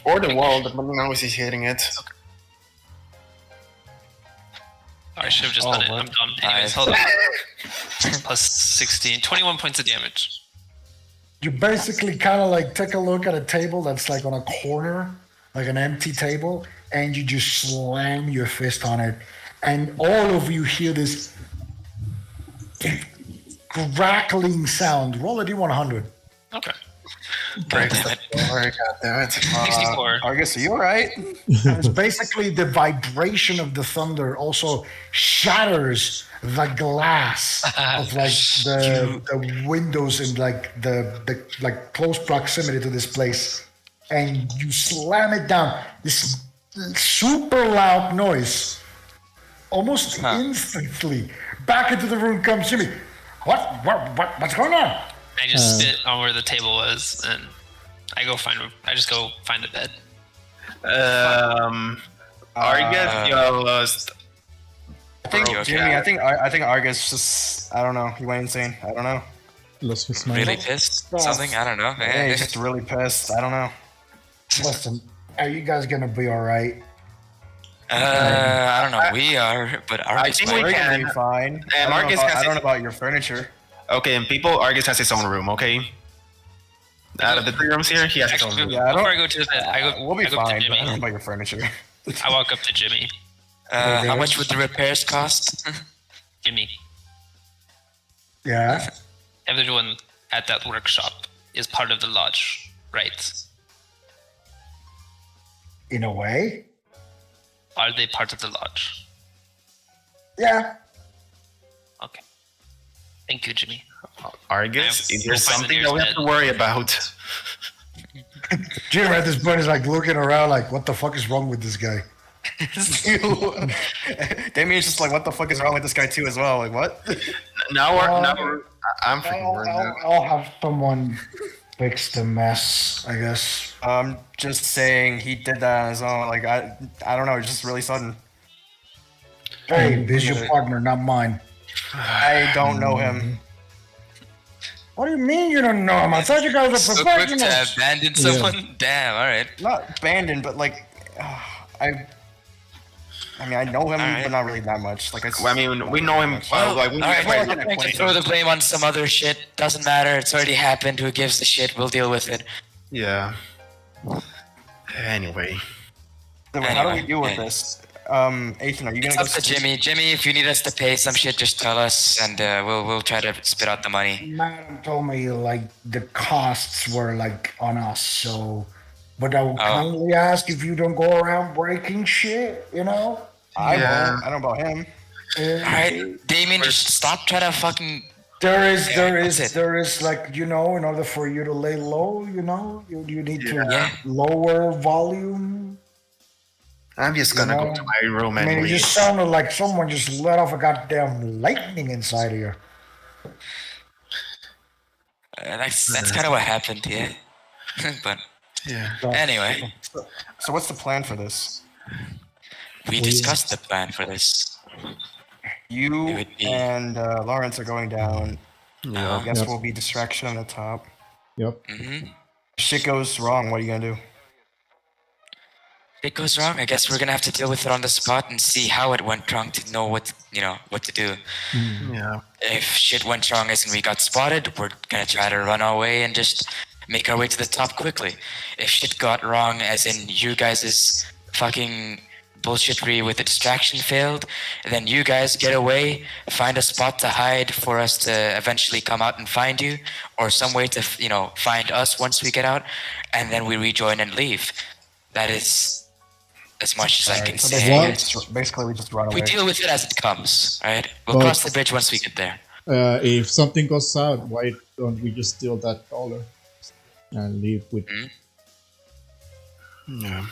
Speaker 2: or the wall, depending on how he's hitting it.
Speaker 6: I should have just
Speaker 1: Oh,
Speaker 6: done it.
Speaker 1: what?
Speaker 6: I'm dumb. Anyways, hold on. Plus 16, 21 points of damage.
Speaker 3: You basically kind of like take a look at a table that's like on a corner, like an empty table, and you just slam your fist on it, and all of you hear this crackling sound. Roll a d100.
Speaker 6: Okay.
Speaker 2: Break the floor, god damn it.
Speaker 6: 64.
Speaker 1: Argus, are you alright?
Speaker 3: It's basically the vibration of the thunder also shatters the glass of like the windows in like the like close proximity to this place, and you slam it down. This super loud noise. Almost instantly, back into the room comes Jimmy. What's going on?
Speaker 6: I just spit on where the table was, and I just go find the bed.
Speaker 2: Argus just
Speaker 1: I think
Speaker 4: Okay.
Speaker 1: Jimmy. I think Argus just. I don't know. He went insane. I don't know.
Speaker 5: Lost his mind.
Speaker 4: Really pissed? Something? I don't know.
Speaker 1: Yeah, he's just really pissed. I don't know.
Speaker 3: Listen, are you guys gonna be all right?
Speaker 4: I don't know. We are, but Argus
Speaker 2: think
Speaker 4: might.
Speaker 2: we
Speaker 1: We're
Speaker 2: can.
Speaker 1: gonna be fine. I don't know
Speaker 2: Argus
Speaker 1: about-
Speaker 2: has
Speaker 1: I don't
Speaker 2: his-
Speaker 1: know about your furniture.
Speaker 2: okay, and people, Argus has his own room. Okay, out of the 3 rooms here, he has his own room.
Speaker 1: Yeah, I don't-
Speaker 6: Before I go to the bed,
Speaker 1: We'll be
Speaker 6: I go up to
Speaker 1: fine. But I don't know
Speaker 6: Jimmy.
Speaker 1: about your furniture.
Speaker 6: I walk up to Jimmy.
Speaker 4: How much would the repairs cost?
Speaker 6: Jimmy,
Speaker 3: Yeah.
Speaker 6: everyone at that workshop is part of the lodge, right?
Speaker 3: In a way.
Speaker 6: Are they part of the lodge?
Speaker 3: Yeah.
Speaker 6: Okay. Thank you, Jimmy.
Speaker 2: Argus,
Speaker 6: Yeah,
Speaker 2: is there
Speaker 6: we'll find the
Speaker 2: something that we have
Speaker 6: nearest
Speaker 2: to worry about?
Speaker 3: Jim at this point is like looking around like, what the fuck is wrong with this guy?
Speaker 1: Damien's just like, what the fuck is wrong with this guy too as well? Like, what?
Speaker 2: Now I'm freaking worried now.
Speaker 3: I'll have someone fix the mess, I guess.
Speaker 1: I'm just saying he did that on his own. Like, I don't know. It's just really sudden.
Speaker 3: Hey, he's your partner, not mine.
Speaker 1: I don't know him.
Speaker 3: What do you mean you don't know him? I thought you guys were
Speaker 4: So quick to
Speaker 3: professionals.
Speaker 4: abandon someone? Damn, alright.
Speaker 1: Not abandoned, but like, I mean, I know him,
Speaker 4: Alright.
Speaker 1: but not really that much. Like,
Speaker 2: Well, I mean, we know him. Like, we
Speaker 4: Alright,
Speaker 1: we're
Speaker 4: well,
Speaker 1: gonna
Speaker 4: we can
Speaker 1: acquaint
Speaker 4: throw
Speaker 1: him.
Speaker 4: the blame on some other shit. Doesn't matter. It's already happened. Who gives the shit? We'll deal with it.
Speaker 2: yeah. Anyway,
Speaker 1: How do we
Speaker 4: Anyway,
Speaker 1: deal with
Speaker 4: yeah.
Speaker 1: this? Ethan, are you
Speaker 4: It's
Speaker 1: gonna
Speaker 4: up
Speaker 1: go?
Speaker 4: to Jimmy. Jimmy, if you need us to pay some shit, just tell us, and we'll try to spit out the money.
Speaker 3: Madam told me like the costs were like on us, so. But I will kindly ask if you don't go around breaking shit, you know?
Speaker 1: I
Speaker 2: Yeah.
Speaker 1: won't. I don't know about him.
Speaker 4: Alright, Damien, just stop trying to fucking.
Speaker 3: There
Speaker 4: that's it.
Speaker 3: is like, you know, in order for you to lay low, you know, you need to
Speaker 4: Yeah.
Speaker 3: lower volume.
Speaker 2: I'm just gonna
Speaker 3: know,
Speaker 2: go to my room
Speaker 3: I
Speaker 2: and
Speaker 3: mean, it
Speaker 2: leave.
Speaker 3: just sounded like someone just let off a goddamn lightning inside of you.
Speaker 4: That's kind of what happened, yeah. But
Speaker 2: Yeah.
Speaker 3: So,
Speaker 4: anyway,
Speaker 1: So what's the plan for this?
Speaker 4: We discussed the plan for this.
Speaker 1: You
Speaker 4: It would be-
Speaker 1: and Lawrence are going down.
Speaker 2: Yeah.
Speaker 1: I guess
Speaker 5: Yep.
Speaker 1: we'll be distraction on the top.
Speaker 5: Yep.
Speaker 4: Mm-hmm.
Speaker 1: Shit goes wrong. What are you gonna do?
Speaker 4: If it goes wrong, I guess we're gonna have to deal with it on the spot and see how it went wrong to know what to do.
Speaker 2: Yeah.
Speaker 4: If shit went wrong as in we got spotted, we're gonna try to run our way and just make our way to the top quickly. If shit got wrong as in you guys' fucking bullshittery with the distraction failed, then you guys get away, find a spot to hide for us to eventually come out and find you, or some way to find us once we get out, and then we rejoin and leave. That is as much as I can
Speaker 1: So
Speaker 4: say.
Speaker 1: basically, we just run away.
Speaker 4: We deal with it as it comes, right? We'll
Speaker 5: Well-
Speaker 4: cross the bridge once we get there.
Speaker 5: If something goes out, why don't we just steal that dollar and leave with?
Speaker 2: Yeah.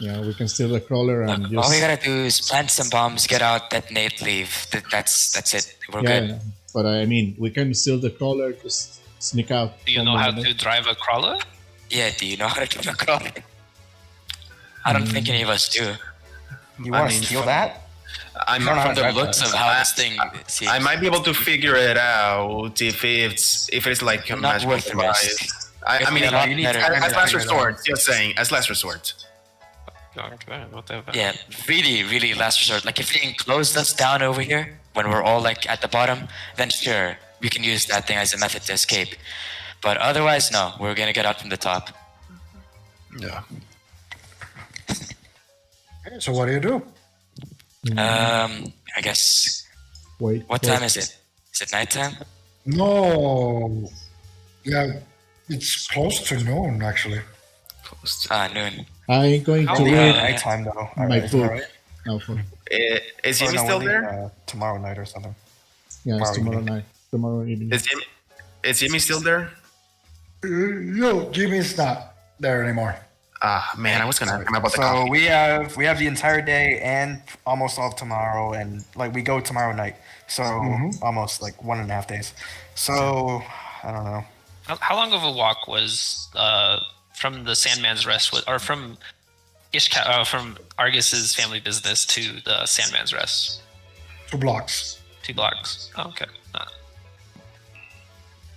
Speaker 5: Yeah, we can steal the crawler and
Speaker 4: Look,
Speaker 5: just.
Speaker 4: all we gotta do is plant some bombs, get out, detonate, leave. That's it. We're
Speaker 5: yeah,
Speaker 4: good.
Speaker 5: yeah. But I mean, we can steal the crawler, just sneak out.
Speaker 6: Do you know how to drive a crawler?
Speaker 4: Yeah, do you know how to do a crawler? I don't think any of us do.
Speaker 1: You want to steal that?
Speaker 2: I'm
Speaker 1: don't know how
Speaker 4: From
Speaker 1: to
Speaker 4: the
Speaker 1: drive
Speaker 4: looks
Speaker 1: that.
Speaker 4: of how this thing seems.
Speaker 2: I might be able to figure it out if it's like a
Speaker 4: Not
Speaker 2: magical
Speaker 4: worth the risk.
Speaker 2: device. I
Speaker 4: It'd
Speaker 2: mean,
Speaker 4: be a lot
Speaker 2: you need
Speaker 4: better
Speaker 2: as
Speaker 4: to
Speaker 2: last
Speaker 1: figure it
Speaker 2: resort.
Speaker 1: out.
Speaker 2: Just saying, as last resort.
Speaker 6: Whatever.
Speaker 4: Yeah, really, really last resort. Like if they enclosed us down over here when we're all like at the bottom, then sure, we can use that thing as a method to escape. But otherwise, no, we're gonna get out from the top.
Speaker 2: Yeah.
Speaker 3: So what do you do?
Speaker 4: I guess.
Speaker 5: Wait.
Speaker 4: What time is it? Is it nighttime?
Speaker 3: No. Yeah, it's close to noon actually.
Speaker 4: Noon.
Speaker 5: I'm going to
Speaker 6: Oh,
Speaker 5: read
Speaker 1: Nighttime though.
Speaker 5: my
Speaker 1: Isn't that
Speaker 5: book.
Speaker 1: right?
Speaker 5: now for
Speaker 2: Is
Speaker 1: Or
Speaker 2: Jimmy
Speaker 1: no,
Speaker 2: still
Speaker 1: we're
Speaker 2: there?
Speaker 1: leaving, tomorrow night or something.
Speaker 5: yeah, it's
Speaker 1: tomorrow
Speaker 5: tomorrow
Speaker 1: evening.
Speaker 5: night. Tomorrow evening.
Speaker 2: Is Jimmy still there?
Speaker 3: No, Jimmy's not there anymore.
Speaker 2: Ah, man, I was gonna ask him about the
Speaker 1: So
Speaker 2: coffee.
Speaker 1: we have the entire day and almost all of tomorrow, and like we go tomorrow night. So almost like 1.5 days. So I don't know.
Speaker 6: How long of a walk was from the Sandman's Rest, or from from Argus's family business to the Sandman's Rest?
Speaker 3: 2 blocks.
Speaker 6: 2 blocks. Oh, okay.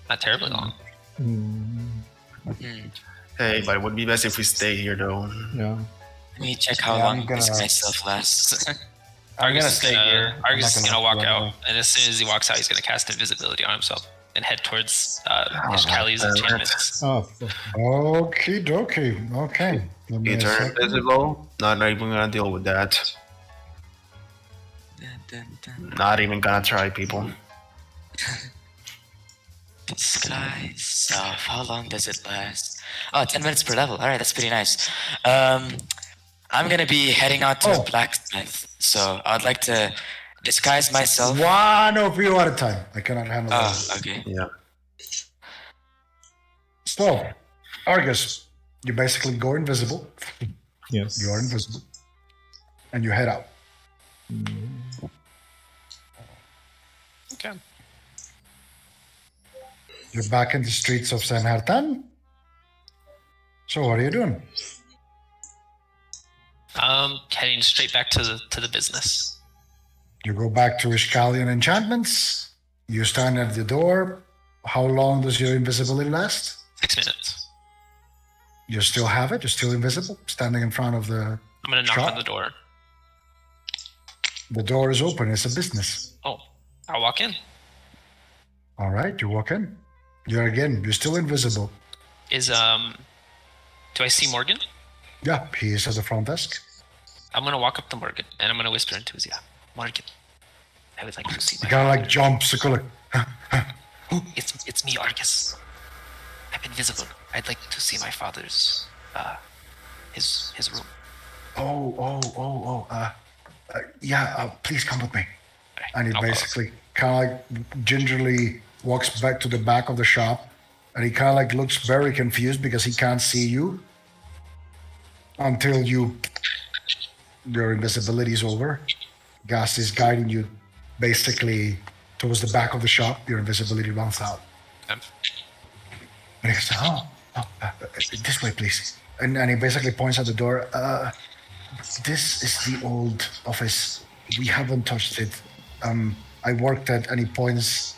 Speaker 6: Not terribly long.
Speaker 2: Hey, but it would be best if we stay here, though.
Speaker 5: Yeah.
Speaker 4: Let me check how
Speaker 1: Yeah,
Speaker 4: long
Speaker 1: I'm gonna-
Speaker 4: this guy's stuff lasts.
Speaker 1: I'm gonna
Speaker 6: Argus is
Speaker 1: stay here. I'm
Speaker 6: Argus
Speaker 1: not
Speaker 6: is
Speaker 1: gonna
Speaker 6: gonna walk
Speaker 1: do
Speaker 6: out,
Speaker 1: anything.
Speaker 6: and as soon as he walks out, he's gonna cast invisibility on himself and head towards Ishkali's enchantments.
Speaker 5: Oh, fuck.
Speaker 3: Okie dokie. Okay. Give me
Speaker 2: You
Speaker 3: a
Speaker 2: turn
Speaker 3: second.
Speaker 2: invisible. Not even gonna deal with that.
Speaker 4: Dun, dun, dun.
Speaker 2: Not even gonna try, people.
Speaker 4: Disguise stuff. How long does it last? Oh, 10 minutes per level. All right, that's pretty nice. I'm gonna be heading out to a
Speaker 3: Oh.
Speaker 4: blacksmith, so I'd like to disguise myself.
Speaker 3: One of you at a time. I cannot handle
Speaker 4: Oh,
Speaker 3: that.
Speaker 4: okay.
Speaker 2: Yeah.
Speaker 3: So, Argus, you basically go invisible.
Speaker 5: Yes.
Speaker 3: You are invisible. And you head out.
Speaker 6: Okay.
Speaker 3: You're back in the streets of San Hartan. So what are you doing?
Speaker 6: Heading straight back to the business.
Speaker 3: You go back to Ishkalian enchantments. You stand at the door. How long does your invisibility last?
Speaker 6: 6 minutes.
Speaker 3: You still have it? You're still invisible? Standing in front of the...
Speaker 6: I'm gonna knock
Speaker 3: Shot.
Speaker 6: on the door.
Speaker 3: The door is open. It's a business.
Speaker 6: Oh, I'll walk in.
Speaker 3: All right, you walk in. You're still invisible.
Speaker 6: Do I see Morgan?
Speaker 3: Yeah, he is at the front desk.
Speaker 6: I'm gonna walk up to Morgan and I'm gonna whisper into his ear. Morgan, I would like to see
Speaker 3: He
Speaker 6: my.
Speaker 3: kind of like jumps. So like,
Speaker 6: It's me, Argus. I'm invisible. I'd like to see my father's his room.
Speaker 3: yeah, please come with me.
Speaker 6: Alright,
Speaker 3: And he
Speaker 6: I'll follow.
Speaker 3: basically kind of like gingerly walks back to the back of the shop, and he kind of like looks very confused because he can't see you until your invisibility is over. Gas is guiding you basically towards the back of the shop. Your invisibility runs out.
Speaker 6: Okay.
Speaker 3: And he goes, this way, please. And he basically points at the door. This is the old office. We haven't touched it. I worked at any points,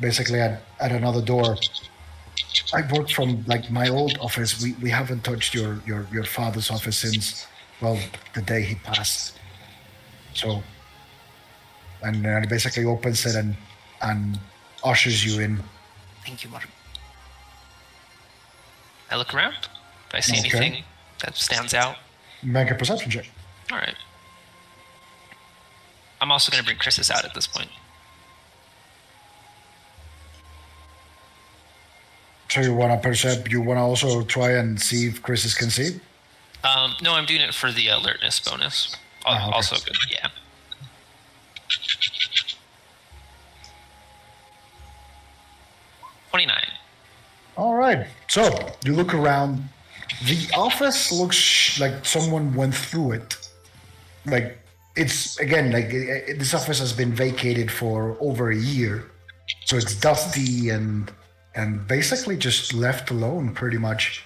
Speaker 3: basically at another door. I worked from like my old office. We haven't touched your father's office since, well, the day he passed. So, and it basically opens it and ushers you in.
Speaker 4: Thank you, Mark.
Speaker 6: I look around. Do I see
Speaker 3: Okay.
Speaker 6: anything that stands out?
Speaker 3: Make a perception check.
Speaker 6: All right. I'm also going to bring Chris's out at this point.
Speaker 3: So you want to perceive? You want to also try and see if Chris can see?
Speaker 6: No, I'm doing it for the alertness bonus.
Speaker 3: Ah, okay.
Speaker 6: Also good, yeah. $29.
Speaker 3: All right. So you look around. The office looks like someone went through it. Like it's again like this office has been vacated for over a year, so it's dusty and basically just left alone pretty much.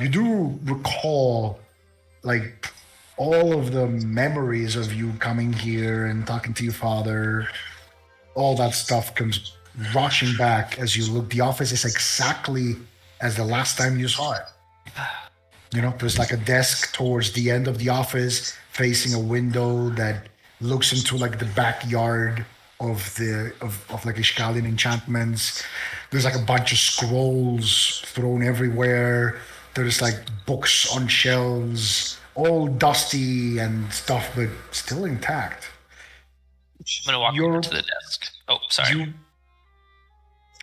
Speaker 3: You do recall like all of the memories of you coming here and talking to your father. All that stuff comes rushing back as you look. The office is exactly as the last time you saw it. You know, there's like a desk towards the end of the office facing a window that looks into like the backyard of like Ishkalian enchantments. There's like a bunch of scrolls thrown everywhere. There's like books on shelves, all dusty and stuff, but still intact.
Speaker 6: I'm gonna walk over to the desk. Oh, sorry.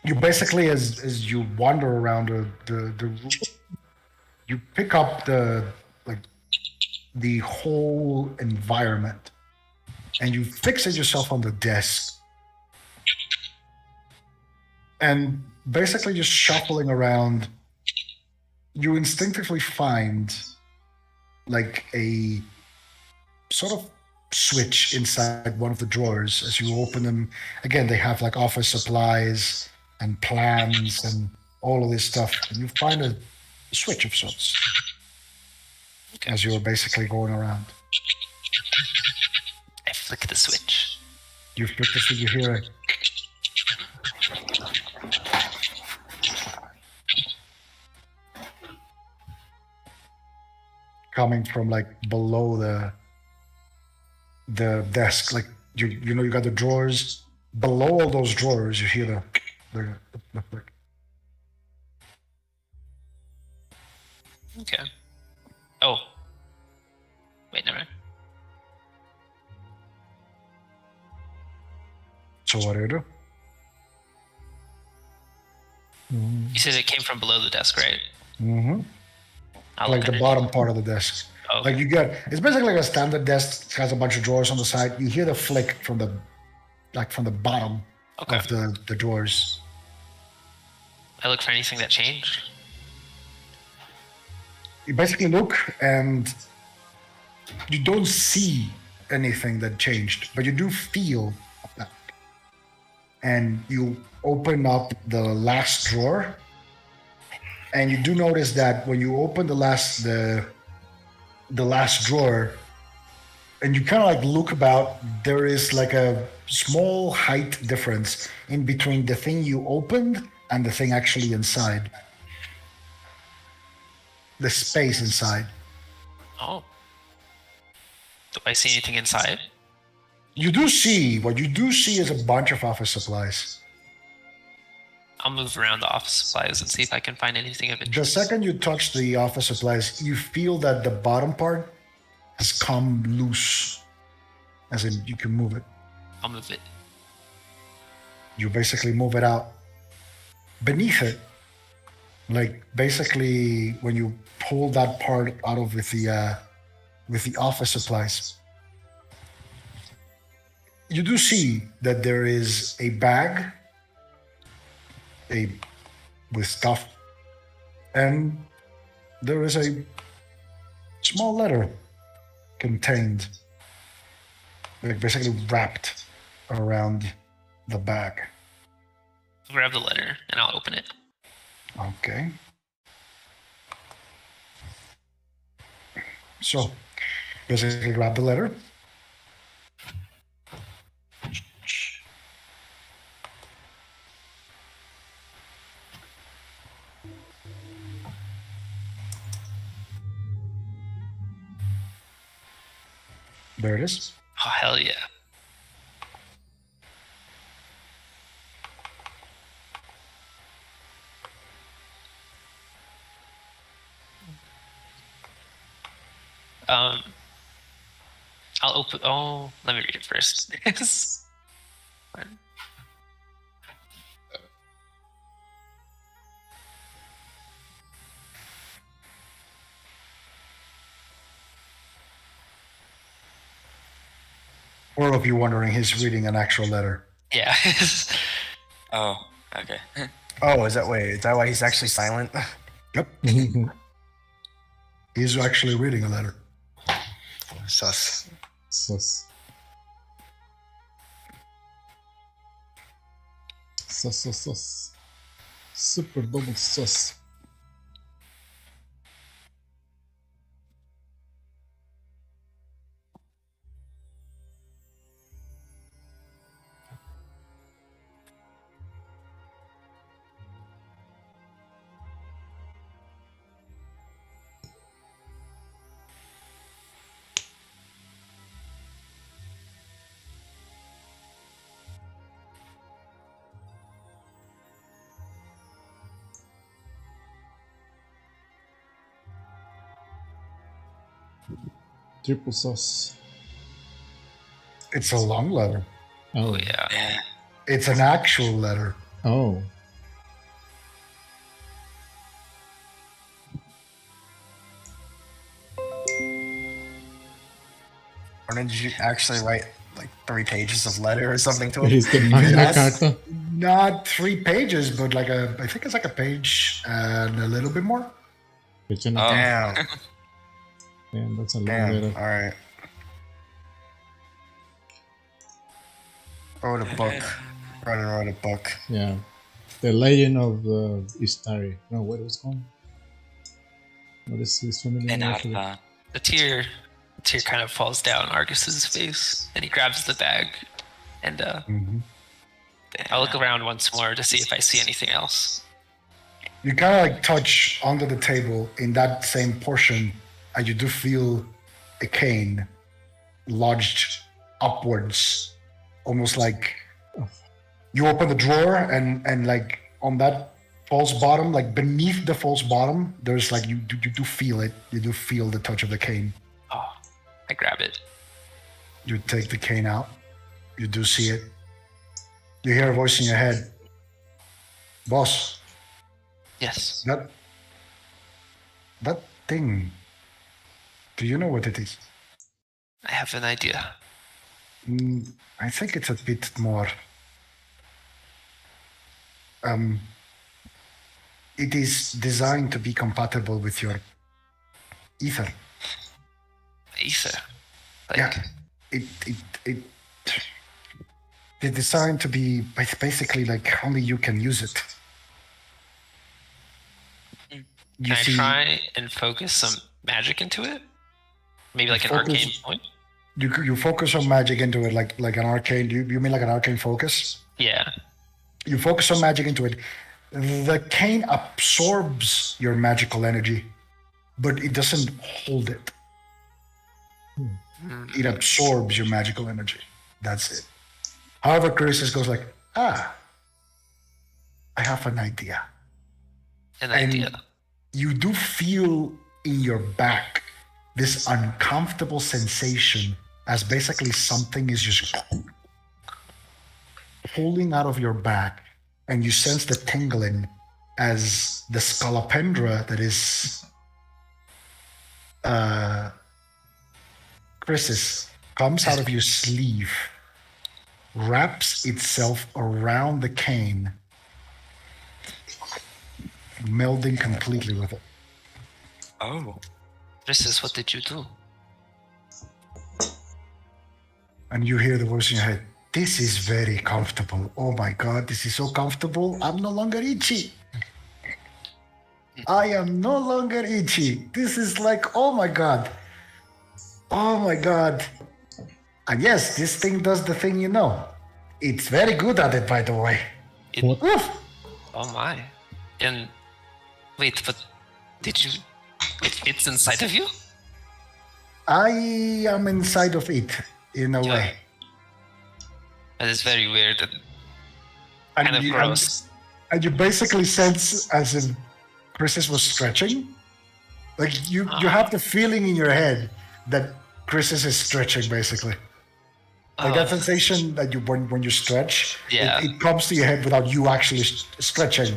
Speaker 3: You basically as you wander around the room, you pick up the whole environment and you fixate yourself on the desk and basically just shuffling around, you instinctively find like a sort of switch inside one of the drawers. As you open them, again, they have like office supplies and plans and all of this stuff, and you find a switch of sorts.
Speaker 6: Okay.
Speaker 3: As you're basically going around.
Speaker 6: I flick the switch.
Speaker 3: You flick the switch, you hear it. Coming from like below the desk, like you know you got the drawers. Below all those drawers, you hear the flick.
Speaker 6: Okay. Oh. Wait, never mind.
Speaker 3: So what do you do?
Speaker 6: You said it came from below the desk, right?
Speaker 3: Mm-hmm.
Speaker 6: I'll
Speaker 3: Like
Speaker 6: look
Speaker 3: the
Speaker 6: underneath.
Speaker 3: bottom part of the desk.
Speaker 6: Oh,
Speaker 3: Like you get, it's basically like a standard desk. It has a bunch of drawers on the side. You hear the flick from the bottom
Speaker 6: okay.
Speaker 3: of the drawers.
Speaker 6: I look for anything that changed.
Speaker 3: You basically look and you don't see anything that changed, but you do feel that. And you open up the last drawer, and you do notice that when you open the last drawer, and you kind of like look about, there is like a small height difference in between the thing you opened and the thing actually inside. The space inside.
Speaker 6: Oh. Do I see anything inside?
Speaker 3: You do see, what you do see is a bunch of office supplies.
Speaker 6: I'll move around the office supplies and see if I can find anything of
Speaker 3: The
Speaker 6: interest.
Speaker 3: second you touch the office supplies, you feel that the bottom part has come loose. As in, you can move it.
Speaker 6: I'll move it.
Speaker 3: You basically move it out. Beneath it, like basically when you pull that part out of with the office supplies, you do see that there is a bag with stuff, and there is a small letter contained, like basically wrapped around the bag.
Speaker 6: I'll grab the letter and I'll open it.
Speaker 3: Okay. So Basically, grab the letter. There it is.
Speaker 6: Oh, hell yeah. I'll open. Oh, let me read it first.
Speaker 3: For all of you wondering, he's reading an actual letter.
Speaker 6: Yeah.
Speaker 4: Oh, okay.
Speaker 1: Oh, is that why he's actually silent?
Speaker 3: Yep. He's actually reading a letter.
Speaker 2: Sus.
Speaker 5: Sus. Sus, sus, sus. Super double sus. Triple sus.
Speaker 3: It's a long letter.
Speaker 6: Oh yeah.
Speaker 4: Yeah.
Speaker 3: It's an actual letter.
Speaker 5: Oh.
Speaker 1: Or did you actually write like 3 pages of letter or something to him?
Speaker 5: He's the Magna
Speaker 3: Yes.
Speaker 5: Carta.
Speaker 3: Not 3 pages, but I think it's like a page and a little bit more.
Speaker 5: Page and a
Speaker 4: Oh.
Speaker 5: half.
Speaker 1: Damn.
Speaker 5: Damn, that's a long
Speaker 1: Damn.
Speaker 5: letter.
Speaker 1: All right. Wrote a book. Wrote a book.
Speaker 5: Yeah. The Legend of Istari. No, what was it called? What is his family
Speaker 4: And
Speaker 5: name? I forget.
Speaker 4: Arpa.
Speaker 6: The tear kind of falls down Argus's face, and he grabs the bag. And I look around once more to see if I see anything else.
Speaker 3: You kind of like touch under the table in that same portion, and you do feel a cane lodged upwards, almost like you open the drawer and like on that false bottom, like beneath the false bottom, there's like you do feel it. You do feel the touch of the cane.
Speaker 6: Oh, I grab it.
Speaker 3: You take the cane out. You do see it. You hear a voice in your head. Boss,
Speaker 6: Yes.
Speaker 3: that thing, do you know what it is?
Speaker 6: I have an idea.
Speaker 3: I think it's a bit more. It is designed to be compatible with your ether.
Speaker 6: Ether. Like,
Speaker 3: Yeah, it's designed to be basically like only you can use it. You
Speaker 6: Can I try and focus some magic into it? Maybe like an
Speaker 3: Focus-
Speaker 6: arcane point?
Speaker 3: you focus on magic into it, like an arcane. You mean like an arcane focus?
Speaker 6: Yeah.
Speaker 3: You focus on magic into it. The cane absorbs your magical energy, but it doesn't hold it. It absorbs your magical energy. That's it. However, Chris goes like, I have an idea.
Speaker 6: An
Speaker 3: And
Speaker 6: idea.
Speaker 3: you do feel in your back this uncomfortable sensation as basically something is just pulling out of your back, and you sense the tingling as the scolopendra that is Chris's comes out of your sleeve, wraps itself around the cane, melding completely with it.
Speaker 4: Oh.
Speaker 6: This, what did you do?
Speaker 3: And you hear the voice in your head, this is very comfortable. Oh my God, this is so comfortable. I'm no longer itchy. I am no longer itchy. This is like, oh my God. Oh my god. And yes, this thing does the thing you know. It's very good at it, by the way.
Speaker 5: What?
Speaker 3: Woof.
Speaker 6: Oh my. And wait, but did you? It fits inside of you?
Speaker 3: I am inside of it, in a
Speaker 6: Yeah.
Speaker 3: way.
Speaker 6: That is very weird and
Speaker 3: And
Speaker 6: kind of
Speaker 3: you,
Speaker 6: gross.
Speaker 3: and you basically sense as if Chris was stretching. Like you have the feeling in your head that Chris is stretching, basically. Like that sensation that you when you stretch,
Speaker 6: Yeah.
Speaker 3: it comes to your head without you actually stretching.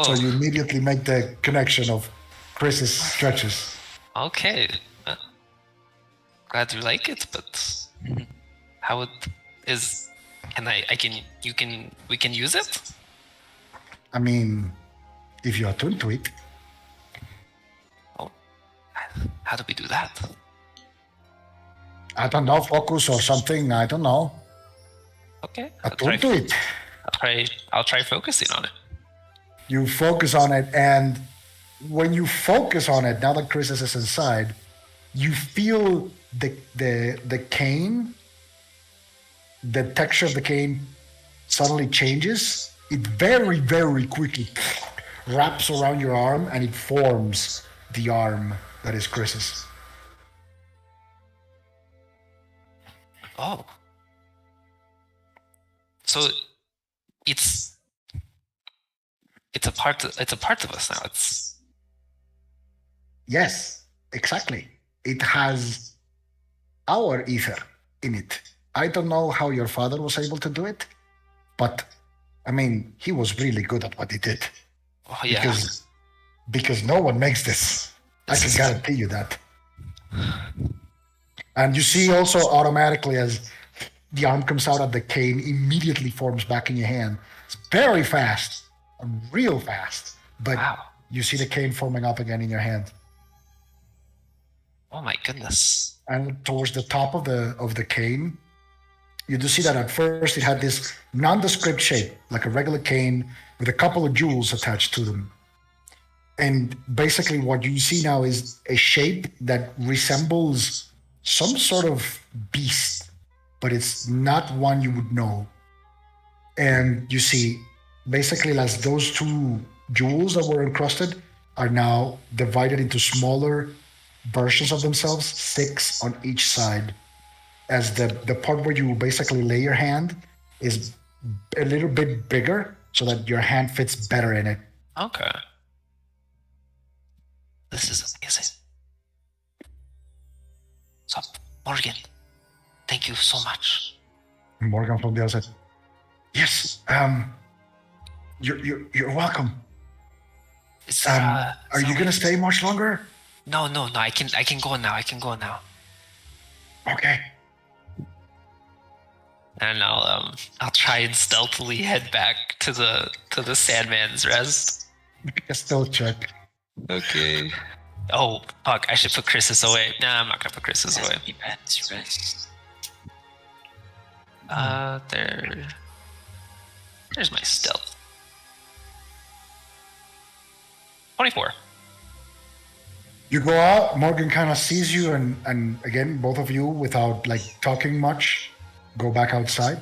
Speaker 3: So
Speaker 6: Oh.
Speaker 3: you immediately make the connection of Chris's stretches.
Speaker 6: Okay. Glad you like it, but how it is? We can use it?
Speaker 3: I mean, if you're attuned to it,
Speaker 6: Oh, how do we do that?
Speaker 3: I don't know, focus or something. I don't know.
Speaker 6: Okay, I'll try,
Speaker 3: Attuned to it.
Speaker 6: I'll try focusing on it.
Speaker 3: You focus on it, and when you focus on it, now that Chris is inside, you feel the cane, the texture of the cane suddenly changes. It very, very quickly wraps around your arm and it forms the arm that is Chris's.
Speaker 6: Oh. So it's a part of us now. It's
Speaker 3: Yes, exactly. It has our ether in it. I don't know how your father was able to do it, but I mean, he was really good at what he did.
Speaker 6: oh yeah.
Speaker 3: Because no one makes this. I can guarantee you that. And you see also automatically as the arm comes out of the cane, immediately forms back in your hand. It's very fast, real fast. But
Speaker 6: Wow.
Speaker 3: you see the cane forming up again in your hand.
Speaker 6: Oh my goodness.
Speaker 3: And towards the top of the cane, you do see that at first it had this nondescript shape, like a regular cane with a couple of jewels attached to them. And basically what you see now is a shape that resembles some sort of beast, but it's not one you would know. And you see, basically, as those two jewels that were encrusted are now divided into smaller versions of themselves, 6 on each side. As the part where you basically lay your hand is a little bit bigger so that your hand fits better in it.
Speaker 6: Okay. This is amazing. So, Morgan, thank you so much.
Speaker 3: Morgan from the outside. Yes, you're welcome.
Speaker 6: Is
Speaker 3: Are
Speaker 6: there
Speaker 3: you
Speaker 6: a
Speaker 3: gonna
Speaker 6: way-
Speaker 3: stay much longer?
Speaker 6: No. I can go now.
Speaker 3: Okay.
Speaker 6: And I'll try and stealthily head back to the Sandman's rest.
Speaker 3: Make a stealth check.
Speaker 6: Okay. Oh fuck! I should put Chris's away. Nah, I'm not gonna put Chris's away. There's my stealth. 24.
Speaker 3: You go out, Morgan kind of sees you, and again, both of you, without like talking much, go back outside.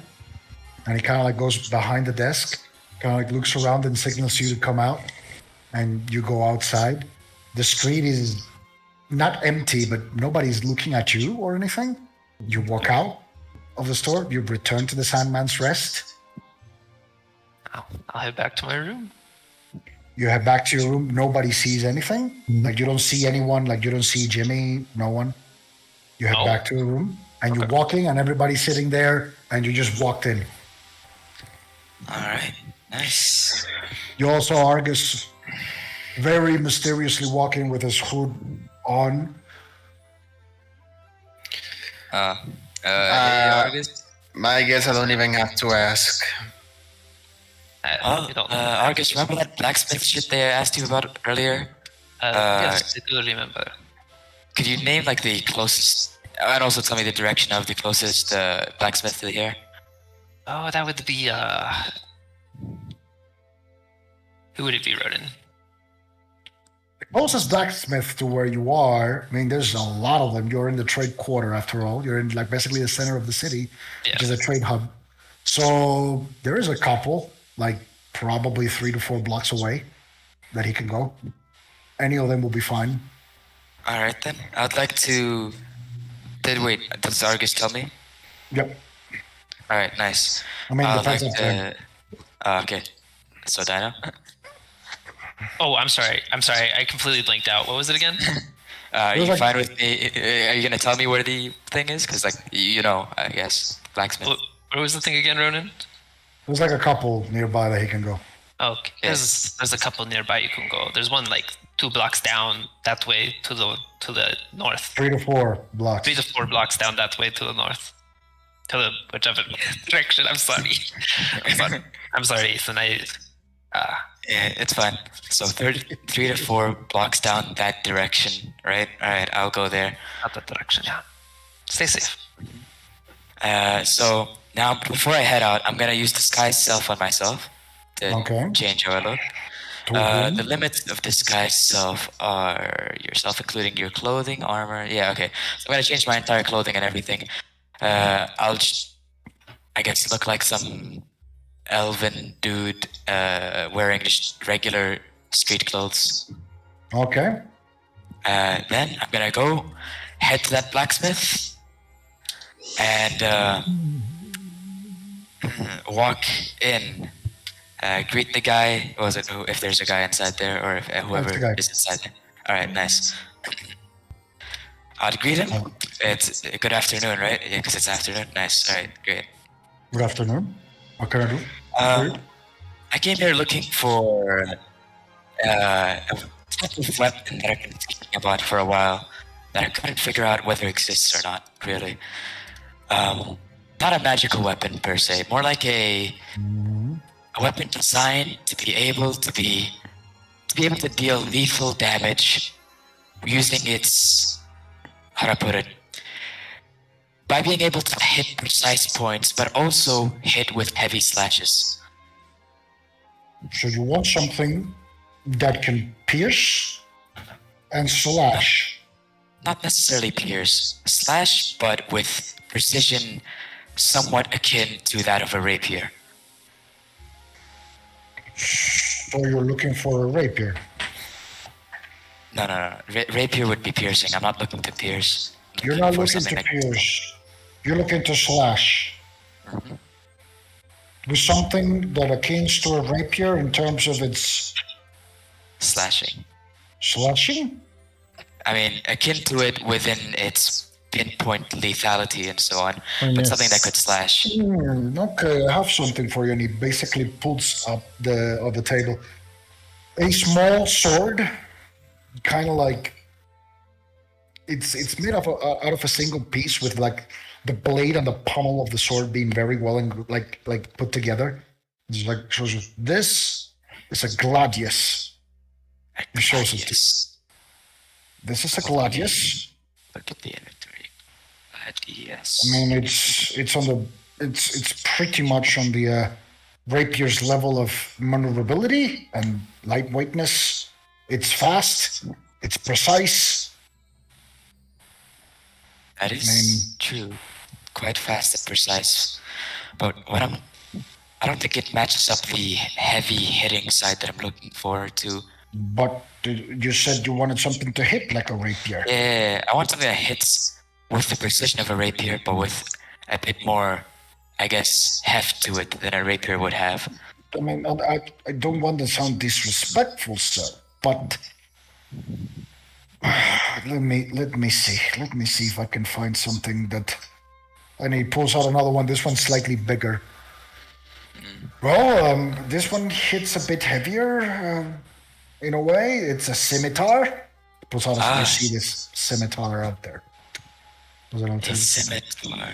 Speaker 3: And he kind of like goes behind the desk, kind of like looks around and signals you to come out. And you go outside. The street is not empty, but nobody's looking at you or anything. You walk out of the store, you return to the Sandman's Rest.
Speaker 6: I'll head back to my room.
Speaker 3: You head back to your room, nobody sees anything. Like you don't see anyone, like you don't see Jimmy, no one. You head
Speaker 6: No.
Speaker 3: back to your room and you're walking and everybody's sitting there and you just walked in.
Speaker 4: All right. Nice.
Speaker 3: You also Argus very mysteriously walking with his hood on.
Speaker 4: Argus.
Speaker 2: I guess I don't even have to ask.
Speaker 6: You don't.
Speaker 4: Argus, remember that blacksmith shit they asked you about earlier?
Speaker 6: Yes, I do remember.
Speaker 4: Could you name like the closest, and also tell me the direction of the closest blacksmith to here?
Speaker 6: Oh, that would be who would it be, Rodin?
Speaker 3: The Closest blacksmith to where you are, I mean, there's a lot of them. You're in the trade quarter, after all. You're in like basically the center of the city, which is a trade hub. So there is a couple, like probably 3 to 4 blocks away, that he can go. Any of them will be fine.
Speaker 4: All right then. I'd like to. Does Argus tell me?
Speaker 3: Yep.
Speaker 4: All right, nice.
Speaker 3: I mean,
Speaker 4: I'd
Speaker 3: depends
Speaker 4: like
Speaker 3: on time.
Speaker 4: to. Okay. So Dino.
Speaker 6: Oh, I'm sorry. I completely blanked out. What was it again?
Speaker 4: Are you
Speaker 3: like-
Speaker 4: fine with me? Are you gonna tell me where the thing is? Cause like I guess blacksmith.
Speaker 6: Where was the thing again, Ronan?
Speaker 3: There's like a couple nearby that he can go.
Speaker 6: Okay.
Speaker 4: Yes.
Speaker 6: There's a couple nearby you can go. There's one like 2 blocks down that way to the north.
Speaker 3: 3 to 4 blocks.
Speaker 6: 3 to 4 blocks down that way to the north. To the whichever direction. I'm sorry. I'm sorry, Ethan.
Speaker 4: Yeah, it's fine. So 3 to 4 blocks down that direction, right? All right, I'll go there.
Speaker 6: Not that direction. Yeah. Stay safe.
Speaker 4: So now before I head out, I'm gonna use disguise self on myself to
Speaker 3: Okay.
Speaker 4: change how I look. The limits of disguise self are yourself, including your clothing, armor. Yeah, okay. So I'm gonna change my entire clothing and everything. I'll just, I guess, look like some elven dude wearing just regular street clothes.
Speaker 3: Okay.
Speaker 4: Then I'm gonna go head to that blacksmith and walk in. Greet the guy. Was it if there's a guy inside there, or if whoever
Speaker 3: the guy.
Speaker 4: is inside there? All right, nice. I'd greet him. It's good afternoon, right? Yeah, because it's afternoon. Nice. All right, great.
Speaker 3: Good afternoon. What can I do?
Speaker 4: I came here looking for a type of weapon that I've been thinking about for a while that I couldn't figure out whether it exists or not, really. Not a magical weapon per se, more like a weapon designed to be able to deal lethal damage using its, how do I put it, by being able to hit precise points, but also hit with heavy slashes.
Speaker 3: So you want something that can pierce and slash.
Speaker 4: Not necessarily pierce, slash, but with precision somewhat akin to that of a rapier.
Speaker 3: So you're looking for a rapier.
Speaker 4: No. Rapier would be piercing. I'm not looking to pierce. I'm
Speaker 3: You're not
Speaker 4: for
Speaker 3: looking
Speaker 4: something
Speaker 3: to
Speaker 4: that-
Speaker 3: pierce. You're looking to slash. With something that akins to a rapier in terms of its
Speaker 4: slashing.
Speaker 3: slashing?
Speaker 4: I mean, akin to it within its pinpoint lethality and so on,
Speaker 5: Oh,
Speaker 4: but
Speaker 5: yes.
Speaker 4: something that could slash.
Speaker 3: Okay, I have something for you. And he basically pulls up the table a small sword, kind of like it's made out of a single piece with like the blade and the pommel of the sword being very well and like put together. It's like shows you this is a gladius. It shows it.
Speaker 4: Yes.
Speaker 3: This is a gladius.
Speaker 4: Look at the inventory. Yes.
Speaker 3: I mean, it's pretty much on the rapier's level of maneuverability and lightweightness. It's fast. It's precise.
Speaker 4: That is true. Quite fast and precise. But I don't think it matches up the heavy hitting side that I'm looking forward to.
Speaker 3: But you said you wanted something to hit like a rapier.
Speaker 4: Yeah, I want something that hits with the precision of a rapier, but with a bit more, I guess, heft to it than a rapier would have.
Speaker 3: I mean, I don't want to sound disrespectful, sir, but let me see if I can find something that. And he pulls out another one. This one's slightly bigger. Well, this one hits a bit heavier. In a way, it's a scimitar. Pulls out you see this scimitar out there. Pulls it on
Speaker 4: A
Speaker 3: table.
Speaker 4: scimitar.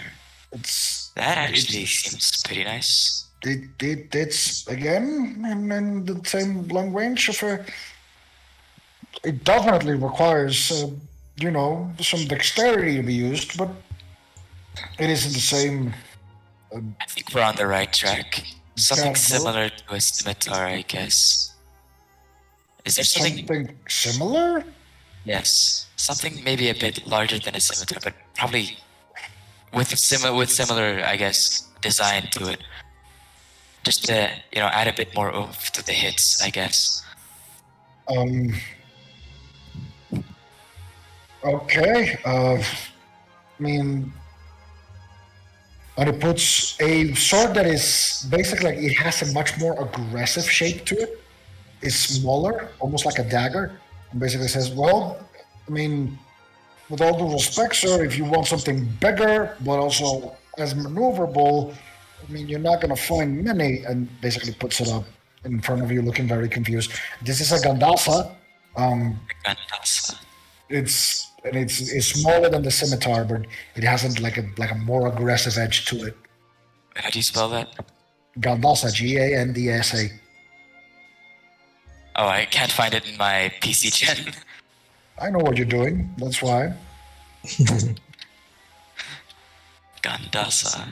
Speaker 3: It's
Speaker 4: That actually seems pretty nice.
Speaker 3: it's again in the same long range of a. It definitely requires some dexterity to be used, but it isn't the same.
Speaker 4: I think we're on the right track. Something
Speaker 3: Yeah,
Speaker 4: similar to a scimitar, I guess. Is there something?
Speaker 3: Something similar?
Speaker 4: Yes, something maybe a bit larger than a scimitar, but probably with similar, I guess, design to it. Just to add a bit more oomph to the hits, I guess.
Speaker 3: Okay. I mean, and it puts a sword that is basically like it has a much more aggressive shape to it. It's smaller, almost like a dagger, and basically says, "Well, I mean, with all due respect, sir, if you want something bigger but also as maneuverable, I mean, you're not gonna find many." And basically puts it up in front of you, looking very confused. This is a Gandasa.
Speaker 4: Gandasa.
Speaker 3: It's smaller than the scimitar, but it hasn't like a more aggressive edge to it.
Speaker 4: How do you spell that?
Speaker 3: Gandasa, Gandsa.
Speaker 4: Oh, I can't find it in my PC gen.
Speaker 3: I know what you're doing. That's why.
Speaker 4: Gandasa.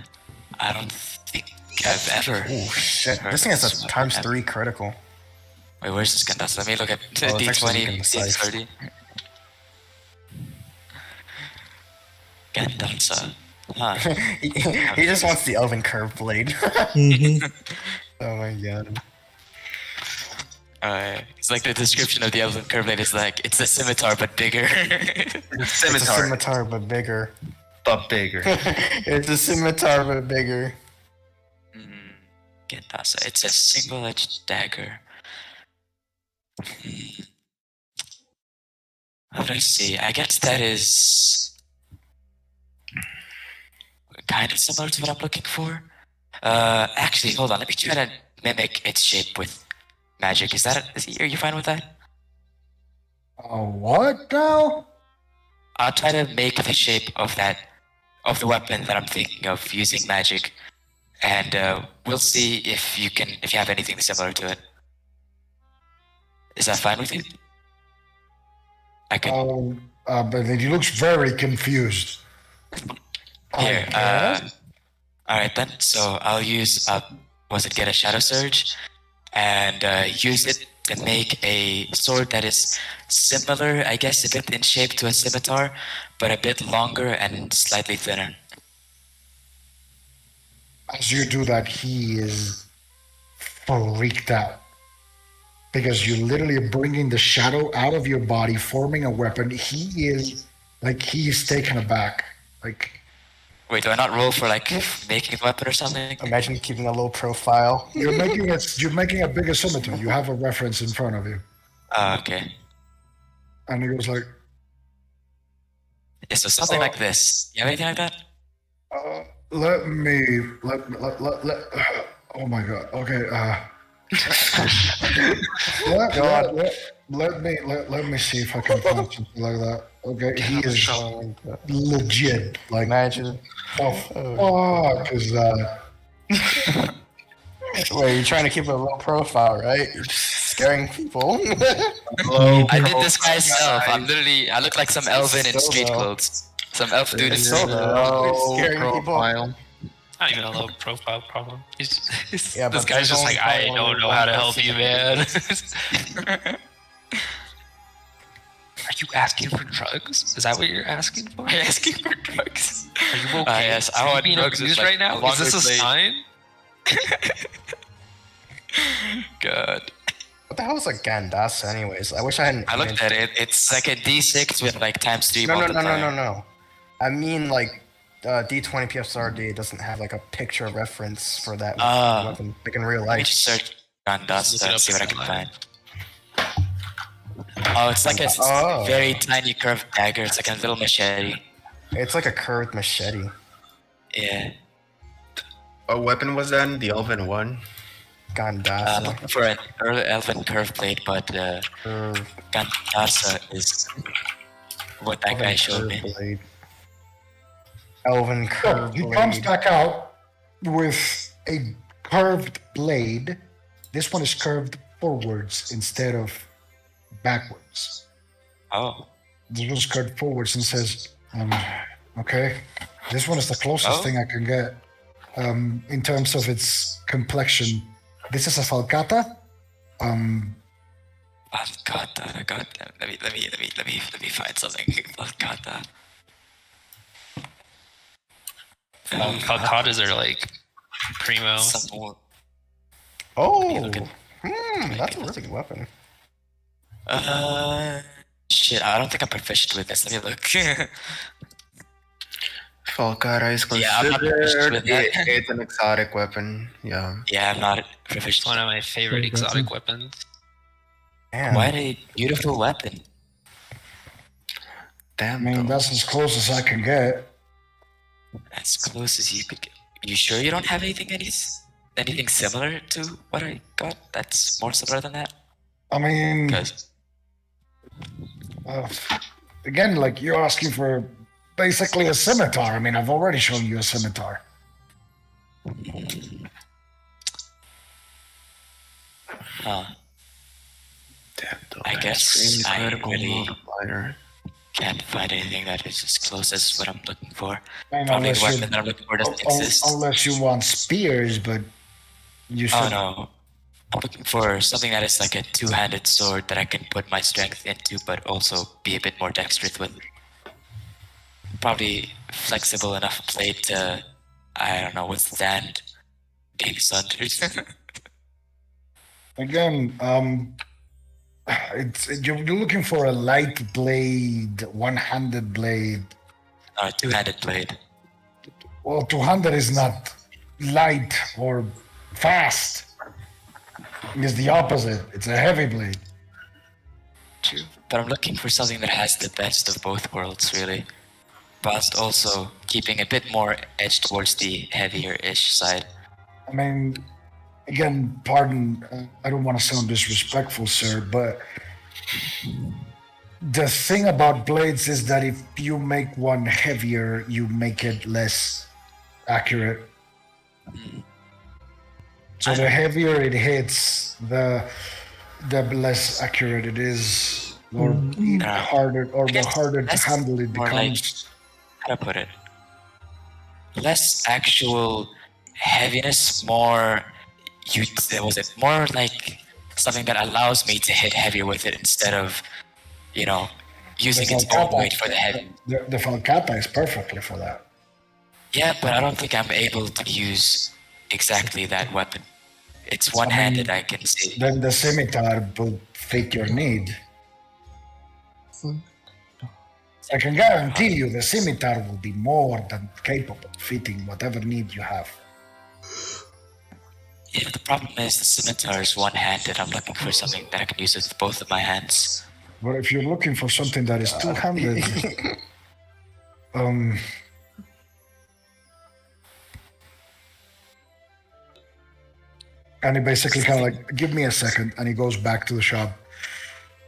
Speaker 4: I don't think I've ever.
Speaker 1: Oh shit!
Speaker 4: heard
Speaker 1: This thing has
Speaker 4: of
Speaker 1: a
Speaker 4: this
Speaker 1: times
Speaker 4: one.
Speaker 1: 3 critical.
Speaker 4: Wait, where's this Gandasa? Let me look at
Speaker 1: Oh, it's actually
Speaker 4: D20,
Speaker 1: looking precise.
Speaker 4: D30. Gandasa. Huh.
Speaker 1: he just wants the elven curve blade.
Speaker 5: Mm-hmm.
Speaker 1: Oh my god.
Speaker 4: It's like the description of the Elven Curve Blade is like, it's a scimitar but bigger.
Speaker 2: The
Speaker 1: It's a
Speaker 2: scimitar,
Speaker 1: scimitar but bigger.
Speaker 2: but bigger.
Speaker 1: It's a scimitar but bigger.
Speaker 4: Gandasa. It's a single-edged dagger. How do I see? I guess that is kind of similar to what I'm looking for. Actually, hold on. Let me try to mimic its shape with magic. Are you fine with that?
Speaker 3: What now?
Speaker 4: I'll try to make the shape of the weapon that I'm thinking of using magic, and we'll see if you have anything similar to it. Is that fine with you? I can
Speaker 3: But he looks very confused.
Speaker 4: here. All right then. So I'll use get a shadow surge, and use it to make a sword that is similar, I guess, a bit in shape to a scimitar, but a bit longer and slightly thinner.
Speaker 3: As you do that, he is freaked out. Because you're literally bringing the shadow out of your body, forming a weapon. He's taken aback. Like,
Speaker 4: Wait, do I not roll for like making a weapon or something?
Speaker 1: Imagine keeping a low profile.
Speaker 3: you're making a bigger scimitar. You have a reference in front of you.
Speaker 4: Oh, okay.
Speaker 3: And he goes like,
Speaker 4: Yeah, so something like this. You have anything like that?
Speaker 3: let, oh my god, okay, let me see if I can find something like that. Okay, he is legit, like,
Speaker 1: Imagine.
Speaker 3: fuck is that?
Speaker 1: Wait, you're trying to keep a low profile, right? You're just scaring people.
Speaker 4: I did this myself. I look like some elven in
Speaker 1: Still
Speaker 4: street
Speaker 1: though.
Speaker 4: clothes. Some elf dude in
Speaker 1: Still
Speaker 4: street
Speaker 1: though. Scaring people.
Speaker 2: Profile.
Speaker 6: Not even a low profile problem.
Speaker 1: Yeah,
Speaker 6: This
Speaker 1: but
Speaker 6: guy's
Speaker 1: there's
Speaker 6: just
Speaker 1: only
Speaker 6: like, I
Speaker 1: probably
Speaker 6: don't
Speaker 1: only
Speaker 6: know
Speaker 1: one
Speaker 6: how to help
Speaker 1: person
Speaker 6: you,
Speaker 1: that
Speaker 6: man. Are you asking for drugs? Is that what you're asking for?
Speaker 4: Are you asking for drugs?
Speaker 6: Are you okay?
Speaker 4: Yes, I
Speaker 6: Are you
Speaker 4: want
Speaker 6: being
Speaker 4: drugs.
Speaker 6: abused
Speaker 4: It's like
Speaker 6: right now?
Speaker 4: a
Speaker 6: Is this a
Speaker 4: longer blade.
Speaker 6: sign?
Speaker 4: God.
Speaker 1: What the hell is a Gandasa anyways? I wish I hadn't.
Speaker 4: I looked at it. It's like a D6 with like ×3
Speaker 1: No.
Speaker 4: multiplier.
Speaker 1: I mean like D20 PSRD doesn't have like a picture reference for that
Speaker 4: Ah.
Speaker 1: weapon like in real
Speaker 4: Let me
Speaker 1: life.
Speaker 4: just search Gandasa
Speaker 6: Look it
Speaker 4: and
Speaker 6: up
Speaker 4: see what I
Speaker 6: in
Speaker 4: can
Speaker 6: online.
Speaker 4: find. Oh, it's like a
Speaker 1: Oh.
Speaker 4: very tiny curved dagger. It's like a little machete.
Speaker 1: It's like a curved machete.
Speaker 4: Yeah.
Speaker 2: What weapon was that? The Elven one?
Speaker 4: I'm
Speaker 1: Gandasa.
Speaker 4: looking for an early elven curve blade, but
Speaker 1: Curved
Speaker 4: Gandasa is what that guy showed me.
Speaker 1: blade. Elven
Speaker 3: So
Speaker 1: curved
Speaker 3: he
Speaker 1: blade.
Speaker 3: comes back out with a curved blade. This one is curved forwards instead of backwards.
Speaker 4: Oh.
Speaker 3: This one's curved forwards and says, okay, this one is the closest
Speaker 4: Oh.
Speaker 3: thing I can get in terms of its complexion. This is a falcata.
Speaker 4: I've got that. I got that. Let me find something. I've got that.
Speaker 6: Cards are like primo.
Speaker 4: Some more.
Speaker 1: Oh,
Speaker 4: looking-
Speaker 1: that's a really good weapon.
Speaker 4: Shit. I don't think I'm proficient with this. Let me look.
Speaker 2: Falcara is
Speaker 4: Yeah, I'm not proficient
Speaker 2: considered
Speaker 4: with that.
Speaker 2: it's an exotic weapon. Yeah.
Speaker 4: Yeah, I'm not
Speaker 6: It's
Speaker 4: proficient.
Speaker 6: one of my favorite
Speaker 5: Cool,
Speaker 6: exotic
Speaker 5: gotcha.
Speaker 6: weapons.
Speaker 1: Damn.
Speaker 4: What a beautiful weapon.
Speaker 3: I
Speaker 2: Damn.
Speaker 3: mean,
Speaker 2: though.
Speaker 3: that's as close as I can get.
Speaker 4: As close as you could get. You sure you don't have anything similar to what I got? That's more similar than that.
Speaker 3: I mean,
Speaker 4: Because
Speaker 3: uh, again, like you're asking for basically a scimitar. I mean, I've already shown you a scimitar.
Speaker 4: huh,
Speaker 2: Damn. Though.
Speaker 4: I
Speaker 2: That's
Speaker 4: guess I
Speaker 2: critical
Speaker 4: really
Speaker 2: multiplier.
Speaker 4: can't find anything that is as close as what I'm looking for.
Speaker 3: I mean,
Speaker 4: Probably the
Speaker 3: unless you,
Speaker 4: weapon that I'm looking for doesn't exist.
Speaker 3: unless you want spears, but you
Speaker 4: Oh
Speaker 3: should.
Speaker 4: no. I'm looking for something that is like a two-handed sword that I can put my strength into, but also be a bit more dexterous with. Probably flexible enough blade to, I don't know, withstand being sundered.
Speaker 3: Again, you're looking for a light blade, one-handed blade.
Speaker 4: A two-handed blade.
Speaker 3: Well, 200 is not light or fast. It's the opposite. It's a heavy blade.
Speaker 4: True. But I'm looking for something that has the best of both worlds, really. Whilst also keeping a bit more edge towards the heavier-ish side.
Speaker 3: I mean, again, pardon, I don't want to sound disrespectful, sir, but the thing about blades is that if you make one heavier, you make it less accurate. So the heavier it hits, the less accurate it is, or harder, or
Speaker 4: I
Speaker 3: the
Speaker 4: guess
Speaker 3: harder to
Speaker 4: less
Speaker 3: handle it
Speaker 4: more like-
Speaker 3: becomes.
Speaker 4: How to put it? Less actual heaviness, more was it more like something that allows me to hit heavier with it instead of, using its own weight for the heavy.
Speaker 3: The Falcata is perfectly for that.
Speaker 4: Yeah, but I don't think I'm able to use exactly that weapon. It's one-handed, I can see.
Speaker 3: Then the scimitar will fit your need.
Speaker 5: Fuck.
Speaker 3: I can guarantee you the scimitar will be more than capable of fitting whatever need you have.
Speaker 4: Yeah, the problem is the scimitar is one-handed. I'm looking for something that I can use with both of my hands.
Speaker 3: But if you're looking for something that is two-handed, and he basically kind of like, give me a second, and he goes back to the shop,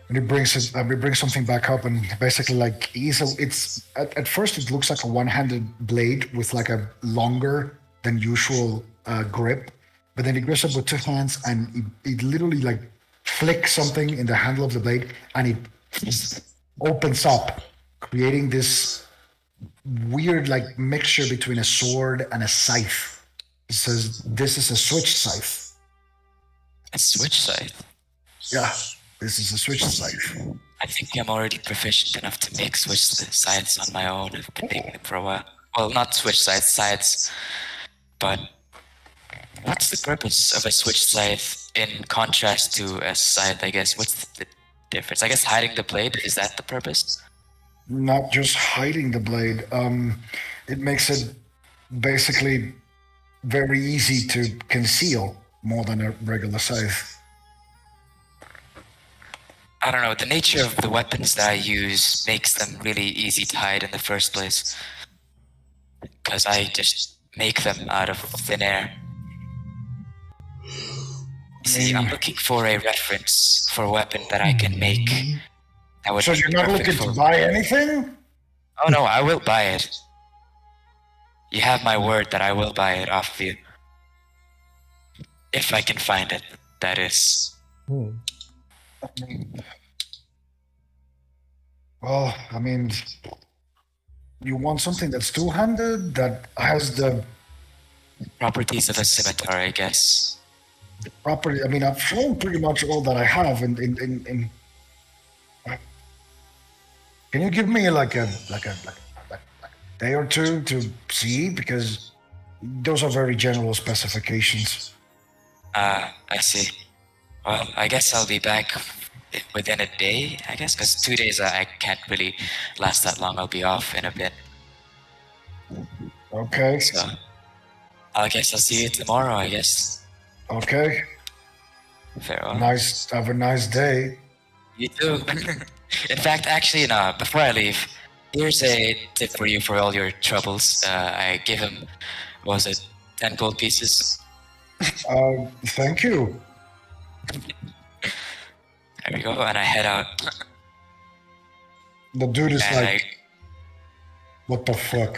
Speaker 3: and he brings something back up, and basically like it's at first it looks like a one-handed blade with like a longer than usual grip, but then he grips it with two hands, and he literally like flicks something in the handle of the blade, and it opens up, creating this weird like mixture between a sword and a scythe. It says this is a switch scythe.
Speaker 4: A switch scythe.
Speaker 3: Yeah, this is a switch scythe.
Speaker 4: I think I'm already proficient enough to make switch scythes on my own. I've been making them for a while. Well, not switch scythes, but what's the purpose of a switch scythe in contrast to a scythe, I guess? What's the difference? I guess hiding the blade, is that the purpose?
Speaker 3: Not just hiding the blade. It makes it basically very easy to conceal more than a regular scythe.
Speaker 4: I don't know, the nature of the weapons that I use makes them really easy to hide in the first place. Because I just make them out of thin air. See, I'm looking for a reference for a weapon that I can make. That would
Speaker 3: So
Speaker 4: be
Speaker 3: you're not
Speaker 4: perfect
Speaker 3: looking to
Speaker 4: for-
Speaker 3: buy anything?
Speaker 4: Oh no, I will buy it. You have my word that I will buy it off of you. If I can find it, that is.
Speaker 3: Well, I mean, you want something that's two-handed, that has the
Speaker 4: Properties of a scimitar, I guess.
Speaker 3: property. I mean, I've shown pretty much all that I have. In can you give me like a day or two to see, because those are very general specifications.
Speaker 4: I see. Well, I guess I'll be back within a day, I guess, because 2 days I can't really last that long. I'll be off in a bit.
Speaker 3: Okay.
Speaker 4: So I guess I'll see you tomorrow, I guess.
Speaker 3: Okay.
Speaker 4: Farewell.
Speaker 3: Nice. Have a nice day.
Speaker 4: You too. In fact, actually, no, before I leave, here's a tip for you for all your troubles. I gave him, what was it, 10 gold pieces?
Speaker 3: Thank you.
Speaker 4: There we go, and I head out.
Speaker 3: The dude is
Speaker 4: And
Speaker 3: like, what the fuck?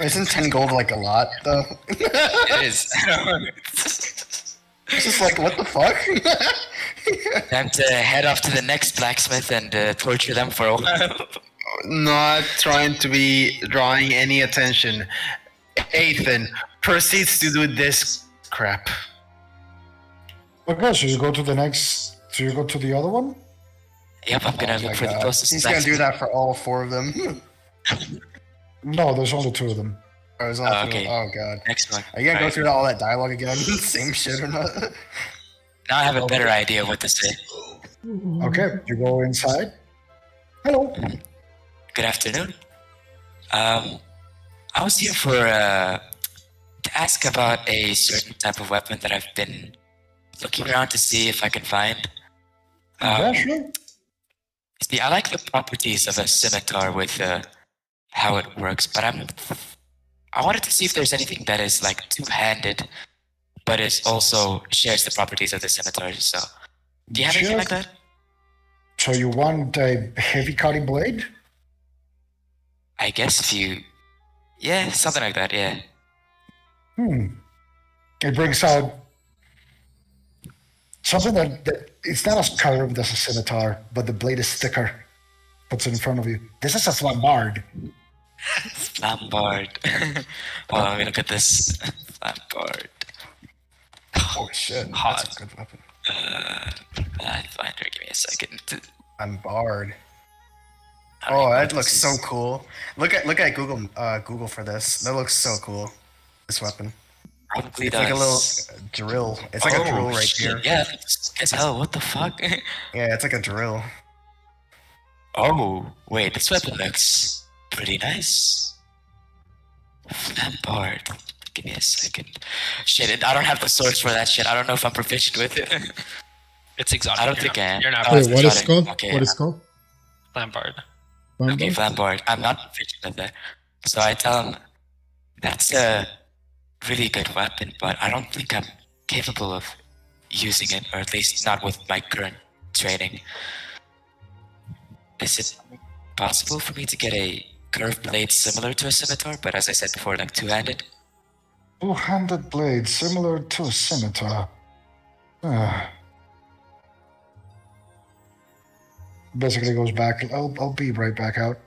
Speaker 1: Isn't 10 gold like a lot though?
Speaker 4: it is.
Speaker 1: It's just like, what the fuck?
Speaker 4: Time to head off to the next blacksmith and torture them for a while.
Speaker 2: Not trying to be drawing any attention. Ethan proceeds to do this crap.
Speaker 3: Okay, so you go to the next. So you go to the other one.
Speaker 4: Yep, I'm gonna
Speaker 1: Oh my
Speaker 4: look for the
Speaker 1: God.
Speaker 4: closest
Speaker 1: He's gonna do
Speaker 4: blacksmith.
Speaker 1: that for all 4 of them.
Speaker 3: No, there's only 2 of them.
Speaker 1: Oh, it's all
Speaker 4: Oh,
Speaker 1: 2.
Speaker 4: okay.
Speaker 1: Oh god.
Speaker 4: Next one.
Speaker 1: Are you gonna go
Speaker 4: Alright.
Speaker 1: through all that dialogue again? Same shit or not?
Speaker 4: Now I have a better idea of what to say.
Speaker 3: Okay, you go inside. Hello.
Speaker 4: Good afternoon. I was here for to ask about a certain type of weapon that I've been looking around to see if I can find.
Speaker 3: Yeah, sure.
Speaker 4: See, I like the properties of a scimitar with how it works, but I wanted to see if there's anything that is like two-handed, but it also shares the properties of the scimitar. So, do you have anything like that?
Speaker 3: So you want a heavy cutting blade?
Speaker 4: I guess if you, yeah, something like that. Yeah.
Speaker 3: It brings out something that it's not as curved as a scimitar, but the blade is thicker. Puts it in front of you. This is a flambard.
Speaker 4: Flambard. Hold on, let me look at this. Flambard.
Speaker 1: Oh shit. That's a good weapon.
Speaker 4: Pathfinder, give me a second.
Speaker 1: I'm barred. Oh, that looks so cool. Look at Google for this. That looks so cool. This weapon.
Speaker 4: Probably
Speaker 1: It's
Speaker 4: does.
Speaker 1: like a little drill. It's like a drill right here.
Speaker 4: Yeah, as hell. What the fuck?
Speaker 1: Yeah, it's like a drill.
Speaker 4: Oh, wait, this weapon looks pretty nice. Flambard. Give me a second. Shit, I don't have the source for that shit. I don't know if I'm proficient with it.
Speaker 6: It's exotic.
Speaker 4: I don't think I am.
Speaker 6: You're not
Speaker 4: Oh,
Speaker 5: Wait,
Speaker 4: it's
Speaker 5: what is
Speaker 4: exotic.
Speaker 5: called?
Speaker 4: Okay,
Speaker 5: What is called?
Speaker 6: Lampard.
Speaker 4: Okay,
Speaker 5: Flambard?
Speaker 4: Flambard. I'm not proficient with that. So I tell him, that's a really good weapon, but I don't think I'm capable of using it, or at least not with my current training. Is it possible for me to get a curved blade similar to a scimitar, but as I said before, like two-handed?
Speaker 3: Two-handed blade, similar to a scimitar. Basically goes back. I'll be right back out.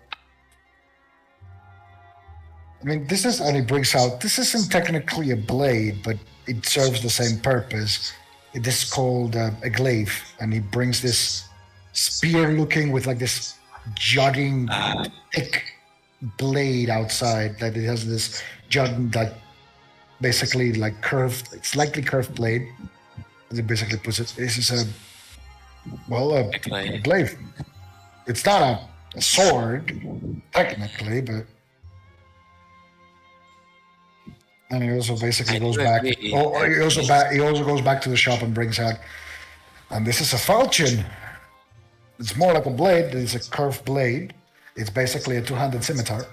Speaker 3: I mean, this is, and he brings out, this isn't technically a blade, but it serves the same purpose. This is called a glaive, and he brings this spear-looking with like this jutting, thick blade outside. That it has this jutting, like basically like curved, slightly curved blade. And it basically puts it. This is a glaive. It's not a sword technically, but. And he also basically goes back. He also goes back to the shop and brings out. And this is a falchion. It's more like a blade. It's a curved blade. It's basically a two-handed scimitar.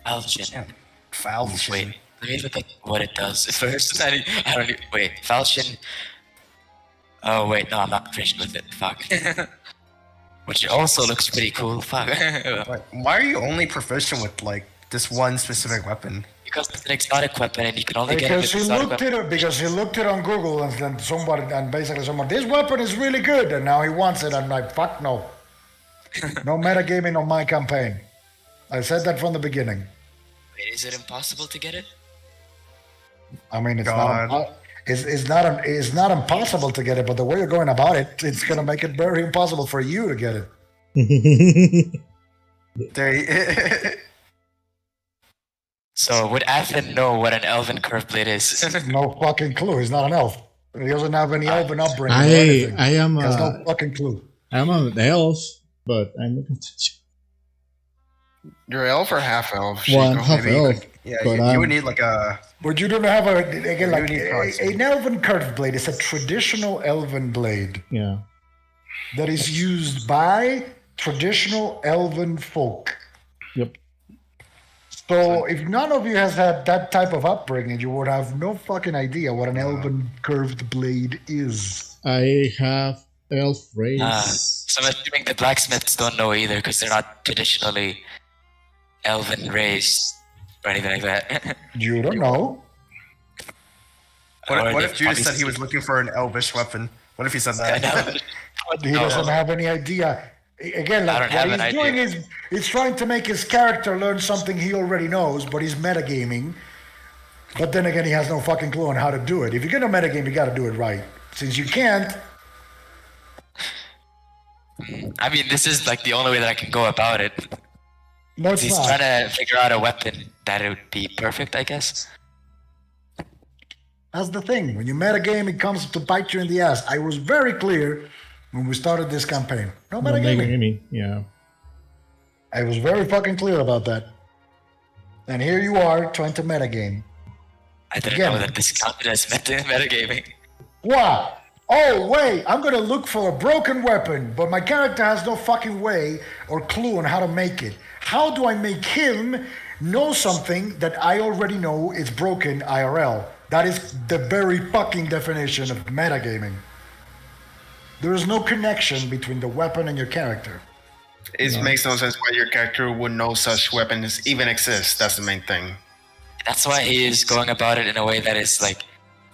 Speaker 4: Falchion.
Speaker 1: Falchion.
Speaker 4: Wait, let me look at what it does first. I don't even, wait, falchion. Oh wait, no, I'm not proficient with it. Fuck. Which also looks pretty cool. Fuck.
Speaker 1: Why are you only proficient with like this one specific weapon?
Speaker 4: Because it's an exotic weapon, and you can only get it with exotic weapon.
Speaker 3: Because he looked it on Google and then basically someone, this weapon is really good, and now he wants it. I'm like, fuck no. No metagaming on my campaign. I said that from the beginning.
Speaker 4: Wait, is it impossible to get it?
Speaker 3: I mean, it's
Speaker 1: God.
Speaker 3: not. It's not impossible to get it, but the way you're going about it, it's gonna make it very impossible for you to get it.
Speaker 1: There.
Speaker 4: So would Athen know what an elven curved blade is?
Speaker 3: No fucking clue. He's not an elf. He doesn't have any elven upbringing or
Speaker 5: I
Speaker 3: anything.
Speaker 5: I am
Speaker 3: He has no fucking clue.
Speaker 5: I'm an elf, but I'm looking to
Speaker 2: You're elf or half elf?
Speaker 5: one
Speaker 2: Chico?
Speaker 5: half
Speaker 1: Maybe you
Speaker 5: elf.
Speaker 1: could- Yeah,
Speaker 5: but
Speaker 1: you
Speaker 5: I'm,
Speaker 1: would need like a.
Speaker 3: But you don't have again like
Speaker 1: need cards.
Speaker 3: an elven curved blade. It's a traditional elven blade
Speaker 5: yeah.
Speaker 3: that is used by traditional elven folk.
Speaker 5: Yep.
Speaker 3: So if none of you has had that type of upbringing, you would have no fucking idea what an elven curved blade is.
Speaker 5: I have elf race.
Speaker 4: So I'm assuming the blacksmiths don't know either because they're not traditionally elven raised or anything like that.
Speaker 3: You don't know.
Speaker 1: What
Speaker 4: Or
Speaker 1: if
Speaker 4: they
Speaker 1: Judas said
Speaker 4: probably
Speaker 1: he was looking for an elvish weapon? What if he said
Speaker 4: I
Speaker 1: that?
Speaker 4: know.
Speaker 3: He doesn't have any idea. Again,
Speaker 4: I
Speaker 3: like
Speaker 4: don't have
Speaker 3: what
Speaker 4: an
Speaker 3: he's doing
Speaker 4: idea.
Speaker 3: is he's trying to make his character learn something he already knows, but he's metagaming. But then again, he has no fucking clue on how to do it. If you're gonna metagame, you gotta do it right. Since you can't,
Speaker 4: I mean, this is like the only way that I can go about it.
Speaker 3: no, it's
Speaker 4: He's
Speaker 3: not.
Speaker 4: trying to figure out a weapon that it would be perfect, I guess.
Speaker 3: That's the thing. When you metagame, it comes to bite you in the ass. I was very clear when we started this campaign. No
Speaker 5: No
Speaker 3: metagaming.
Speaker 5: gaming. Yeah.
Speaker 3: I was very fucking clear about that. And here you are trying to metagame.
Speaker 4: I didn't
Speaker 3: Again.
Speaker 4: know that this counted as metagaming.
Speaker 3: What? Oh, wait, I'm gonna look for a broken weapon, but my character has no fucking way or clue on how to make it. How do I make him know something that I already know is broken IRL? That is the very fucking definition of metagaming. There is no connection between the weapon and your character.
Speaker 2: It makes no sense why your character would know such weapons even exist. That's the main thing.
Speaker 4: That's why he is going about it in a way that is like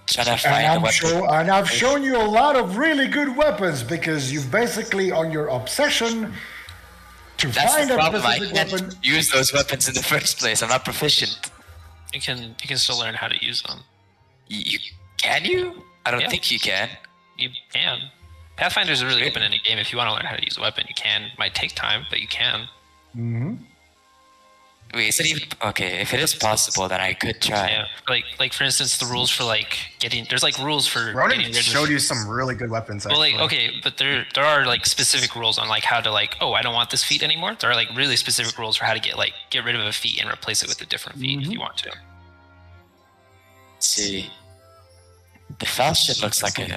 Speaker 4: trying to
Speaker 3: And,
Speaker 4: find a weapon.
Speaker 3: I've shown you a lot of really good weapons because you've basically, on your obsession to
Speaker 4: That's
Speaker 3: find
Speaker 4: the
Speaker 3: a
Speaker 4: problem. I
Speaker 3: specific
Speaker 4: can't
Speaker 3: weapon.
Speaker 4: use those weapons in the first place. I'm not proficient.
Speaker 6: You can still learn how to use them.
Speaker 4: Can you? I don't
Speaker 6: Yeah.
Speaker 4: think you can.
Speaker 6: You can. Pathfinder is a really open-ended game. If you want to learn how to use a weapon, you can. It might take time, but you can.
Speaker 4: Wait, is it even okay? If it is possible, then I could try.
Speaker 6: Yeah. Like for instance, the rules for like getting there's like rules for
Speaker 1: Ronan
Speaker 6: getting rid of.
Speaker 1: showed you some really good weapons.
Speaker 6: Well, like
Speaker 1: actually.
Speaker 6: okay, but there are like specific rules on like how to like I don't want this feat anymore. There are like really specific rules for how to get rid of a feat and replace it with a different feat if you want to.
Speaker 4: Let's see. The falchion looks like a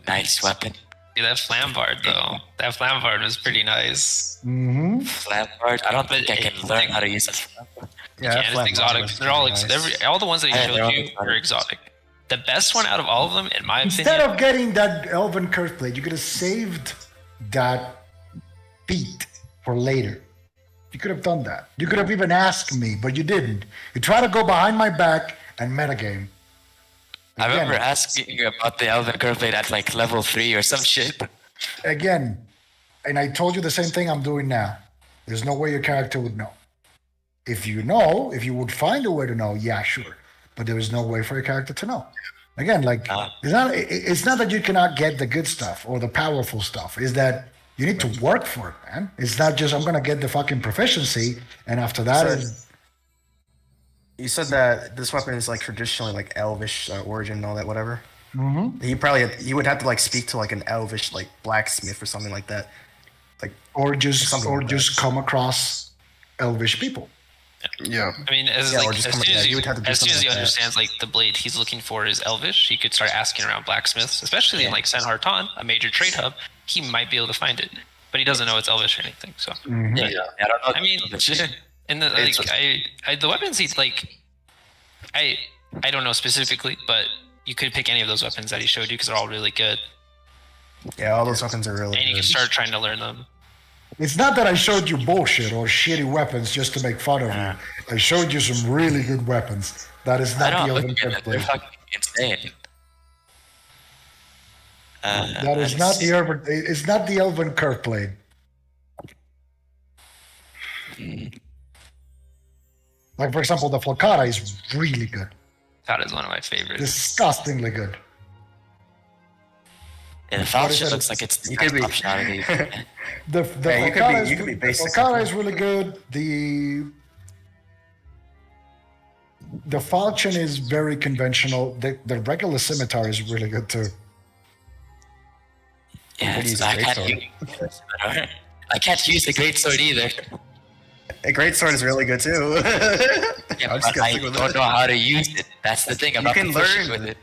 Speaker 4: nice weapon.
Speaker 6: See that flambard though. That flambard was pretty nice.
Speaker 4: Flambard. I don't think I can learn how to use it.
Speaker 1: yeah,
Speaker 6: Yeah,
Speaker 1: flat
Speaker 6: it's exotic.
Speaker 1: was
Speaker 6: They're all
Speaker 1: nice.
Speaker 6: all the ones that he
Speaker 4: Yeah,
Speaker 6: showed
Speaker 4: they're all
Speaker 6: you
Speaker 4: exotic.
Speaker 6: are exotic. The best one out of all of them, in my
Speaker 3: Instead
Speaker 6: opinion,
Speaker 3: of getting that elven curse blade, you could have saved that feat for later. You could have done that. You could have even asked me, but you didn't. You try to go behind my back and metagame.
Speaker 4: I remember
Speaker 3: Again.
Speaker 4: asking you about the Elven Curve Blade at like level 3 or some shit.
Speaker 3: Again, and I told you the same thing I'm doing now. There's no way your character would know. If you know, if you would find a way to know, yeah, sure. But there is no way for your character to know. Again, like it's not that you cannot get the good stuff or the powerful stuff. It's that you need to work for it, man. It's not just I'm gonna get the fucking proficiency, and after that is
Speaker 1: You said that this weapon is like traditionally like elvish origin and all that, whatever. He would have to like speak to like an elvish like blacksmith or something like that. Like
Speaker 3: or just
Speaker 1: Something like that.
Speaker 3: come across elvish people.
Speaker 2: Yeah.
Speaker 6: I mean, as
Speaker 1: Yeah, or
Speaker 6: like
Speaker 1: just
Speaker 6: as
Speaker 1: come-
Speaker 6: soon
Speaker 1: yeah,
Speaker 6: as
Speaker 1: you
Speaker 6: you
Speaker 1: would have to do
Speaker 6: as soon as
Speaker 1: something
Speaker 6: he
Speaker 1: like that.
Speaker 6: understands like the blade he's looking for is elvish, he could start asking around blacksmiths, especially in like San Hartan, a major trade hub. He might be able to find it, but he doesn't know it's elvish or anything. So
Speaker 4: Yeah, I don't know.
Speaker 6: I mean, and the, like I the weapons he like, I don't know specifically, but you could pick any of those weapons that he showed you because they're all really good,
Speaker 1: yeah, all those weapons are really
Speaker 6: and you
Speaker 1: good.
Speaker 6: can start trying to learn them.
Speaker 3: It's not that I showed you bullshit or shitty weapons just to make fun of you. I showed you some really good weapons. That is
Speaker 4: I
Speaker 3: not
Speaker 4: know,
Speaker 3: the
Speaker 4: looking
Speaker 3: elven
Speaker 4: at
Speaker 3: curse
Speaker 4: it, they're
Speaker 3: blade.
Speaker 4: fucking insane.
Speaker 3: That is not the elven. It's not the elven curse blade. Like for example, the Flocata is really good.
Speaker 6: That is one of my favorites.
Speaker 3: Disgustingly good.
Speaker 4: Yeah, the
Speaker 3: What is
Speaker 4: falchion
Speaker 3: it?
Speaker 4: looks like it's the
Speaker 1: You could
Speaker 4: best
Speaker 1: be-
Speaker 4: option out of these.
Speaker 3: The
Speaker 1: Yeah,
Speaker 3: Falcata
Speaker 1: you could be basic.
Speaker 3: Falcata is really good. The Falchion is very conventional. The regular scimitar is really good too.
Speaker 4: Yeah,
Speaker 1: Could use a
Speaker 4: I
Speaker 1: great
Speaker 4: can't
Speaker 1: sword.
Speaker 4: use I can't use the great sword either.
Speaker 1: A great sword is really good too.
Speaker 4: Yeah,
Speaker 1: I'm just
Speaker 4: but
Speaker 1: gonna
Speaker 4: I
Speaker 1: stick with
Speaker 4: don't
Speaker 1: it.
Speaker 4: know how to use it. That's the thing. I'm
Speaker 1: You
Speaker 4: not
Speaker 1: can
Speaker 4: proficient
Speaker 1: learn.
Speaker 4: with it.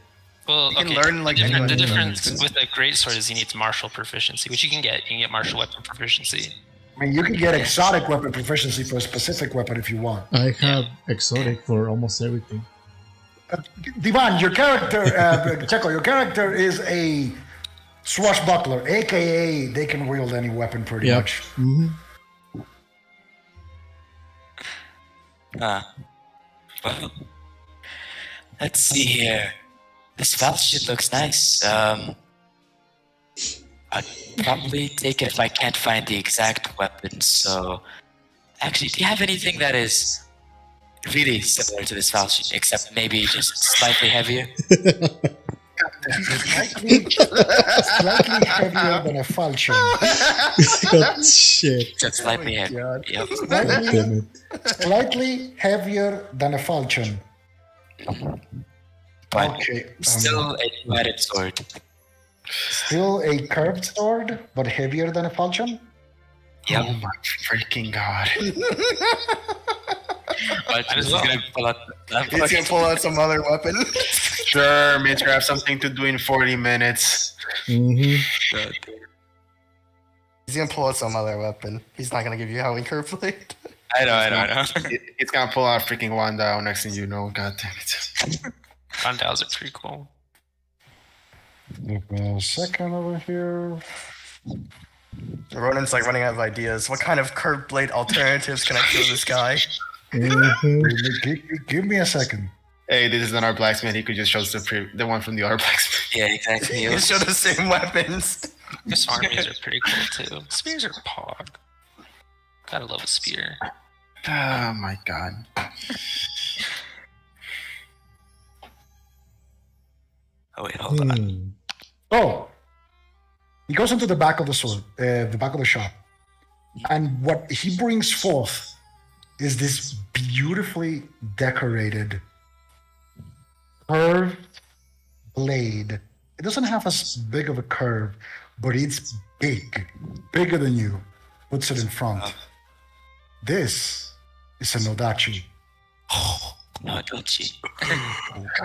Speaker 6: Well,
Speaker 1: You can
Speaker 6: okay.
Speaker 1: learn, like,
Speaker 6: the
Speaker 1: anyone.
Speaker 6: difference with a great sword is you need martial proficiency, which you can get. You can get martial weapon proficiency.
Speaker 3: I mean, you can get exotic weapon proficiency for a specific weapon if you want.
Speaker 5: I have exotic for almost everything.
Speaker 3: Divan, your character, Checo, your character is a swashbuckler, aka they can wield any weapon pretty
Speaker 5: Yep.
Speaker 3: much.
Speaker 5: Hmm.
Speaker 4: Well, let's see here. This falchion looks nice. I'd probably take it if I can't find the exact weapon. So, actually, do you have anything that is really similar to this falchion, except maybe just slightly heavier?
Speaker 3: Slightly heavier than a falchion.
Speaker 5: Shit.
Speaker 4: Just slightly heavier.
Speaker 1: God.
Speaker 4: Yep.
Speaker 5: God damn it.
Speaker 3: Slightly heavier than a falchion.
Speaker 4: But
Speaker 3: Okay.
Speaker 4: still a two-headed sword.
Speaker 3: Still a curved sword, but heavier than a falchion.
Speaker 4: Yep.
Speaker 2: Oh my freaking god.
Speaker 4: But I'm just gonna pull out.
Speaker 1: He's gonna pull out some other weapon.
Speaker 2: Sure, Mitch, I have something to do in 40 minutes.
Speaker 5: Hmm.
Speaker 1: He's gonna pull out some other weapon. He's not gonna give you Howling Curve Blade.
Speaker 4: I know.
Speaker 2: It's gonna pull out freaking Wanda out next thing you know. God damn it.
Speaker 6: Gandalf's are pretty cool.
Speaker 3: Give me a second over here.
Speaker 1: Ronan's like running out of ideas. What kind of curved blade alternatives can I throw this guy?
Speaker 3: Give me a second.
Speaker 2: Hey, this is not our blacksmith. He could just show us the one from the other blacksmith.
Speaker 4: Yeah, exactly.
Speaker 1: You show the same weapons.
Speaker 6: His armies are pretty cool too. Spears are pog. Gotta love a spear.
Speaker 2: Oh my god.
Speaker 4: Oh wait, hold on.
Speaker 5: Hmm.
Speaker 3: Oh, he goes into the back of the sword, the back of the shop, and what he brings forth is this beautifully decorated curved blade. It doesn't have as big of a curve, but it's big, bigger than you. Puts it in front. This is a Nodachi.
Speaker 4: No, don't you?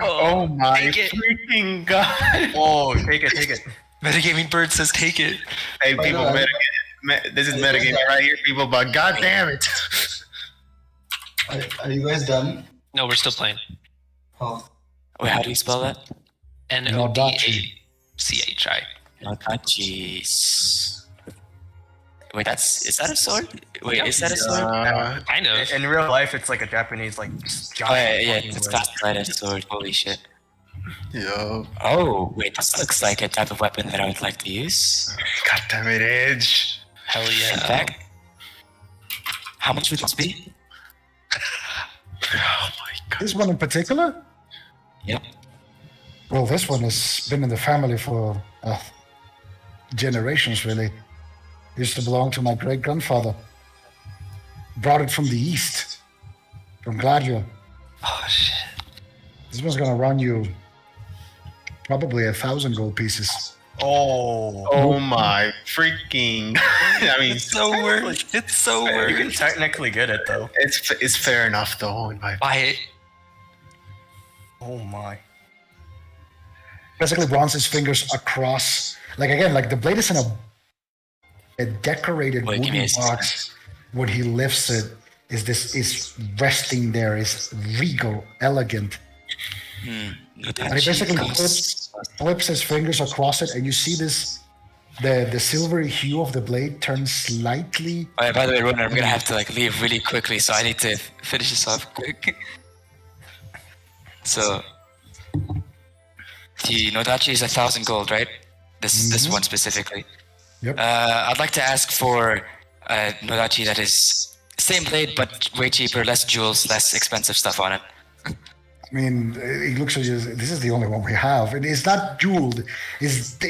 Speaker 2: Oh my
Speaker 6: take it.
Speaker 2: freaking god.
Speaker 1: Oh, take it.
Speaker 6: Metagaming Bird says take it.
Speaker 2: Hey, people, this is metagaming right here, people, but god damn it.
Speaker 8: Are you guys done?
Speaker 6: No, we're still playing.
Speaker 8: Oh,
Speaker 4: Wait, how do you spell that?
Speaker 6: Nodachi.
Speaker 4: Nodachis. Wait, is that a sword? Wait,
Speaker 6: Yeah.
Speaker 4: is that a sword?
Speaker 6: Kind of.
Speaker 1: In real life, it's like a Japanese like
Speaker 4: Oh,
Speaker 1: giant.
Speaker 4: yeah,
Speaker 1: fucking
Speaker 4: it's a
Speaker 1: blade.
Speaker 4: fast-sided sword. Holy shit.
Speaker 2: Yo,
Speaker 4: Oh, wait, this looks like a type of weapon that I would like to use.
Speaker 2: god damn it, Edge.
Speaker 6: Hell
Speaker 4: In
Speaker 6: yeah.
Speaker 4: fact, how much would this be?
Speaker 2: Oh my god.
Speaker 3: This one in particular?
Speaker 4: Yep.
Speaker 3: Well, this one has been in the family for generations, really. Used to belong to my great grandfather. Brought it from the east, from Gladio.
Speaker 6: Oh shit.
Speaker 3: This one's gonna run you probably 1,000 gold pieces.
Speaker 1: Oh.
Speaker 2: Oh my freaking. I mean,
Speaker 6: So worth. It's so
Speaker 1: You can
Speaker 6: worth.
Speaker 1: technically get it though.
Speaker 2: it's fair enough though. In my
Speaker 6: Buy it.
Speaker 1: Oh my.
Speaker 3: Basically runs his fingers across, like again, like the blade is in a decorated
Speaker 4: Wait, give me
Speaker 3: wooden
Speaker 4: a
Speaker 3: box. When he lifts it, is resting there, is regal, elegant. And he basically flips his fingers across it, and you see this, the silvery hue of the blade turn slightly.
Speaker 4: Oh, yeah, by the way, Ronan, I'm gonna have to like leave really quickly, so I need to finish this off quick. So, the Nodachi is 1,000 gold, right? This one specifically.
Speaker 3: Yep.
Speaker 4: I'd like to ask for a Nodachi that is same blade but way cheaper, less jewels, less expensive stuff on it.
Speaker 3: I mean, it looks like this is the only one we have. It's not jeweled. It's the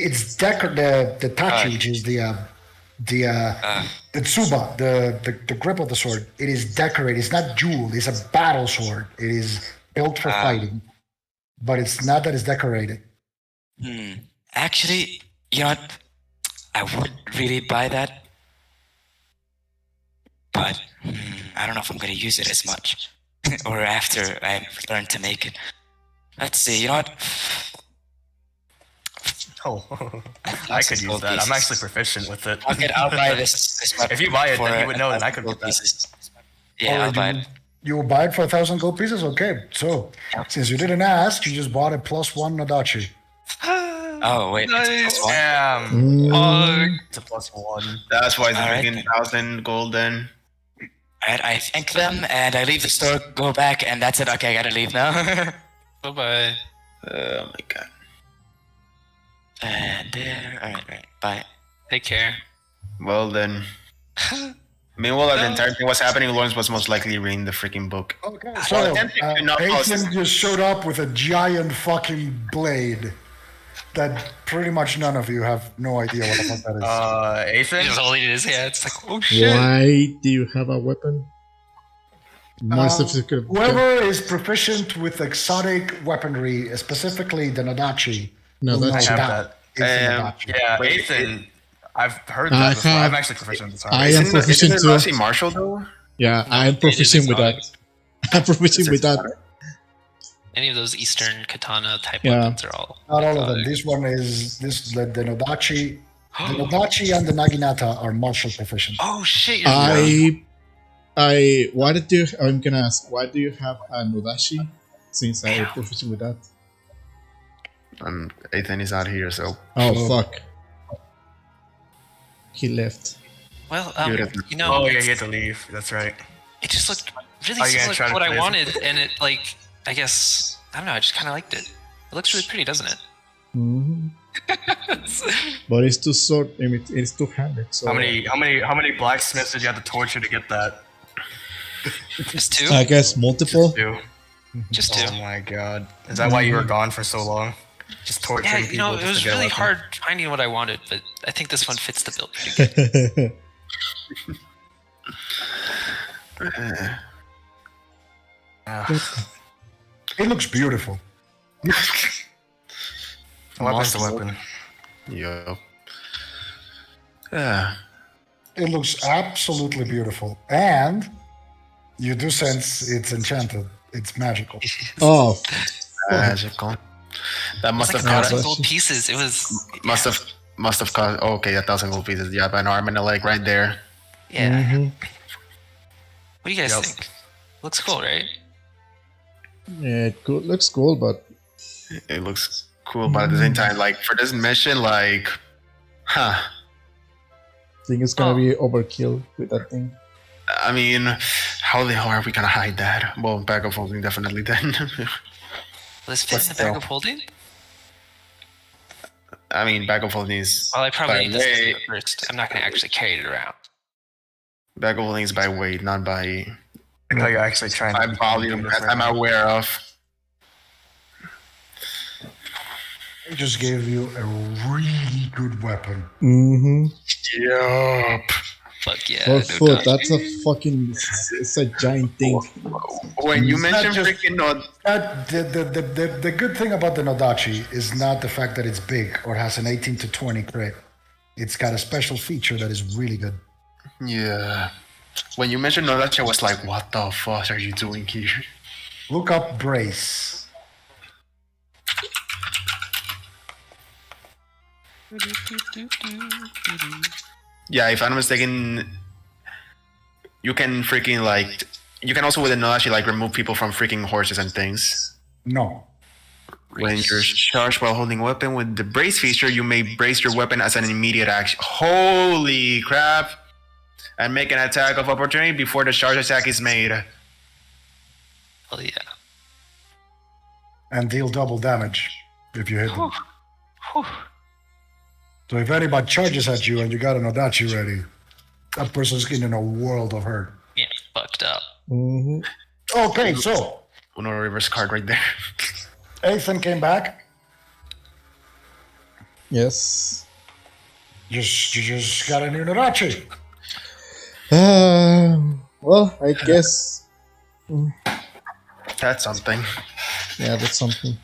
Speaker 3: tachi, which is the tsuba, the grip of the sword. It is decorated. It's not jeweled. It's a battle sword. It is built for fighting, but it's not that it's decorated.
Speaker 4: Actually, you know what? I would really buy that, but I don't know if I'm gonna use it as much, or after I learn to make it. Let's see. You know what?
Speaker 1: Oh, I could use that. I'm actually proficient with it.
Speaker 4: I'll buy this weapon.
Speaker 1: If you buy it,
Speaker 4: for
Speaker 1: then you would know that I could
Speaker 4: gold
Speaker 1: get that.
Speaker 4: pieces. Yeah, I'll buy it.
Speaker 3: You will buy it for 1,000 gold pieces? Okay, so since you didn't ask, you just bought a +1 Nodachi.
Speaker 4: Oh wait, it's +1.
Speaker 1: Damn. It's a +1.
Speaker 2: That's why it's
Speaker 4: Alright,
Speaker 2: freaking
Speaker 4: then.
Speaker 2: 1,000 gold then.
Speaker 4: Alright, I thank them and I leave the store, go back, and that's it. Okay, I gotta leave now.
Speaker 6: Bye bye.
Speaker 2: Oh my god.
Speaker 4: And there. Alright, bye.
Speaker 6: Take care.
Speaker 2: Well then. Meanwhile, the entire thing was happening, Lawrence was most likely reading the freaking book.
Speaker 3: Okay,
Speaker 2: Well,
Speaker 3: so
Speaker 2: attempting to knock out-
Speaker 3: Aiton just showed up with a giant fucking blade that pretty much none of you have no idea what the fuck that is.
Speaker 6: He was
Speaker 1: Ethan?
Speaker 6: holding it in his hand. It's like, oh shit.
Speaker 5: Why do you have a weapon? More sophisticated.
Speaker 3: Whoever is proficient with exotic weaponry, specifically the Nodachi,
Speaker 5: No,
Speaker 3: will
Speaker 5: that's
Speaker 3: know
Speaker 1: I have
Speaker 3: that is the Nodachi.
Speaker 1: Yeah,
Speaker 2: Wait,
Speaker 1: Ethan. I've heard
Speaker 5: I
Speaker 1: that before.
Speaker 5: have-
Speaker 1: I'm actually proficient with this.
Speaker 5: I
Speaker 1: already.
Speaker 5: am proficient
Speaker 2: Isn't
Speaker 5: too.
Speaker 2: it Rossi Marshall though?
Speaker 5: Yeah, I am proficient with that. I'm proficient with that.
Speaker 6: Any of those Eastern katana type
Speaker 5: Yeah.
Speaker 6: weapons are all.
Speaker 3: Not all of them.
Speaker 6: exotic.
Speaker 3: This one is the Nodachi. The Nodachi and the Naginata are martial proficient.
Speaker 6: Oh shit! You're
Speaker 5: Why did you? I'm gonna ask. Why do you have a Nodashi? Since I am proficient with that.
Speaker 2: Ethan is out here, so
Speaker 5: Oh fuck. He left.
Speaker 6: well, you know,
Speaker 1: Oh yeah, you had to leave. That's right.
Speaker 6: it just looked really
Speaker 1: Are you
Speaker 6: similar
Speaker 1: gonna try
Speaker 6: to
Speaker 1: to
Speaker 6: what I
Speaker 1: play it?
Speaker 6: wanted, and it like, I guess, I don't know. I just kind of liked it. It looks really pretty, doesn't it?
Speaker 5: Mhm. But it's too short. I mean, it's two-handed. So
Speaker 1: How many blacksmiths did you have to torture to get that?
Speaker 6: Just two.
Speaker 5: I guess multiple.
Speaker 1: Two.
Speaker 6: Just two.
Speaker 1: Oh my god. Is that why you were gone for so long? Just torturing
Speaker 6: Yeah,
Speaker 1: people.
Speaker 6: you know, it
Speaker 1: just
Speaker 6: was
Speaker 1: to get a
Speaker 6: really
Speaker 1: weapon?
Speaker 6: hard finding what I wanted, but I think this one fits the bill pretty good.
Speaker 3: It looks beautiful.
Speaker 1: A weapon's a weapon.
Speaker 2: yo. Yeah.
Speaker 3: It looks absolutely beautiful. And you do sense it's enchanted. It's magical.
Speaker 5: Oh,
Speaker 2: Magical. That must
Speaker 6: It's
Speaker 2: have
Speaker 6: like
Speaker 2: cost.
Speaker 6: 1,000 gold pieces. It was.
Speaker 2: Must have cost. Oh, okay, 1,000 gold pieces. Yeah, an arm and a leg right there.
Speaker 6: Yeah.
Speaker 5: mhm.
Speaker 6: What do you guys
Speaker 1: Yep.
Speaker 6: think? Looks cool, right?
Speaker 5: Yeah, it looks cool, but
Speaker 2: It looks cool, but at the same time, like for this mission, like, huh?
Speaker 5: I think it's gonna be overkill with that thing.
Speaker 2: I mean, how the hell are we gonna hide that? Well, bag of holding definitely then.
Speaker 6: Will this fit in the bag of holding?
Speaker 2: I mean, bag of holding is
Speaker 6: Well, I probably
Speaker 2: by
Speaker 6: need this
Speaker 2: weight.
Speaker 6: thing first. I'm not going to actually carry it around.
Speaker 2: Bag of holding is by weight, not by
Speaker 1: Like how you're actually trying to
Speaker 2: volume.
Speaker 1: do this
Speaker 2: That
Speaker 1: right
Speaker 2: I'm
Speaker 1: now.
Speaker 2: aware of.
Speaker 3: It just gave you a really good weapon.
Speaker 5: Mm-hmm.
Speaker 2: Yup.
Speaker 6: Fuck yeah.
Speaker 5: For
Speaker 6: no
Speaker 5: foot,
Speaker 6: doubt.
Speaker 5: that's a fucking. It's a giant thing.
Speaker 2: When you
Speaker 3: It's not
Speaker 2: mentioned
Speaker 3: just-
Speaker 2: freaking not,
Speaker 3: The good thing about the Nodachi is not the fact that it's big or has an 18 to 20 crit. It's got a special feature that is really good.
Speaker 2: yeah. When you mentioned Nodachi, I was like, what the fuck are you doing here?
Speaker 3: Look up Brace.
Speaker 2: Yeah, if I'm not mistaken, you can freaking like, you can also with a Nodachi like remove people from freaking horses and things.
Speaker 3: No.
Speaker 2: When you're charged while holding a weapon with the brace feature, you may brace your weapon as an immediate action. Holy crap! And make an attack of opportunity before the charge attack is made.
Speaker 6: Hell yeah.
Speaker 3: And deal double damage if you hit them.
Speaker 6: Whew.
Speaker 3: So if anybody charges at you and you got an Nodachi ready, that person's getting in a world of hurt.
Speaker 6: Yeah, fucked up.
Speaker 5: Mm-hmm.
Speaker 3: Okay, so
Speaker 2: Uno reverse card right there.
Speaker 3: Ethan came back.
Speaker 5: Yes.
Speaker 3: You just got a new Narachi.
Speaker 5: Well, I guess.
Speaker 2: That's something.
Speaker 5: Yeah, that's something.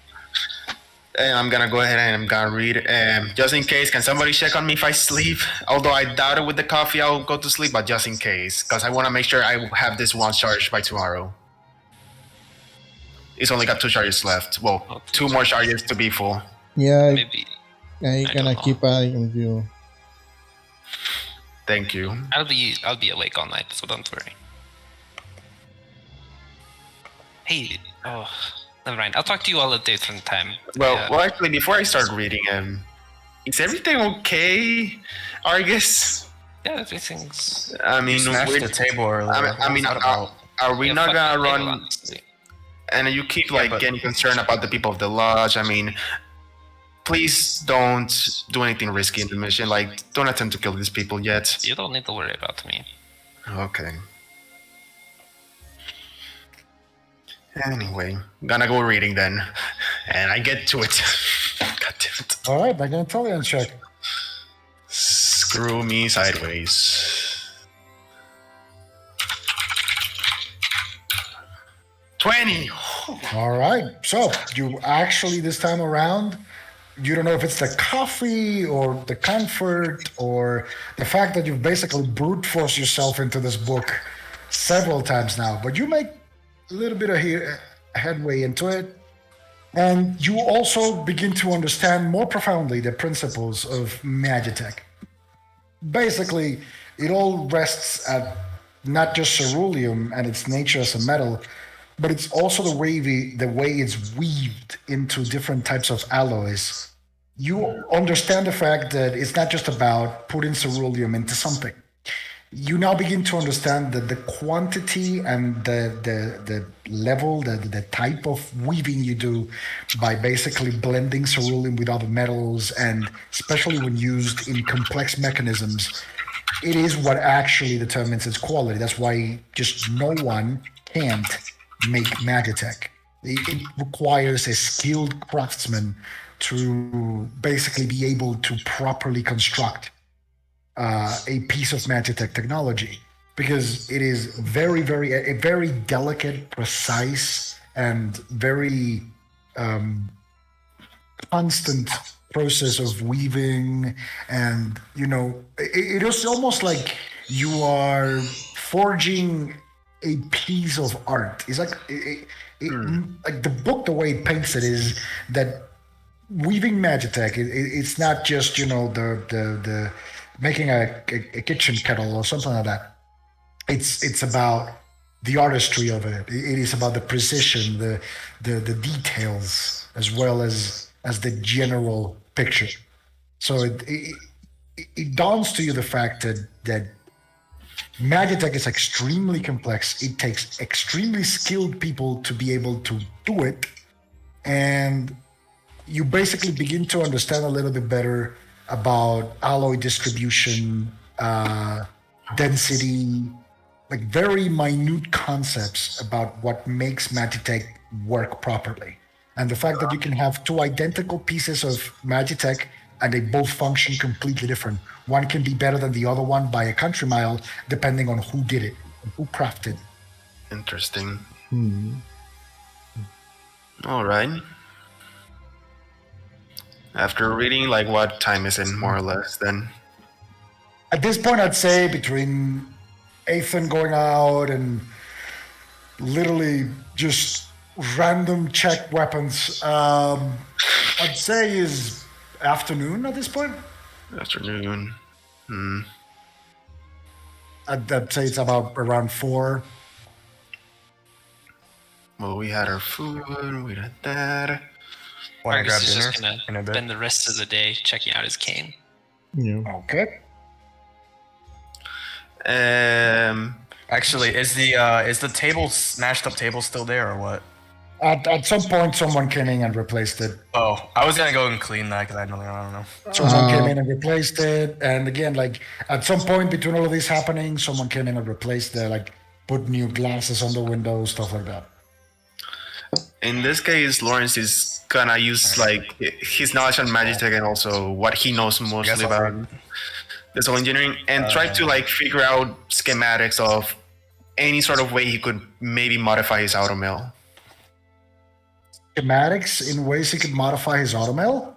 Speaker 2: And I'm gonna go ahead and I'm gonna read. Just in case, can somebody check on me if I sleep? Although I doubt it with the coffee, I'll go to sleep. But just in case, because I want to make sure I have this one charged by tomorrow. It's only got 2 charges left. Well, 2 more charges to be full.
Speaker 5: Yeah,
Speaker 6: Maybe.
Speaker 5: I'm
Speaker 6: I
Speaker 5: gonna
Speaker 6: don't
Speaker 5: keep eye on you.
Speaker 2: Thank you.
Speaker 6: I'll be awake all night, so don't worry. Hey, oh, never mind. I'll talk to you all at a different time.
Speaker 2: Well,
Speaker 6: Yeah.
Speaker 2: well, actually, before I start reading, is everything okay, Argus?
Speaker 6: Yeah, everything's.
Speaker 2: I mean,
Speaker 1: Smashed
Speaker 2: we're-
Speaker 1: the table earlier.
Speaker 2: I mean,
Speaker 1: What's that about?
Speaker 2: are we
Speaker 6: Yeah,
Speaker 2: not
Speaker 6: fuck
Speaker 2: gonna
Speaker 6: the table,
Speaker 2: run?
Speaker 6: honestly.
Speaker 2: And you keep like
Speaker 1: but-
Speaker 2: getting concerned about the people of the lodge. I mean, please don't do anything risky in the mission. Like, don't attempt to kill these people yet.
Speaker 6: You don't need to worry about me.
Speaker 2: Okay. Anyway, gonna go reading then, and I get to it. God damn it!
Speaker 3: All right, make an intelligence check.
Speaker 2: Screw me sideways. 20.
Speaker 3: All right. So you actually this time around, you don't know if it's the coffee or the comfort or the fact that you've basically brute forced yourself into this book several times now, but you make a little bit of headway into it. And you also begin to understand more profoundly the principles of Magitech. Basically, it all rests at not just ceruleum and its nature as a metal, but it's also the way it's weaved into different types of alloys. You understand the fact that it's not just about putting ceruleum into something. You now begin to understand that the quantity and the level, the type of weaving you do by basically blending ceruleum with other metals, and especially when used in complex mechanisms, it is what actually determines its quality. That's why just no one can't make Magitech. It requires a skilled craftsman to basically be able to properly construct a piece of Magitech technology, because it is a very delicate, precise, and very constant process of weaving. And it is almost like you are forging a piece of art. It's like like the book, the way it paints it is that weaving Magitech, it's not just the making a kitchen kettle or something like that. It's about the artistry of it. It is about the precision, the details, as well as the general picture. So it dawns to you the fact that Magitech is extremely complex. It takes extremely skilled people to be able to do it, and you basically begin to understand a little bit better about alloy distribution, density, like very minute concepts about what makes Magitech work properly. And the fact that you can have 2 identical pieces of Magitech and they both function completely different. One can be better than the other one by a country mile, depending on who did it, who crafted.
Speaker 2: Interesting. All right. After reading, like, what time is it, more or less, then?
Speaker 3: At this point, I'd say between Ethan going out and literally just random check weapons, I'd say is afternoon at this point.
Speaker 2: Afternoon.
Speaker 3: I'd say it's about around 4.
Speaker 2: Well, we had our food, we had that.
Speaker 1: Want to grab
Speaker 6: Argus is
Speaker 1: dinner
Speaker 6: just gonna
Speaker 1: in a bit?
Speaker 6: spend the rest of the day checking out his cane.
Speaker 5: Yeah.
Speaker 3: Okay.
Speaker 1: Actually, is the table smashed up table still there or what?
Speaker 3: At some point, someone came in and replaced it.
Speaker 1: Oh, I was gonna go and clean that because I don't know.
Speaker 3: Someone came in and replaced it. And again, like at some point between all of this happening, someone came in and replaced the, like, put new glasses on the windows, stuff like that.
Speaker 2: In this case, Lawrence is gonna use like his knowledge on Magitech and also what he knows
Speaker 1: I guess
Speaker 2: mostly
Speaker 1: I'll
Speaker 2: about
Speaker 1: read.
Speaker 2: digital engineering and try to like figure out schematics of any sort of way he could maybe modify his auto mill.
Speaker 3: Schematics in ways he could modify his automail.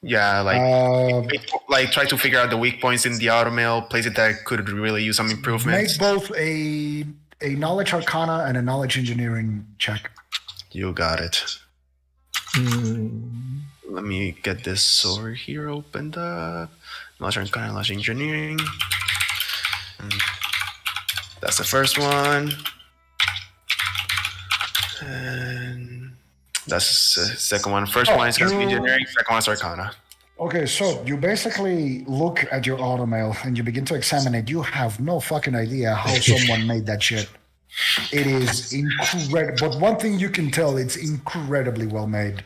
Speaker 2: Yeah,
Speaker 3: Uh,
Speaker 2: like try to figure out the weak points in the auto mill, places that could really use some improvements.
Speaker 3: Make both a knowledge arcana and a knowledge engineering check.
Speaker 2: You got it. Let me get this sword here opened up. Knowledge arcana, knowledge engineering. That's the first one. And that's the second one. First one is going to be engineering, second one is arcana.
Speaker 3: Okay, so you basically look at your automail and you begin to examine it. You have no fucking idea how someone made that shit. It is incredible. But one thing you can tell, it's incredibly well made.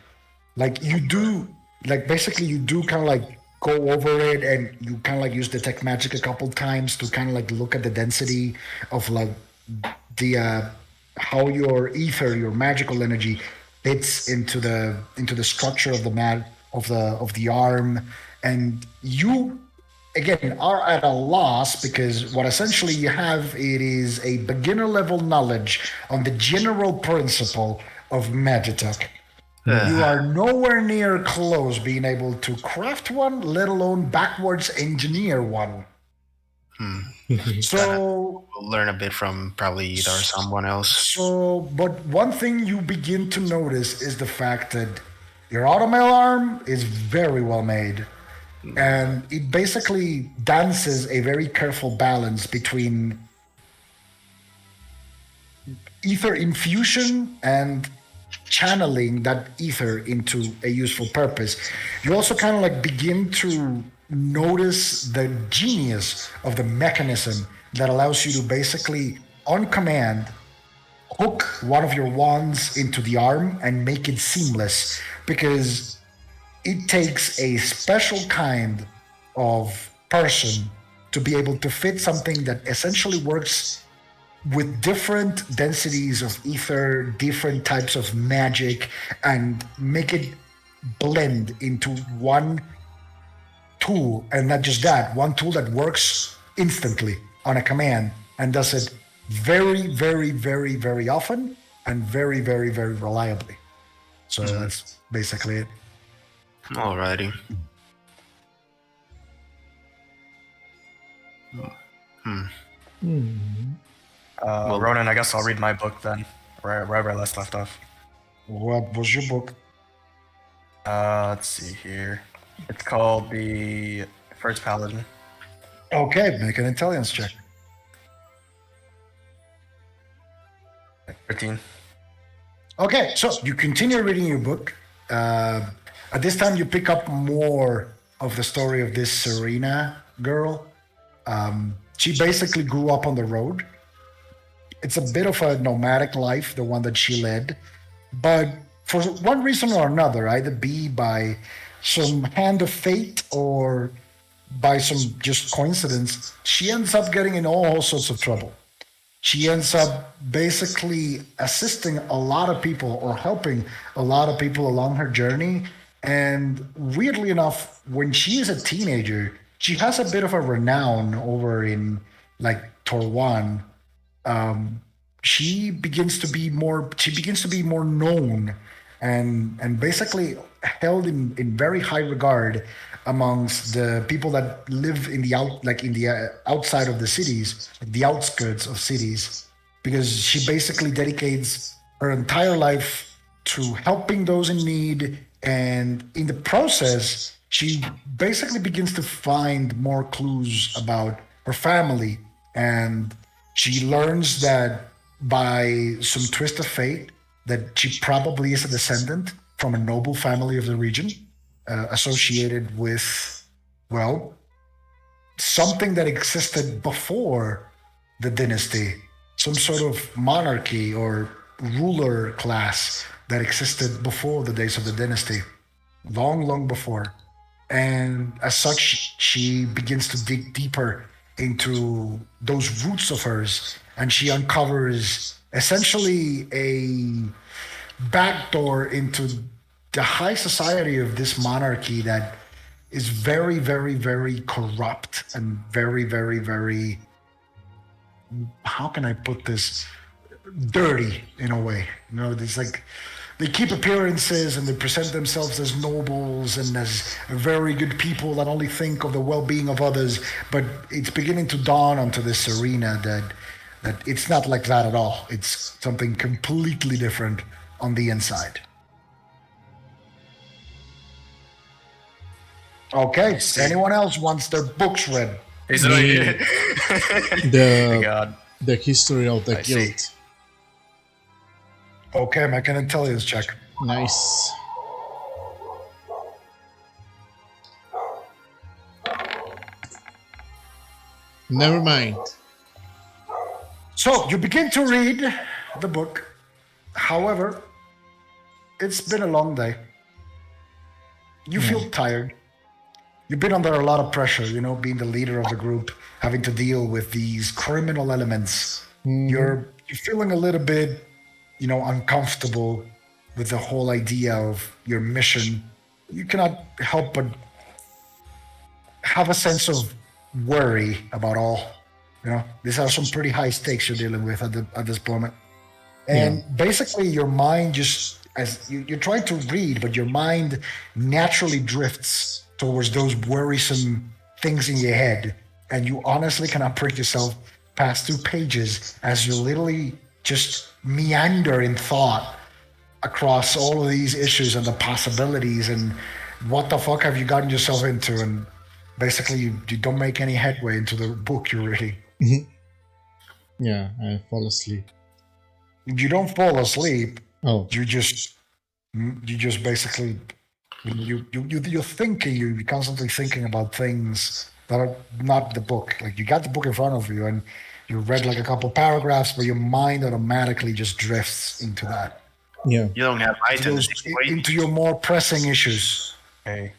Speaker 3: Like you do, like basically you do kind of like go over it and you kind of like use detect magic a couple times to kind of like look at the density of like the how your ether, your magical energy fits into the structure of the arm, and you again are at a loss because what essentially you have it is a beginner level knowledge on the general principle of Magitech. You are nowhere near close being able to craft one, let alone backwards engineer one. So
Speaker 2: We'll learn a bit from probably either someone else.
Speaker 3: So, but one thing you begin to notice is the fact that your automail arm is very well made. And it basically dances a very careful balance between ether infusion and channeling that ether into a useful purpose. You also kind of like begin to notice the genius of the mechanism that allows you to basically, on command, hook one of your wands into the arm and make it seamless, because it takes a special kind of person to be able to fit something that essentially works with different densities of ether, different types of magic, and make it blend into one tool. And not just that, one tool that works instantly on a command and does it very, very, very, very often and very, very, very reliably. So that's basically it.
Speaker 2: Alrighty.
Speaker 1: Ronan, I guess I'll read my book then, wherever I last left off.
Speaker 3: What was your book?
Speaker 1: Let's see here. It's called The First Paladin.
Speaker 3: Okay, make an intelligence check.
Speaker 1: 13.
Speaker 3: Okay, so you continue reading your book. At this time, you pick up more of the story of this Serena girl. She basically grew up on the road. It's a bit of a nomadic life, the one that she led. But for one reason or another, either be by some hand of fate or by some just coincidence, she ends up getting in all sorts of trouble. She ends up basically assisting a lot of people or helping a lot of people along her journey. And weirdly enough, when she is a teenager, she has a bit of a renown over in like Torwan. She begins to be more known and basically held in very high regard amongst the people that live in the outside of the cities, like the outskirts of cities, because she basically dedicates her entire life to helping those in need, and in the process she basically begins to find more clues about her family, and she learns that by some twist of fate that she probably is a descendant from a noble family of the region, associated with, well, something that existed before the dynasty, some sort of monarchy or ruler class that existed before the days of the dynasty, long before. And as such, she begins to dig deeper into those roots of hers, and she uncovers essentially backdoor into the high society of this monarchy that is very, very, very corrupt and very, very, very, how can I put this? Dirty in a way. You know, it's like they keep appearances and they present themselves as nobles and as very good people that only think of the well-being of others. But it's beginning to dawn onto this arena that it's not like that at all. It's something completely different on the inside. Okay. Anyone else wants their books read?
Speaker 1: Is it like,
Speaker 5: The
Speaker 1: God.
Speaker 5: the history of the
Speaker 1: I see.
Speaker 5: guild.
Speaker 3: Okay, make an intelligence check.
Speaker 5: Nice. Never mind.
Speaker 3: So you begin to read the book. However, it's been a long day. You feel tired. You've been under a lot of pressure, you know, being the leader of the group, having to deal with these criminal elements. You're feeling a little bit, you know, uncomfortable with the whole idea of your mission. You cannot help but have a sense of worry about all. You know, these are some pretty high stakes you're dealing with at this moment. And basically, your mind just, as you're trying to read, but your mind naturally drifts towards those worrisome things in your head. And you honestly cannot bring yourself past 2 pages as you literally just meander in thought across all of these issues and the possibilities and what the fuck have you gotten yourself into. And basically, you don't make any headway into the book you're reading.
Speaker 5: Yeah, I fall asleep.
Speaker 3: You don't fall asleep.
Speaker 5: Oh,
Speaker 3: You just basically you're thinking. You're constantly thinking about things that are not the book. Like you got the book in front of you and you read like a couple paragraphs, but your mind automatically just drifts into that,
Speaker 5: yeah.
Speaker 2: You don't have items.
Speaker 3: into your more pressing issues.
Speaker 1: Hey,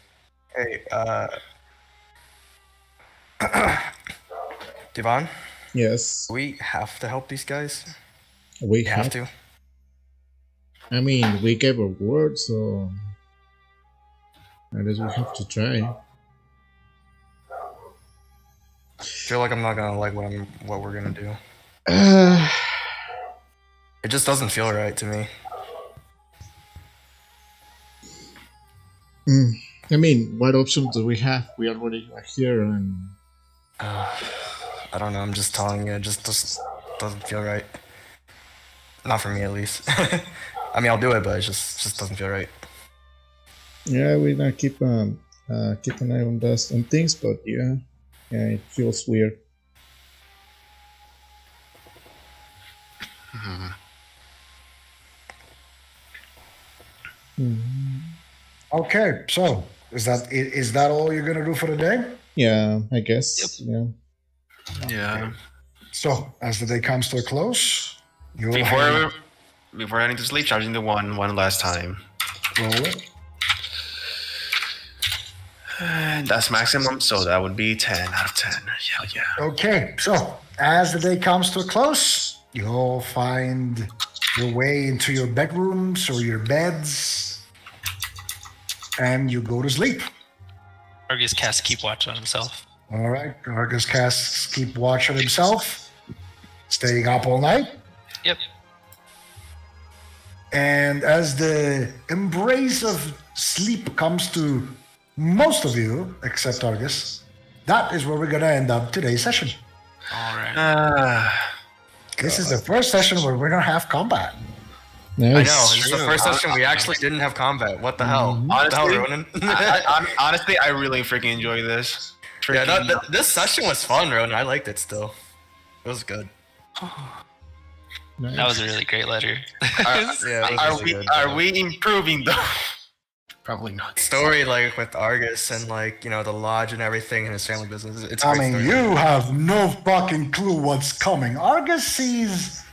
Speaker 1: Devon,
Speaker 5: Yes,
Speaker 1: we have to help these guys.
Speaker 5: we
Speaker 1: We have
Speaker 5: have.
Speaker 1: to.
Speaker 5: I mean, we gave a word, so I guess we have to try.
Speaker 1: I feel like I'm not gonna like what we're gonna do. It just doesn't feel right to me.
Speaker 5: I mean, what options do we have? We already are here, and
Speaker 1: I don't know. I'm just telling you. It just doesn't feel right. Not for me, at least. I mean, I'll do it, but it just doesn't feel right.
Speaker 5: yeah, we gonna keep an eye on this and things, but yeah, it feels weird.
Speaker 3: Okay, so is that all you're gonna do for the day?
Speaker 5: Yeah, I guess. Yeah.
Speaker 2: Yeah.
Speaker 3: So as the day comes to a close, you'll
Speaker 2: Before heading to sleep, charging the one last time.
Speaker 3: roll it.
Speaker 2: And that's maximum, so that would be 10 out of 10. Yeah.
Speaker 3: Okay, so as the day comes to a close, you'll find your way into your bedrooms or your beds, and you go to sleep.
Speaker 6: Argus cast keep watch on himself.
Speaker 3: All right, Argus casts keep watch on himself, staying up all night.
Speaker 6: Yep.
Speaker 3: And as the embrace of sleep comes to most of you, except Argus, that is where we're going to end up today's session.
Speaker 6: All right.
Speaker 3: This is the first session where we don't have combat.
Speaker 1: I know.
Speaker 5: Nice.
Speaker 1: This is the first session we actually didn't have combat. What the hell? What the hell,
Speaker 2: Honestly,
Speaker 1: Ronan?
Speaker 2: honestly, I really freaking enjoy this.
Speaker 1: Yeah,
Speaker 2: Freaking-
Speaker 1: this session was fun, Ronan. I liked it still. It was good.
Speaker 5: Nice.
Speaker 6: That was a really great letter.
Speaker 1: Yeah, it was really good.
Speaker 2: Are we improving though? Probably not.
Speaker 1: Story like with Argus and like the lodge and everything and his family business. It's a
Speaker 3: I
Speaker 1: great
Speaker 3: mean,
Speaker 1: story.
Speaker 3: you have no fucking clue what's coming. Argus sees